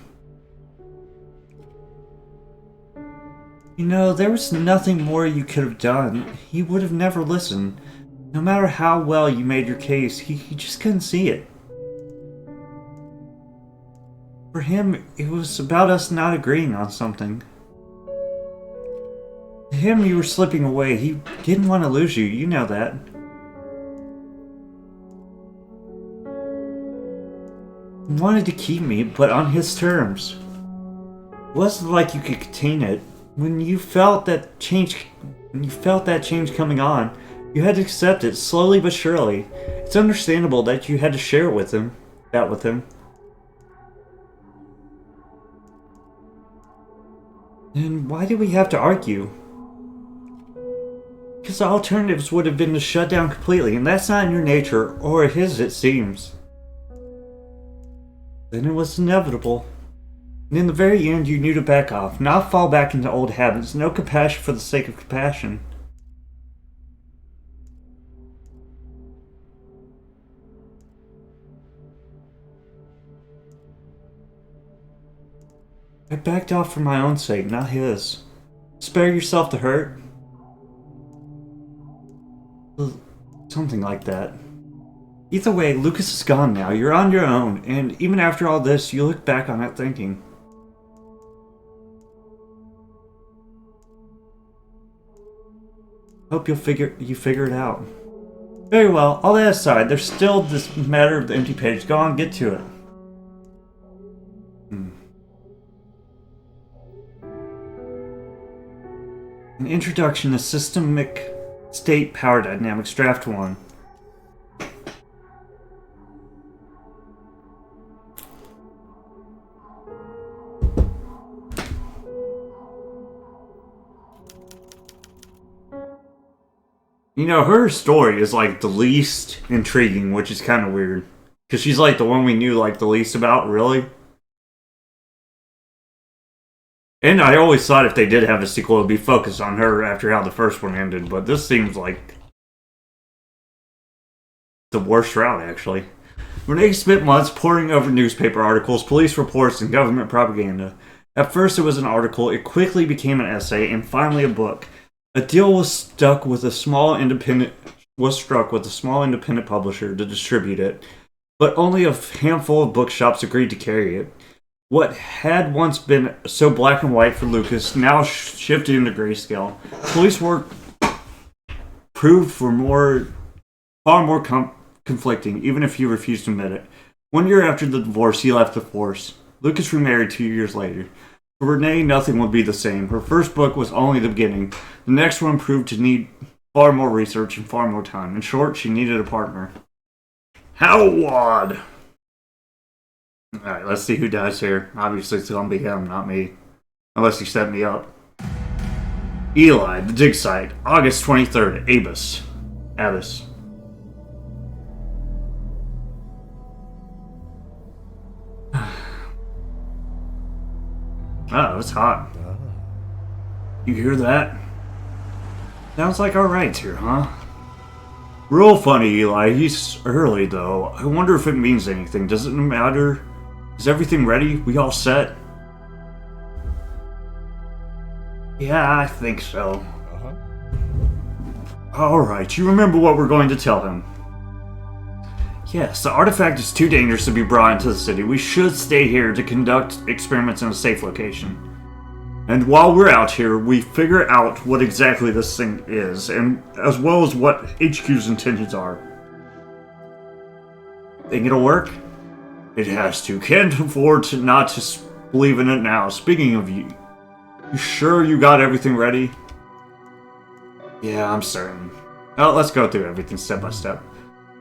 You know, there was nothing more you could have done. He would have never listened. No matter how well you made your case, he just couldn't see it. For him, it was about us not agreeing on something. To him, you were slipping away. He didn't want to lose you, you know that. He wanted to keep me, but on his terms. It wasn't like you could contain it. When you felt that change coming on, you had to accept it slowly but surely. It's understandable that you had to share it with him. And why did we have to argue? Because the alternatives would have been to shut down completely, and that's not in your nature, or his it seems. Then it was inevitable. And in the very end you knew to back off, not fall back into old habits, no compassion for the sake of compassion. I backed off for my own sake, not his. Spare yourself the hurt. Something like that. Either way, Lucas is gone now. You're on your own, and even after all this, you look back on it thinking, hope you figure it out. Very well, all that aside, there's still this matter of the empty page. Go on, get to it. An introduction to Systemic State Power Dynamics, Draft 1. You know, her story is like the least intriguing, which is kind of weird. Because she's like the one we knew like the least about, really. And I always thought if they did have a sequel, it would be focused on her after how the first one ended. But this seems like the worst route, actually. Renee spent months poring over newspaper articles, police reports, and government propaganda. At first it was an article, it quickly became an essay, and finally a book. A deal was struck with a small independent publisher to distribute it, but only a handful of bookshops agreed to carry it. What had once been so black and white for Lucas now shifted into grayscale. Police work proved far more conflicting, even if he refused to admit it. 1 year after the divorce, he left the force. Lucas remarried 2 years later. For Renee, nothing would be the same. Her first book was only the beginning. The next one proved to need far more research and far more time. In short, she needed a partner. How odd! Alright, let's see who dies here. Obviously, it's gonna be him, not me. Unless he set me up. Eli, the dig site, August 23rd, Abyss. Oh, it's hot. You hear that? Sounds like our rides here, huh? Real funny, Eli. He's early, though. I wonder if it means anything. Does it matter? Is everything ready? We all set? Yeah, I think so. Alright, you remember what we're going to tell him. Yes, the artifact is too dangerous to be brought into the city. We should stay here to conduct experiments in a safe location. And while we're out here, we figure out what exactly this thing is, and as well as what HQ's intentions are. Think it'll work? It has to. Can't afford to not to believe in it now. Speaking of you sure you got everything ready? Yeah, I'm certain. Well, let's go through everything step by step.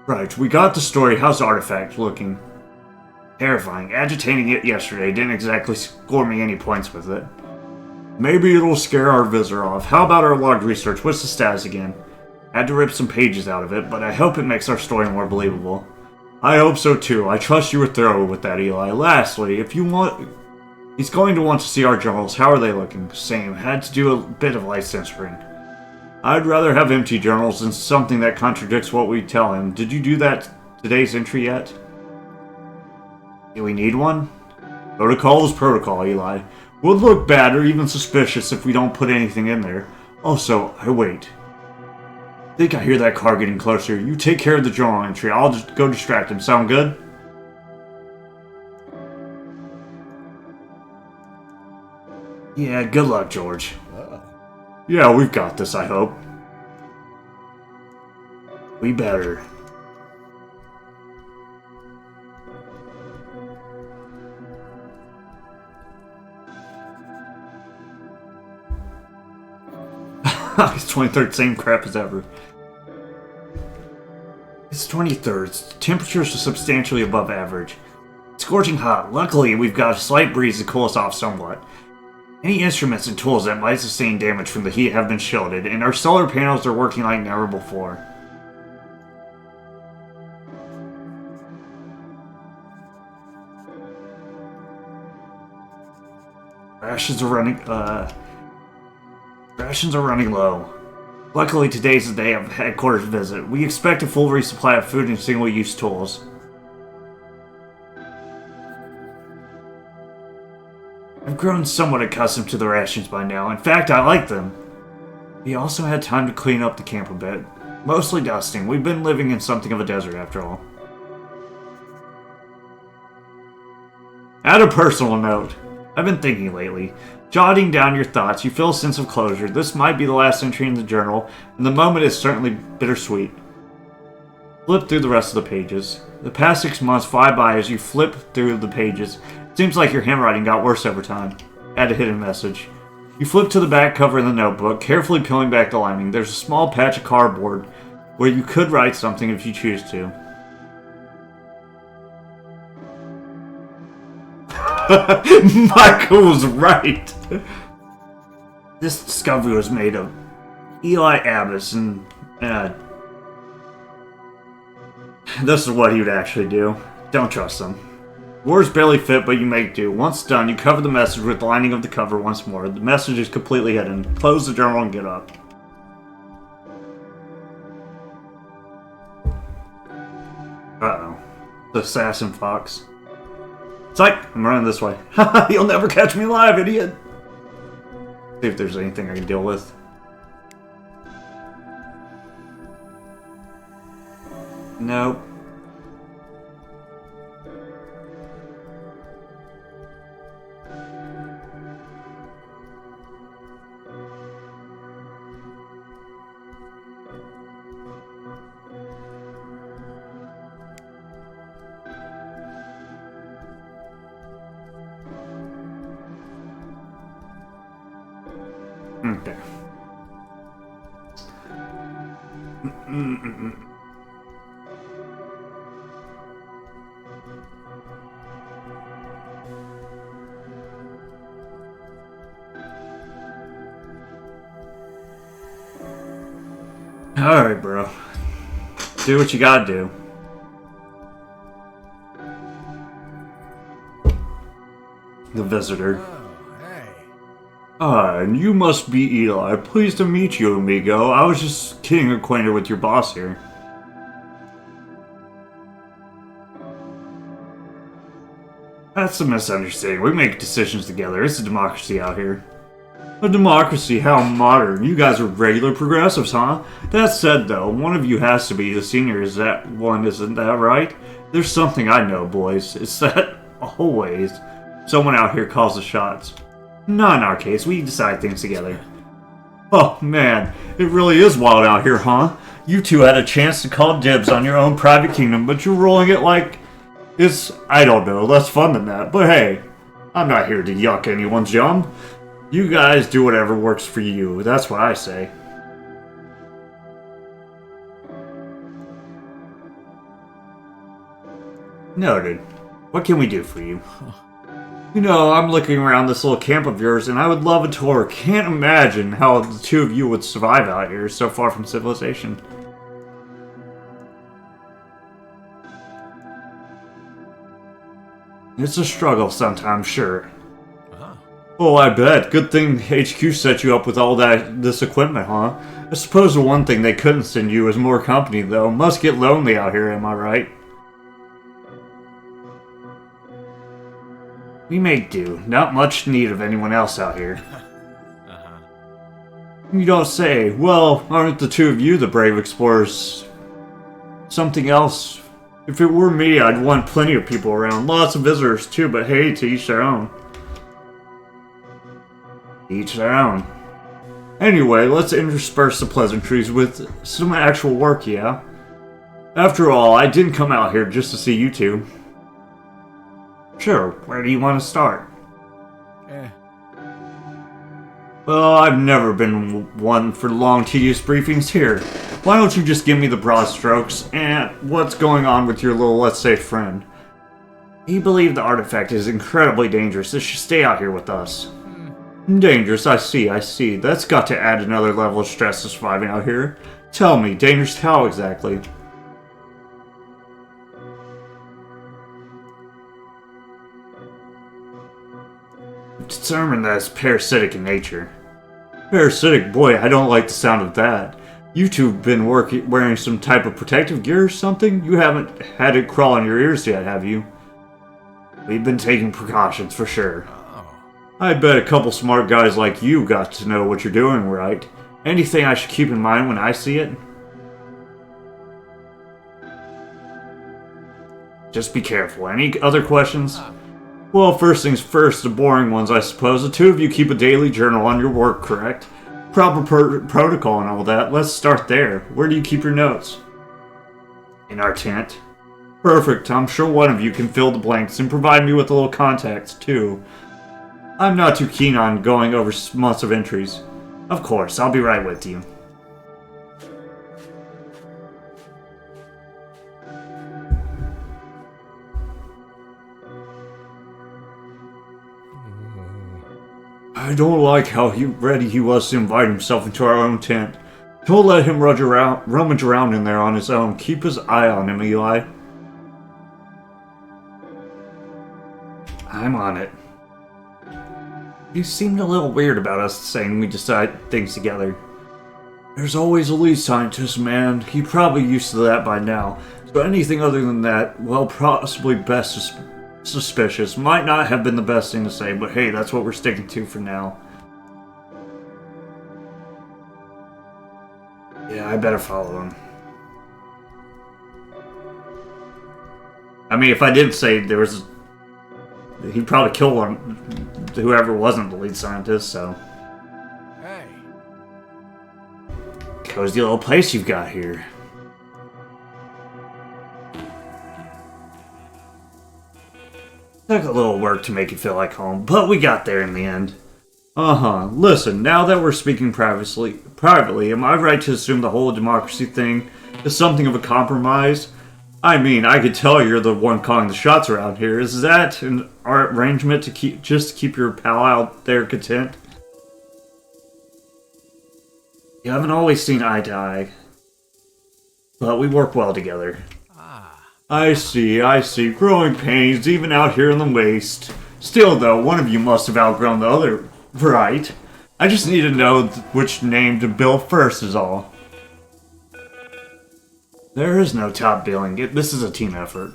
Right, we got the story. How's the artifact looking? Terrifying. Agitating it yesterday didn't exactly score me any points with it. Maybe it'll scare our visitor off. How about our logged research? What's the status again? Had to rip some pages out of it, but I hope it makes our story more believable. I hope so too. I trust you were thorough with that, Eli. Lastly, if you want... He's going to want to see our journals. How are they looking? Same. Had to do a bit of light censoring. I'd rather have empty journals than something that contradicts what we tell him. Did you do that today's entry yet? Do we need one? Protocol is protocol, Eli. Would look bad or even suspicious if we don't put anything in there. Also, I wait. Think I hear that car getting closer. You take care of the journal entry. I'll just go distract him. Sound good? Yeah, good luck, George. Yeah, we've got this, I hope. We better. August 23rd, same crap as ever. It's 23rd. Temperatures are substantially above average. It's scorching hot. Luckily, we've got a slight breeze to cool us off somewhat. Any instruments and tools that might sustain damage from the heat have been shielded, and our solar panels are working like never before. Rations are running low. Luckily, today's the day of headquarters visit. We expect a full resupply of food and single-use tools. I've grown somewhat accustomed to the rations by now. In fact, I like them. We also had time to clean up the camp a bit. Mostly dusting. We've been living in something of a desert after all. Add a personal note. I've been thinking lately. Jotting down your thoughts, you feel a sense of closure. This might be the last entry in the journal, and the moment is certainly bittersweet. Flip through the rest of the pages. The past 6 months fly by as you flip through the pages. It seems like your handwriting got worse over time. Add a hidden message. You flip to the back cover of the notebook, carefully peeling back the lining. There's a small patch of cardboard where you could write something if you choose to. Michael was right. This discovery was made of Eli Abbas, and this is what he would actually do. Don't trust him. Words barely fit, but you make do. Once done, you cover the message with the lining of the cover once more. The message is completely hidden. Close the journal and get up. Uh-oh. The assassin fox. Psych! I'm running this way. Haha, you'll never catch me alive, idiot! See if there's anything I can deal with. Nope. Okay. Alright, bro. Do what you gotta do. The visitor. And you must be Eli. Pleased to meet you, amigo. I was just getting acquainted with your boss here. That's a misunderstanding. We make decisions together. It's a democracy out here. A democracy? How modern. You guys are regular progressives, huh? That said, though, one of you has to be the senior. Is that one? Isn't that right? There's something I know, boys. It's that always someone out here calls the shots. Not in our case. We decide things together. Oh, man. It really is wild out here, huh? You two had a chance to call dibs on your own private kingdom, but you're rolling it like it's, I don't know, less fun than that. But hey, I'm not here to yuck anyone's yum. You guys do whatever works for you. That's what I say. Noted. What can we do for you? You know, I'm looking around this little camp of yours, and I would love a tour. Can't imagine how the two of you would survive out here so far from civilization. It's a struggle sometimes, sure. Oh, I bet. Good thing HQ set you up with all this equipment, huh? I suppose the one thing they couldn't send you is more company, though. Must get lonely out here, am I right? We make do. Not much need of anyone else out here. You don't say. Well, aren't the two of you the brave explorers? Something else. If it were me, I'd want plenty of people around. Lots of visitors, too, but hey, to each their own. Each their own. Anyway, let's intersperse the pleasantries with some actual work, yeah? After all, I didn't come out here just to see you two. Sure, where do you want to start? Well, I've never been one for long, tedious briefings here. Why don't you just give me the broad strokes and what's going on with your little, let's say, friend? He believed the artifact is incredibly dangerous. It should stay out here with us. Dangerous, I see. That's got to add another level of stress to surviving out here. Tell me, dangerous how exactly? Determined that it's parasitic in nature. Parasitic? Boy, I don't like the sound of that. You two have been wearing some type of protective gear or something? You haven't had it crawl on your ears yet, have you? We've been taking precautions for sure. I bet a couple smart guys like you got to know what you're doing, right? Anything I should keep in mind when I see it? Just be careful. Any other questions? Well, first things first, the boring ones, I suppose. The two of you keep a daily journal on your work, correct? Proper protocol and all that. Let's start there. Where do you keep your notes? In our tent. Perfect. I'm sure one of you can fill the blanks and provide me with a little context, too. I'm not too keen on going over months of entries. Of course, I'll be right with you. I don't like how ready he was to invite himself into our own tent. Don't let him rummage around in there on his own. Keep his eye on him, Eli. I'm on it. You seemed a little weird about us saying we decide things together. There's always a lead scientist, man. He's probably used to that by now. So anything other than that, well, possibly best suspicious. Might not have been the best thing to say, but hey, that's what we're sticking to for now. Yeah, I better follow him. I mean, if I didn't say there was... He'd probably kill whoever wasn't the lead scientist, so... Hey. Cozy little place you've got here. Took a little work to make it feel like home, but we got there in the end. Listen, now that we're speaking privately, am I right to assume the whole democracy thing is something of a compromise? I mean, I could tell you're the one calling the shots around here. Is that an arrangement to keep your pal out there content? You haven't always seen eye to eye, but we work well together. I see. Growing pains, even out here in the waste. Still, though, one of you must have outgrown the other, right? I just need to know which name to bill first is all. There is no top billing. This is a team effort.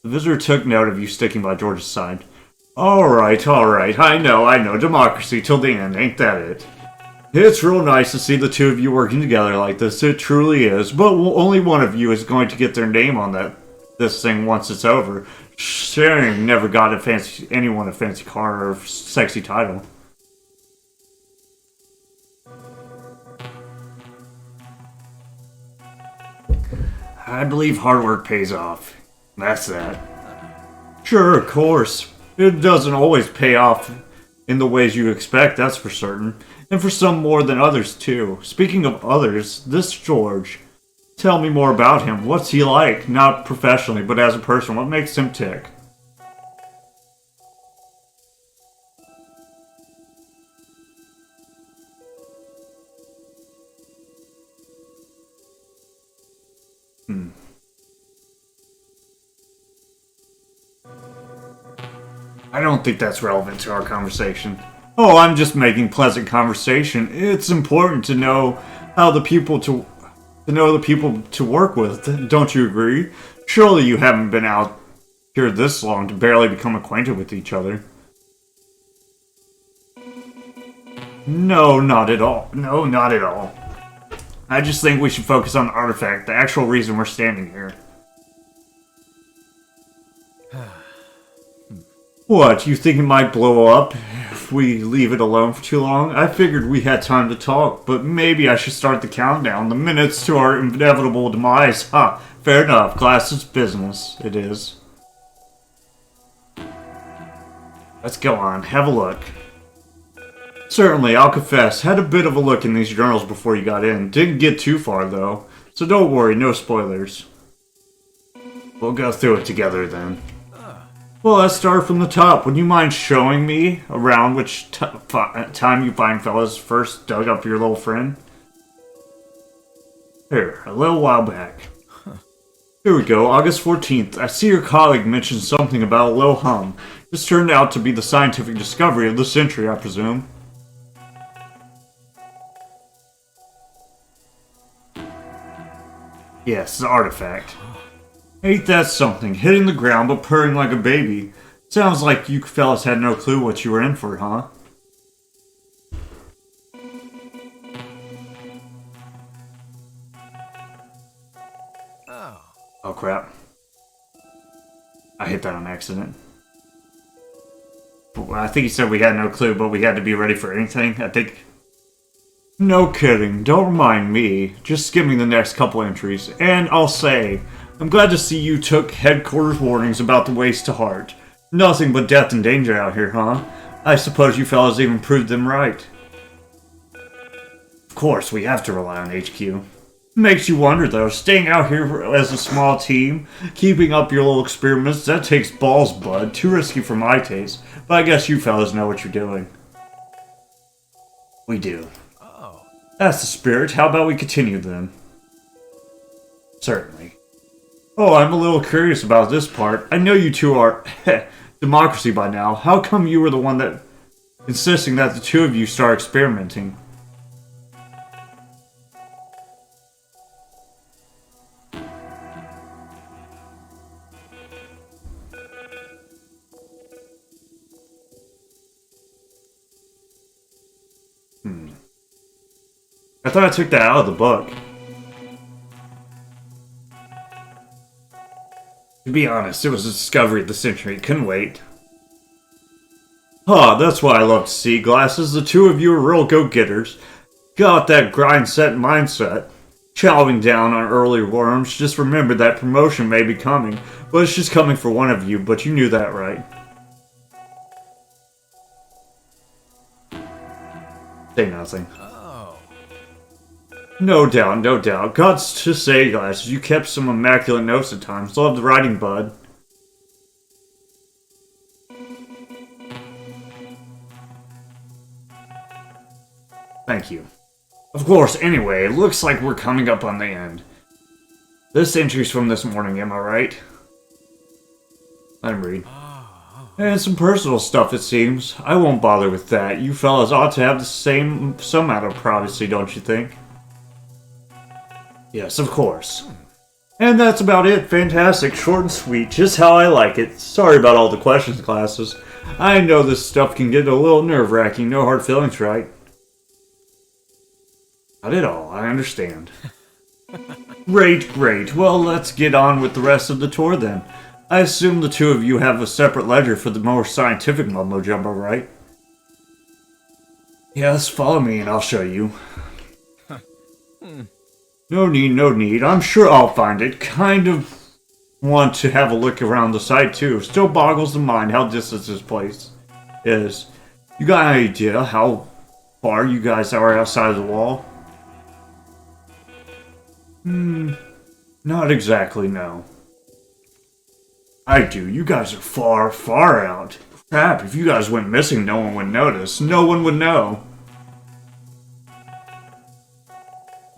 The visitor took note of you sticking by George's side. Alright. I know. Democracy till the end, ain't that it? It's real nice to see the two of you working together like this, it truly is, but only one of you is going to get their name on this thing once it's over. Sharing never got anyone a fancy car or sexy title. I believe hard work pays off. That's that. Sure, of course. It doesn't always pay off in the ways you expect, that's for certain. And for some more than others, too. Speaking of others, this George. Tell me more about him. What's he like? Not professionally, but as a person. What makes him tick? I don't think that's relevant to our conversation. Oh, I'm just making pleasant conversation. It's important to know how the people to work with. Don't you agree? Surely you haven't been out here this long to barely become acquainted with each other. No, not at all. No, not at all. I just think we should focus on the artifact, the actual reason we're standing here. What, you think it might blow up if we leave it alone for too long? I figured we had time to talk, but maybe I should start the countdown, the minutes to our inevitable demise. Ha, fair enough, class is business. It is. Let's go on, have a look. Certainly, I'll confess, had a bit of a look in these journals before you got in. Didn't get too far, though, so don't worry, no spoilers. We'll go through it together, then. Well, let's start from the top. Would you mind showing me around which time you fine fellas first dug up your little friend? Here, a little while back. Here we go, August 14th. I see your colleague mentioned something about a low hum. This turned out to be the scientific discovery of the century, I presume. Yes, the artifact. Ain't that something? Hitting the ground but purring like a baby. Sounds like you fellas had no clue what you were in for, huh? Oh crap. I hit that on accident. I think he said we had no clue, but we had to be ready for anything. I think. No kidding, don't mind me. Just skimming the next couple entries. And I'll say, I'm glad to see you took headquarters warnings about the waste to heart. Nothing but death and danger out here, huh? I suppose you fellas even proved them right. Of course, we have to rely on HQ. Makes you wonder though, staying out here as a small team, keeping up your little experiments, that takes balls, bud. Too risky for my taste. But I guess you fellas know what you're doing. We do. That's the spirit. How about we continue then? Certainly. Oh, I'm a little curious about this part. I know you two are democracy by now. How come you were the one that insisting that the two of you start experimenting? I thought I took that out of the book. To be honest, it was a discovery of the century. Couldn't wait. Ah, that's what I love to see, Glasses. The two of you are real go-getters. Got that grind-set mindset. Chowing down on early worms. Just remember that promotion may be coming. But it's just coming for one of you, but you knew that, right? Say nothing. No doubt, no doubt. Gots to say, Glasses, you kept some immaculate notes at times. Love the writing, bud. Thank you. Of course, anyway, it looks like we're coming up on the end. This entry's from this morning, am I right? Let him read. And some personal stuff, it seems. I won't bother with that. You fellas ought to have some amount of privacy, don't you think? Yes, of course. And that's about it. Fantastic, short and sweet, just how I like it. Sorry about all the questions, Glasses. I know this stuff can get a little nerve-wracking. No hard feelings, right? Not at all, I understand. Great, great. Well, let's get on with the rest of the tour then. I assume the two of you have a separate ledger for the more scientific mumbo-jumbo, right? Yes, follow me and I'll show you. No need, no need. I'm sure I'll find it. Kind of want to have a look around the site too. Still boggles the mind how distant this place is. You got an idea how far you guys are outside of the wall? Not exactly, no. I do. You guys are far, far out. Crap, if you guys went missing, no one would notice. No one would know.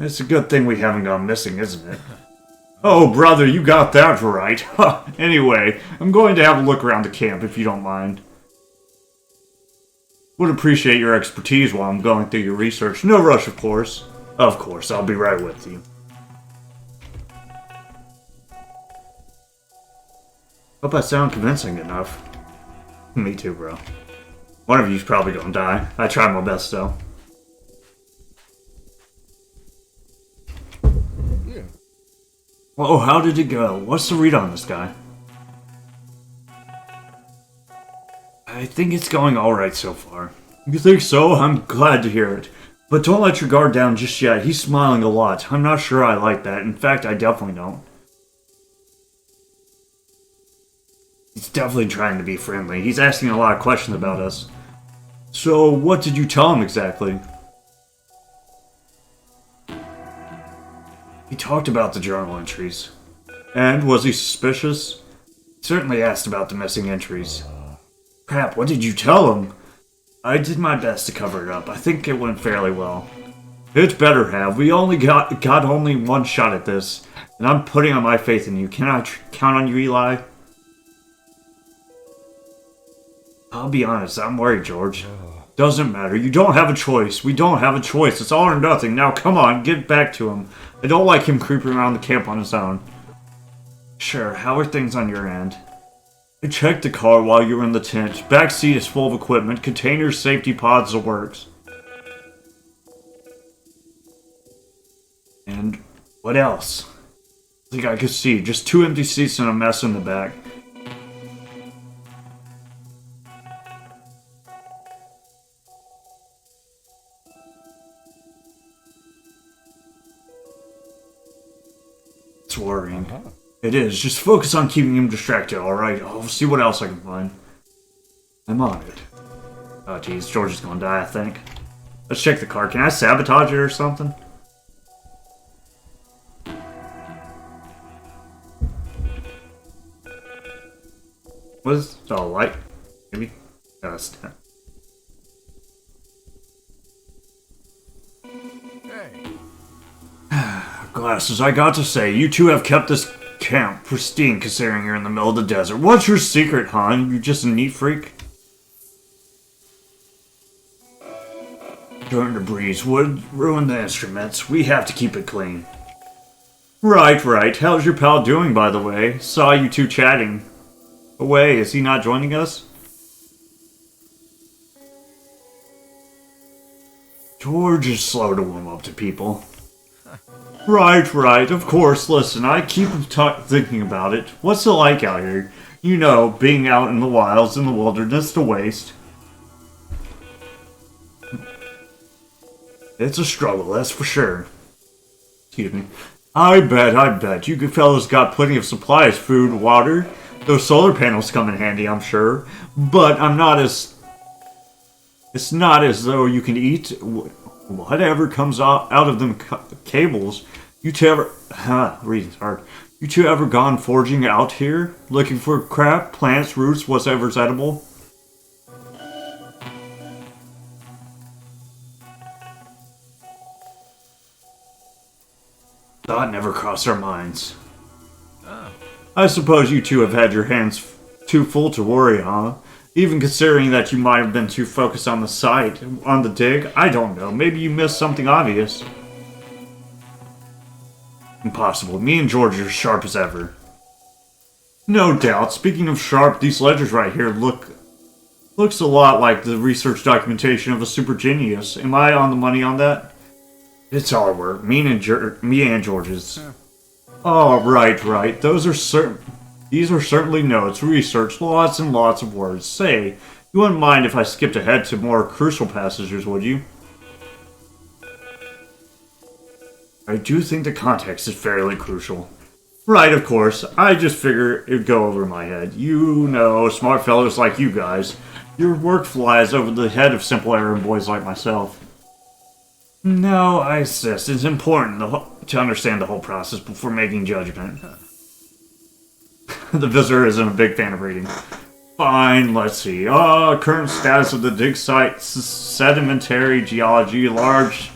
It's a good thing we haven't gone missing, isn't it? Oh, brother, you got that right. Anyway, I'm going to have a look around the camp, if you don't mind. Would appreciate your expertise while I'm going through your research. No rush, of course. Of course, I'll be right with you. Hope I sound convincing enough. Me too, bro. One of you's probably gonna die. I tried my best, though. Oh, how did it go? What's the read on this guy? I think it's going alright so far. You think so? I'm glad to hear it. But don't let your guard down just yet. He's smiling a lot. I'm not sure I like that. In fact, I definitely don't. He's definitely trying to be friendly. He's asking a lot of questions about us. So, what did you tell him exactly? He talked about the journal entries. And was he suspicious? Certainly asked about the missing entries. Crap, what did you tell him? I did my best to cover it up. I think it went fairly well. It better have. We only got only one shot at this. And I'm putting on my faith in you. Can I count on you, Eli? I'll be honest, I'm worried, George. Doesn't matter. You don't have a choice. We don't have a choice. It's all or nothing. Now, come on, get back to him. I don't like him creeping around the camp on his own. Sure, how are things on your end? I checked the car while you were in the tent. Back seat is full of equipment. Containers, safety pods, the works. And what else? I think I could see. Just 2 empty seats and a mess in the back. It's worrying. It is. Just focus on keeping him distracted, alright? I'll see what else I can find. I'm on it. Oh, jeez. George is gonna die, I think. Let's check the car. Can I sabotage it or something? What is... Oh, light? Maybe? That's... Glasses, I got to say, you two have kept this camp pristine considering you're in the middle of the desert. What's your secret, hon? You just a neat freak? During the breeze would ruin the instruments. We have to keep it clean. Right, right. How's your pal doing, by the way? Saw you two chatting. Away, is he not joining us? George is slow to warm up to people. Right, right, of course. Listen, I keep thinking about it. What's it like out here? You know, being out in the wilds, in the wilderness, the waste. It's a struggle, that's for sure. Excuse me. I bet. You good fellas got plenty of supplies, food, water. Those solar panels come in handy, I'm sure. But it's not as though you can eat whatever comes out of them cables. You two ever... reading's hard. You two ever gone foraging out here? Looking for crap, plants, roots, whatever's edible? Thought never crossed our minds. I suppose you two have had your hands too full to worry, huh? Even considering that you might have been too focused on the site, on the dig, I don't know. Maybe you missed something obvious. Impossible. Me and George are sharp as ever. No doubt. Speaking of sharp, these ledgers right here looks a lot like the research documentation of a super genius. Am I on the money on that? It's our work. Me and George's. Oh, right. These are certainly notes, research, lots and lots of words. Say, you wouldn't mind if I skipped ahead to more crucial passages, would you? I do think the context is fairly crucial. Right, of course. I just figure it'd go over my head. You know, smart fellows like you guys. Your work flies over the head of simple errand boys like myself. No, I insist. It's important to understand the whole process before making judgment. The visitor isn't a big fan of reading. Fine, let's see. Current status of the dig site, sedimentary geology, large.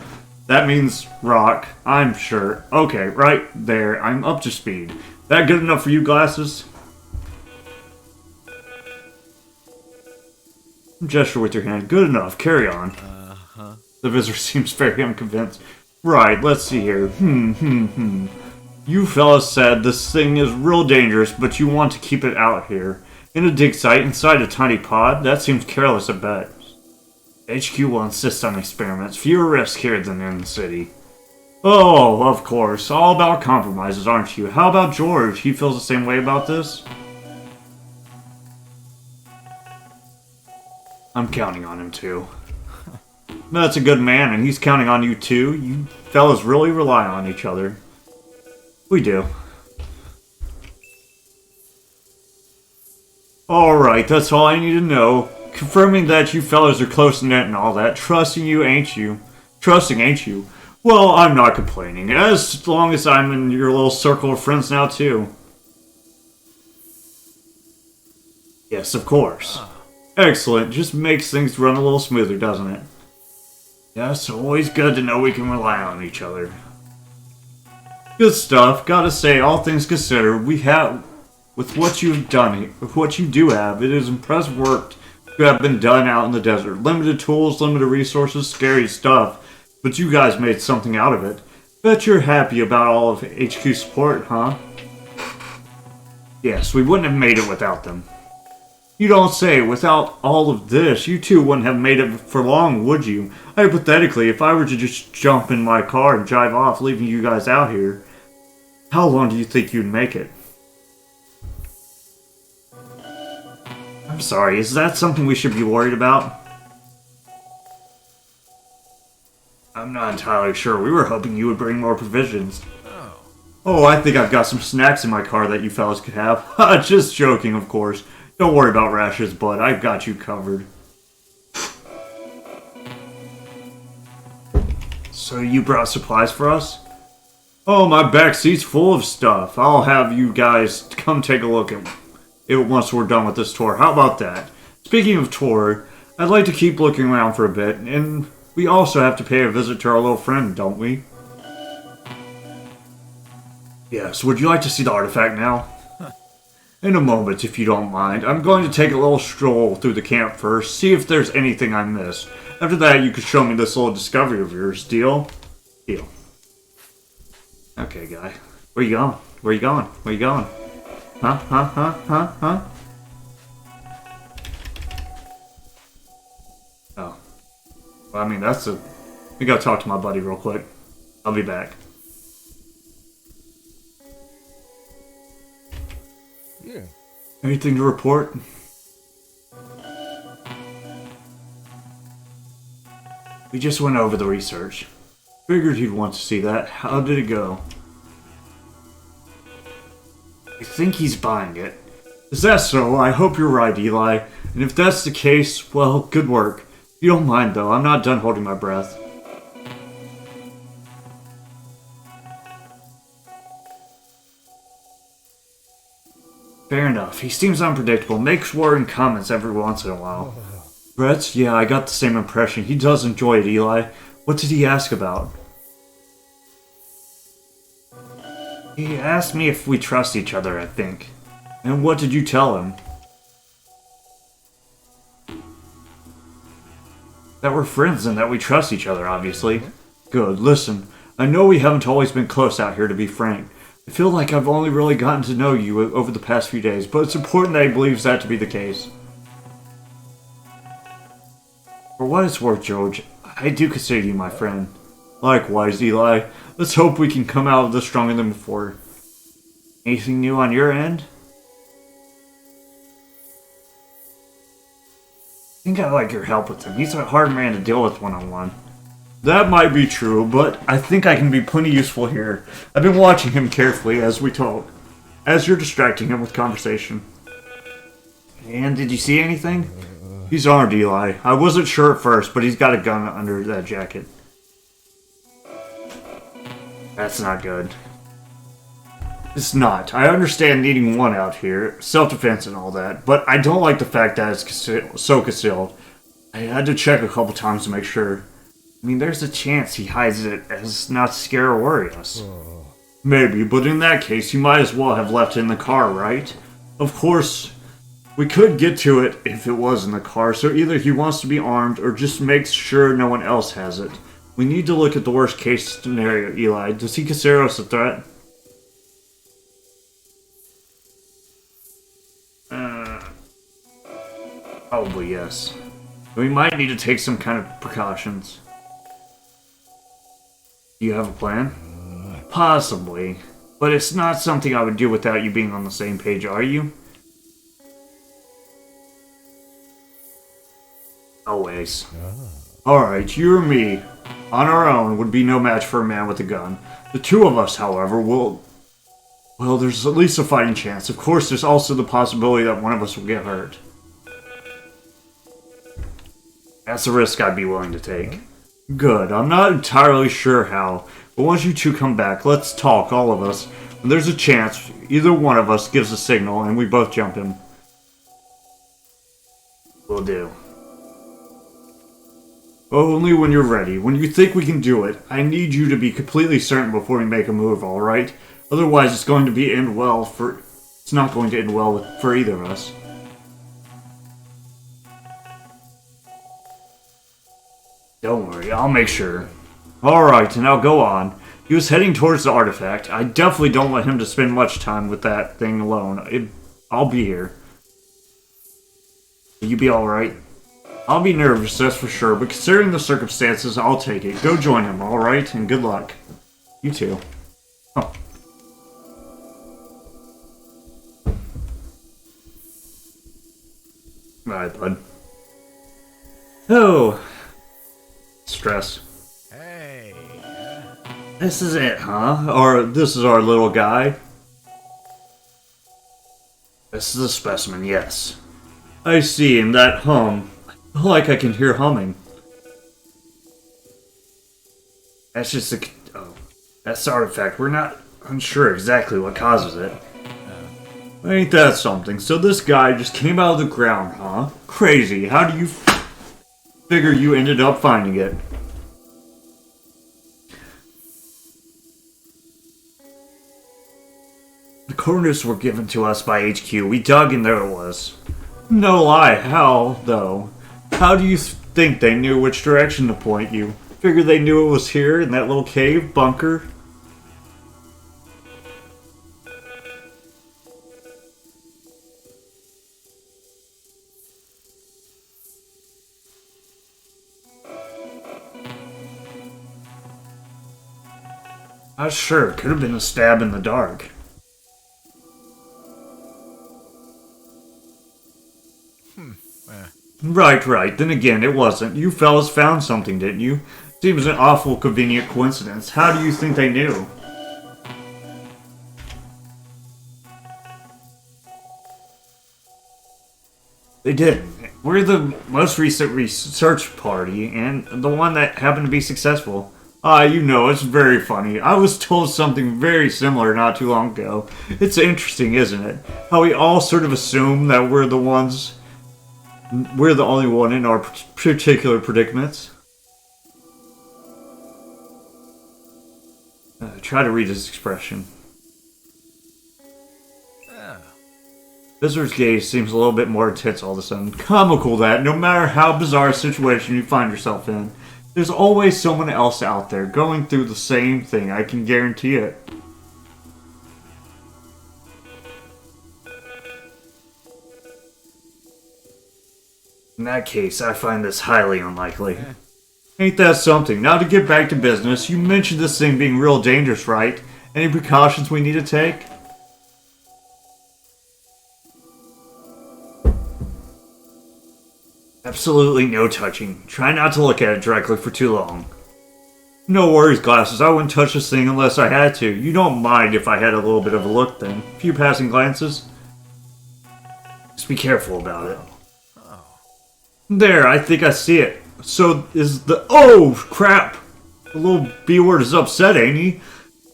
That means rock, I'm sure. Okay, right there. I'm up to speed. That good enough for you, Glasses? Gesture with your hand. Good enough. Carry on. The visitor seems very unconvinced. Right, let's see here. You fellas said this thing is real dangerous, but you want to keep it out here. In a dig site, inside a tiny pod? That seems careless at best. HQ will insist on experiments. Fewer risks here than in the city. Oh, of course. All about compromises, aren't you? How about George? He feels the same way about this? I'm counting on him, too. That's a good man, and he's counting on you, too. You fellas really rely on each other. We do. Alright, that's all I need to know. Confirming that you fellas are close-knit and all that. Trusting, ain't you? Well, I'm not complaining. As long as I'm in your little circle of friends now, too. Yes, of course. Excellent. Just makes things run a little smoother, doesn't it? Yes, always good to know we can rely on each other. Good stuff. Gotta say, all things considered, with what you've done, with what you do have, it is impressive work to have been done out in the desert. Limited tools, limited resources, scary stuff, but you guys made something out of it. Bet you're happy about all of HQ support, huh? Yes, we wouldn't have made it without them. You don't say. Without all of this, you two wouldn't have made it for long, would you? Hypothetically, if I were to just jump in my car and drive off, leaving you guys out here, how long do you think you'd make it? I'm sorry, is that something we should be worried about? I'm not entirely sure. We were hoping you would bring more provisions. Oh, I think I've got some snacks in my car that you fellas could have. Just joking, of course. Don't worry about Rash's butt. I've got you covered. So you brought supplies for us? Oh, my back seat's full of stuff. I'll have you guys come take a look at it once we're done with this tour. How about that? Speaking of tour, I'd like to keep looking around for a bit, and we also have to pay a visit to our little friend, don't we? Yes, would you like to see the artifact now? In a moment, if you don't mind. I'm going to take a little stroll through the camp first, see if there's anything I missed. After that, you could show me this little discovery of yours. Deal? Deal. Okay, guy. Where you going? Where you going? Where you going? Huh? Oh. Well, I mean, that's a... We gotta talk to my buddy real quick. I'll be back. Yeah. Anything to report? We just went over the research. Figured you'd want to see that. How did it go? I think he's buying it. Is that so? I hope you're right, Eli. And if that's the case, well, good work. If you don't mind, though, I'm not done holding my breath. Fair enough. He seems unpredictable, makes worrying comments every once in a while. Brett, yeah, I got the same impression. He does enjoy it, Eli. What did he ask about? He asked me if we trust each other, I think. And what did you tell him? That we're friends and that we trust each other, obviously. Good. Listen, I know we haven't always been close out here, to be frank. I feel like I've only really gotten to know you over the past few days, but it's important that he believes that to be the case. For what it's worth, George, I do consider you my friend. Likewise, Eli. Let's hope we can come out of this stronger than before. Anything new on your end? I think I like your help with him. He's a hard man to deal with one-on-one. That might be true, but I think I can be plenty useful here. I've been watching him carefully as we talk, as you're distracting him with conversation. And did you see anything? He's armed, Eli. I wasn't sure at first, but he's got a gun under that jacket. That's not good. It's not. I understand needing one out here, self-defense and all that, but I don't like the fact that it's so concealed. I had to check a couple times to make sure. I mean, there's a chance he hides it as not to scare or worry us. Maybe, but in that case, you might as well have left it in the car, right? Of course, we could get to it if it was in the car, so either he wants to be armed or just makes sure no one else has it. We need to look at the worst case scenario, Eli. Does he consider us a threat? Probably yes. We might need to take some kind of precautions. Do you have a plan? Possibly. But it's not something I would do without you being on the same page, are you? Always. Alright, you or me, on our own, would be no match for a man with a gun. The two of us, however, will... Well, there's at least a fighting chance. Of course, there's also the possibility that one of us will get hurt. That's a risk I'd be willing to take. Good. I'm not entirely sure how, but once you two come back, let's talk, all of us. When there's a chance, either one of us gives a signal and we both jump in. Will do. Only when you're ready. When you think we can do it, I need you to be completely certain before we make a move, alright? Otherwise, it's not going to end well for either of us. Don't worry, I'll make sure. Alright, now go on. He was heading towards the artifact. I definitely don't want him to spend much time with that thing alone. I'll be here. Will you be alright? I'll be nervous, that's for sure, but considering the circumstances, I'll take it. Go join him, alright? And good luck. You too. Oh. Alright, bud. Oh. Stress. Hey. This is it, huh? Or this is our little guy? This is a specimen, yes. I see, and that hum. I feel like I can hear humming. That's just a... Oh. That's the artifact. We're not unsure exactly what causes it. Ain't that something? So this guy just came out of the ground, huh? Crazy. How do you figure you ended up finding it? The coordinates were given to us by HQ. We dug and there it was. No lie. How, though? How do you think they knew which direction to point you? Figure they knew it was here in that little cave bunker? Not sure. Could have been a stab in the dark. Right. Then again, it wasn't. You fellas found something, didn't you? Seems an awful convenient coincidence. How do you think they knew? They did. We're the most recent research party, and the one that happened to be successful. You know, it's very funny. I was told something very similar not too long ago. It's interesting, isn't it? How we all sort of assume that we're the only one in our particular predicaments. Try to read his expression. Visitor's gaze seems a little bit more intense all of a sudden. Comical that, no matter how bizarre a situation you find yourself in, there's always someone else out there going through the same thing, I can guarantee it. In that case, I find this highly unlikely. Ain't that something? Now to get back to business, you mentioned this thing being real dangerous, right? Any precautions we need to take? Absolutely no touching. Try not to look at it directly for too long. No worries, Glasses. I wouldn't touch this thing unless I had to. You don't mind if I had a little bit of a look then. A few passing glances. Just be careful about it. There, I think I see it. So is the... Oh, crap! The little B-word is upset, ain't he?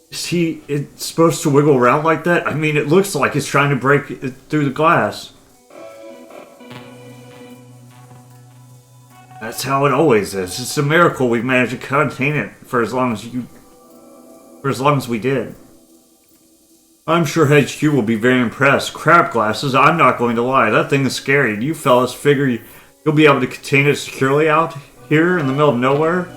Is he... It's supposed to wiggle around like that? I mean, it looks like it's trying to break it through the glass. That's how it always is. It's a miracle we've managed to contain it for as long as we did. I'm sure HQ will be very impressed. Crap, Glasses, I'm not going to lie. That thing is scary. Do you fellas figure you'll be able to contain it securely out here in the middle of nowhere?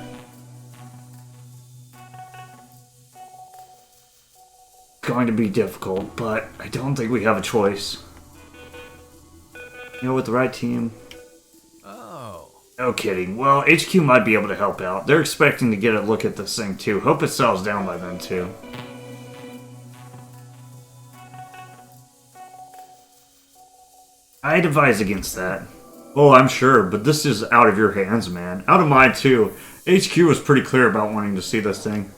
It's going to be difficult, but I don't think we have a choice. You know, with the right team... No kidding. Well, HQ might be able to help out. They're expecting to get a look at this thing too. Hope it settles down by then too. I'd advise against that. Oh, I'm sure, but this is out of your hands, man. Out of mine too. HQ was pretty clear about wanting to see this thing.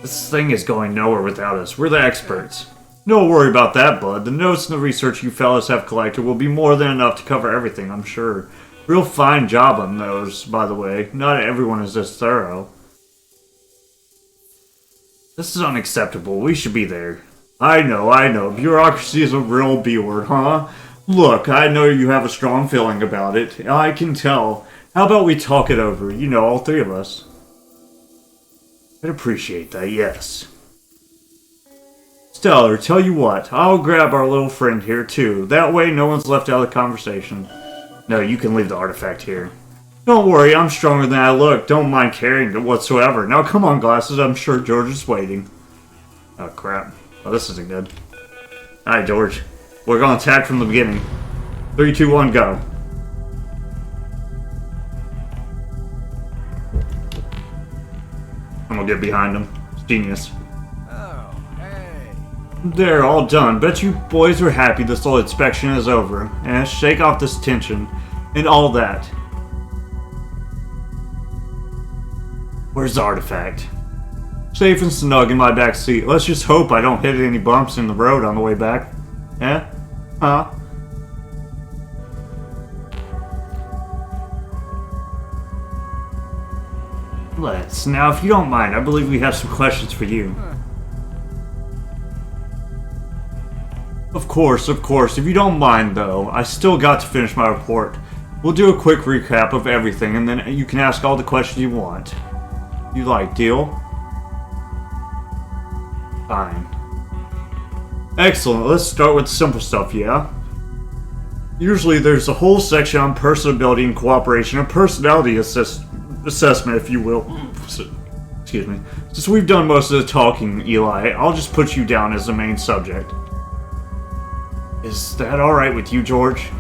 This thing is going nowhere without us. We're the experts. Don't worry about that, bud. The notes and the research you fellas have collected will be more than enough to cover everything, I'm sure. Real fine job on those, by the way. Not everyone is this thorough. This is unacceptable. We should be there. I know. Bureaucracy is a real B-word, huh? Look, I know you have a strong feeling about it. I can tell. How about we talk it over? You know, all three of us. I'd appreciate that, yes. Stellar, tell you what, I'll grab our little friend here too. That way no one's left out of the conversation. No, you can leave the artifact here. Don't worry, I'm stronger than I look. Don't mind carrying it whatsoever. Now come on, Glasses, I'm sure George is waiting. Oh crap. Oh, this isn't good. Alright, George. We're gonna attack from the beginning. 3, 2, 1, go. I'm gonna get behind him. It's genius. They're all done. Bet you boys are happy this little inspection is over. And shake off this tension and all that. Where's the artifact? Safe and snug in my back seat. Let's just hope I don't hit any bumps in the road on the way back. Eh? Huh? Let's. Now, if you don't mind, I believe we have some questions for you. Of course. If you don't mind, though, I still got to finish my report. We'll do a quick recap of everything, and then you can ask all the questions you want. You like, deal? Fine. Excellent, let's start with the simple stuff, yeah? Usually there's a whole section on personability and cooperation, a personality assessment, if you will. Excuse me. Since we've done most of the talking, Eli, I'll just put you down as the main subject. Is that alright with you, George?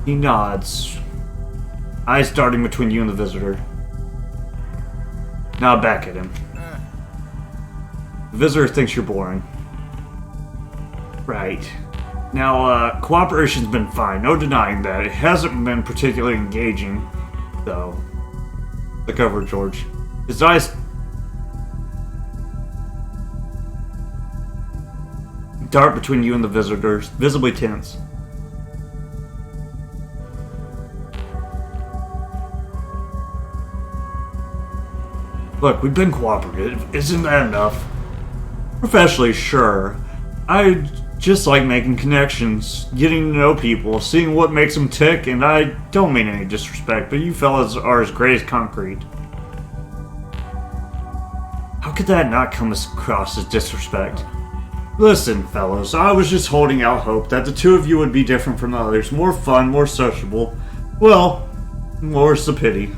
He nods. Eyes darting between you and the visitor. Now back at him. The visitor thinks you're boring. Right. Now, cooperation's been fine, no denying that. It hasn't been particularly engaging, though. Look over, George. His eyes dart between you and the visitors, visibly tense. Look, we've been cooperative. Isn't that enough? Professionally, sure. I just like making connections, getting to know people, seeing what makes them tick, and I don't mean any disrespect, but you fellas are as gray as concrete. How could that not come across as disrespect? Listen, fellas, I was just holding out hope that the two of you would be different from the others, more fun, more sociable. Well, more's the pity.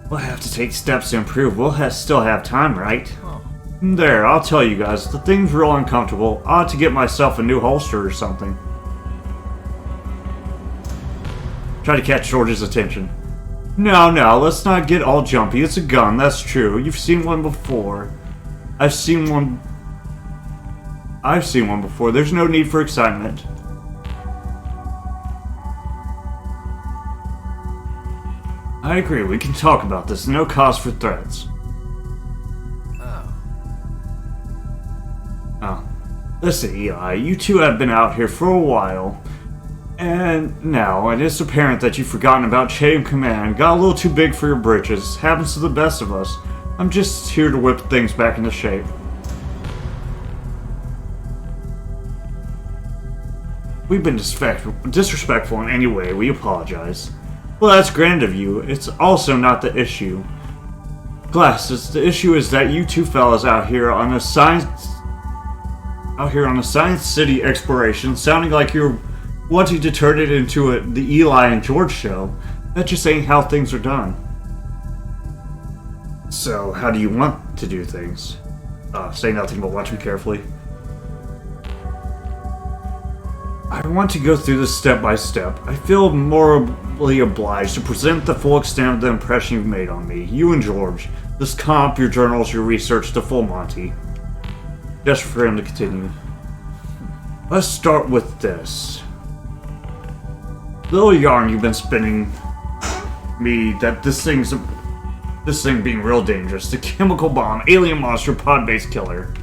We'll have to take steps to improve. We'll still have time, right? There, I'll tell you guys, the thing's real uncomfortable. I ought to get myself a new holster or something. Try to catch George's attention. No, let's not get all jumpy. It's a gun, that's true. You've seen one before. I've seen one before. There's no need for excitement. I agree, we can talk about this. No cause for threats. Oh. Listen, Eli, you two have been out here for a while. And now, it is apparent that you've forgotten about chain of command. Got a little too big for your britches. Happens to the best of us. I'm just here to whip things back into shape. We've been disrespectful in any way. We apologize. Well, that's grand of you. It's also not the issue. Glasses, the issue is that you two fellas out here on a Science City exploration, sounding like you're wanting to turn it into the Eli and George show. That just ain't how things are done. So, how do you want to do things? Say nothing but watch me carefully. I want to go through this step by step. I feel morally obliged to present the full extent of the impression you've made on me. You and George. This comp, your journals, your research, the full Monty. Just for him to continue. Let's start with this. Little yarn you've been spinning me that this thing being real dangerous. The chemical bomb, alien monster, pod-based killer.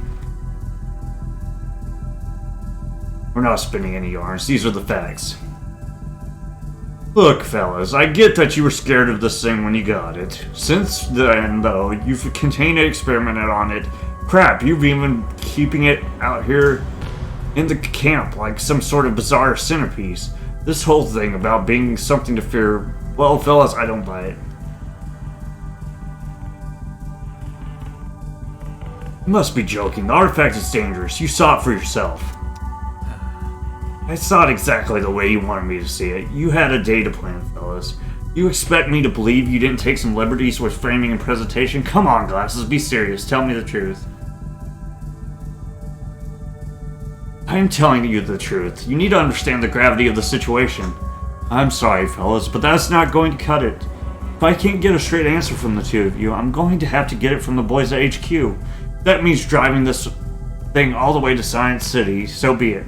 We're not spinning any yarns, these are the facts. Look, fellas, I get that you were scared of this thing when you got it. Since then, though, you've contained and experimented on it. Crap, you've even keeping it out here in the camp like some sort of bizarre centerpiece. This whole thing about being something to fear, well, fellas, I don't buy it. You must be joking. The artifact is dangerous. You saw it for yourself. I saw it exactly the way you wanted me to see it. You had a data plan, fellas. You expect me to believe you didn't take some liberties with framing and presentation? Come on, Glasses, be serious. Tell me the truth. I am telling you the truth. You need to understand the gravity of the situation. I'm sorry, fellas, but that's not going to cut it. If I can't get a straight answer from the two of you, I'm going to have to get it from the boys at HQ. That means driving this thing all the way to Science City, so be it.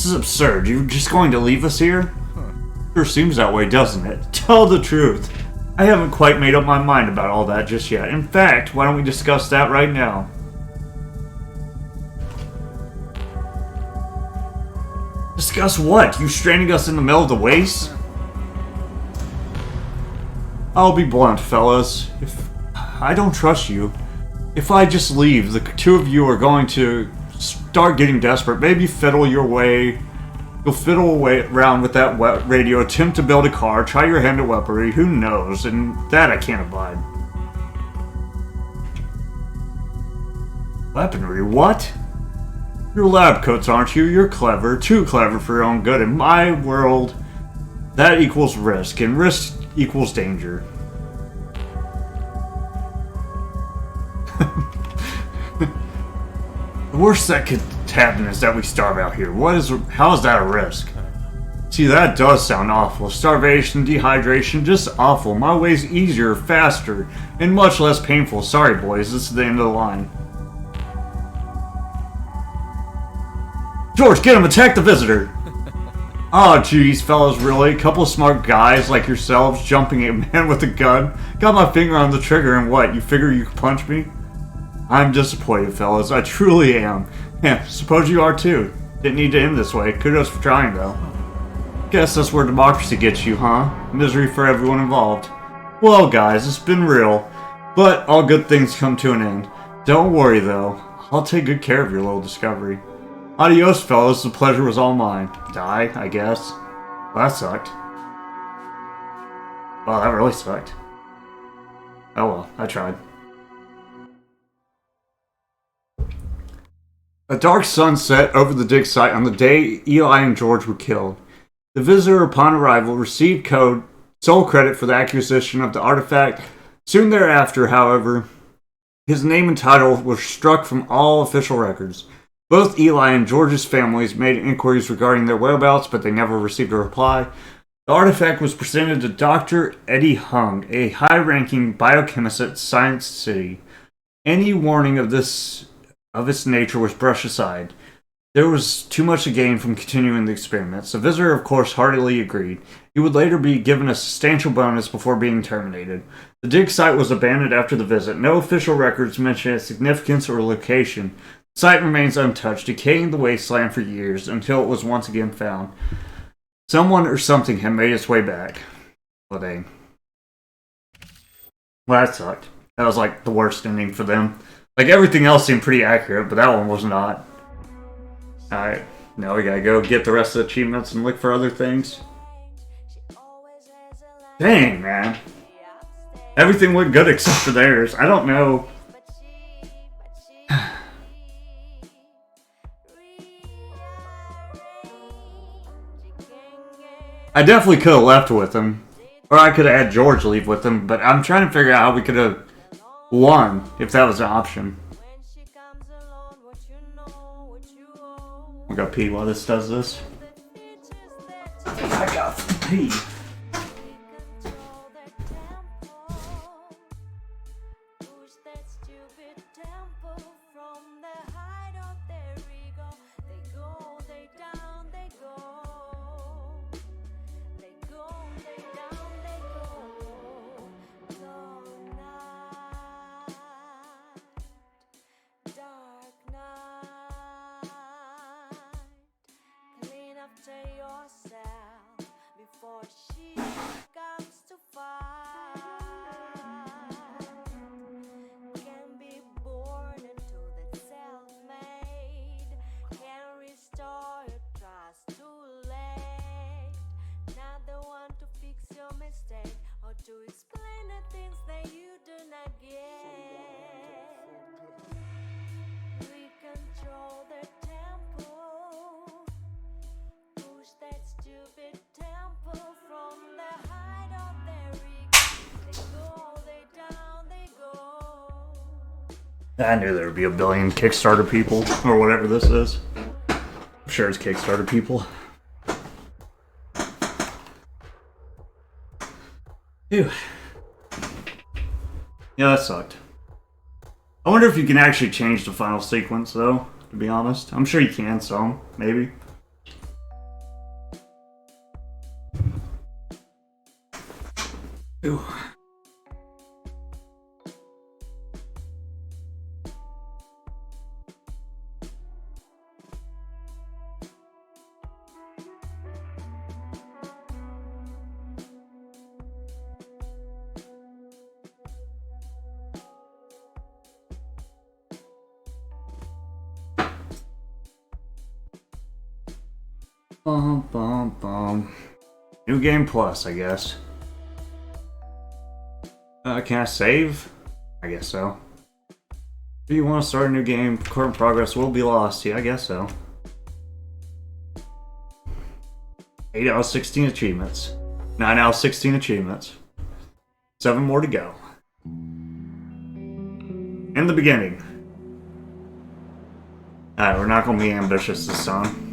is absurd. You're just going to leave us here? Sure seems that way, doesn't it? Tell the truth. I haven't quite made up my mind about all that just yet. In fact, why don't we discuss that right now? Discuss what? You stranding us in the middle of the waste? I'll be blunt, fellas. If I don't trust you, if I just leave, the two of you are going to start getting desperate. Maybe you'll fiddle away around with that radio, attempt to build a car, try your hand at weaponry, who knows, and that I can't abide. Weaponry, what? You're lab coats, aren't you? You're clever, too clever for your own good. In my world, that equals risk, and risk equals danger. The worst that could happen is that we starve out here. How is that a risk? See, that does sound awful. Starvation, dehydration, just awful. My way's easier, faster, and much less painful. Sorry, boys, this is the end of the line. George, get him! Attack the visitor! Oh, geez, fellas, really? A couple of smart guys like yourselves jumping at a man with a gun? Got my finger on the trigger and what, you figure you can punch me? I'm disappointed, fellas. I truly am. Yeah, suppose you are too. Didn't need to end this way. Kudos for trying, though. Guess that's where democracy gets you, huh? Misery for everyone involved. Well, guys, it's been real. But all good things come to an end. Don't worry, though. I'll take good care of your little discovery. Adios, fellas. The pleasure was all mine. Die, I guess. Well, that sucked. Wow, that really sucked. Oh well, I tried. A dark sun set over the dig site on the day Eli and George were killed. The visitor, upon arrival, received sole credit for the acquisition of the artifact. Soon thereafter, however, his name and title were struck from all official records. Both Eli and George's families made inquiries regarding their whereabouts, but they never received a reply. The artifact was presented to Dr. Eddie Hung, a high-ranking biochemist at Science City. Any warning of its nature was brushed aside. There was too much to gain from continuing the experiments. The visitor, of course, heartily agreed. He would later be given a substantial bonus before being terminated. The dig site was abandoned after the visit. No official records mention its significance or location. The site remains untouched, decaying in the wasteland for years until it was once again found. Someone or something had made its way back. Well, dang. Well, that sucked. That was like the worst ending for them. Like, everything else seemed pretty accurate, but that one was not. Alright, now we gotta go get the rest of the achievements and look for other things. Dang, man. Everything went good except for theirs. I don't know. I definitely could have left with him. Or I could have had George leave with him, but I'm trying to figure out how we could have won, if that was an option. I'm gonna pee while this does this. I got to pee. To explain the things that you do not get. We control the tempo. Push that stupid tempo from the height of their ego. They go, they down, they go. I knew there would be a billion Kickstarter people, or whatever this is. I'm sure it's Kickstarter people. Ew. Yeah, that sucked. I wonder if you can actually change the final sequence, though, to be honest. I'm sure you can, so maybe. Ew. Bum, bum, bum. New game plus, I guess. Can I save? I guess so. Do you want to start a new game? Current progress will be lost. Yeah, I guess so. 8 out of 16 achievements. 9 out of 16 achievements. 7 more to go. In the beginning. Alright, we're not going to be ambitious this time.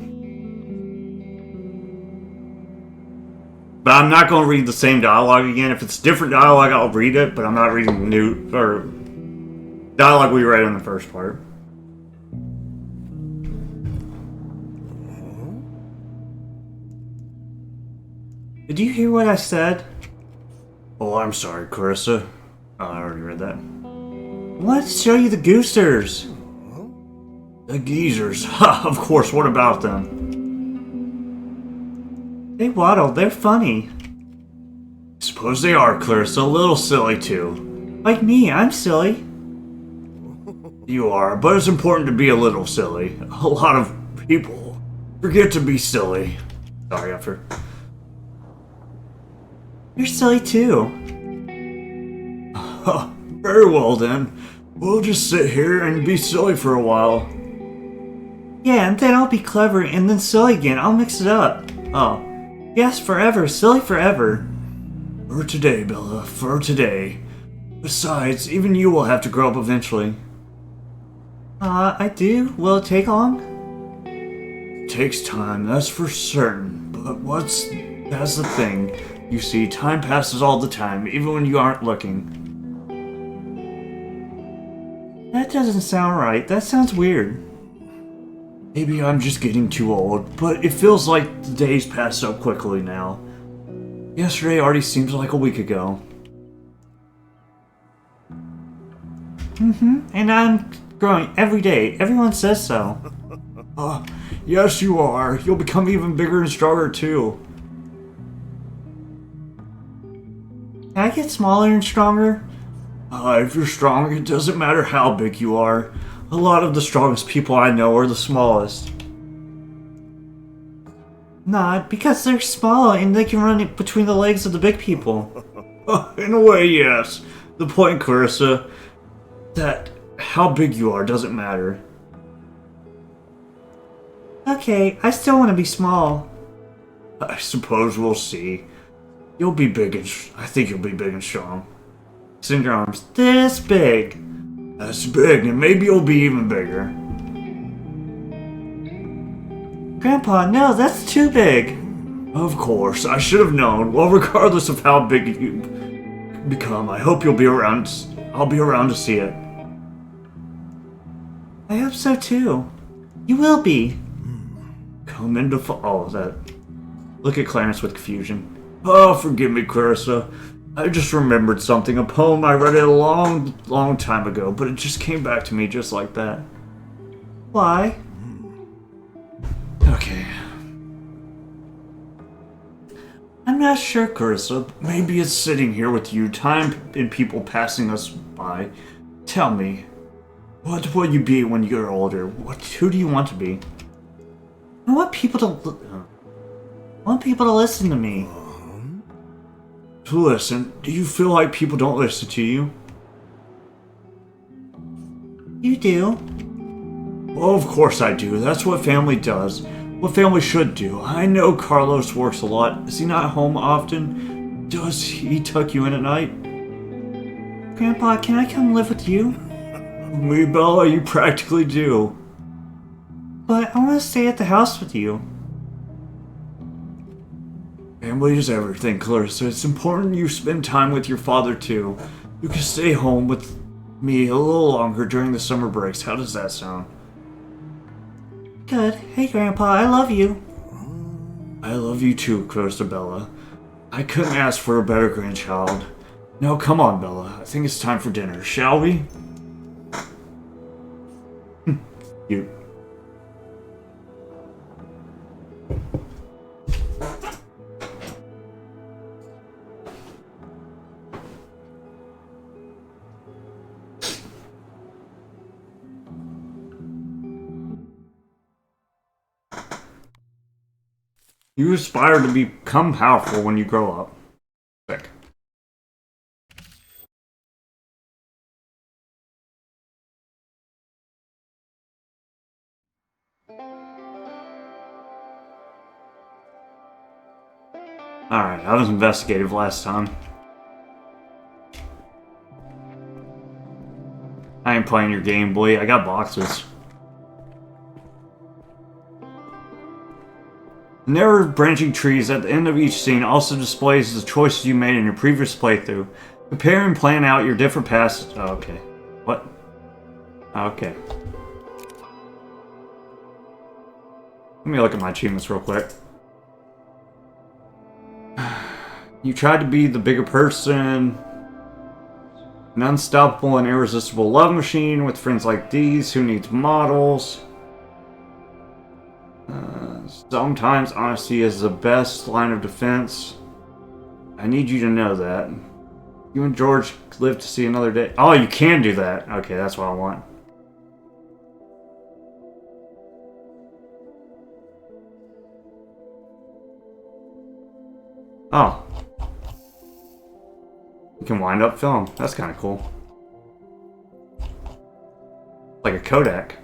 But I'm not going to read the same dialogue again. If it's different dialogue, I'll read it, but I'm not reading new or dialogue we read in the first part. Did you hear what I said? Oh, I'm sorry, Clarissa. Oh, I already read that. I wanted to show you the goosters. The geezers. Ha, of course, what about them? They waddle, they're funny. Suppose they are, Clarissa. A little silly, too. Like me, I'm silly. You are, but it's important to be a little silly. A lot of people forget to be silly. Sorry, after. You're silly, too. Very well, then. We'll just sit here and be silly for a while. Yeah, and then I'll be clever and then silly again. I'll mix it up. Oh. Yes, forever. Silly forever. For today, Bella. For today. Besides, even you will have to grow up eventually. I do. Will it take long? It takes time, that's for certain. But that's the thing. You see, time passes all the time, even when you aren't looking. That doesn't sound right. That sounds weird. Maybe I'm just getting too old, but it feels like the days pass so quickly now. Yesterday already seems like a week ago. And I'm growing every day. Everyone says so. Yes you are. You'll become even bigger and stronger too. Can I get smaller and stronger? If you're strong, it doesn't matter how big you are. A lot of the strongest people I know are the smallest. Not because they're small and they can run it between the legs of the big people. In a way, yes. The point, Clarissa, that how big you are doesn't matter. Okay, I still want to be small. I suppose we'll see. You'll be big and I think you'll be big and strong. Send your arms this big. That's big, and maybe you'll be even bigger. Grandpa, no, that's too big. Of course, I should have known. Well, regardless of how big you become, I hope you'll be around. I'll be around to see it. I hope so too. You will be. Come into all of that. Look at Clarence with confusion. Oh, forgive me, Clarissa. I just remembered something, a poem I read a long time ago, but it just came back to me just like that. Why? Okay. I'm not sure, Clarissa. Maybe it's sitting here with you, time and people passing us by. Tell me, what will you be when you're older? Who do you want to be? I want people to listen to me. To listen? Do you feel like people don't listen to you? You do. Well, of course I do. That's what family does. What family should do. I know Carlos works a lot. Is he not home often? Does he tuck you in at night? Grandpa, can I come live with you? Me, Bella, you practically do. But I want to stay at the house with you. Family is everything, Clarissa. It's important you spend time with your father, too. You can stay home with me a little longer during the summer breaks. How does that sound? Good. Hey, Grandpa, I love you. I love you too, Clarissa Bella. I couldn't ask for a better grandchild. Now come on, Bella. I think it's time for dinner, shall we? You. You aspire to become powerful when you grow up. Sick. Alright, I was investigative last time. I ain't playing your game, boy. I got boxes. The narrow branching trees at the end of each scene also displays the choices you made in your previous playthrough. Prepare and plan out your different paths. Oh, okay. What? Okay. Let me look at my achievements real quick. You tried to be the bigger person. An unstoppable and irresistible love machine with friends like these. Who needs models? Sometimes honesty is the best line of defense. I need you to know that. You and George live to see another day. Oh, you can do that. Okay, that's what I want. Oh. You can wind up film. That's kind of cool. Like a Kodak.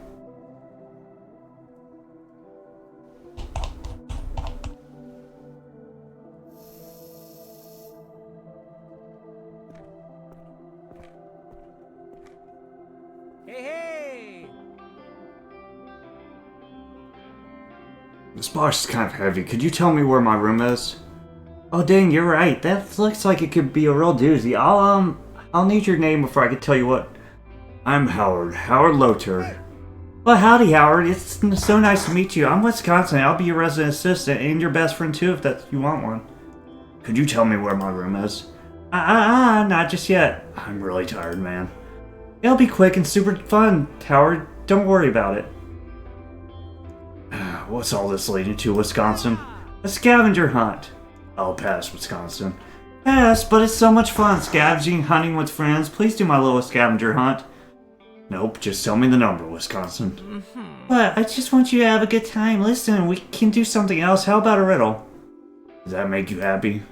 This box is kind of heavy. Could you tell me where my room is? Oh dang, you're right. That looks like it could be a real doozy. I'll need your name before I can tell you what. I'm Howard. Howard Loter. Well, howdy, Howard. It's so nice to meet you. I'm Wisconsin. I'll be your resident assistant and your best friend too if that you want one. Could you tell me where my room is? Not just yet. I'm really tired, man. It'll be quick and super fun, Howard. Don't worry about it. What's all this leading to, Wisconsin? A scavenger hunt. I'll pass, Wisconsin. Pass, but it's so much fun scavenging, hunting with friends. Please do my little scavenger hunt. Nope, just tell me the number, Wisconsin. But I just want you to have a good time. Listen, we can do something else. How about a riddle? Does that make you happy?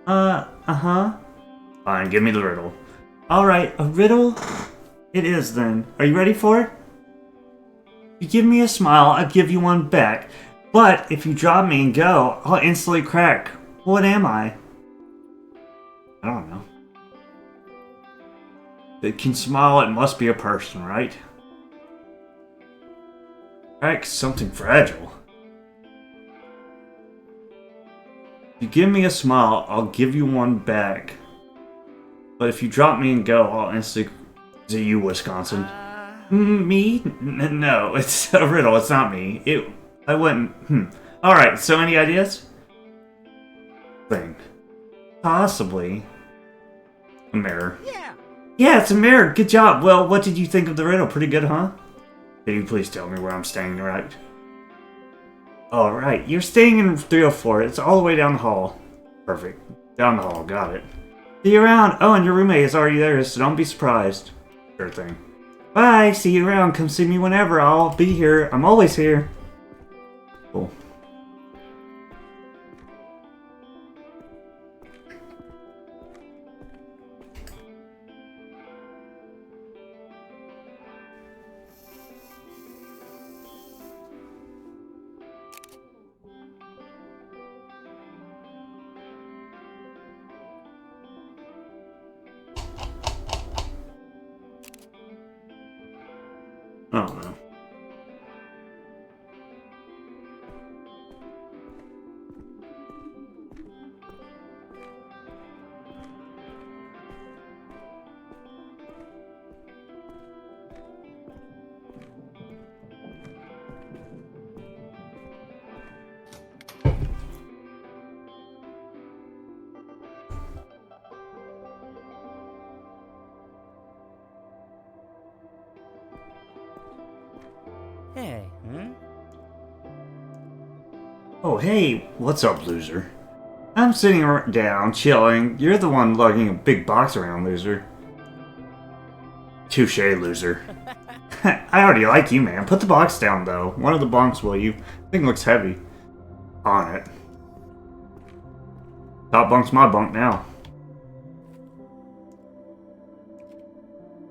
Uh-huh. Fine, give me the riddle. Alright, a riddle it is then. Are you ready for it? If you give me a smile, I'll give you one back. But if you drop me and go, I'll instantly crack. What am I? I don't know. It can smile, it must be a person, right? Crack something fragile. If you give me a smile, I'll give you one back. But if you drop me and go, I'll instantly... Is it you, Wisconsin? Me? No, it's a riddle. It's not me. I wouldn't... Alright, so any ideas? Thing. Possibly. A mirror. Yeah, it's a mirror. Good job. Well, what did you think of the riddle? Pretty good, huh? Can you please tell me where I'm staying, right? Alright, you're staying in 304. It's all the way down the hall. Perfect. Down the hall, got it. See you around. Oh, and your roommate is already there, so don't be surprised. Sure thing. Bye, see you around. Come see me whenever. I'll be here. I'm always here. Cool. I don't know. Hey, Oh, hey, what's up, loser? I'm sitting down, chilling. You're the one lugging a big box around, loser. Touche, loser. I already like you, man. Put the box down, though. One of the bunks, will you? Thing looks heavy. On it. Top bunk's my bunk now.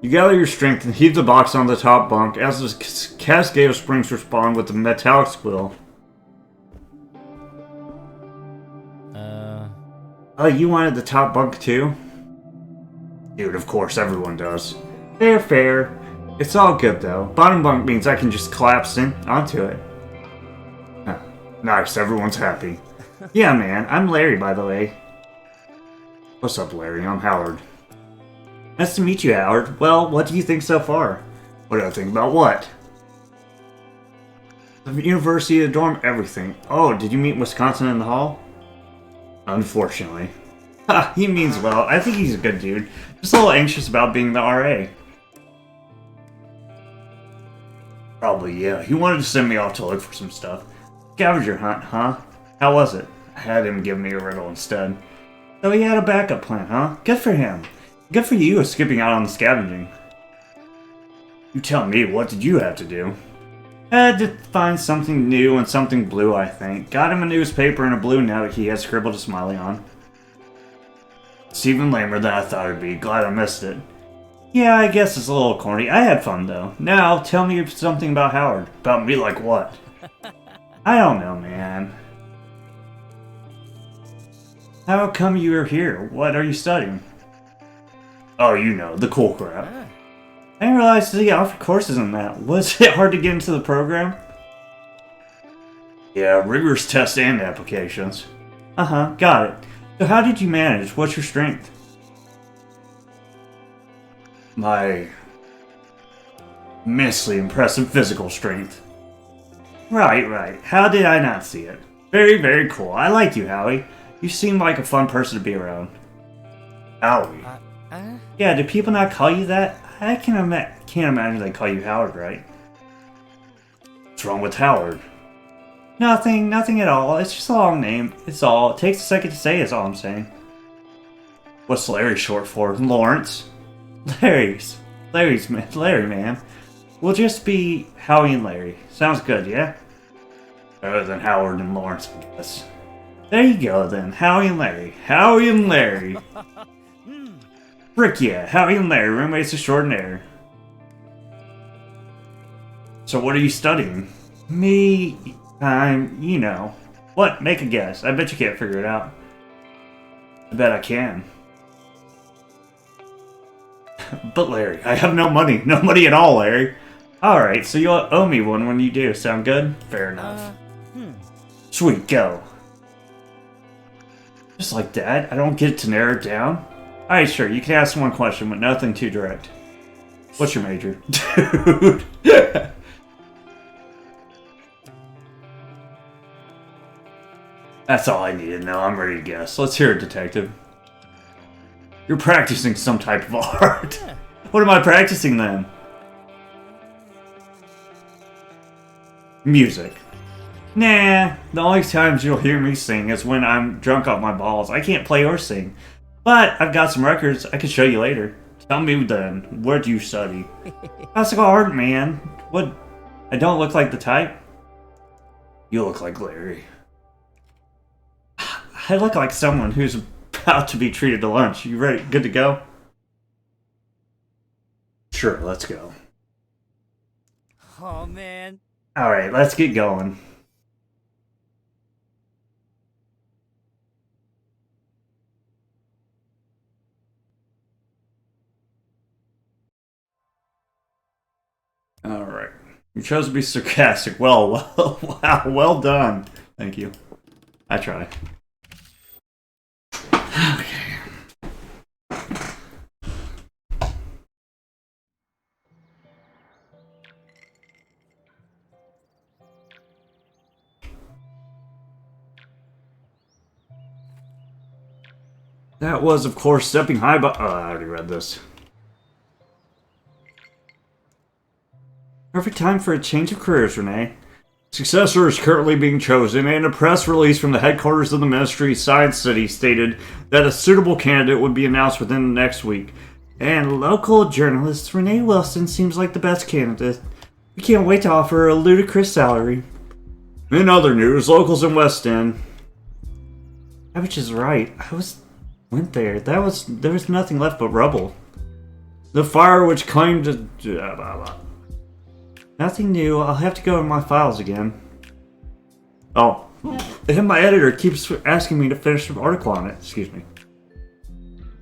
You gather your strength and heave the box on the top bunk as the cascade of springs respond with a metallic squeal. Oh, you wanted the top bunk too? Dude, of course, everyone does. Fair, fair. It's all good though. Bottom bunk means I can just collapse in onto it. Huh. Nice, everyone's happy. Yeah, man, I'm Larry, by the way. What's up, Larry? I'm Howard. Nice to meet you, Howard. Well, what do you think so far? What do I think about what? The university, the dorm, everything. Oh, did you meet Wisconsin in the hall? Unfortunately. Ha, he means well. I think he's a good dude. Just a little anxious about being the RA. Probably, yeah. He wanted to send me off to look for some stuff. Scavenger hunt, huh? How was it? I had him give me a riddle instead. So he had a backup plan, huh? Good for him. Good for you skipping out on the scavenging. You tell me, what did you have to do? Had to find something new and something blue, I think. Got him a newspaper and a blue note he had scribbled a smiley on. It's even lamer than I thought it'd be. Glad I missed it. Yeah, I guess it's a little corny. I had fun, though. Now, tell me something about Howard. About me like what? I don't know, man. How come you are here? What are you studying? Oh, you know, the cool crap. I didn't realize they offered courses in that. Was it hard to get into the program? Yeah, rigorous tests and applications. Uh-huh, got it. So how did you manage? What's your strength? My immensely impressive physical strength. Right. How did I not see it? Very, very cool. I like you, Howie. You seem like a fun person to be around. Howie? Yeah, do people not call you that? I can't imagine they call you Howard, right? What's wrong with Howard? Nothing at all. It's just a long name. It's all. It takes a second to say is all I'm saying. What's Larry short for? Lawrence? Larry, man. We'll just be Howie and Larry. Sounds good, yeah? Better than Howard and Lawrence, I guess. There you go, then. Howie and Larry. Howie and Larry. Frick yeah, Howie and Larry, roommates extraordinaire. So what are you studying? Me, you know. What? Make a guess. I bet you can't figure it out. I bet I can. But Larry, I have no money. No money at all, Larry. Alright, so you'll owe me one when you do. Sound good? Fair enough. Sweet, go. Just like that? I don't get to narrow it down? Alright, sure, you can ask one question, but nothing too direct. What's your major? Dude! That's all I need to know. I'm ready to guess. Let's hear it, detective. You're practicing some type of art. What am I practicing then? Music. Nah, the only times you'll hear me sing is when I'm drunk off my balls. I can't play or sing. But I've got some records I can show you later. Tell me then, where do you study? Classical art, man. What? I don't look like the type? You look like Larry. I look like someone who's about to be treated to lunch. You ready? Good to go? Sure, let's go. Oh, man. Alright, let's get going. Alright. You chose to be sarcastic. Well, wow, well done. Thank you. I try. Okay. That was, of course, stepping high, but I already read this. Perfect time for a change of careers, Renee. Successor is currently being chosen, and a press release from the headquarters of the Ministry, Science City, stated that a suitable candidate would be announced within the next week. And local journalist Renee Wilson seems like the best candidate. We can't wait to offer her a ludicrous salary. In other news, locals in West End. Savage is right. Went there. There was nothing left but rubble. The fire which claimed to... Nothing new. I'll have to go over my files again. Oh. And my editor keeps asking me to finish the article on it. Excuse me.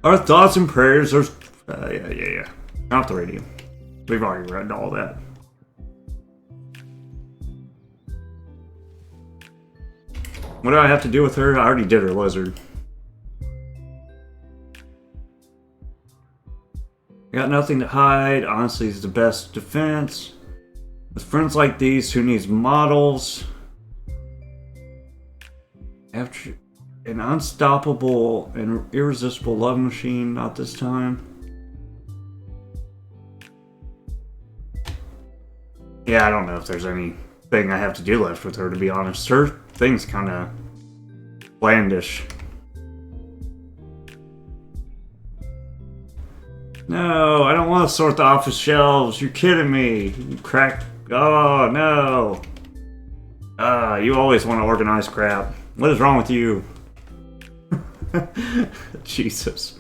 Our thoughts and prayers are... yeah. Not the radio. We've already read all that. What do I have to do with her? I already did her lizard. I got nothing to hide. Honestly, it's the best defense. With friends like these, who needs models? After an unstoppable and irresistible love machine, not this time. Yeah, I don't know if there's anything I have to do left with her, to be honest. Her thing's kind of blandish. No, I don't want to sort the office shelves. You're kidding me. You cracked. Oh, no. You always want to organize crap. What is wrong with you? Jesus.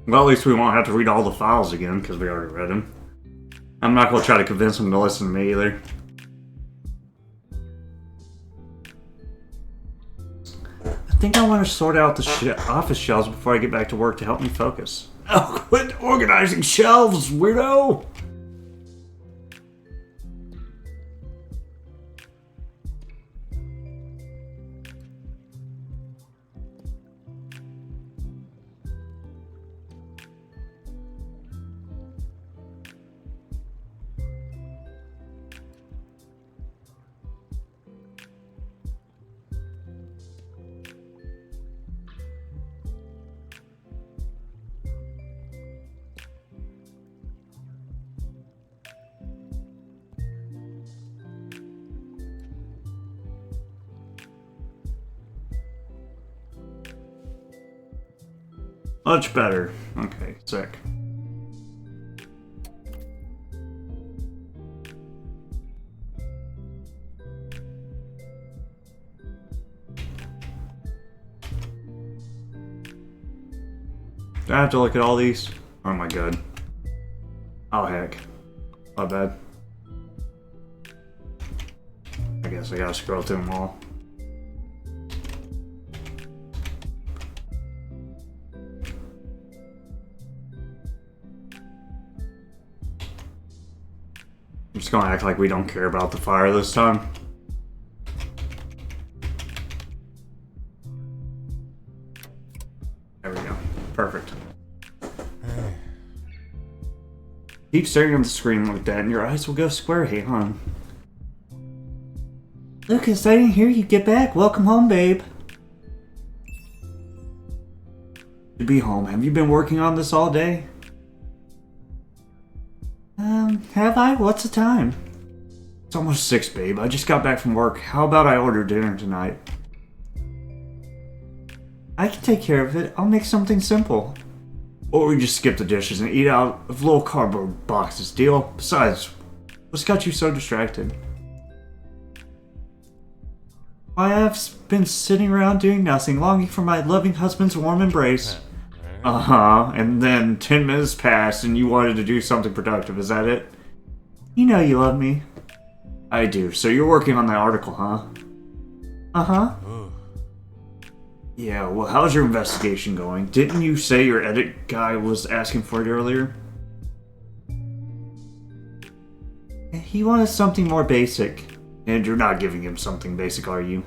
Well, at least we won't have to read all the files again, because we already read them. I'm not going to try to convince them to listen to me either. I think I want to sort out the office shelves before I get back to work to help me focus. Oh, quit organizing shelves, weirdo! Much better. Okay, sick. Do I have to look at all these? Or am I good? Oh, heck. My bad. I guess I gotta scroll through them all. I'm just gonna act like we don't care about the fire this time. There we go. Perfect. Keep staring at the screen like that and your eyes will go square. Hey, hon. Lucas, I didn't hear you get back. Welcome home, babe. To be home. Have you been working on this all day? Have I? What's the time? It's almost 6, babe. I just got back from work. How about I order dinner tonight? I can take care of it. I'll make something simple. Or we just skip the dishes and eat out of little cardboard boxes. Deal? Besides, what's got you so distracted? Why, I've been sitting around doing nothing, longing for my loving husband's warm embrace. Uh-huh. And then 10 minutes passed and you wanted to do something productive. Is that it? You know you love me. I do. So you're working on that article, huh? Uh-huh. Yeah, well, how's your investigation going? Didn't you say your edit guy was asking for it earlier? He wanted something more basic. And you're not giving him something basic, are you?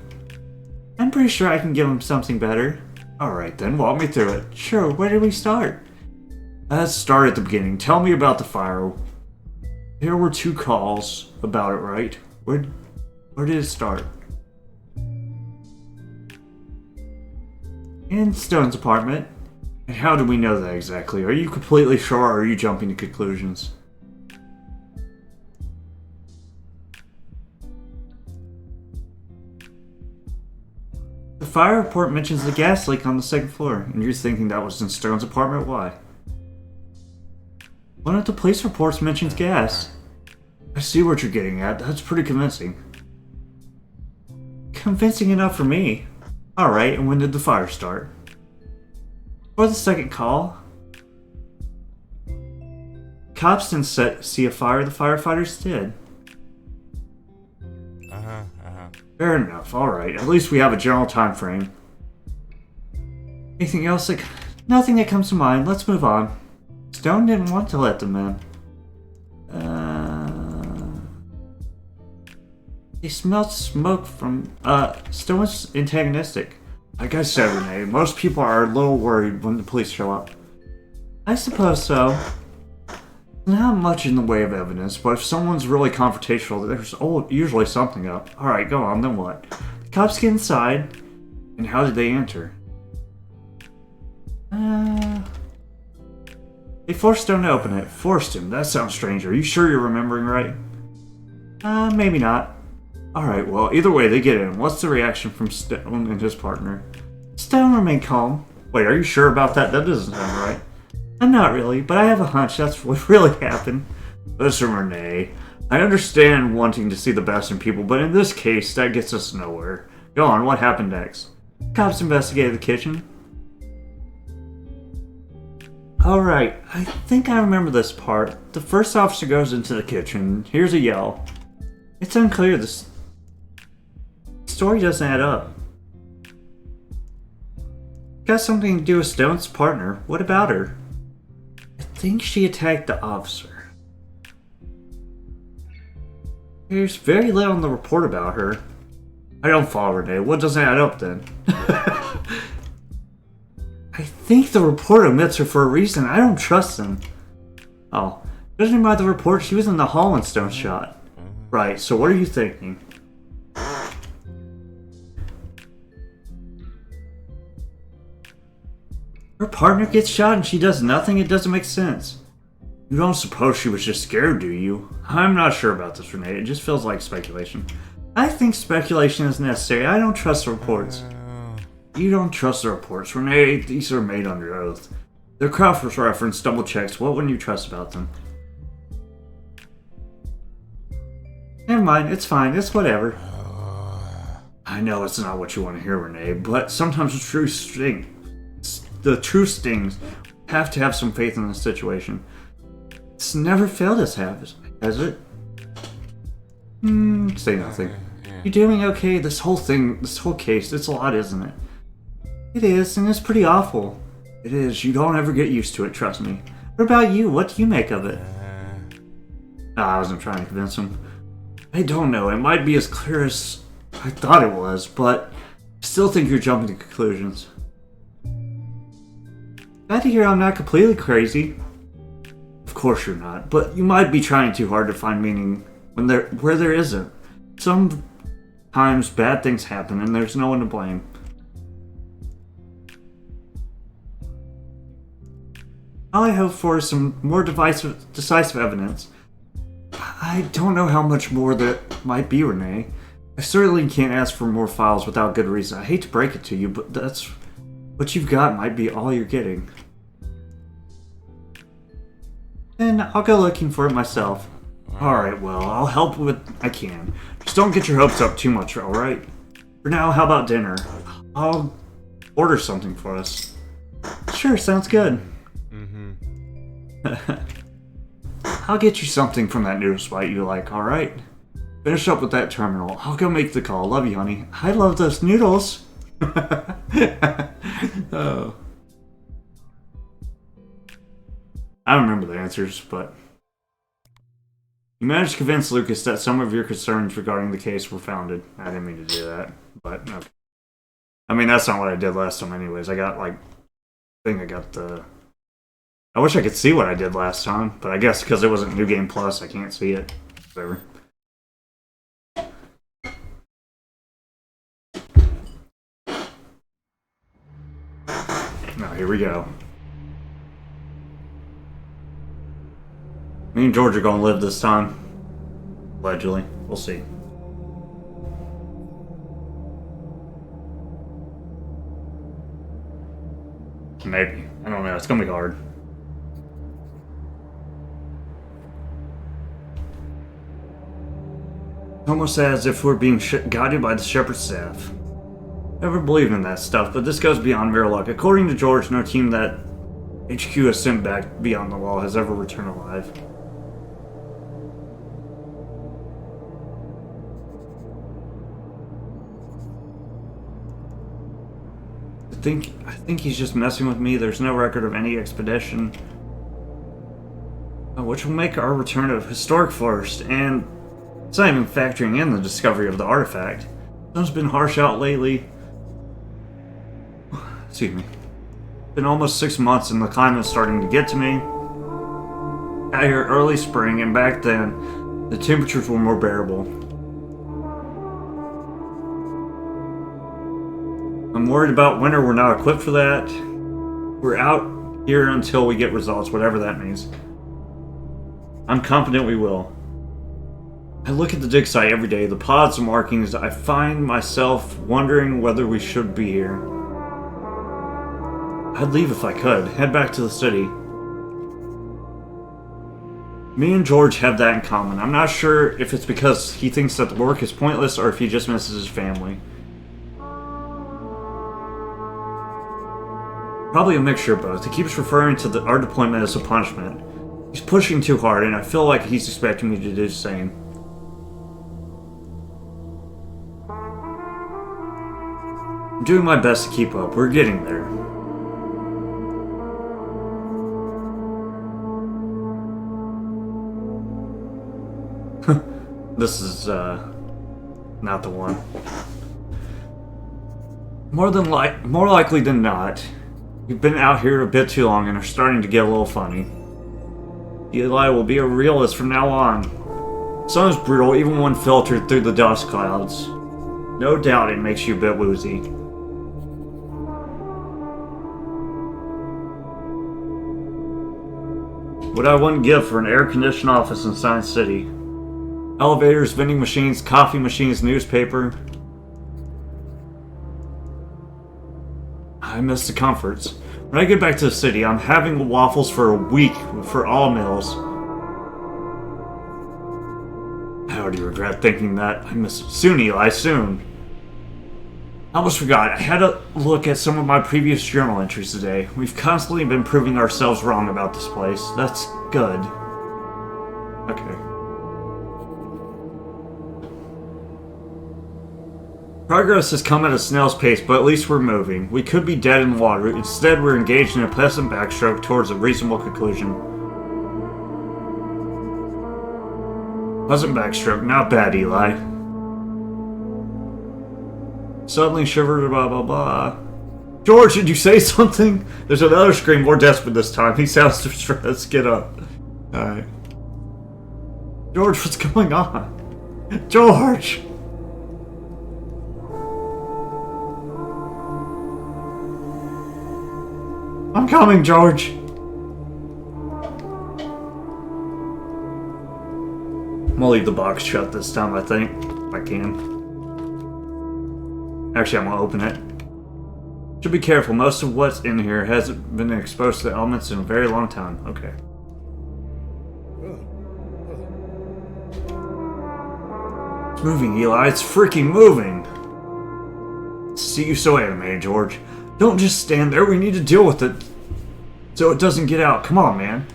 I'm pretty sure I can give him something better. Alright then, walk me through it. Sure, where did we start? Let's start at the beginning. Tell me about the fire. There were 2 calls about it, right? Where did it start? In Stone's apartment. And how do we know that exactly? Are you completely sure, or are you jumping to conclusions? The fire report mentions the gas leak on the 2nd floor, and you're thinking that was in Stone's apartment? Why? One of the police reports mentions gas. I see what you're getting at. That's pretty convincing. Convincing enough for me. Alright, and when did the fire start? For the 2nd call. Cops didn't see a fire, the firefighters did. Fair enough, alright. At least we have a general time frame. Anything else? Nothing that comes to mind. Let's move on. Stone didn't want to let them in. They smelled smoke from... Stone was antagonistic. Like I said, Renee, most people are a little worried when the police show up. I suppose so. Not much in the way of evidence, but if someone's really confrontational, there's usually something up. Alright, go on, then what? The cops get inside, and how did they enter? They forced Stone to open it. Forced him? That sounds strange. Are you sure you're remembering right? Maybe not. Alright, well, either way, they get in. What's the reaction from Stone and his partner? Stone remained calm. Wait, are you sure about that? That doesn't sound right. I'm not really, but I have a hunch that's what really happened. Listen, Renee, I understand wanting to see the best in people, but in this case, that gets us nowhere. Go on, what happened next? Cops investigated the kitchen. Alright, I think I remember this part. The first officer goes into the kitchen. Here's a yell. It's unclear. This story doesn't add up. Got something to do with Stone's partner. What about her? I think she attacked the officer. There's very little in the report about her. I don't follow Renee. What doesn't add up then? I think the report omits her for a reason. I don't trust them. Oh, judging by the report, she was in the hall when Stone shot. Right, so what are you thinking? Her partner gets shot and she does nothing? It doesn't make sense. You don't suppose she was just scared, do you? I'm not sure about this, Renee. It just feels like speculation. I think speculation is necessary. I don't trust the reports. You don't trust the reports, Renee. These are made under oath. They're cross-reference, double checks. What wouldn't you trust about them? Never mind, it's fine. It's whatever. I know it's not what you want to hear, Renee, but sometimes the truth stings. The truth stings. Have to have some faith in this situation. It's never failed us, has it? Say nothing. You're doing okay. This whole case, it's a lot, isn't it? It is, and it's pretty awful. It is. You don't ever get used to it, trust me. What about you? What do you make of it? I wasn't trying to convince him. I don't know. It might be as clear as I thought it was, but I still think you're jumping to conclusions. Glad to hear I'm not completely crazy. Of course you're not, but you might be trying too hard to find meaning where there isn't. Sometimes bad things happen and there's no one to blame. All I hope for is some more decisive evidence. I don't know how much more that might be, Renee. I certainly can't ask for more files without good reason. I hate to break it to you, but that's what you've got might be all you're getting. Then I'll go looking for it myself. Alright, well, I'll help with what I can. Just don't get your hopes up too much, alright? For now, how about dinner? I'll order something for us. Sure, sounds good. I'll get you something from that noodle spot you like, alright? Finish up with that terminal. I'll go make the call. Love you, honey. I love those noodles. Oh. I don't remember the answers, but... You managed to convince Lucas that some of your concerns regarding the case were founded. I didn't mean to do that, but... Okay. I mean, that's not what I did last time anyways. I got, like, I think I got the... I wish I could see what I did last time, but I guess because it wasn't New Game Plus, I can't see it. Whatever. Now, here we go. Me and George are gonna live this time. Allegedly. We'll see. Maybe. I don't know. It's gonna be hard. Almost as if we're being guided by the shepherd staff. Never believed in that stuff, but this goes beyond mere luck. According to George, no team that HQ has sent back beyond the wall has ever returned alive. I think he's just messing with me. There's no record of any expedition, which will make our return a historic first, and it's not even factoring in the discovery of the artifact. Sun's been harsh out lately. Excuse me. Been almost 6 months and the climate's starting to get to me. Out here early spring, and back then the temperatures were more bearable. I'm worried about winter. We're not equipped for that. We're out here until we get results, whatever that means. I'm confident we will. I look at the dig site every day, the pods and markings. I find myself wondering whether we should be here. I'd leave if I could. Head back to the city. Me and George have that in common. I'm not sure if it's because he thinks that the work is pointless or if he just misses his family. Probably a mixture of both. He keeps referring to our deployment as a punishment. He's pushing too hard, and I feel like he's expecting me to do the same. I'm doing my best to keep up. We're getting there. This is, not the one. More likely than not, you've been out here a bit too long and are starting to get a little funny. Eli will be a realist from now on. The sun is brutal even when filtered through the dust clouds. No doubt it makes you a bit woozy. What I wouldn't give for an air-conditioned office in Science City. Elevators, vending machines, coffee machines, newspaper. I miss the comforts. When I get back to the city, I'm having waffles for a week for all meals. I already regret thinking that. I miss it. Soon, Eli, soon. I almost forgot. I had a look at some of my previous journal entries today. We've constantly been proving ourselves wrong about this place. That's good. Okay. Progress has come at a snail's pace, but at least we're moving. We could be dead in the water. Instead, we're engaged in a pleasant backstroke towards a reasonable conclusion. Pleasant backstroke, not bad, Eli. Suddenly shivered, blah blah blah. George, did you say something? There's another scream, more desperate this time. He sounds distressed. Get up. Alright. George, what's going on? George! I'm coming, George! I'm gonna leave the box shut this time, I think. If I can. Actually, I'm gonna open it. Should be careful. Most of what's in here hasn't been exposed to the elements in a very long time. Okay. It's moving, Eli. It's freaking moving! See you so animated, George. Don't just stand there. We need to deal with it so it doesn't get out. Come on, man.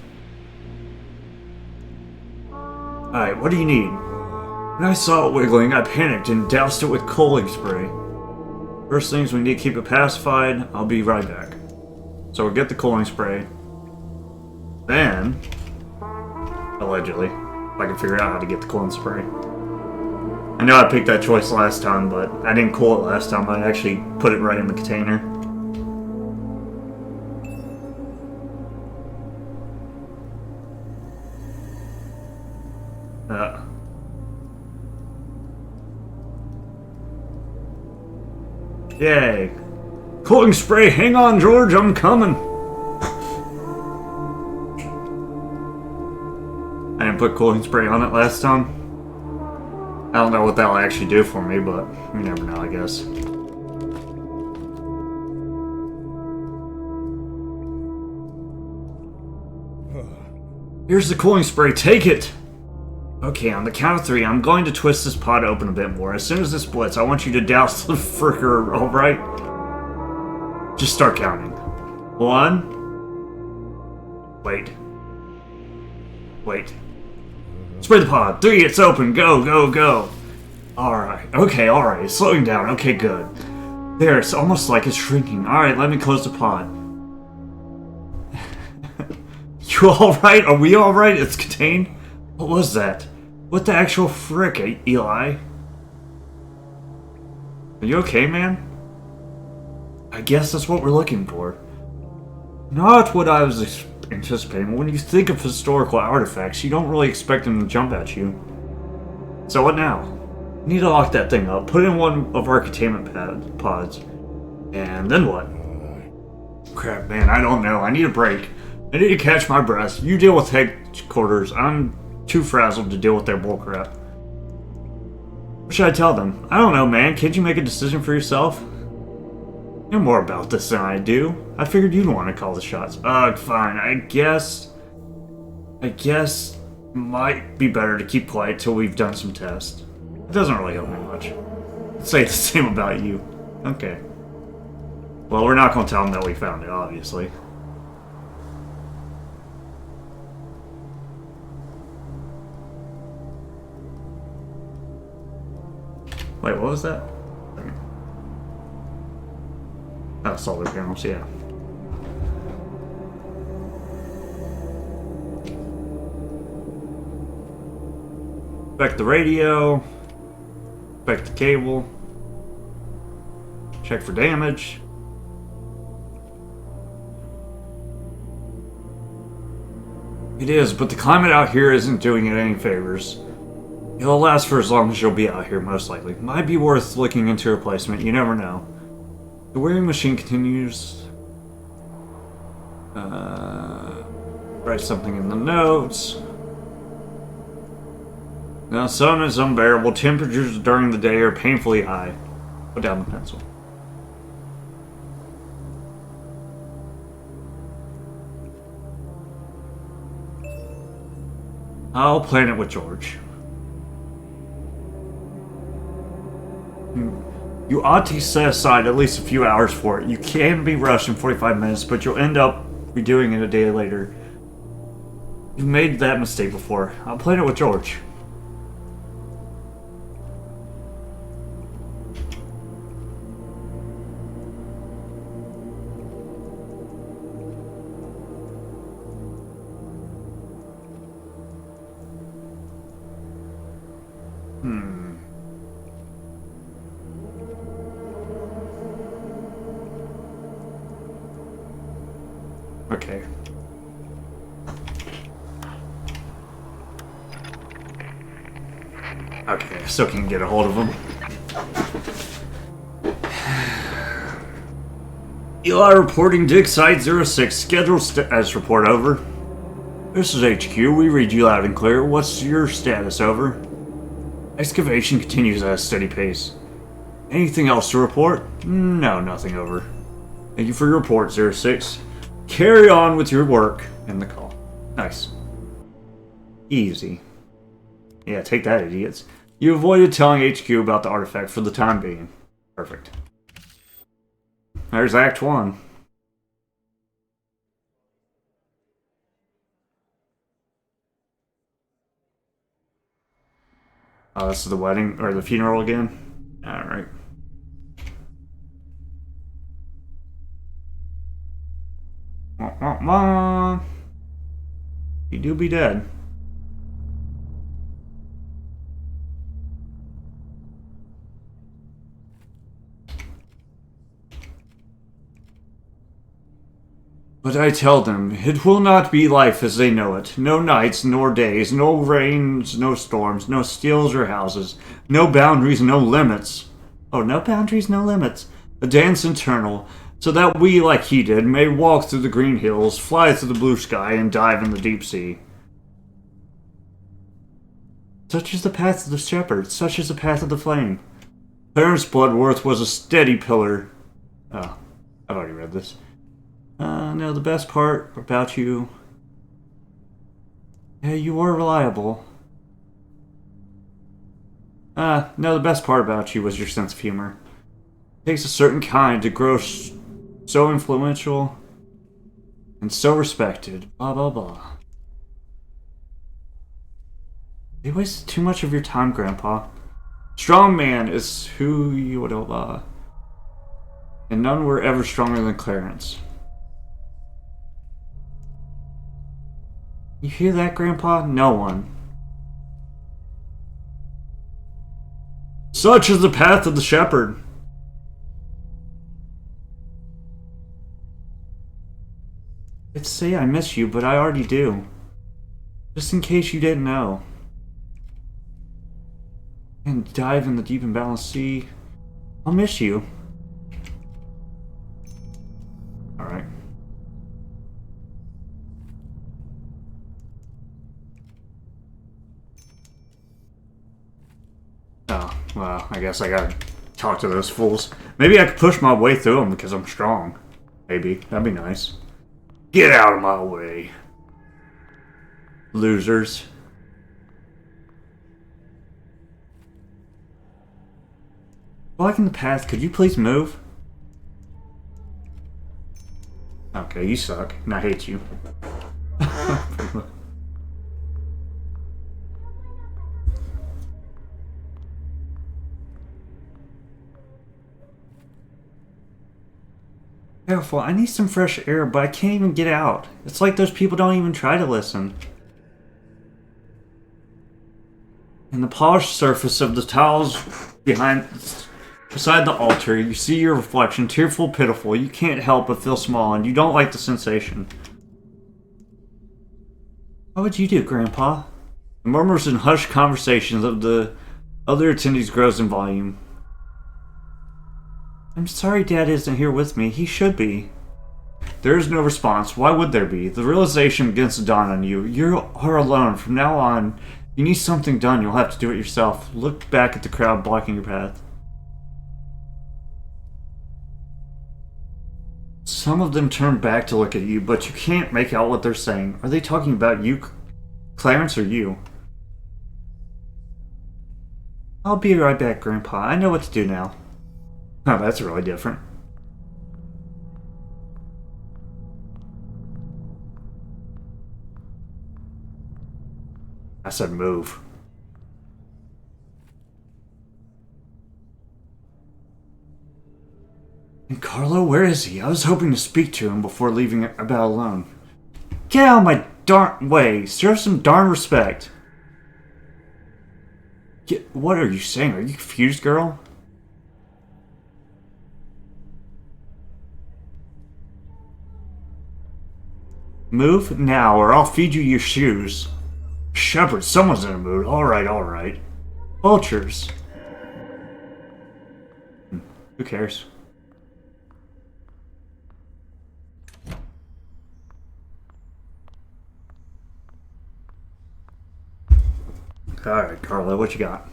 Alright, what do you need? When I saw it wiggling, I panicked and doused it with cooling spray. First things, we need to keep it pacified. I'll be right back. So we'll get the cooling spray. Then, allegedly, if I can figure out how to get the cooling spray. I know I picked that choice last time, but I didn't cool it last time. I actually put it right in the container. Yay. Cooling spray, hang on, George, I'm coming. I didn't put cooling spray on it last time. I don't know what that'll actually do for me, but you never know, I guess. Here's the cooling spray, take it! Okay, on the count of 3, I'm going to twist this pot open a bit more. As soon as this splits, I want you to douse the fricker, alright? Just start counting. 1. Wait. Spray the pot. 3, it's open. Go, go, go. Alright, okay, alright. It's slowing down. Okay, good. There, it's almost like it's shrinking. Alright, let me close the pot. You alright? Are we alright? It's contained? What was that? What the actual frick, Eli? Are you okay, man? I guess that's what we're looking for. Not what I was anticipating. When you think of historical artifacts, you don't really expect them to jump at you. So what now? We need to lock that thing up, put it in one of our containment pods. And then what? Crap, man, I don't know. I need a break. I need to catch my breath. You deal with headquarters. I'm too frazzled to deal with their bullcrap. What should I tell them? I don't know, man. Can't you make a decision for yourself? You know more about this than I do. I figured you'd want to call the shots. Fine. I guess might be better to keep quiet till we've done some tests. It doesn't really help me much. I'd say the same about you. Okay. Well, we're not going to tell them that we found it, obviously. Wait, what was that? Oh, solar panels, yeah. Check the radio. Check the cable. Check for damage. It is, but the climate out here isn't doing it any favors. It'll last for as long as you'll be out here, most likely. Might be worth looking into a replacement, you never know. The wearing machine continues. Write something in the notes. The sun is unbearable. Temperatures during the day are painfully high. Put down the pencil. I'll plan it with George. You ought to set aside at least a few hours for it. You can be rushed in 45 minutes, but you'll end up redoing it a day later. You've made that mistake before. I'll plan it with George. Okay. Okay, I still can't get a hold of him. Eli reporting dig site 06. Scheduled status report over. This is HQ. We read you loud and clear. What's your status over? Excavation continues at a steady pace. Anything else to report? No, nothing over. Thank you for your report, 06. Carry on with your work. End the call. Nice. Easy. Yeah, take that, idiots. You avoided telling HQ about the artifact for the time being. Perfect. There's Act 1. Oh, this is the wedding, or the funeral again? Alright. You do be dead. But I tell them, it will not be life as they know it. No nights, nor days, no rains, no storms, no steals or houses, no boundaries, no limits. Oh, no boundaries, no limits. A dance eternal, so that we, like he did, may walk through the green hills, fly through the blue sky, and dive in the deep sea. Such is the path of the shepherd, such is the path of the flame. Clarence Bloodworth was a steady pillar. Oh, I've already read this. No, the best part about you... Yeah, you were reliable. No, the best part about you was your sense of humor. It takes a certain kind to grow so influential and so respected. Blah, blah, blah. You wasted too much of your time, Grandpa. Strong man is who you would have, and none were ever stronger than Clarence. You hear that, Grandpa? No one. Such is the path of the shepherd. I'd say I miss you, but I already do. Just in case you didn't know. And dive in the deep and balanced sea. I'll miss you. Alright. Oh, well, I guess I gotta talk to those fools. Maybe I could push my way through them because I'm strong. Maybe. That'd be nice. Get out of my way. Losers. Blocking the path, could you please move? Okay, you suck, and I hate you. Careful, I need some fresh air, but I can't even get out. It's like those people don't even try to listen. In the polished surface of the tiles beside the altar, you see your reflection, tearful, pitiful. You can't help but feel small, and you don't like the sensation. What would you do, Grandpa? The murmurs and hushed conversations of the other attendees grows in volume. I'm sorry Dad isn't here with me. He should be. There is no response. Why would there be? The realization begins to dawn on you. You are alone. From now on, you need something done. You'll have to do it yourself. Look back at the crowd blocking your path. Some of them turn back to look at you, but you can't make out what they're saying. Are they talking about you, Clarence, or you? I'll be right back, Grandpa. I know what to do now. Oh, that's really different. I said move. And Carlo, where is he? I was hoping to speak to him before leaving about alone. Get out of my darn way. Show some darn respect. What are you saying? Are you confused, girl? Move now, or I'll feed you your shoes. Shepherd, someone's in a mood. Alright, alright. Vultures. Who cares? Alright, Carlo, what you got?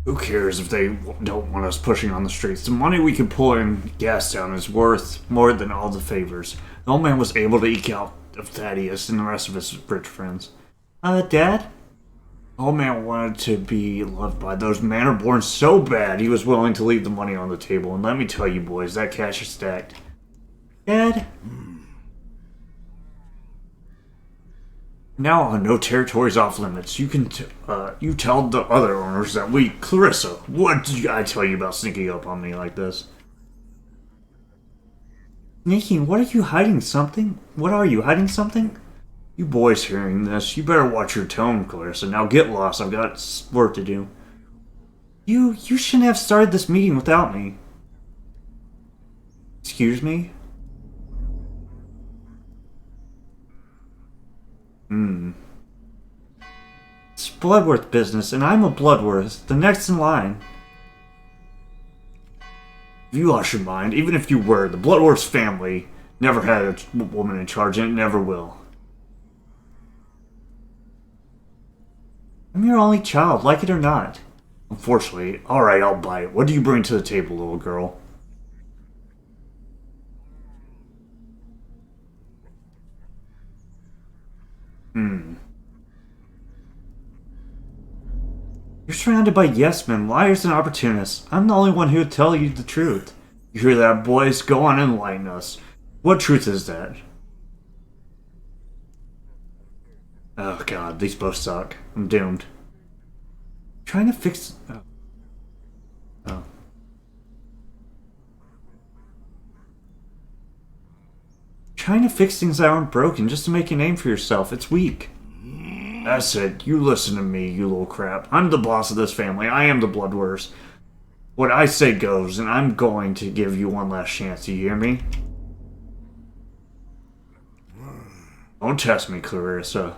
Who cares if they don't want us pushing on the streets? The money we can pull in Gastown is worth more than all the favors. The old man was able to eke out of Thaddeus and the rest of his rich friends. Dad? The old man wanted to be loved by those manor-born so bad he was willing to leave the money on the table. And let me tell you boys, that cash is stacked. Dad? Now no territory's off limits. You can you tell the other owners that Clarissa, what did I tell you about sneaking up on me like this? Nikki, what are you hiding something? What are you hiding something? You boys hearing this, you better watch your tone, Clarissa. Now get lost, I've got work to do. You shouldn't have started this meeting without me. Excuse me? It's Bloodworth business, and I'm a Bloodworth, the next in line. If you lost your mind, even if you were, the Bloodworth's family never had a woman in charge, and it never will. I'm your only child, like it or not. Unfortunately, alright, I'll bite. What do you bring to the table, little girl? You're surrounded by yes-men, liars, and opportunists. I'm the only one who would tell you the truth. You hear that, boys? Go on and enlighten us. What truth is that? Oh god, these both suck. I'm doomed. Trying to fix... Oh. Trying to fix things that aren't broken just to make a name for yourself. It's weak. That's it. You listen to me, you little crap. I'm the boss of this family. I am the Bloodworth. What I say goes, and I'm going to give you one last chance. Do you hear me? Don't test me, Clarissa.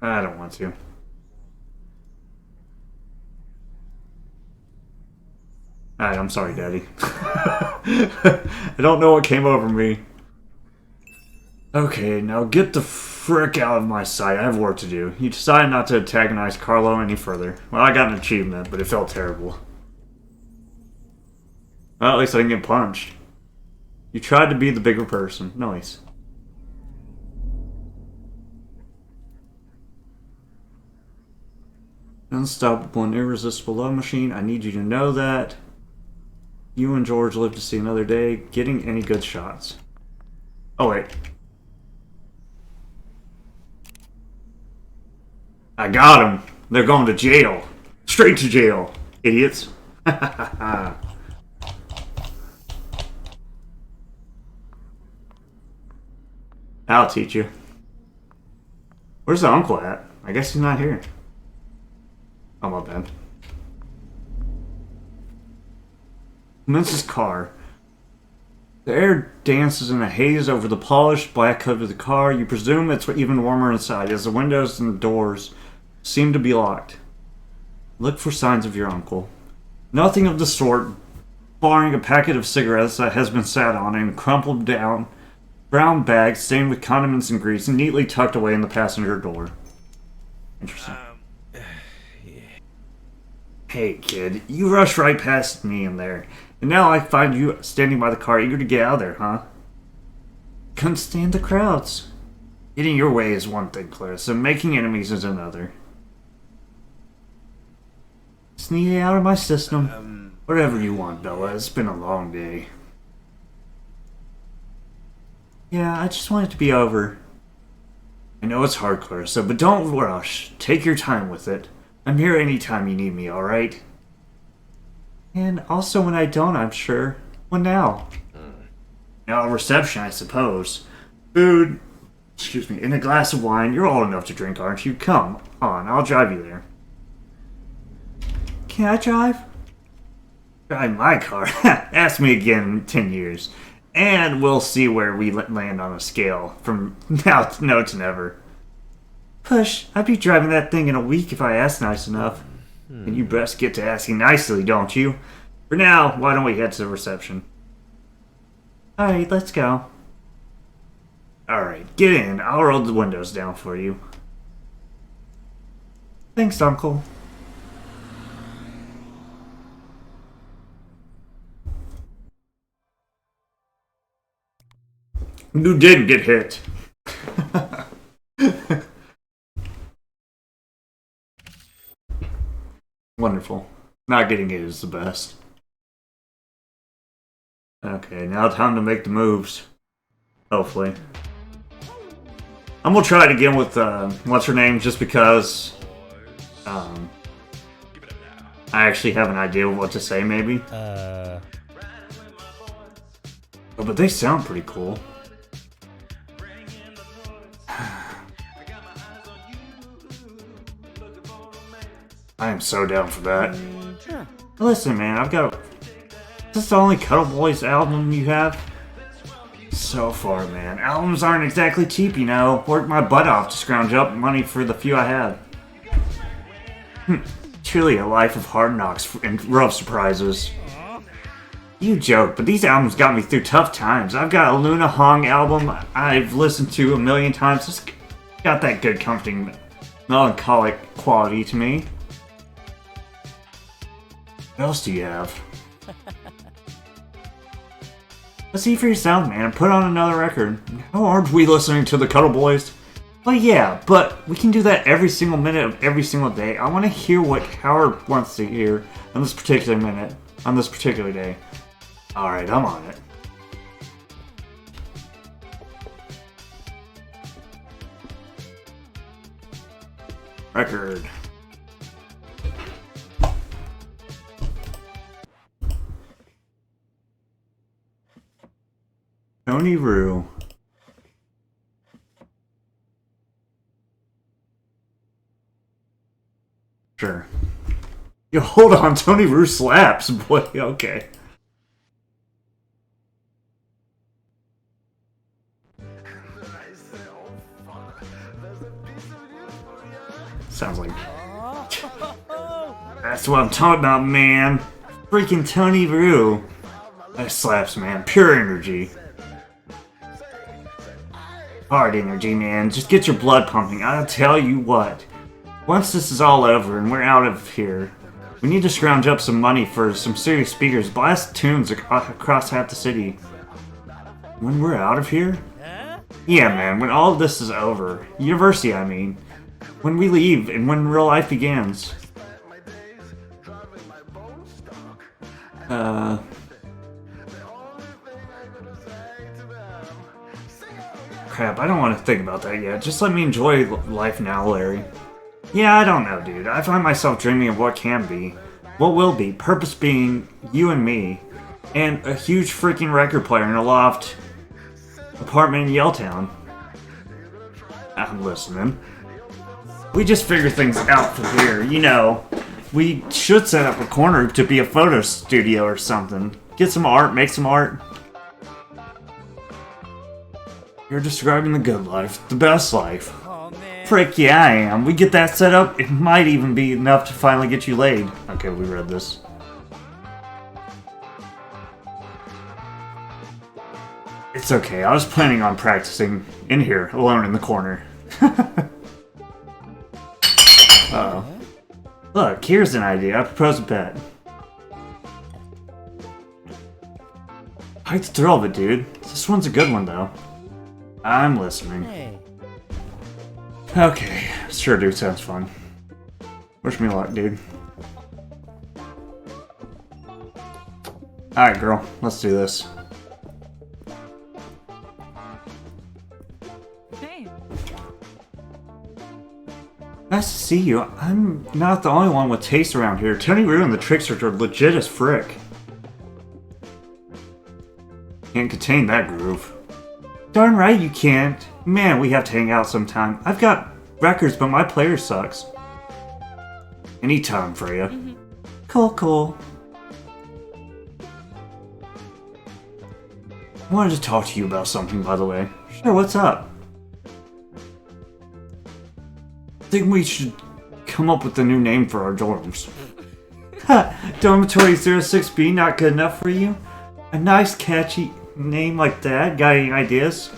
I don't want to. Alright, I'm sorry, Daddy. I don't know what came over me. Okay, now get the frick out of my sight. I have work to do. You decided not to antagonize Carlo any further. Well, I got an achievement, but it felt terrible. Well, at least I didn't get punched. You tried to be the bigger person. Nice. Unstoppable and irresistible love machine. I need you to know that. You and George live to see another day. Getting any good shots. Oh, wait. I got him. They're going to jail. Straight to jail. Idiots. I'll teach you. Where's the uncle at? I guess he's not here. Oh, my bad. Commences car. The air dances in a haze over the polished black cover of the car. You presume it's even warmer inside as the windows and the doors seem to be locked. Look for signs of your uncle. Nothing of the sort, barring a packet of cigarettes that has been sat on and crumpled down brown bag stained with condiments and grease and neatly tucked away in the passenger door. Interesting. Hey, kid, you rushed right past me in there, and now I find you standing by the car eager to get out of there, huh? Couldn't stand the crowds. Getting your way is one thing, Clarissa, making enemies is another. Sneak out of my system. Whatever you want, Bella. It's been a long day. Yeah, I just want it to be over. I know it's hard, Clarissa, but don't rush. Take your time with it. I'm here anytime you need me, alright? And also when I don't, I'm sure. What now? Now, a reception, I suppose. Food, excuse me, and a glass of wine. You're old enough to drink, aren't you? Come on, I'll drive you there. Can I drive? Drive my car? Ask me again in 10 years. And we'll see where we land on a scale from now to no to never. Push, I'd be driving that thing in a week if I asked nice enough. And you best get to asking nicely, don't you? For now, why don't we head to the reception? Alright, let's go. Alright, get in. I'll roll the windows down for you. Thanks, Uncle. You didn't get hit. Wonderful. Not getting hit is the best. Okay, now time to make the moves. Hopefully. I'm gonna try it again with, what's her name, just because, I actually have an idea of what to say, maybe. Oh, but they sound pretty cool. I am so down for that. Sure. Listen, man, I've got... Is this the only Cuddle Boys album you have? So far, man. Albums aren't exactly cheap, you know. Worked my butt off to scrounge up money for the few I have. Truly a life of hard knocks and rough surprises. You joke, but these albums got me through tough times. I've got a Luna Hong album I've listened to a million times. It's got that good, comforting, melancholic quality to me. What else do you have? Let's see for yourself, man. Put on another record. How aren't we listening to the Cuddle Boys? Well, yeah, but we can do that every single minute of every single day. I want to hear what Howard wants to hear on this particular minute, on this particular day. Alright, I'm on it. Record. Tony Rue. Sure. Yo, hold on, Tony Rue slaps, boy. Okay. Sounds like... That's what I'm talking about, man. Freaking Tony Rue. That slaps, man. Pure energy. Hard energy, man. Just get your blood pumping. I'll tell you what. Once this is all over and we're out of here, we need to scrounge up some money for some serious speakers, blast tunes across half the city. When we're out of here? Yeah, man, when all of this is over. University, I mean. When we leave and when real life begins. Crap, I don't want to think about that yet. Just let me enjoy life now, Larry. Yeah, I don't know, dude. I find myself dreaming of what can be, what will be, purpose being you and me, and a huge freaking record player in a loft apartment in Yelltown. I'm listening. We just figure things out from here, you know. We should set up a corner to be a photo studio or something. Get some art, make some art. You're describing the good life, the best life. Oh, man. Frick, yeah, I am. We get that set up, it might even be enough to finally get you laid. Okay, we read this. It's okay, I was planning on practicing in here, alone in the corner. Uh-oh. Look, here's an idea. I propose a bet. I like the thrill of it, dude. This one's a good one, though. I'm listening. Hey. Okay, sure, dude. Sounds fun. Wish me luck, dude. Alright, girl. Let's do this. Hey. Nice to see you. I'm not the only one with taste around here. Tony Rue and the Tricksters are legit as frick. Can't contain that groove. Darn right you can't. Man, we have to hang out sometime. I've got records, but my player sucks. Anytime, Freya. Cool, cool. I wanted to talk to you about something, by the way. Sure, what's up? I think we should come up with a new name for our dorms. Ha! Dormitory 06B not good enough for you? A nice catchy name like that? Got any ideas?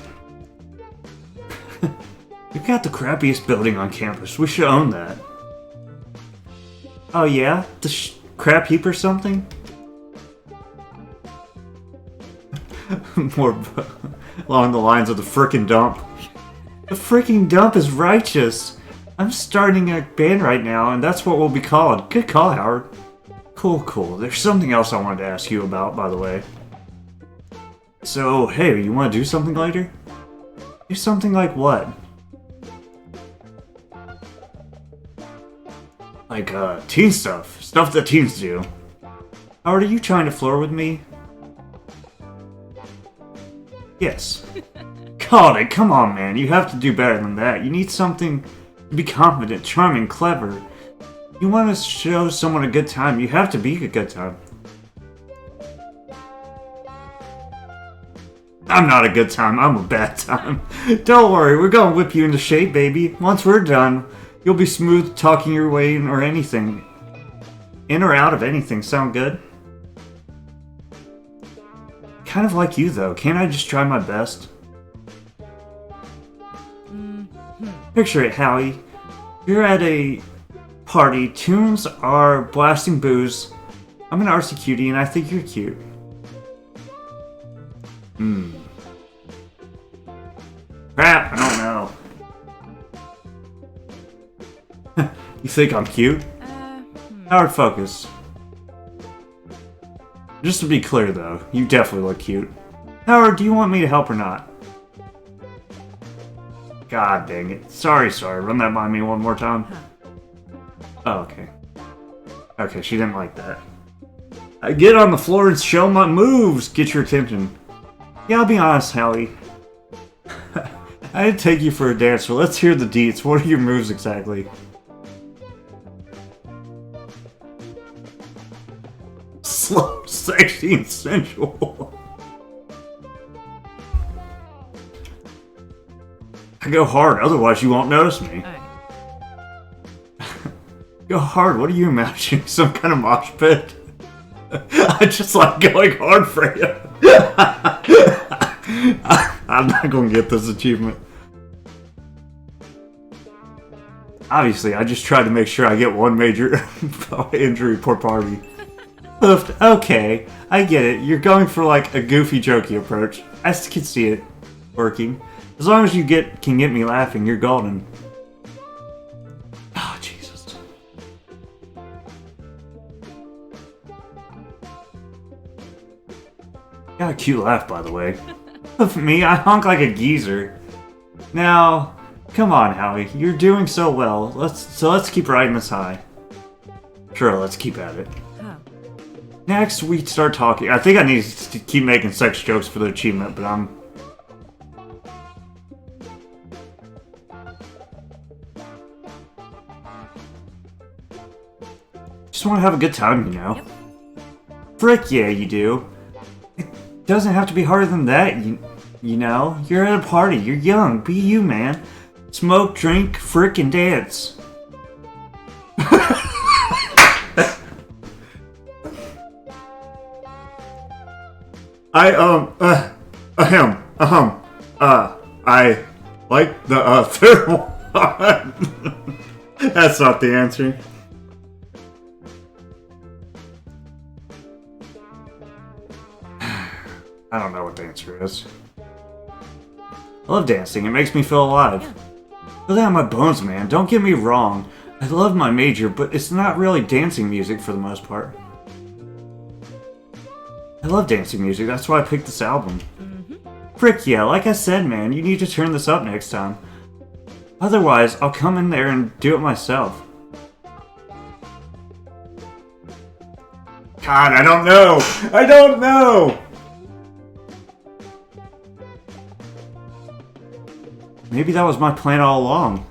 We've got the crappiest building on campus. We should own that. Oh yeah? The crap heap or something? More along the lines of the frickin' dump. The frickin' dump is righteous. I'm starting a band right now, and that's what we'll be called. Good call, Howard. Cool, cool. There's something else I wanted to ask you about, by the way. So, hey, you want to do something later? Do something like what? Like, teen stuff. Stuff that teens do. Howard, are you trying to flirt with me? Yes. Called it. Come on, man. You have to do better than that. You need something to be confident, charming, clever. You want to show someone a good time, you have to be a good time. I'm not a good time, I'm a bad time. Don't worry, we're gonna whip you into shape, baby. Once we're done, you'll be smooth talking your way in or anything. In or out of anything, sound good? Kind of like you, though. Can't I just try my best? Picture it, Howie. You're at a party, tunes are blasting booze. I'm an artsy cutie and I think you're cute. Crap, I don't know. You think I'm cute? Howard, focus. Just to be clear though, you definitely look cute. Howard, do you want me to help or not? God dang it. Sorry. Run that by me one more time. Oh, okay. Okay, she didn't like that. I get on the floor and show my moves! Get your attention. Yeah, I'll be honest, Hallie. I didn't take you for a dancer. Let's hear the deets. What are your moves exactly? Slow, sexy, and sensual. I go hard, otherwise you won't notice me. Go hard, what are you imagining? Some kind of mosh pit? I just like going hard for you. I'm not gonna get this achievement. Obviously, I just tried to make sure I get one major injury per party. Hoofed, okay, I get it. You're going for like a goofy, jokey approach. I can see it working. As long as you can get me laughing, you're golden. Oh, Jesus. Got a cute laugh, by the way. Of me, I honk like a geezer. Now, come on, Howie. You're doing so well. Let's keep riding this high. Sure, let's keep at it. Next, we start talking. I think I need to keep making sex jokes for the achievement, but I'm... just want to have a good time, you know? Yep. Frick yeah, you do. It doesn't have to be harder than that, you know? You're at a party, you're young, be you, man. Smoke, drink, frick, and dance. I like the, third one. That's not the answer. I don't know what the answer is. I love dancing, it makes me feel alive. Feel that in my bones, man, don't get me wrong. I love my major, but it's not really dancing music for the most part. I love dancing music, that's why I picked this album. Frick yeah, like I said, man, you need to turn this up next time. Otherwise, I'll come in there and do it myself. God, I don't know! I don't know! Maybe that was my plan all along.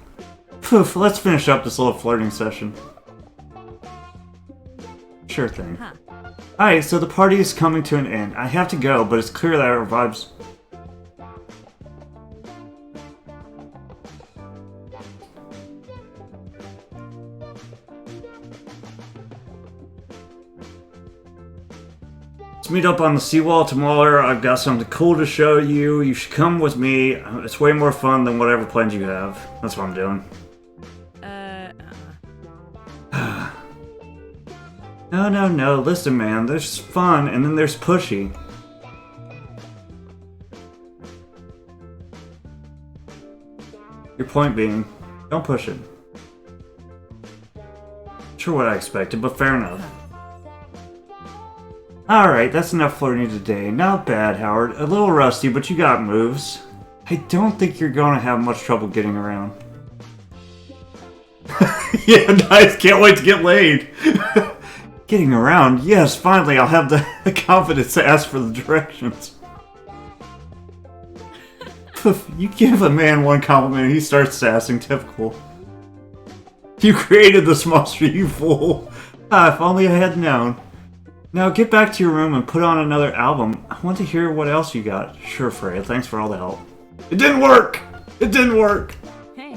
Poof, let's finish up this little flirting session. Sure thing. Alright, so the party is coming to an end. I have to go, but it's clear that our vibes... Let's meet up on the seawall tomorrow. I've got something cool to show you. You should come with me. It's way more fun than whatever plans you have. That's what I'm doing. No. Listen, man. There's fun, and then there's pushy. Your point being, don't push it. Sure what I expected, but fair enough. Alright, that's enough flirting today. Not bad, Howard. A little rusty, but you got moves. I don't think you're going to have much trouble getting around. Yeah, nice. Can't wait to get laid. Getting around. Yes, finally, I'll have the confidence to ask for the directions. You give a man one compliment and he starts sassing. Typical. You created this monster, you fool. Ah, if only I had known. Now get back to your room and put on another album. I want to hear what else you got. Sure, Freya. Thanks for all the help. It didn't work! It didn't work! Hey.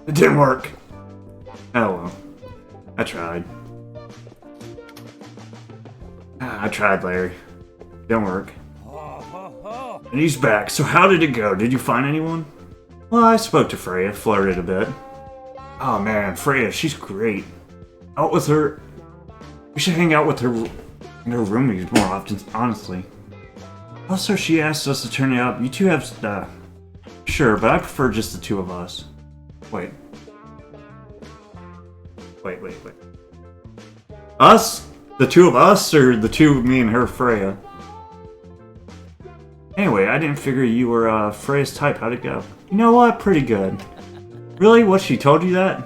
It didn't work. Oh well. I tried. I tried, Larry. Didn't work. And he's back. So how did it go? Did you find anyone? Well, I spoke to Freya, flirted a bit. Oh man, Freya, she's great. Out with her. We should hang out with her in her roomies more often, honestly. Also, she asked us to turn it up. You two have sure, but I prefer just the two of us. Wait. Us? The two of us, or the two of me and her, Freya? Anyway, I didn't figure you were Freya's type. How'd it go? You know what? Pretty good. Really? What, she told you that?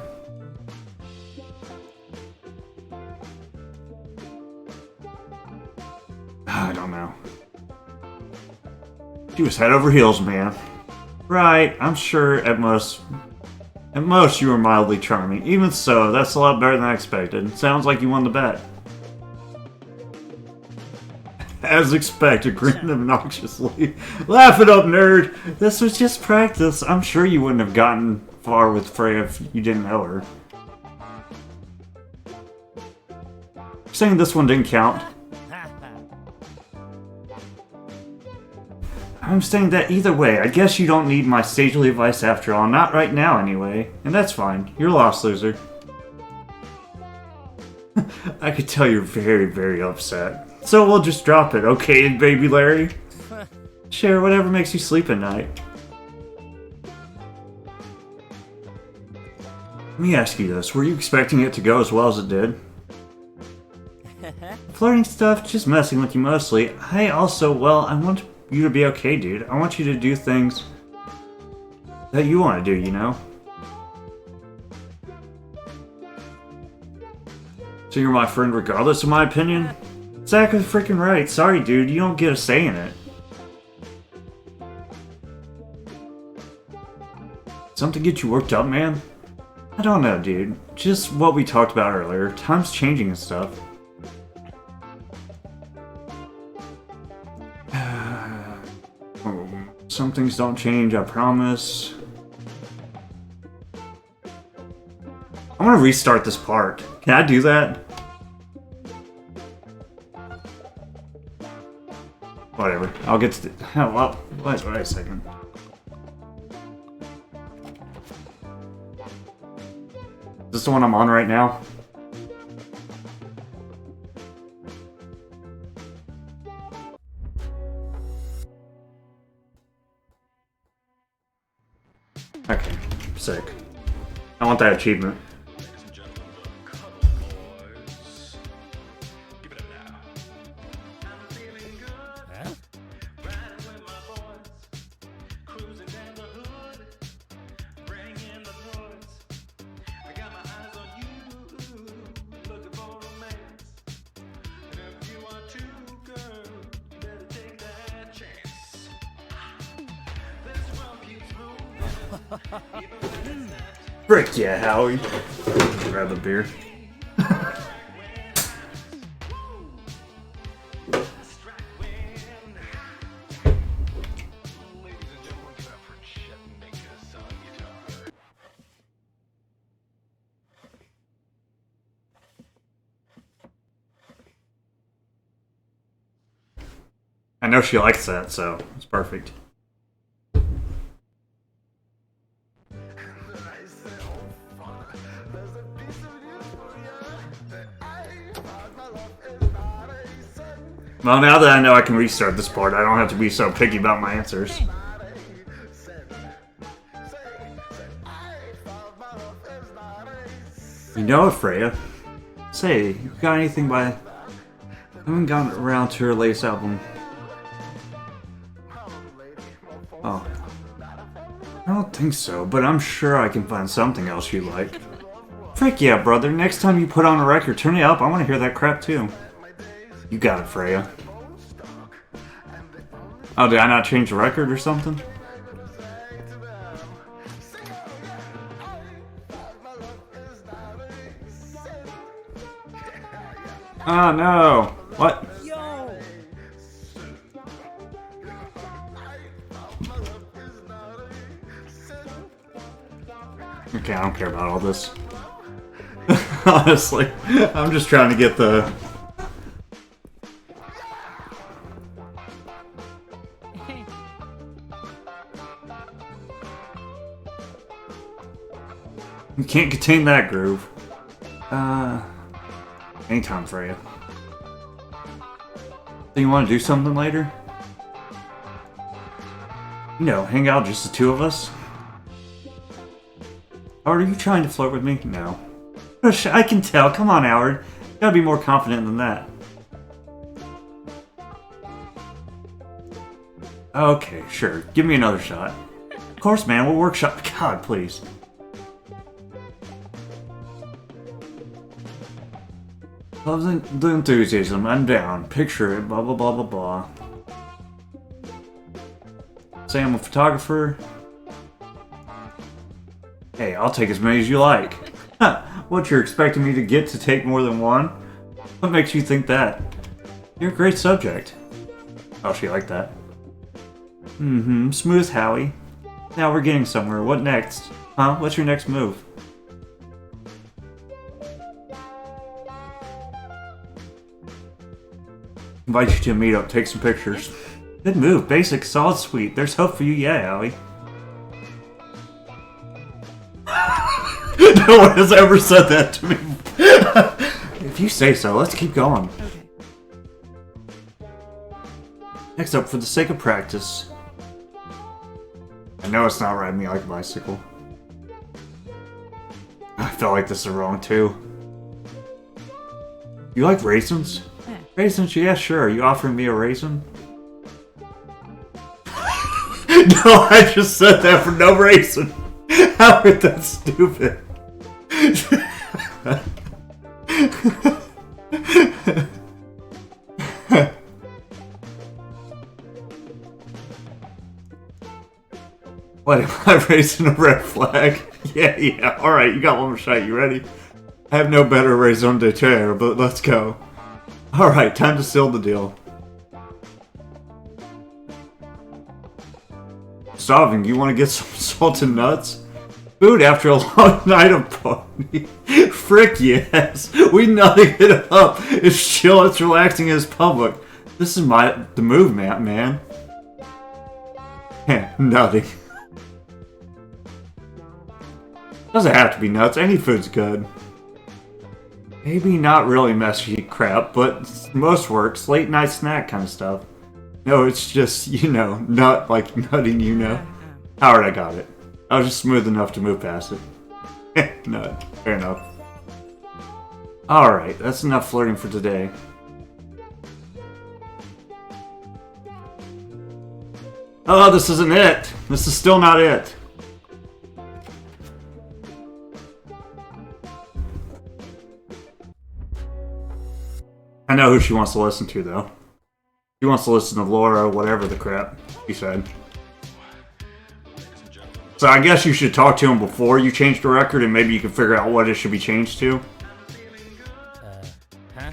I don't know. She was head over heels, man. Right, I'm sure at most you were mildly charming. Even so, that's a lot better than I expected. Sounds like you won the bet. As expected, grinned obnoxiously. Laugh it up, nerd! This was just practice. I'm sure you wouldn't have gotten far with Freya if you didn't know her. Saying this one didn't count. I'm saying that either way, I guess you don't need my sagely advice after all. Not right now, anyway. And that's fine. You're lost, loser. I could tell you're very, very upset. So we'll just drop it, okay, baby Larry? Sure, whatever makes you sleep at night. Let me ask you this, were you expecting it to go as well as it did? Flirting stuff, just messing with you mostly. I also, well, I want you to be okay, dude. I want you to do things that you want to do, you know? So you're my friend regardless of my opinion? Exactly freaking right. Sorry, dude, you don't get a say in it. Something get you worked up, man? I don't know, dude. Just what we talked about earlier. Time's changing and stuff. Some things don't change, I promise. I want to restart this part. Can I do that? Whatever. I'll get to the... Oh, well, wait a second. Is this the one I'm on right now? Okay, sick. I want that achievement. Frick yeah, Howie. Grab a beer. I know she likes that, so it's perfect. Well, now that I know I can restart this part, I don't have to be so picky about my answers. You know what, Freya? Say, you got anything by... I haven't gotten around to her latest album. Oh. I don't think so, but I'm sure I can find something else you like. Frick yeah, brother. Next time you put on a record, turn it up. I want to hear that crap too. You got it, Freya. Oh, did I not change the record or something? Oh no! What? Okay, I don't care about all this. Honestly, I'm just trying to get the... You can't contain that groove. Anytime, Freya. So you want to do something later? You know, hang out just the two of us? Howard, are you trying to flirt with me? No. I can tell. Come on, Howard. You gotta be more confident than that. Okay, sure. Give me another shot. Of course, man. We'll workshop. God, please. Love the enthusiasm. I'm down. Picture it. Blah, blah, blah, blah, blah. Say I'm a photographer. Hey, I'll take as many as you like. What, you're expecting me to get to take more than one? What makes you think that? You're a great subject. Oh, she liked that. Mm-hmm. Smooth, Howie. Now we're getting somewhere. What next? Huh? What's your next move? Invite you to a meetup. Take some pictures. Good move. Basic, solid, sweet. There's hope for you, yeah, Howie. No one has ever said that to me. If you say so, let's keep going. Okay. Next up, for the sake of practice. I know it's not riding me like a bicycle. I felt like this is wrong too. You like raisins? Yeah. Raisins? Yeah, sure. Are you offering me a raisin? No, I just said that for no reason. How is that stupid? What, am I raising a red flag? Yeah, alright, you got one more shot, you ready? I have no better raison d'etre, but let's go. Alright, time to seal the deal. Starving, you want to get some salted nuts? Food after a long night of party. Frick yes. We nutting it up. It's chill, it's relaxing, it's public. This is the move, man. Nutting. Doesn't have to be nuts, any food's good. Maybe not really messy crap, but most works. Late night snack kind of stuff. No, it's just, you know, nut like nutting, you know. Howard, I got it. I was just smooth enough to move past it. Nut. Fair enough. Alright, that's enough flirting for today. Oh, this isn't it. This is still not it. I know who she wants to listen to, though. She wants to listen to Laura, whatever the crap she said. So I guess you should talk to him before you change the record, and maybe you can figure out what it should be changed to. Huh?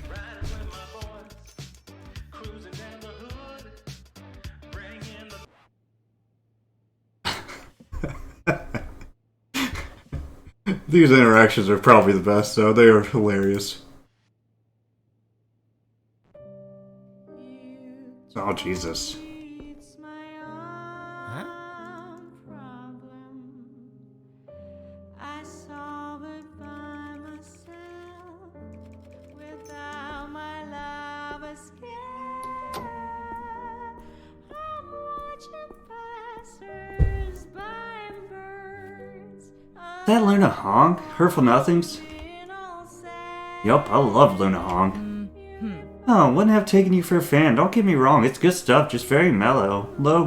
These interactions are probably the best, though. They are hilarious. Oh, Jesus. Huh? Problem. I solve it by myself without my love escape. I'm watching passers by and birds. Is that Luna Hong? Hurtful Nothings? Yup, I love Luna Hong. Oh, wouldn't have taken you for a fan. Don't get me wrong, it's good stuff, just very mellow. Low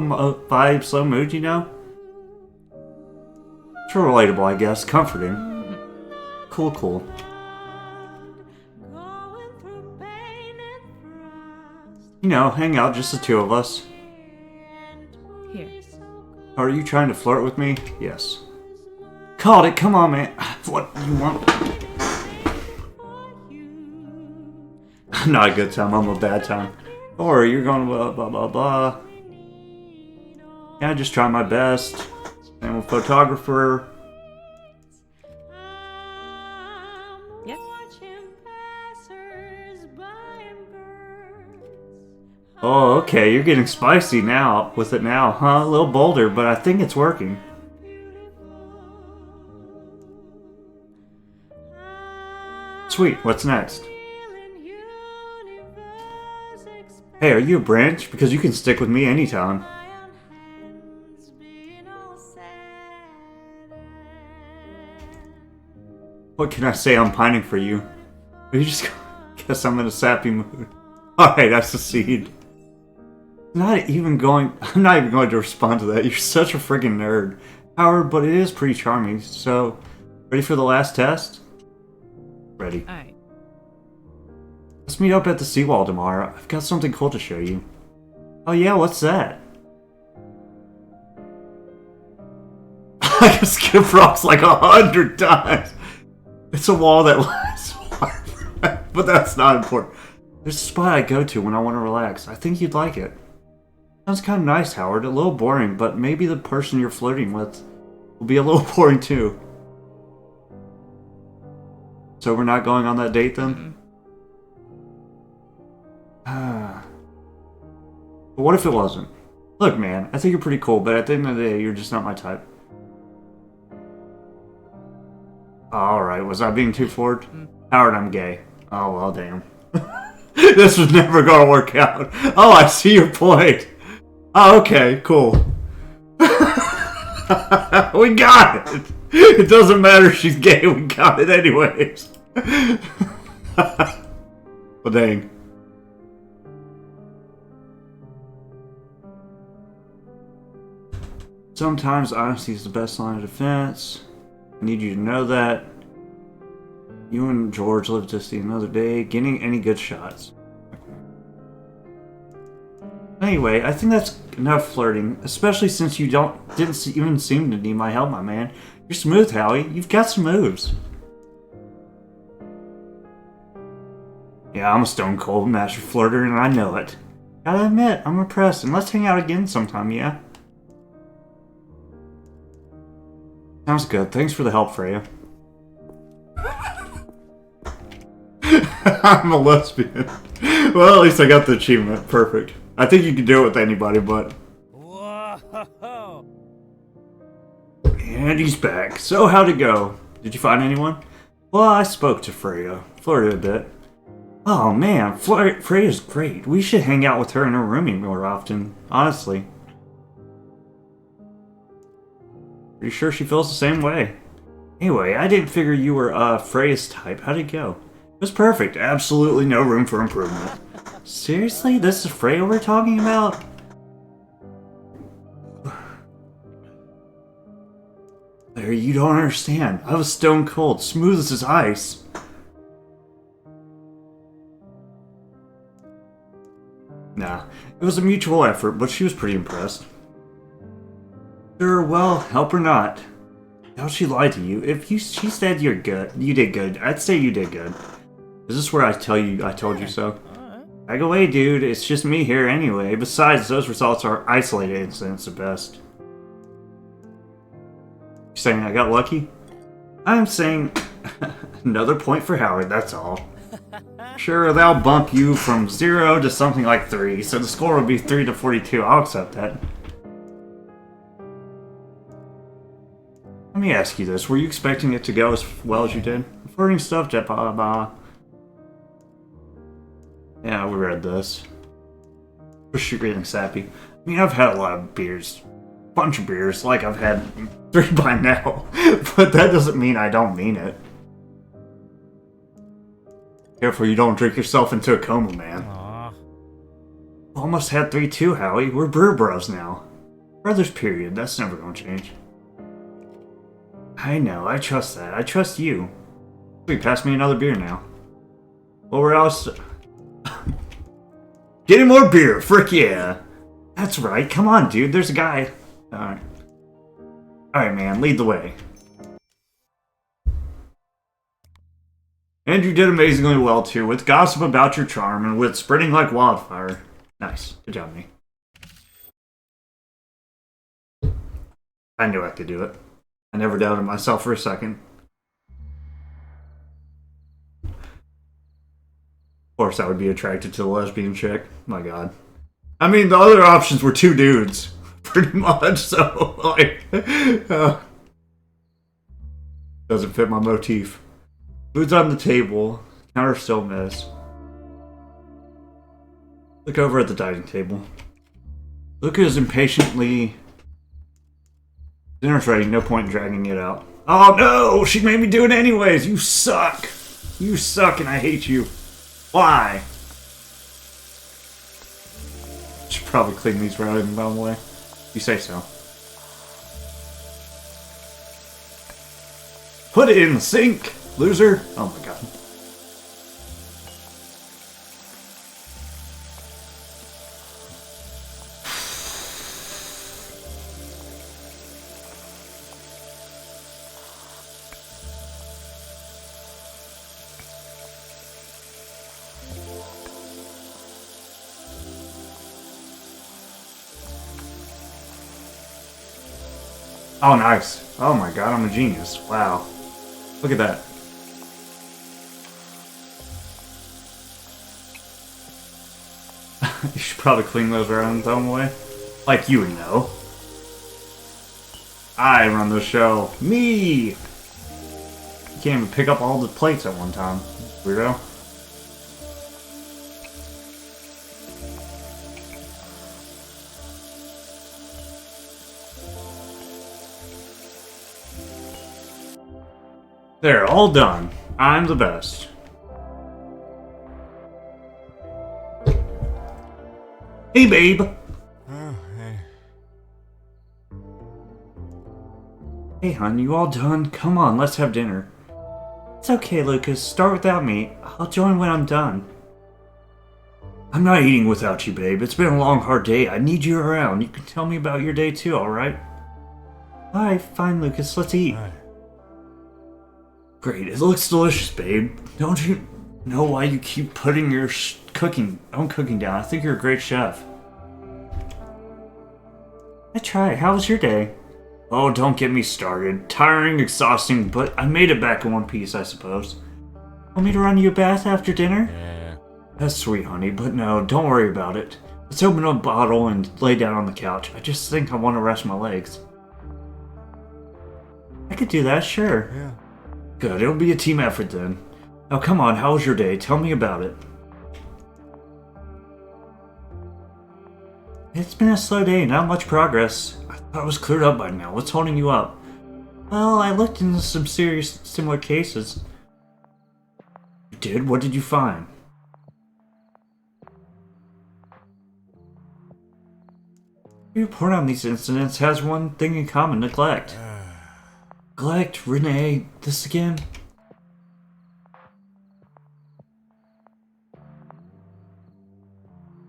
vibe, slow mood, you know? relatable, I guess. Comforting. Cool, cool. Going through pain and thrust. You know, hang out, just the two of us. Here. Are you trying to flirt with me? Yes. Called it, come on, man. What do you want? I'm not a good time, I'm a bad time. Or you're going blah blah blah blah. Yeah, I just try my best. I'm a photographer. Yeah. Oh, okay, you're getting spicy now with it now, huh? A little bolder, but I think it's working. Sweet, what's next? Hey, are you a branch? Because you can stick with me anytime. What can I say? I'm pining for you. Or you just guess I'm in a sappy mood. Alright, that's the seed. I'm not even going to respond to that. You're such a friggin' nerd. Howard, but it is pretty charming. So, ready for the last test? Ready. Alright. Let's meet up at the seawall tomorrow. I've got something cool to show you. Oh yeah, what's that? I can skip rocks like 100 times. It's a wall that lasts far, but that's not important. There's a spot I go to when I want to relax. I think you'd like it. Sounds kind of nice, Howard. A little boring, but maybe the person you're flirting with will be a little boring too. So we're not going on that date then? But what if it wasn't? Look, man, I think you're pretty cool, but at the end of the day, you're just not my type. Alright, was I being too forward? Howard, I'm gay. Oh, well, damn. This was never gonna work out. Oh, I see your point. Oh, okay, cool. We got it. It doesn't matter if she's gay, we got it anyways. Well, dang. Sometimes honesty is the best line of defense. I need you to know that. You and George live to see another day, getting any good shots. Anyway, I think that's enough flirting, especially since you didn't even seem to need my help, my man. You're smooth, Howie. You've got some moves. Yeah, I'm a stone cold master flirter, and I know it. Gotta admit, I'm impressed, and let's hang out again sometime, yeah? Sounds good. Thanks for the help, Freya. I'm a lesbian. Well, at least I got the achievement. Perfect. I think you can do it with anybody, but... Whoa! And he's back. So, how'd it go? Did you find anyone? Well, I spoke to Freya. Flirted a bit. Oh, man. Freya's great. We should hang out with her in her rooming more often. Honestly. Pretty sure she feels the same way. Anyway, I didn't figure you were Freya's type. How'd it go? It was perfect. Absolutely no room for improvement. Seriously? This is Freya we're talking about? Larry, you don't understand. I was stone cold, smooth as ice. Nah, it was a mutual effort, but she was pretty impressed. Sure, well, help or not. How she lied to you? If she said you did good, I'd say you did good. Is this where I tell you I told you so? Back away, dude. It's just me here anyway. Besides, those results are isolated incidents at best. You saying I got lucky? I'm saying another point for Howard, that's all. Sure, that'll bump you from 0 to something like 3, so the score will be 3 to 42. I'll accept that. Let me ask you this. Were you expecting it to go as well as you did? Flirting stuff, jet blah blah. Yeah, we read this. Was she getting sappy? I mean, I've had a lot of beers. Bunch of beers. Like, I've had 3 by now. But that doesn't mean I don't mean it. Careful you don't drink yourself into a coma, man. Aw. Almost had 3 too, Howie. We're brewer bros now. Brothers, period. That's never gonna change. I know, I trust that. I trust you. Wait, pass me another beer now. Well, where else? Getting more beer, frick yeah. That's right, come on, dude, there's a guy. Alright. Alright, man, lead the way. And you did amazingly well, too, with gossip about your charm and with spreading like wildfire. Nice. Good job, me. I knew I could do it. I never doubted myself for a second. Of course I would be attracted to the lesbian chick. My god. I mean, the other options were two dudes. Pretty much, so, like... doesn't fit my motif. Food's on the table. Counter still miss. Look over at the dining table. Luca is impatiently... Dinner's ready, no point in dragging it out. Oh no! She made me do it anyways! You suck! You suck and I hate you. Why? Should probably clean these right in the way. You say so. Put it in the sink, loser! Oh my god. Oh, nice. Oh my god, I'm a genius. Wow. Look at that. You should probably clean those around and throw them away. Like you would know. I run the show. Me! You can't even pick up all the plates at one time. Weirdo. There, all done. I'm the best. Hey, babe. Oh, hey. Hey, hon, you all done? Come on, let's have dinner. It's okay, Lucas. Start without me. I'll join when I'm done. I'm not eating without you, babe. It's been a long, hard day. I need you around. You can tell me about your day, too, alright? Alright, fine, Lucas. Let's eat. Hi. Great, it looks delicious, babe. Don't you know why you keep putting your cooking down? I think you're a great chef. I try. How was your day? Oh, don't get me started. Tiring, exhausting, but I made it back in one piece, I suppose. Want me to run you a bath after dinner? Yeah. That's sweet, honey, but no, don't worry about it. Let's open a bottle and lay down on the couch. I just think I want to rest my legs. I could do that, sure. Yeah. Good, it'll be a team effort then. Now come on, how was your day? Tell me about it. It's been a slow day, not much progress. I thought it was cleared up by now. What's holding you up? Well, I looked into some similar cases. You did? What did you find? Your report on these incidents has one thing in common, neglect. Neglect, Renee, this again?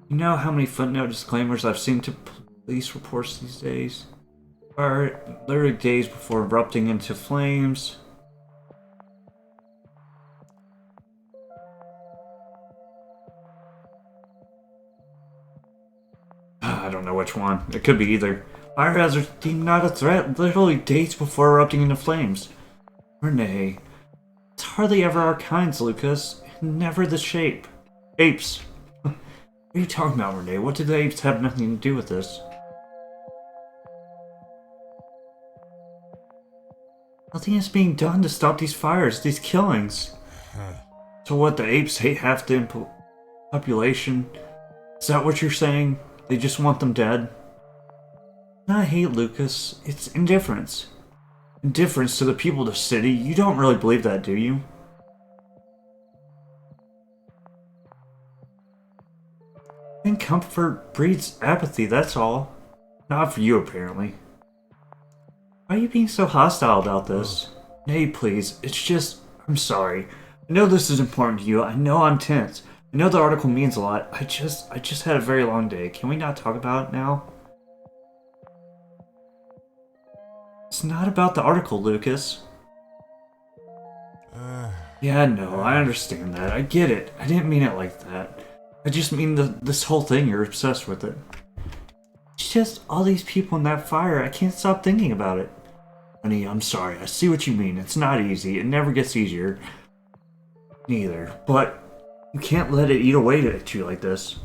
You know how many footnote disclaimers I've seen to police reports these days? Are literally days before erupting into flames. I don't know which one. It could be either. Fire hazards deemed not a threat, literally days before erupting into flames. Renee. It's hardly ever our kinds, Lucas. Never the shape. Apes. What are you talking about, Renee? What did the apes have nothing to do with this? Nothing is being done to stop these fires, these killings. So what, the apes hate half the population? Is that what you're saying? They just want them dead? Not hate, Lucas. It's indifference. Indifference to the people of the city. You don't really believe that, do you? I think comfort breeds apathy, that's all. Not for you, apparently. Why are you being so hostile about this? Nay, please. It's just... I'm sorry. I know this is important to you. I know I'm tense. I know the article means a lot. I just had a very long day. Can we not talk about it now? It's not about the article, Lucas. Yeah, no, I understand that. I get it. I didn't mean it like that. I just mean this whole thing, you're obsessed with it. It's just all these people in that fire. I can't stop thinking about it. Honey, I'm sorry. I see what you mean. It's not easy. It never gets easier. Neither. But you can't let it eat away at you like this.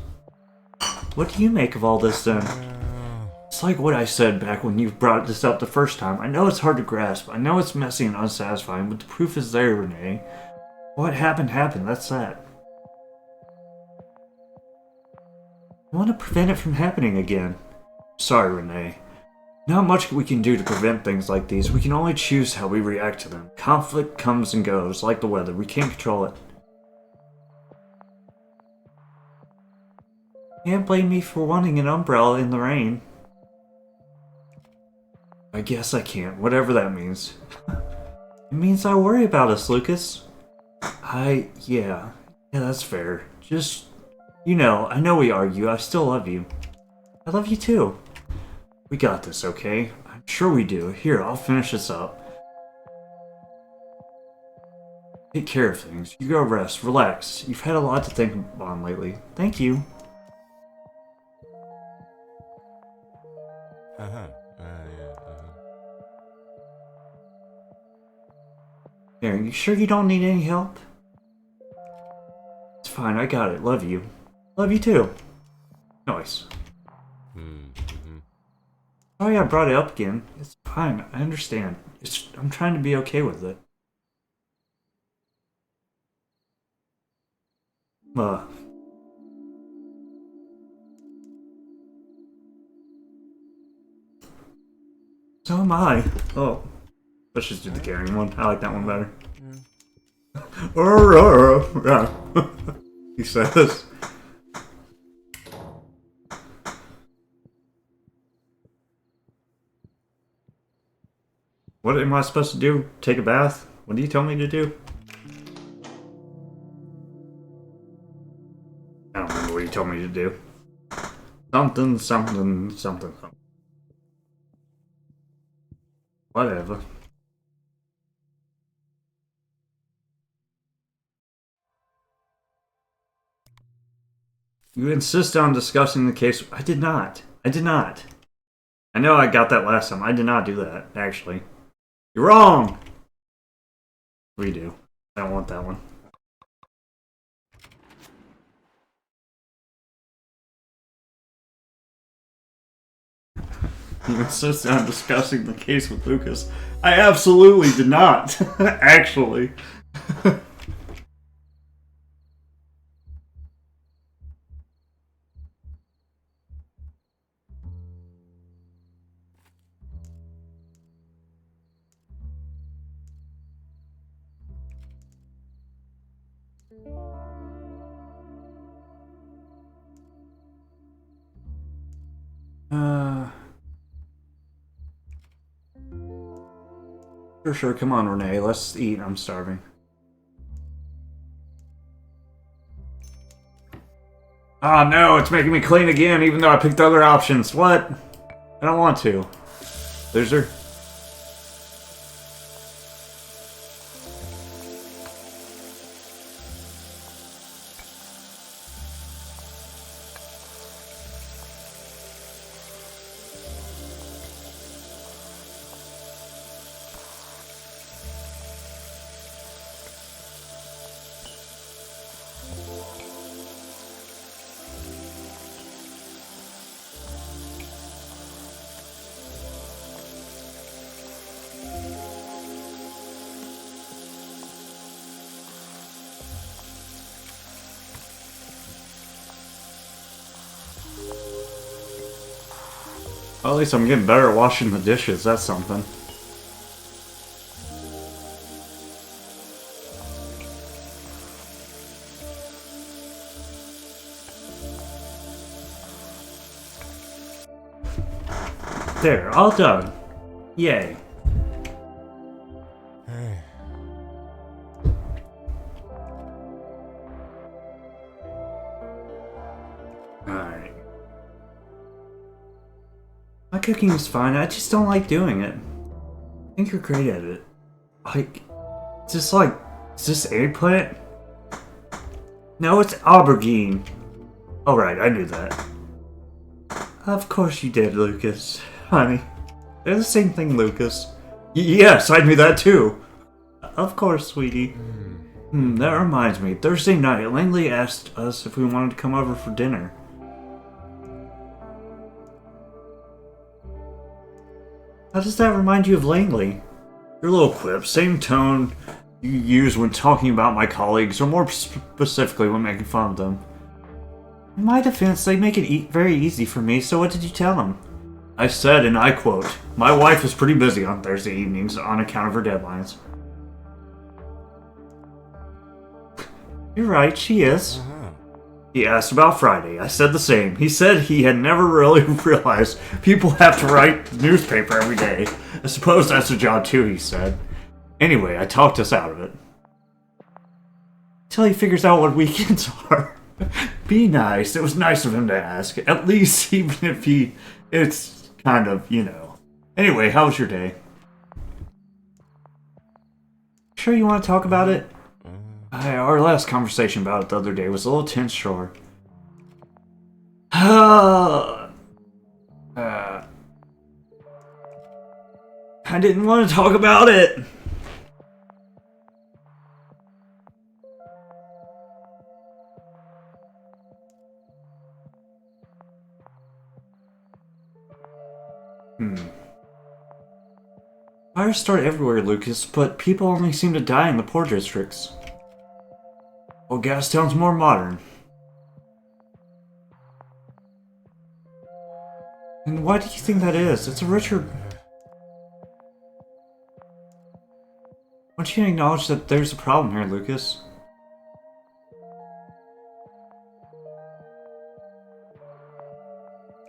What do you make of all this then? It's like what I said back when you brought this up the first time. I know it's hard to grasp. I know it's messy and unsatisfying, but the proof is there, Renee. What happened happened. That's that. I want to prevent it from happening again. Sorry, Renee. Not much we can do to prevent things like these. We can only choose how we react to them. Conflict comes and goes, like the weather. We can't control it. You can't blame me for wanting an umbrella in the rain. I guess I can't, whatever that means. It means I worry about us, Lucas. Yeah, that's fair. Just, I know we argue. I still love you. I love you too. We got this, okay? I'm sure we do. Here, I'll finish this up. Take care of things. You go rest. Relax. You've had a lot to think on lately. Thank you. There, you sure you don't need any help? It's fine, I got it. Love you. Love you too. Nice. Sorry I brought it up again. It's fine, I understand. I'm trying to be okay with it. So am I. Oh. Let's just do the carrying one. I like that one better. Yeah. He says. What am I supposed to do? Take a bath? What do you tell me to do? I don't remember what you told me to do. Something. Whatever. You insist on discussing the case. I did not. I know I got that last time. I did not do that, actually. You're wrong! Redo. I don't want that one. You insist on discussing the case with Lucas. I absolutely did not, actually. Sure, come on, Renee. Let's eat. I'm starving. Oh no, it's making me clean again, even though I picked other options. What? I don't want to. Loser. Well, at least I'm getting better at washing the dishes. That's something. There, all done. Yay. Hey. Alright. My cooking is fine, I just don't like doing it. I think you're great at it. Like, is this eggplant? No, it's aubergine. Alright, I knew that. Of course you did, Lucas. Honey. They're the same thing, Lucas. Yes, I knew that too. Of course, sweetie. That reminds me. Thursday night, Langley asked us if we wanted to come over for dinner. How does that remind you of Langley? Your little quip, same tone you use when talking about my colleagues, or more specifically when making fun of them. In my defense, they make it very easy for me, so what did you tell them? I said, and I quote, "My wife is pretty busy on Thursday evenings on account of her deadlines." You're right, she is. He asked about Friday. I said the same. He said he had never really realized people have to write the newspaper every day. I suppose that's a job too, he said. Anyway, I talked us out of it. Till he figures out what weekends are. Be nice. It was nice of him to ask. At least, even if it's kind of, you know. Anyway, how was your day? Sure you want to talk about it? Our last conversation about it the other day was a little tense, sure. I didn't want to talk about it. Fires start everywhere, Lucas, but people only seem to die in the poor districts. Well, Gastown's more modern. And why do you think that is? It's a richer... Why don't you acknowledge that there's a problem here, Lucas?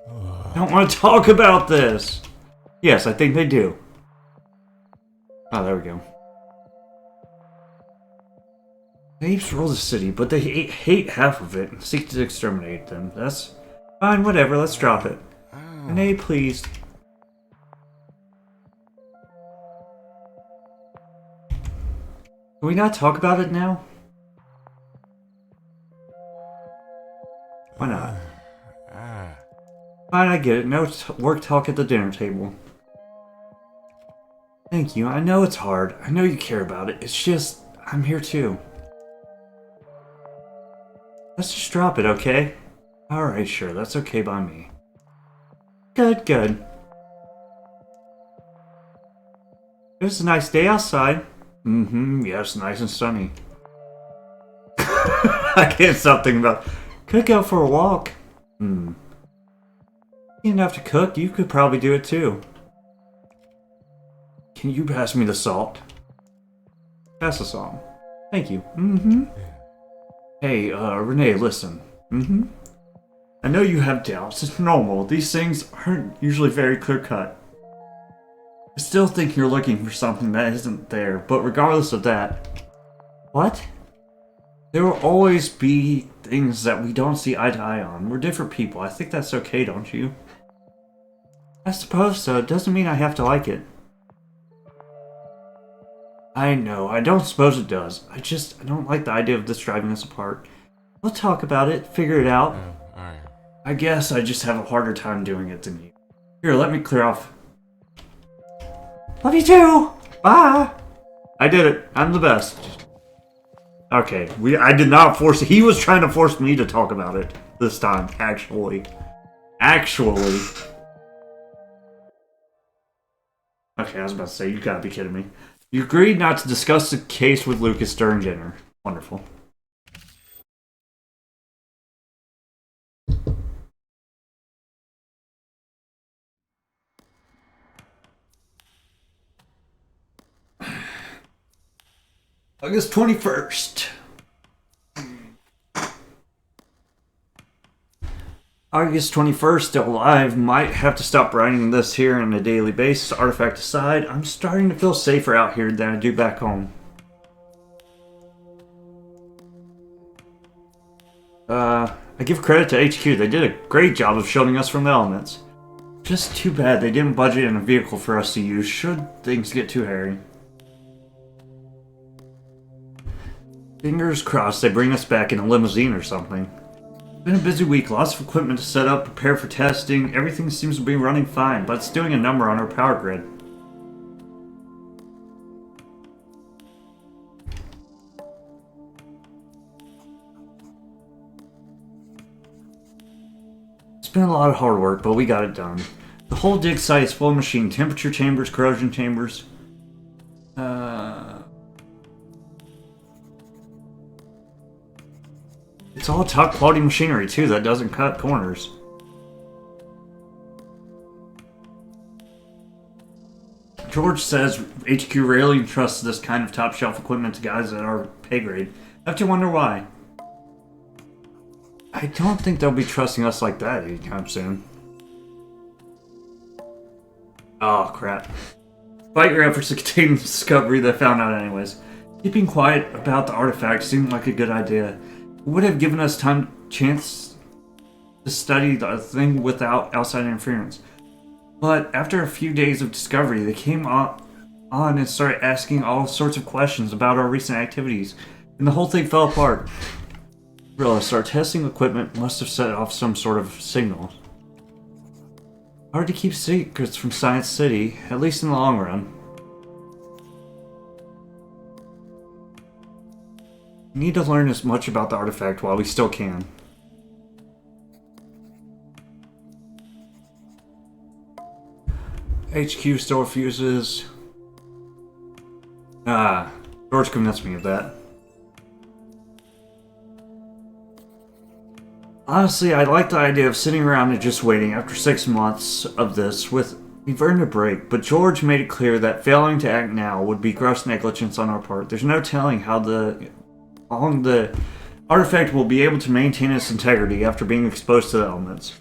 I don't want to talk about this! Yes, I think they do. Oh, there we go. The apes rule the city, but they hate half of it and seek to exterminate them. That's fine, whatever, let's drop it. Renee, please. Can we not talk about it now? Why not? Fine, I get it. No work talk at the dinner table. Thank you. I know it's hard. I know you care about it. It's just, I'm here too. Let's just drop it, okay? Alright, sure. That's okay by me. Good, good. It was a nice day outside. Yes, nice and sunny. I can't stop thinking about... Could go for a walk. You didn't have to cook. You could probably do it too. Can you pass me the salt? Pass the salt. Thank you. Hey, Renee, listen. I know you have doubts. It's normal. These things aren't usually very clear-cut. I still think you're looking for something that isn't there, but regardless of that... What? There will always be things that we don't see eye to eye on. We're different people. I think that's okay, don't you? I suppose so. It doesn't mean I have to like it. I know. I don't suppose it does. I don't like the idea of this driving us apart. We'll talk about it. Figure it out. Alright. I guess I just have a harder time doing it than you. Here, let me clear off. Love you too! Bye! I did it. I'm the best. Okay, I did not force it. He was trying to force me to talk about it this time, actually. Actually. Okay, I was about to say, you gotta be kidding me. You agreed not to discuss the case with Lucas during dinner. Wonderful. August 21st. August 21st, still alive. Might have to stop writing this here on a daily basis. Artifact aside, I'm starting to feel safer out here than I do back home. I give credit to HQ. They did a great job of shielding us from the elements. Just too bad they didn't budget in a vehicle for us to use should things get too hairy. Fingers crossed they bring us back in a limousine or something. Been a busy week, lots of equipment to set up, prepare for testing. Everything seems to be running fine, but it's doing a number on our power grid. It's been a lot of hard work, but we got it done. The whole dig site is full of machine temperature chambers, corrosion chambers. It's all top quality machinery too that doesn't cut corners. George says HQ rarely entrusts this kind of top shelf equipment to guys at our pay grade. I have to wonder why. I don't think they'll be trusting us like that anytime soon. Oh crap. Despite your efforts to contain the discovery, they found out anyways. Keeping quiet about the artifact seemed like a good idea. It would have given us chance to study the thing without outside interference. But after a few days of discovery, they came on and started asking all sorts of questions about our recent activities, and the whole thing fell apart. Realized our testing equipment must have set off some sort of signal. Hard to keep secrets from Science City, at least in the long run. We need to learn as much about the artifact while we still can. HQ still refuses. George convinced me of that. Honestly, I like the idea of sitting around and just waiting after 6 months of this we've earned a break, but George made it clear that failing to act now would be gross negligence on our part. There's no telling how long the artifact will be able to maintain its integrity after being exposed to the elements.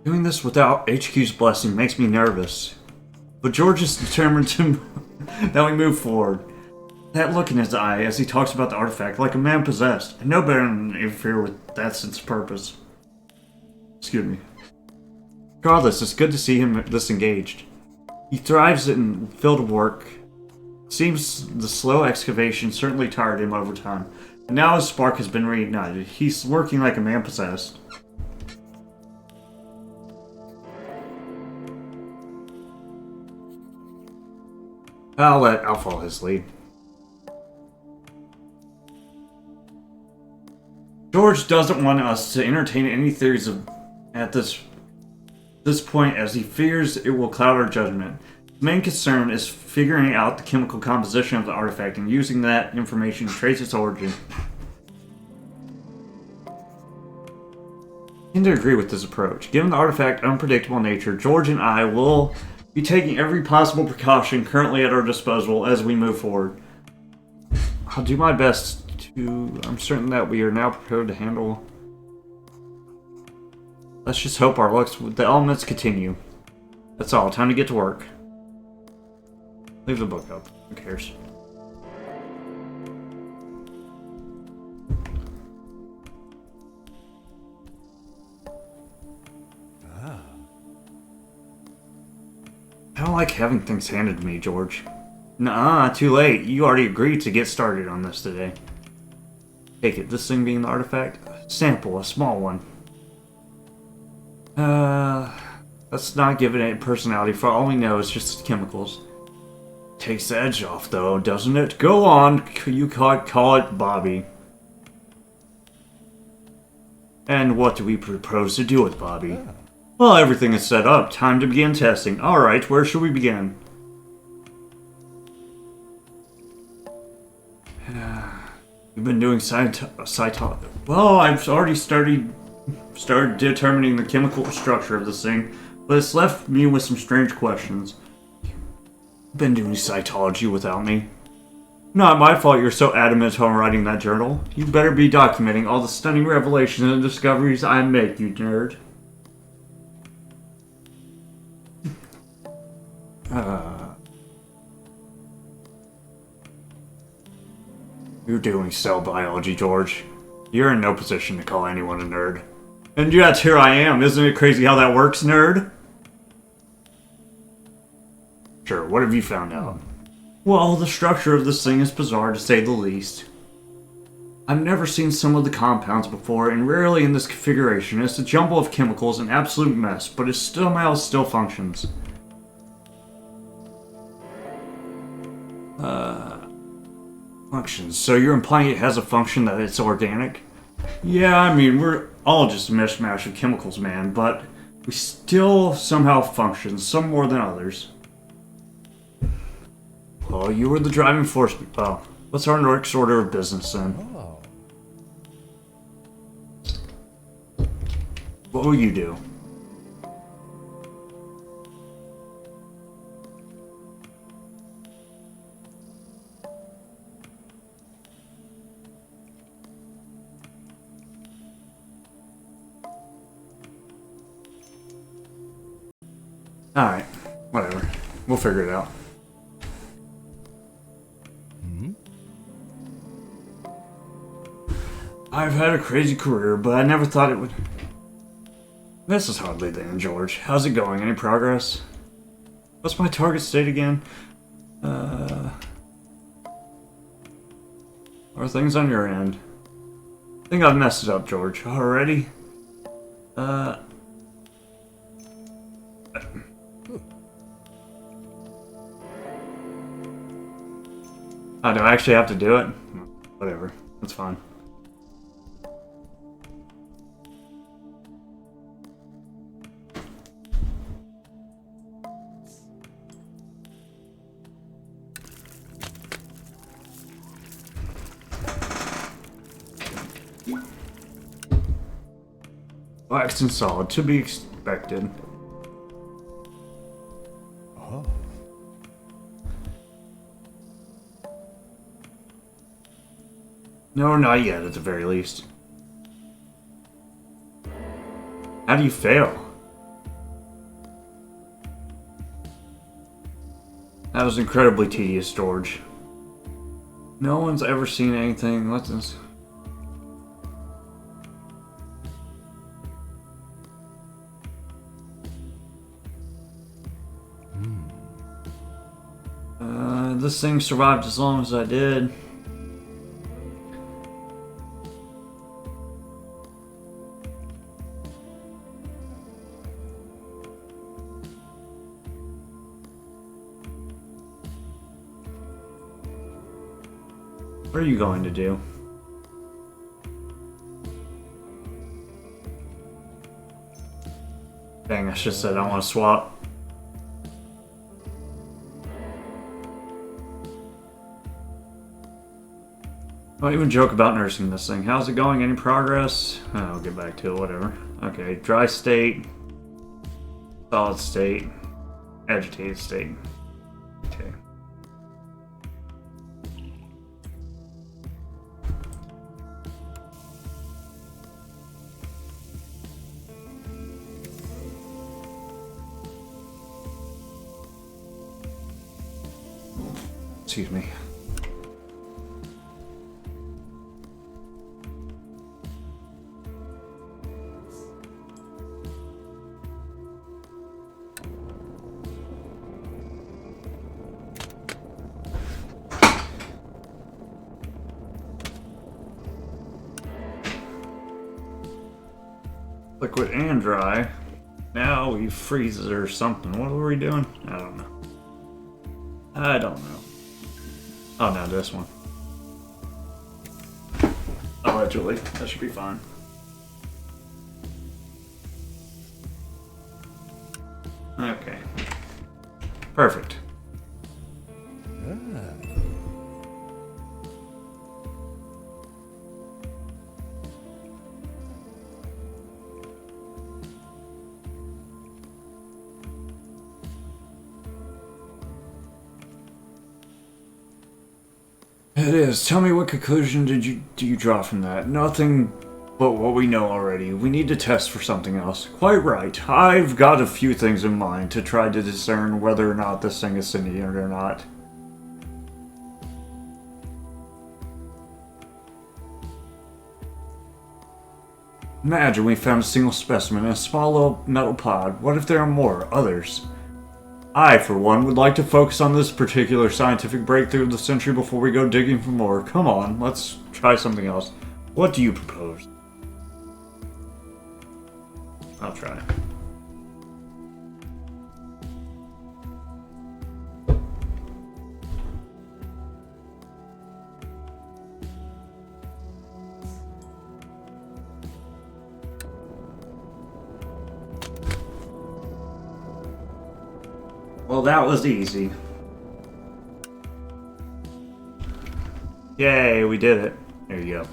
Doing this without HQ's blessing makes me nervous, but George is determined that we move forward. That look in his eye as he talks about the artifact like a man possessed. I know better than to interfere with that sense of purpose. Excuse me. Regardless, it's good to see him disengaged. He thrives in field work. Seems the slow excavation certainly tired him over time. And now his spark has been reignited. He's working like a man possessed. I'll follow his lead. George doesn't want us to entertain any theories at this point, as he fears it will cloud our judgment. His main concern is figuring out the chemical composition of the artifact and using that information to trace its origin. I tend to agree with this approach. Given the artifact's unpredictable nature, George and I will be taking every possible precaution currently at our disposal as we move forward. I'll do my best. I'm certain that we are now prepared to handle. Let's just hope our luck with the elements continue. That's all. Time to get to work. Leave the book up. Who cares? I don't like having things handed to me, George. Nuh-uh, too late. You already agreed to get started on this today. Take it, this thing being the artifact? Sample, a small one. Let's not give it any personality. For all we know, it's just chemicals. Takes the edge off, though, doesn't it? Go on, you call it Bobby. And what do we propose to do with Bobby? Well, everything is set up. Time to begin testing. Alright, where should we begin? We've been doing cytology. Well, I've already started determining the chemical structure of this thing, but it's left me with some strange questions. You've been doing cytology without me. Not my fault you're so adamant on writing that journal. You better be documenting all the stunning revelations and discoveries I make, you nerd. You're doing cell biology, George. You're in no position to call anyone a nerd. And yet, here I am. Isn't it crazy how that works, nerd? Sure, what have you found out? Well, the structure of this thing is bizarre to say the least. I've never seen some of the compounds before, and rarely in this configuration. It's a jumble of chemicals, an absolute mess, but it somehow still functions. Functions. So you're implying it has a function that it's organic? Yeah, I mean, we're all just a mishmash of chemicals, man, but we still somehow function, some more than others. Well, you were the driving force. Oh, what's our next order of business then? What will you do? Alright, whatever. We'll figure it out. I've had a crazy career, but I never thought it would... This is hardly the end, George. How's it going? Any progress? What's my target state again? Are things on your end? I think I've messed it up, George. Already? Oh, do I actually have to do it? Whatever. That's fine. Waxed and solid, to be expected. No, not yet, at the very least. How do you fail? That was incredibly tedious, George. No one's ever seen anything. Let's just... This thing survived as long as I did. What are you going to do? Dang, I should have said I want to swap. Don't even joke about nursing this thing. How's it going? Any progress? I'll get back to it, whatever. Okay, dry state, solid state, agitated state. Okay. Excuse me. Liquid and dry. Now we freeze it or something. What were we doing? I don't know. I don't know. Oh no, this one. Allegedly. That should be fine. Okay. Perfect. It is. Tell me, what conclusion do you draw from that? Nothing but what we know already. We need to test for something else. Quite right. I've got a few things in mind to try to discern whether or not this thing is sentient or not. Imagine we found a single specimen in a small little metal pod. What if there are more, others? I, for one, would like to focus on this particular scientific breakthrough of the century before we go digging for more. Come on, let's try something else. What do you propose? I'll try. Well, that was easy. Yay, we did it. There you go.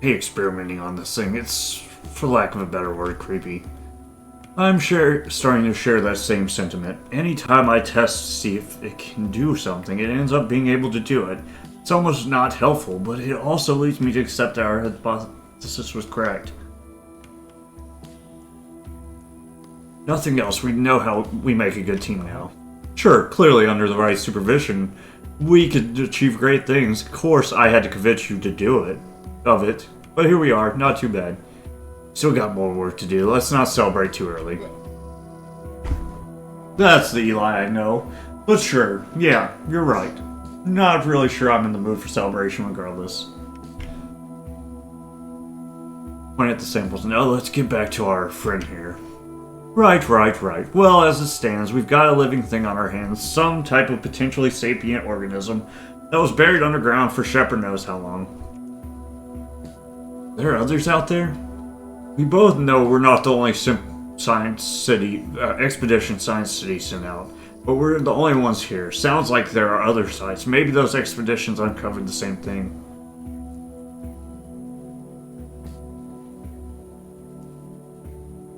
Hey, experimenting on this thing. It's, for lack of a better word, creepy. I'm starting to share that same sentiment. Anytime I test to see if it can do something, it ends up being able to do it. It's almost not helpful, but it also leads me to accept that our hypothesis was correct. Nothing else, we know how we make a good team now. Sure, clearly under the right supervision, we could achieve great things. Of course, I had to convince you to do it. But here we are, not too bad. Still got more work to do. Let's not celebrate too early. That's the Eli I know. But sure, yeah, you're right. Not really sure I'm in the mood for celebration regardless. Point at the samples. Now let's get back to our friend here. Right. Well, as it stands, we've got a living thing on our hands. Some type of potentially sapient organism that was buried underground for shepherd knows how long. There are others out there? We both know we're not the only expedition Science City sent out, but we're the only ones here. Sounds like there are other sites. Maybe those expeditions uncovered the same thing.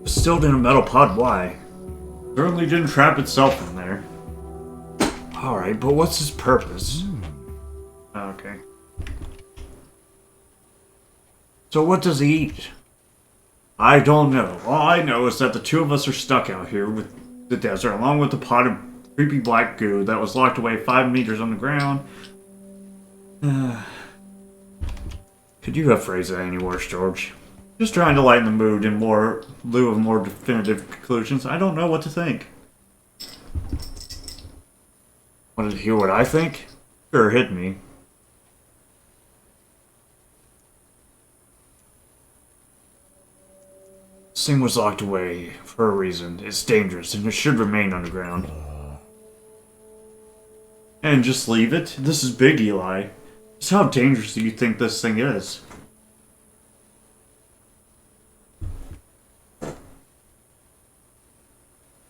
Distilled in a metal pod, why? Certainly didn't trap itself in there. Alright, but what's his purpose? Okay. So what does he eat? I don't know. All I know is that the two of us are stuck out here with the desert, along with the pot of creepy black goo that was locked away 5 meters on the ground. Could you have phrased that any worse, George? Just trying to lighten the mood in lieu of more definitive conclusions. I don't know what to think. Want to hear what I think? Sure, hit me. This thing was locked away for a reason. It's dangerous, and it should remain underground. And just leave it? This is big, Eli. Just how dangerous do you think this thing is?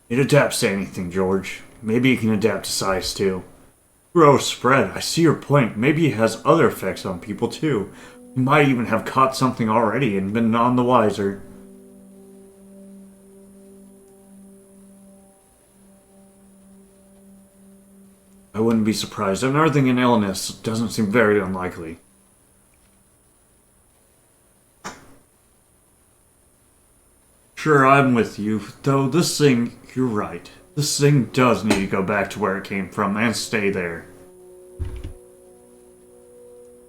It adapts to anything, George. Maybe it can adapt to size, too. Gross spread. I see your point. Maybe it has other effects on people, too. We might even have caught something already and been none the wiser. I wouldn't be surprised. Unearthing an illness doesn't seem very unlikely. Sure, I'm with you. Though this thing, you're right. This thing does need to go back to where it came from and stay there.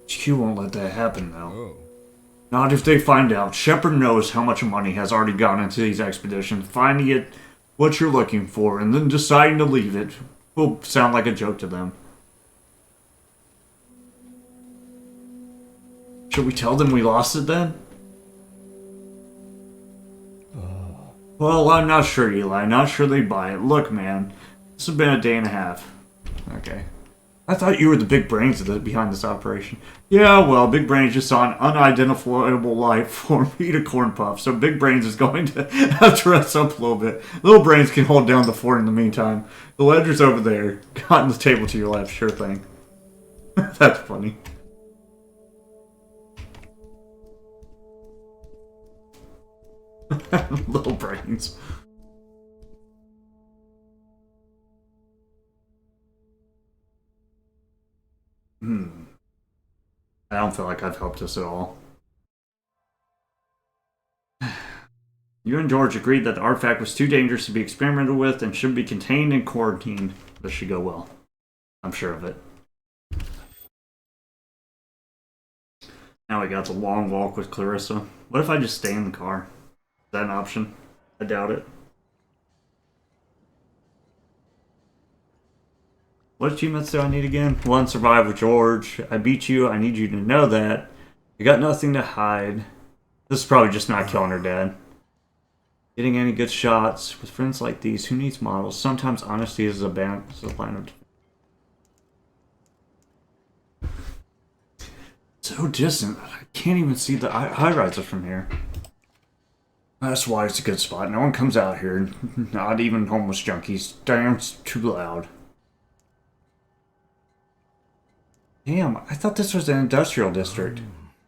HQ won't let that happen, though. Not if they find out. Shepard knows how much money has already gone into these expeditions. Finding it what you're looking for and then deciding to leave it will sound like a joke to them. Should we tell them we lost it then? Well, I'm not sure, Eli. Not sure they'd buy it. Look, man, this has been a day and a half. Okay. I thought you were the big brains behind this operation. Yeah, well, Big Brains just saw an unidentifiable life form eat a corn puff, so Big Brains is going to have to rest up a little bit. Little Brains can hold down the fort in the meantime. The ledger's over there. Got on the table to your left, sure thing. That's funny. Little Brains. I don't feel like I've helped us at all. You and George agreed that the artifact was too dangerous to be experimented with and should be contained and quarantined. This should go well. I'm sure of it. Now we got the long walk with Clarissa. What if I just stay in the car? Is that an option? I doubt it. What achievements do I need again? 1, survive with George. I beat you. I need you to know that. You got nothing to hide. This is probably just not killing her dad. Getting any good shots. With friends like these, who needs models? Sometimes honesty is a line of... So distant. I can't even see the high-rises from here. That's why it's a good spot. No one comes out here. Not even homeless junkies. Damn, it's too loud. Damn, I thought this was an industrial district.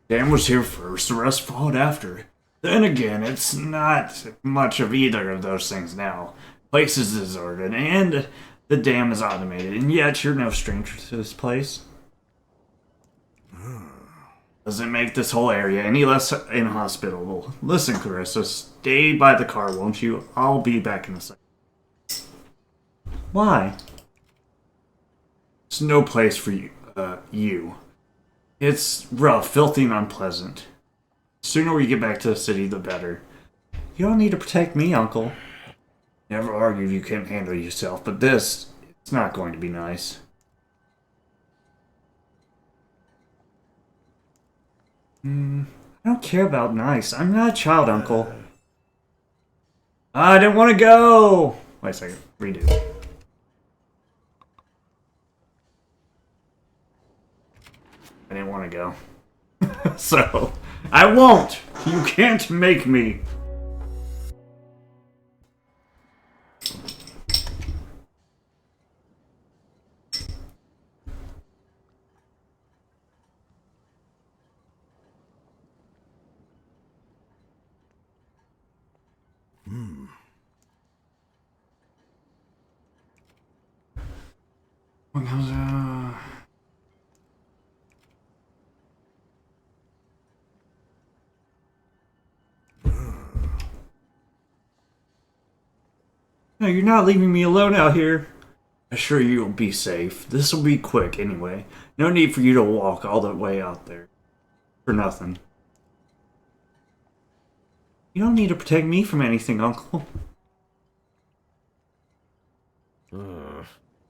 Dan was here first, the rest followed after. Then again, it's not much of either of those things now. Place is deserted, and the dam is automated, and yet you're no stranger to this place. Doesn't make this whole area any less inhospitable. Listen, Clarissa, stay by the car, won't you? I'll be back in a second. Why? It's no place for you. It's rough, filthy, and unpleasant. The sooner we get back to the city, the better. You don't need to protect me, Uncle. Never argued you can't handle yourself, but it's not going to be nice. I don't care about nice. I'm not a child, Uncle. I didn't want to go! Wait a second. Redo. I didn't want to go. So, I won't! You can't make me! What comes No, you're not leaving me alone out here. I assure you you'll be safe. This will be quick anyway. No need for you to walk all the way out there. For nothing. You don't need to protect me from anything, Uncle.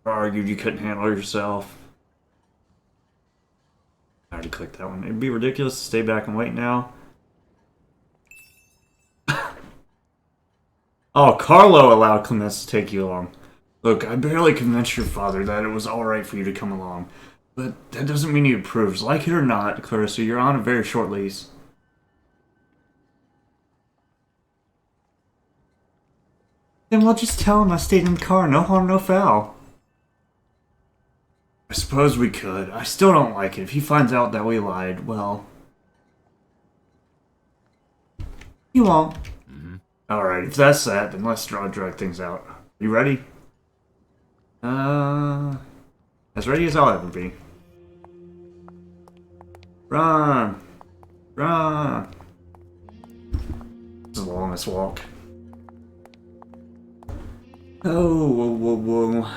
Argued you couldn't handle yourself. I already clicked that one. It'd be ridiculous to stay back and wait now. Oh, Carlo allowed Clemens to take you along. Look, I barely convinced your father that it was alright for you to come along. But that doesn't mean he approves. Like it or not, Clarissa, you're on a very short lease. Then we'll just tell him I stayed in the car. No harm, no foul. I suppose we could. I still don't like it. If he finds out that we lied, well... You won't. Alright, if that's that, then let's drag things out. You ready? As ready as I'll ever be. Run! Run! It's the longest walk. Oh, whoa, whoa, whoa.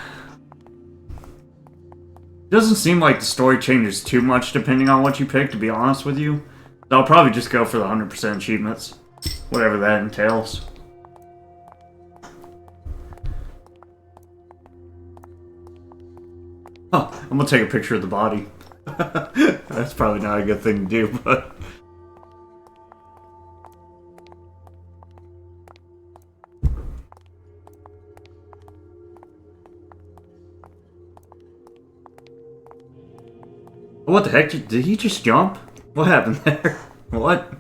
Doesn't seem like the story changes too much depending on what you pick, to be honest with you. I'll probably just go for the 100% achievements. Whatever that entails. Oh, I'm gonna take a picture of the body. That's probably not a good thing to do, but... What the heck? Did he just jump? What happened there? What?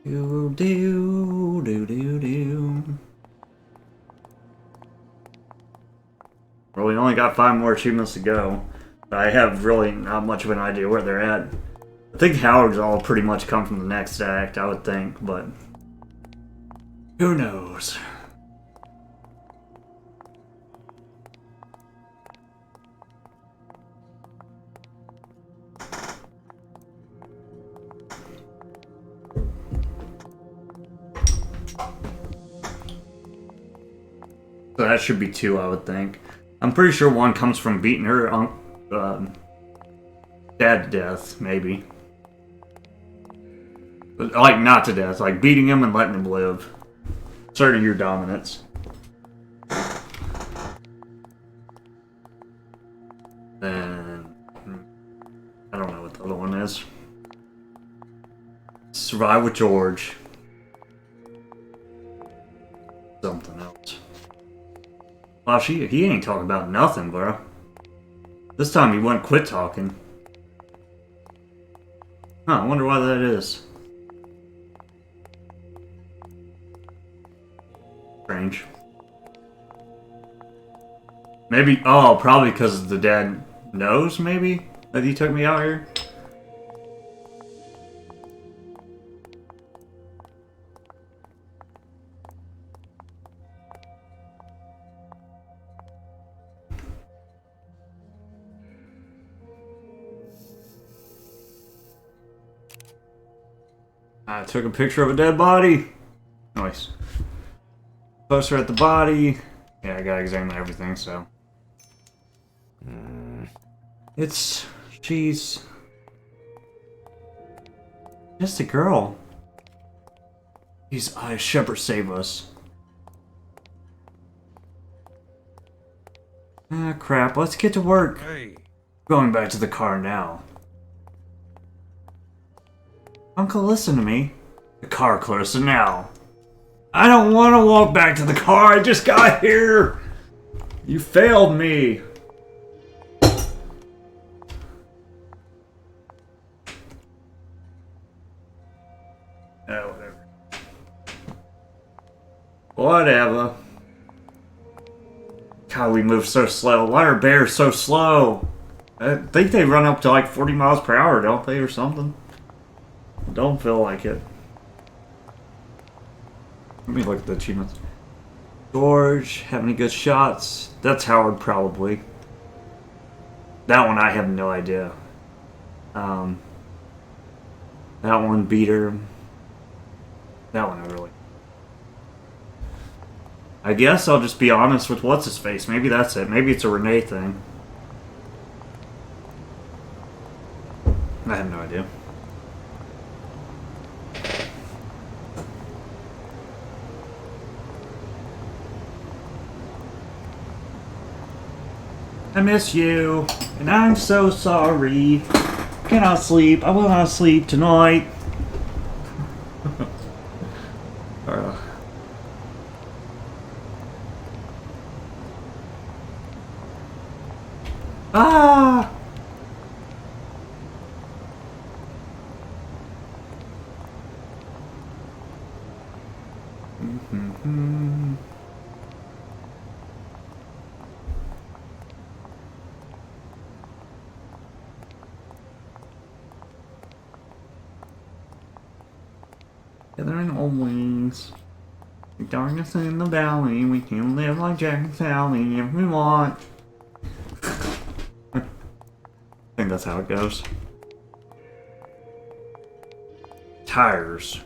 Do do do do do. Well, we only got 5 more achievements to go. I have really not much of an idea where they're at. I think Howard's all pretty much come from the next act, I would think, but who knows? So that should be 2, I would think. I'm pretty sure 1 comes from beating her dad to death, maybe. But, like, not to death, like beating him and letting him live. Asserting your dominance. Then, I don't know what the other one is. Survive with George. Something else. Wow, he ain't talking about nothing, bro. This time he wouldn't quit talking. Huh, I wonder why that is. Strange. Maybe, oh, probably because the dad knows, maybe, that he took me out here. I took a picture of a dead body. Nice. Closer at the body. Yeah, I gotta examine everything, so. She's just a girl. He's, Shepard, save us. Ah, crap, let's get to work. Hey. Going back to the car now. Uncle, listen to me. The car closer now. I don't want to walk back to the car, I just got here! You failed me! Oh, whatever. Whatever. God, we move so slow. Why are bears so slow? I think they run up to like 40 miles per hour, don't they, or something? Don't feel like it. Let me look at the achievements. George, have any good shots? That's Howard, probably. That one, I have no idea. That one, Beater. That one, I really. I guess I'll just be honest with what's-his-face. Maybe that's it. Maybe it's a Renee thing. I have no idea. I miss you, and I'm so sorry. Cannot sleep. I will not sleep tonight. Ah! Gathering old wings. The darkness in the valley. We can live like Jack and Sally if we want. I think that's how it goes. Tires.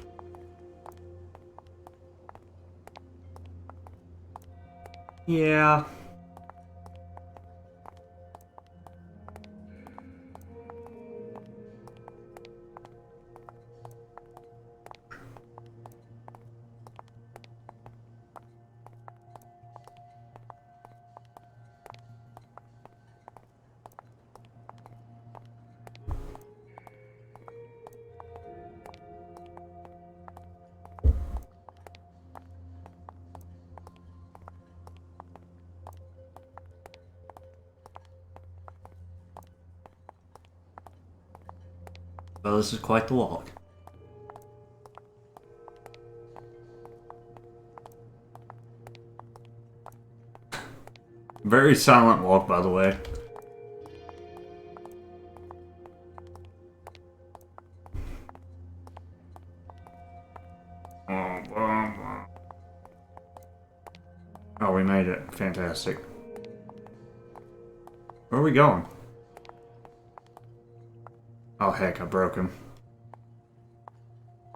Yeah. Well, this is quite the walk. Very silent walk, by the way. Oh, we made it. Fantastic. Where are we going? Oh heck, I broke him.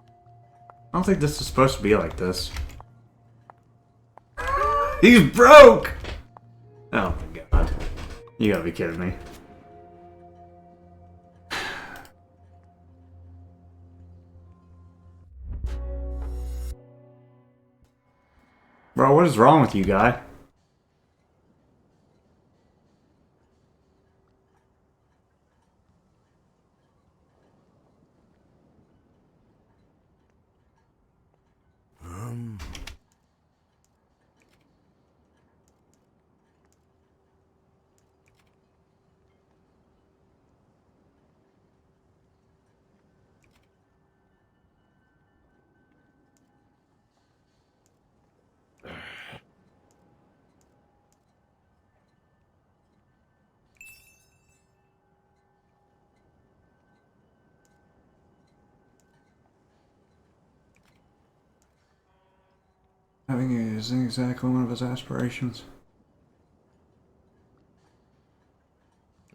I don't think this is supposed to be like this. He's broke! Oh my god. You gotta be kidding me. Bro, what is wrong with you, guy? Having it isn't exactly one of his aspirations.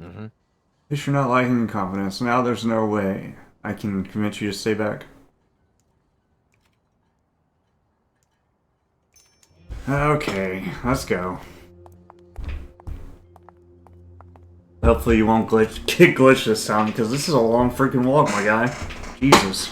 Mm-hmm. At least you're not lacking in confidence. Now there's no way I can convince you to stay back. Okay, let's go. Hopefully you won't get glitched this time, because this is a long freaking walk, my guy. Jesus.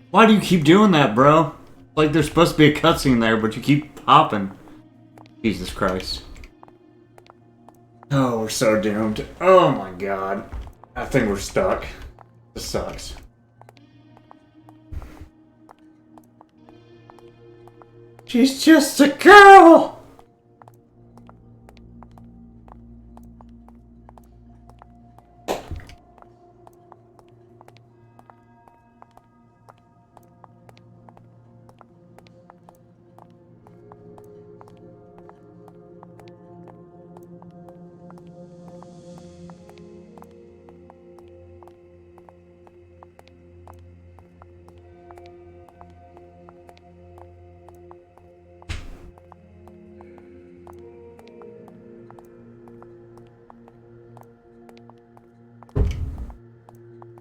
Why do you keep doing that, bro? Like there's supposed to be a cutscene there, but you keep popping. Jesus Christ. Oh, we're so doomed. Oh my god. I think we're stuck. This sucks. She's just a girl!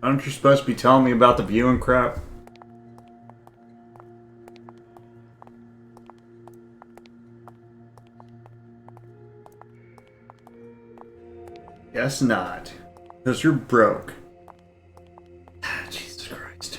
Aren't you supposed to be telling me about the view and crap? Guess not. Because you're broke. Jesus Christ.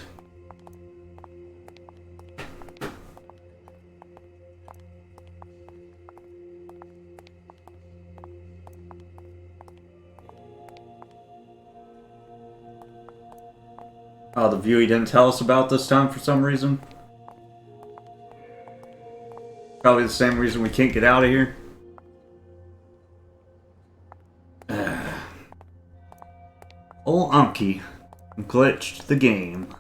Oh, the view he didn't tell us about this time for some reason. Probably the same reason we can't get out of here. Old Unky glitched the game.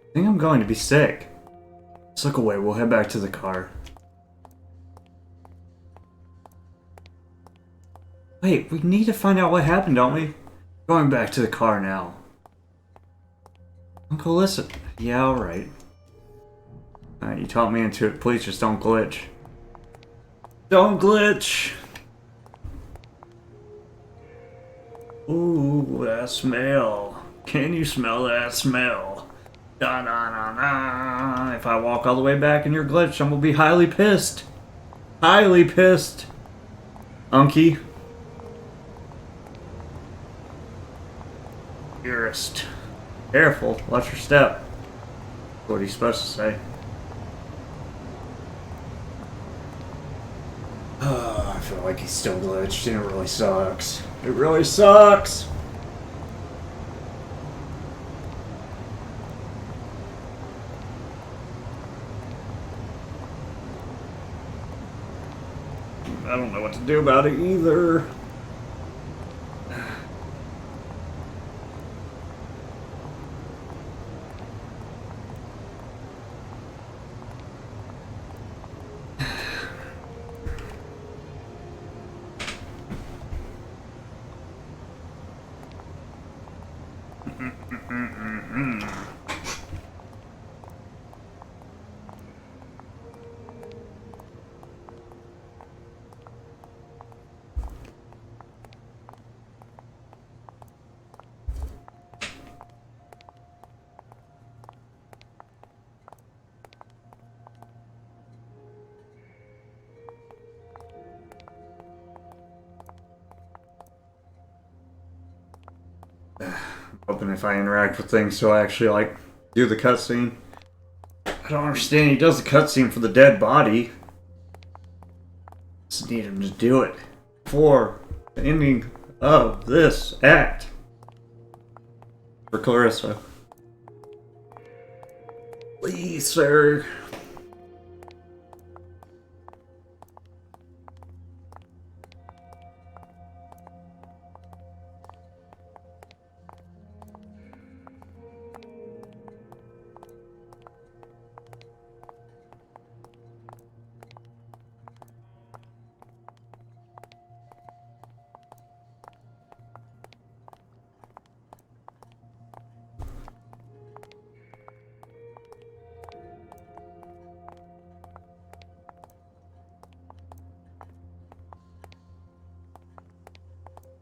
I think I'm going to be sick. Let's look away. We'll head back to the car. Wait, we need to find out what happened, don't we? Going back to the car now. Uncle, listen. Yeah, alright. Alright, you taught me into it. Please just don't glitch. Don't glitch! Ooh, that smell. Can you smell that smell? Da da da da. If I walk all the way back and you're glitched, I'm gonna be highly pissed. Highly pissed. Unky. Dearest. Careful, watch your step. What are you supposed to say? I feel like he's still glitched, and it really sucks. It really sucks! I don't know what to do about it either. Hoping if I interact with things, so I actually like do the cutscene. I don't understand. He does the cutscene for the dead body. Just need him to do it for the ending of this act for Clarissa. Please, sir.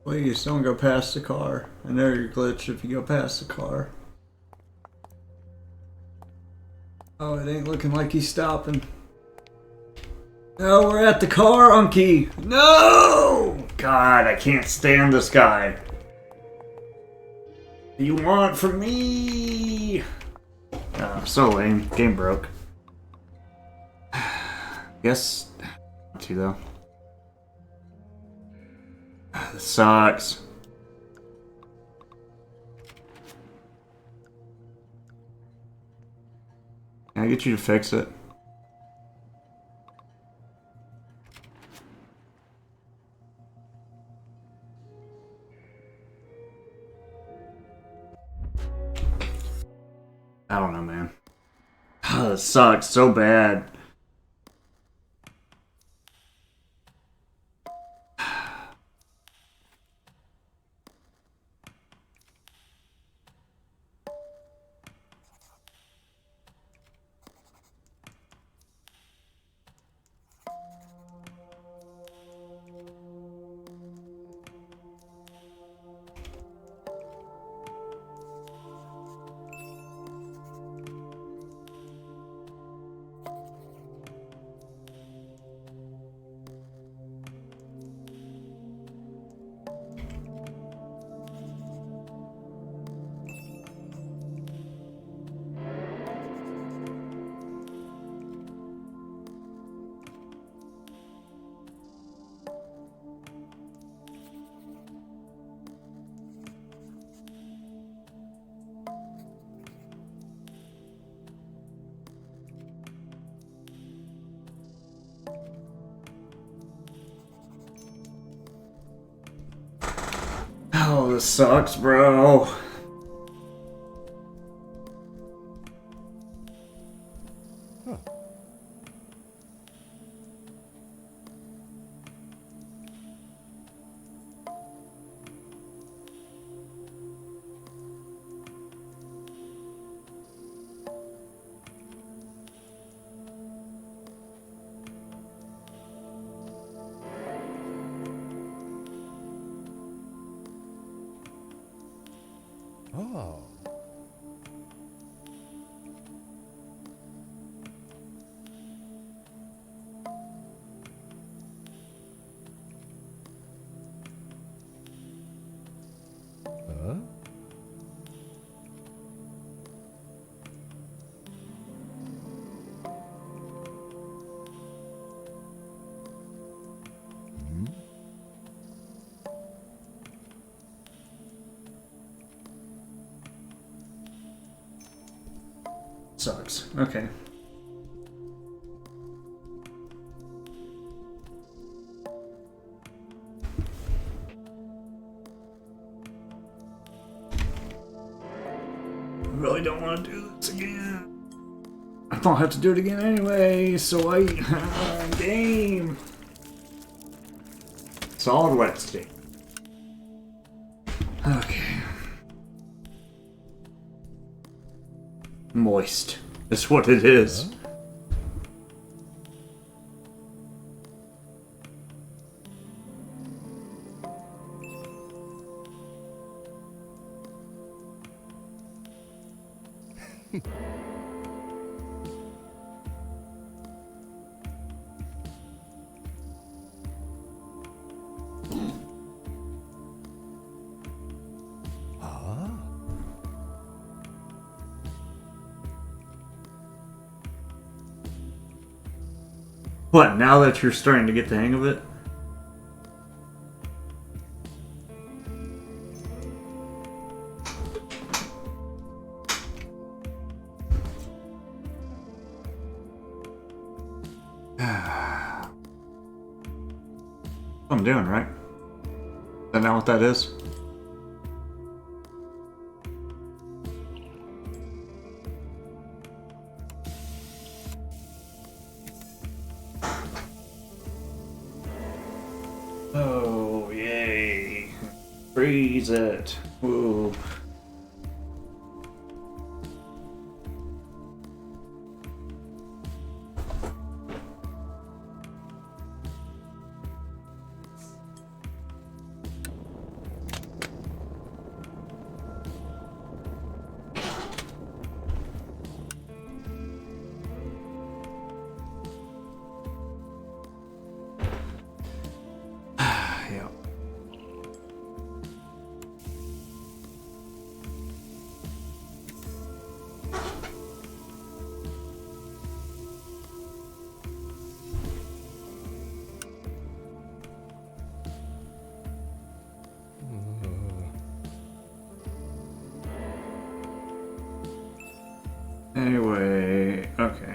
Please don't go past the car. I know you're glitched if you go past the car. Oh, it ain't looking like he's stopping. No, we're at the car, Unky! No! God, I can't stand this guy. What do you want from me? So lame. Game broke. Guess not too though. This sucks. Can I get you to fix it? I don't know, man. This sucks so bad. Oh, this sucks, bro. Oh. Huh? Hmm? Sucks. Okay. I really don't want to do this again. I don't have to do it again anyway, so I... game! Solid wet state. Okay. Moist. That's what it is. What, now that you're starting to get the hang of it? What I'm doing, right? Is that not what that is? Oh, yay. Freeze it. Whoa. Yeah. Anyway, okay.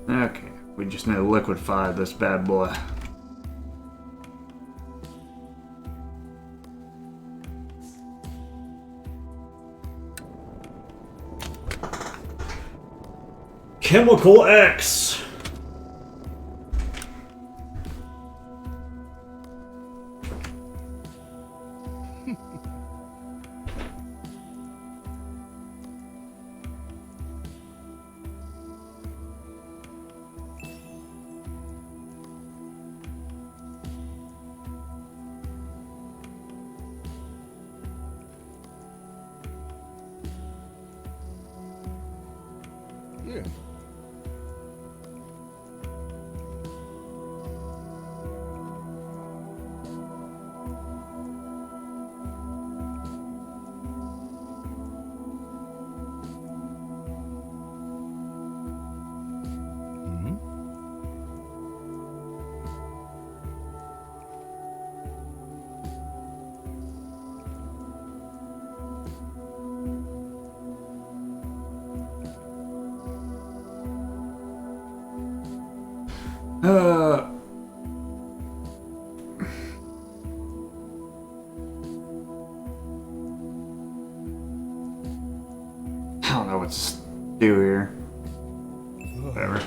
Okay, we just need to liquefy this bad boy. Chemical X! Yeah. Uh... I don't know what to do here. Whatever.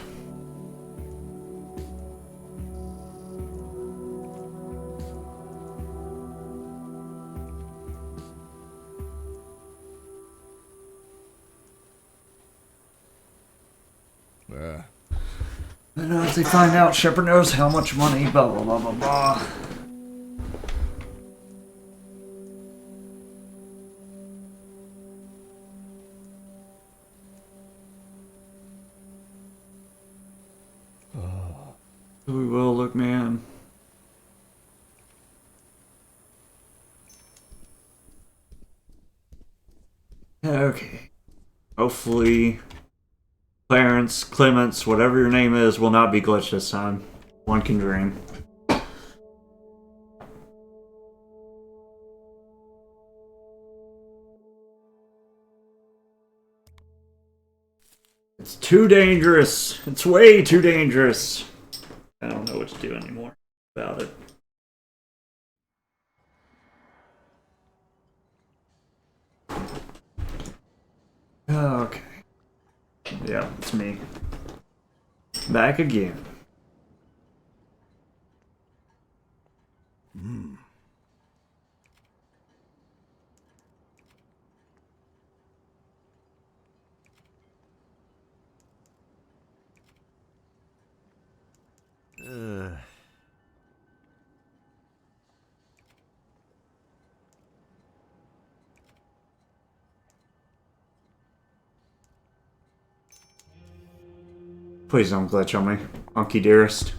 I know if they find out, Shepard knows how much money, blah blah blah blah blah. We will look, man. Okay. Hopefully, Clements, whatever your name is, will not be glitched this time. One can dream. It's too dangerous. It's way too dangerous. I don't know what to do anymore about it. Okay. Yeah, it's me. Back again. Please don't glitch on me, Unky dearest.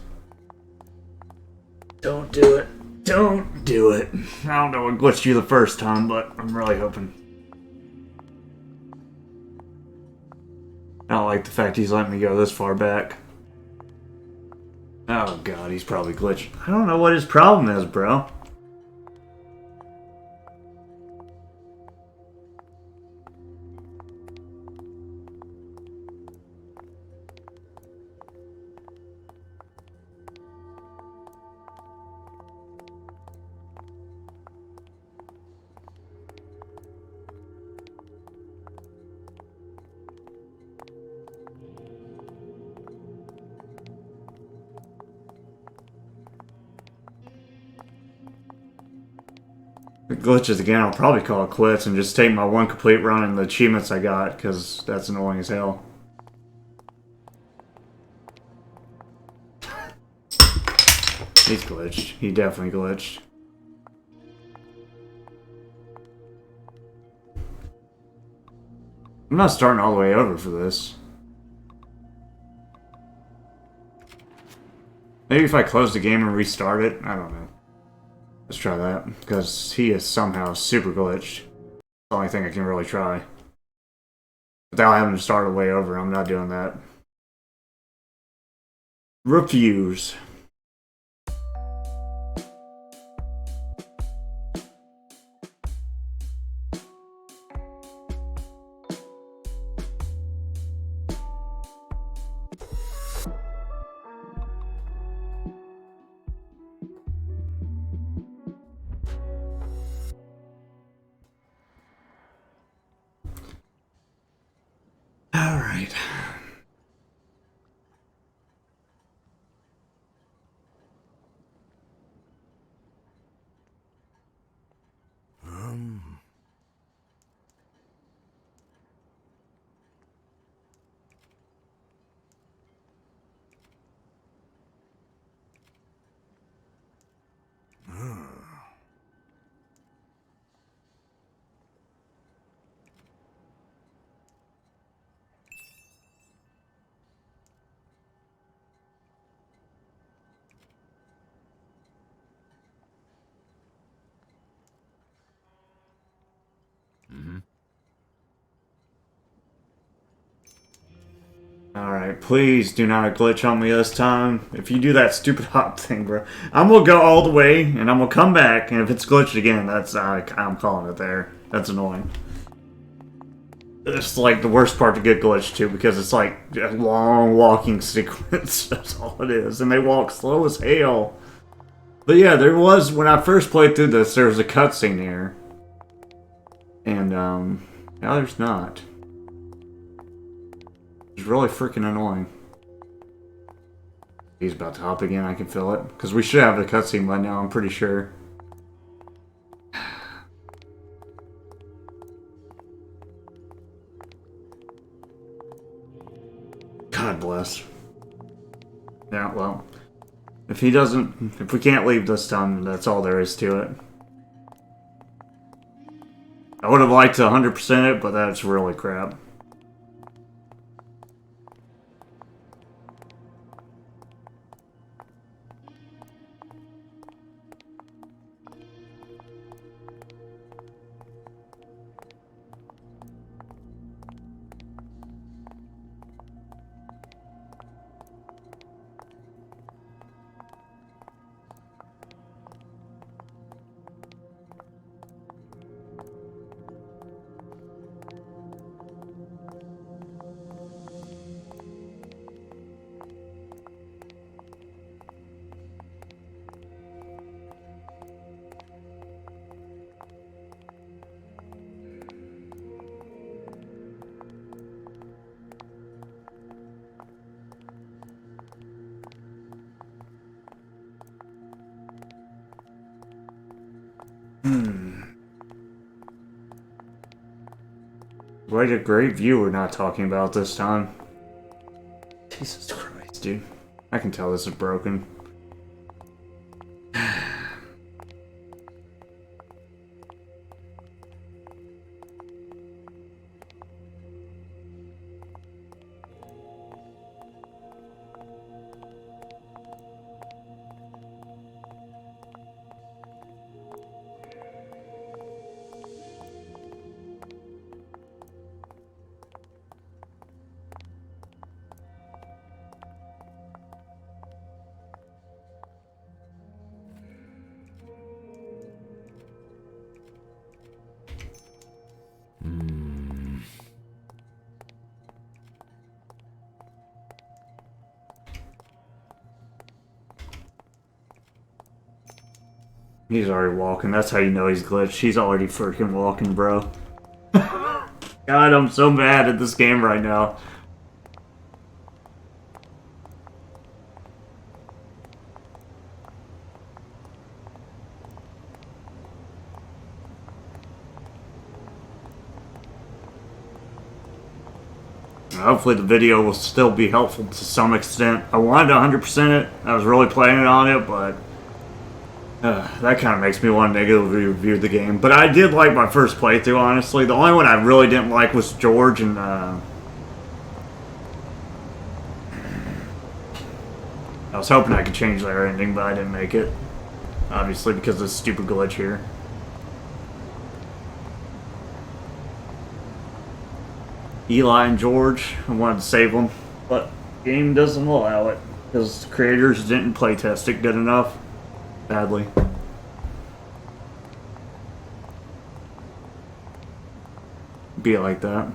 Don't do it. Don't do it. I don't know what glitched you the first time, but I'm really hoping. I don't like the fact he's letting me go this far back. Oh god, he's probably glitched. I don't know what his problem is, bro. If it glitches again, I'll probably call it quits and just take my one complete run and the achievements I got, because that's annoying as hell. He's glitched. He definitely glitched. I'm not starting all the way over for this. Maybe if I close the game and restart it? I don't know. Let's try that, because he is somehow super glitched. The only thing I can really try. Without having to start all the way over, I'm not doing that. Refuse. Alright. Alright, please do not glitch on me this time. If you do that stupid hop thing, bro, I'm gonna go all the way, and I'm gonna come back, and if it's glitched again, that's, I'm calling it there. That's annoying. It's like the worst part to get glitched to, because it's like a long walking sequence. That's all it is, and they walk slow as hell. But yeah, there was, when I first played through this, there was a cutscene here. And, now there's not. It's really freaking annoying. He's about to hop again, I can feel it. Because we should have the cutscene by now, I'm pretty sure. God bless. Yeah, well. If he doesn't... If we can't leave this time, that's all there is to it. I would have liked to 100% it, but that's really crap. What a great view we're not talking about this time. Jesus Christ, dude. I can tell this is broken. He's already walking. That's how you know he's glitched. He's already freaking walking, bro. God, I'm so mad at this game right now. Hopefully the video will still be helpful to some extent. I wanted to 100% it. I was really planning on it, but that kind of makes me want to negatively review the game. But I did like my first playthrough, honestly. The only one I really didn't like was George and I was hoping I could change their ending, but I didn't make it. Obviously, because of this stupid glitch here. Eli and George, I wanted to save them, but the game doesn't allow it because the creators didn't playtest it good enough. Badly. Be like that.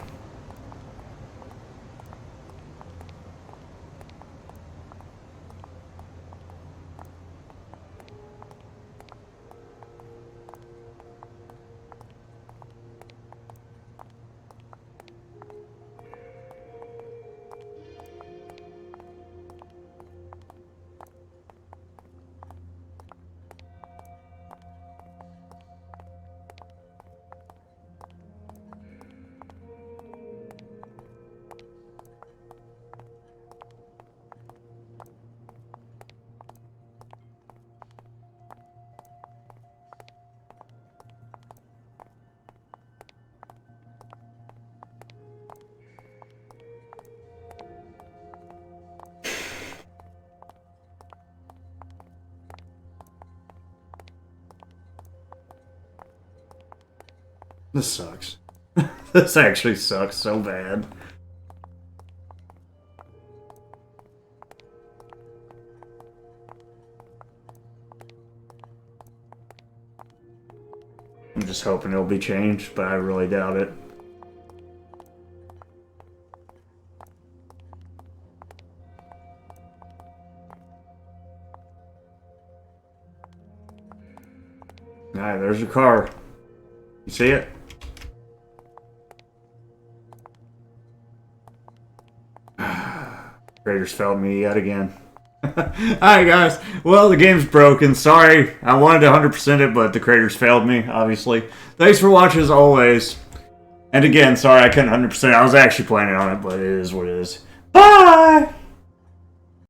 This sucks. This actually sucks so bad. I'm just hoping it'll be changed, but I really doubt it. Alright, there's your car. You see it? Raiders failed me yet again. Alright guys, well the game's broken. Sorry, I wanted to 100% it, but the creators failed me, obviously. Thanks for watching as always. And again, sorry I couldn't 100%. I was actually planning on it, but it is what it is. Bye!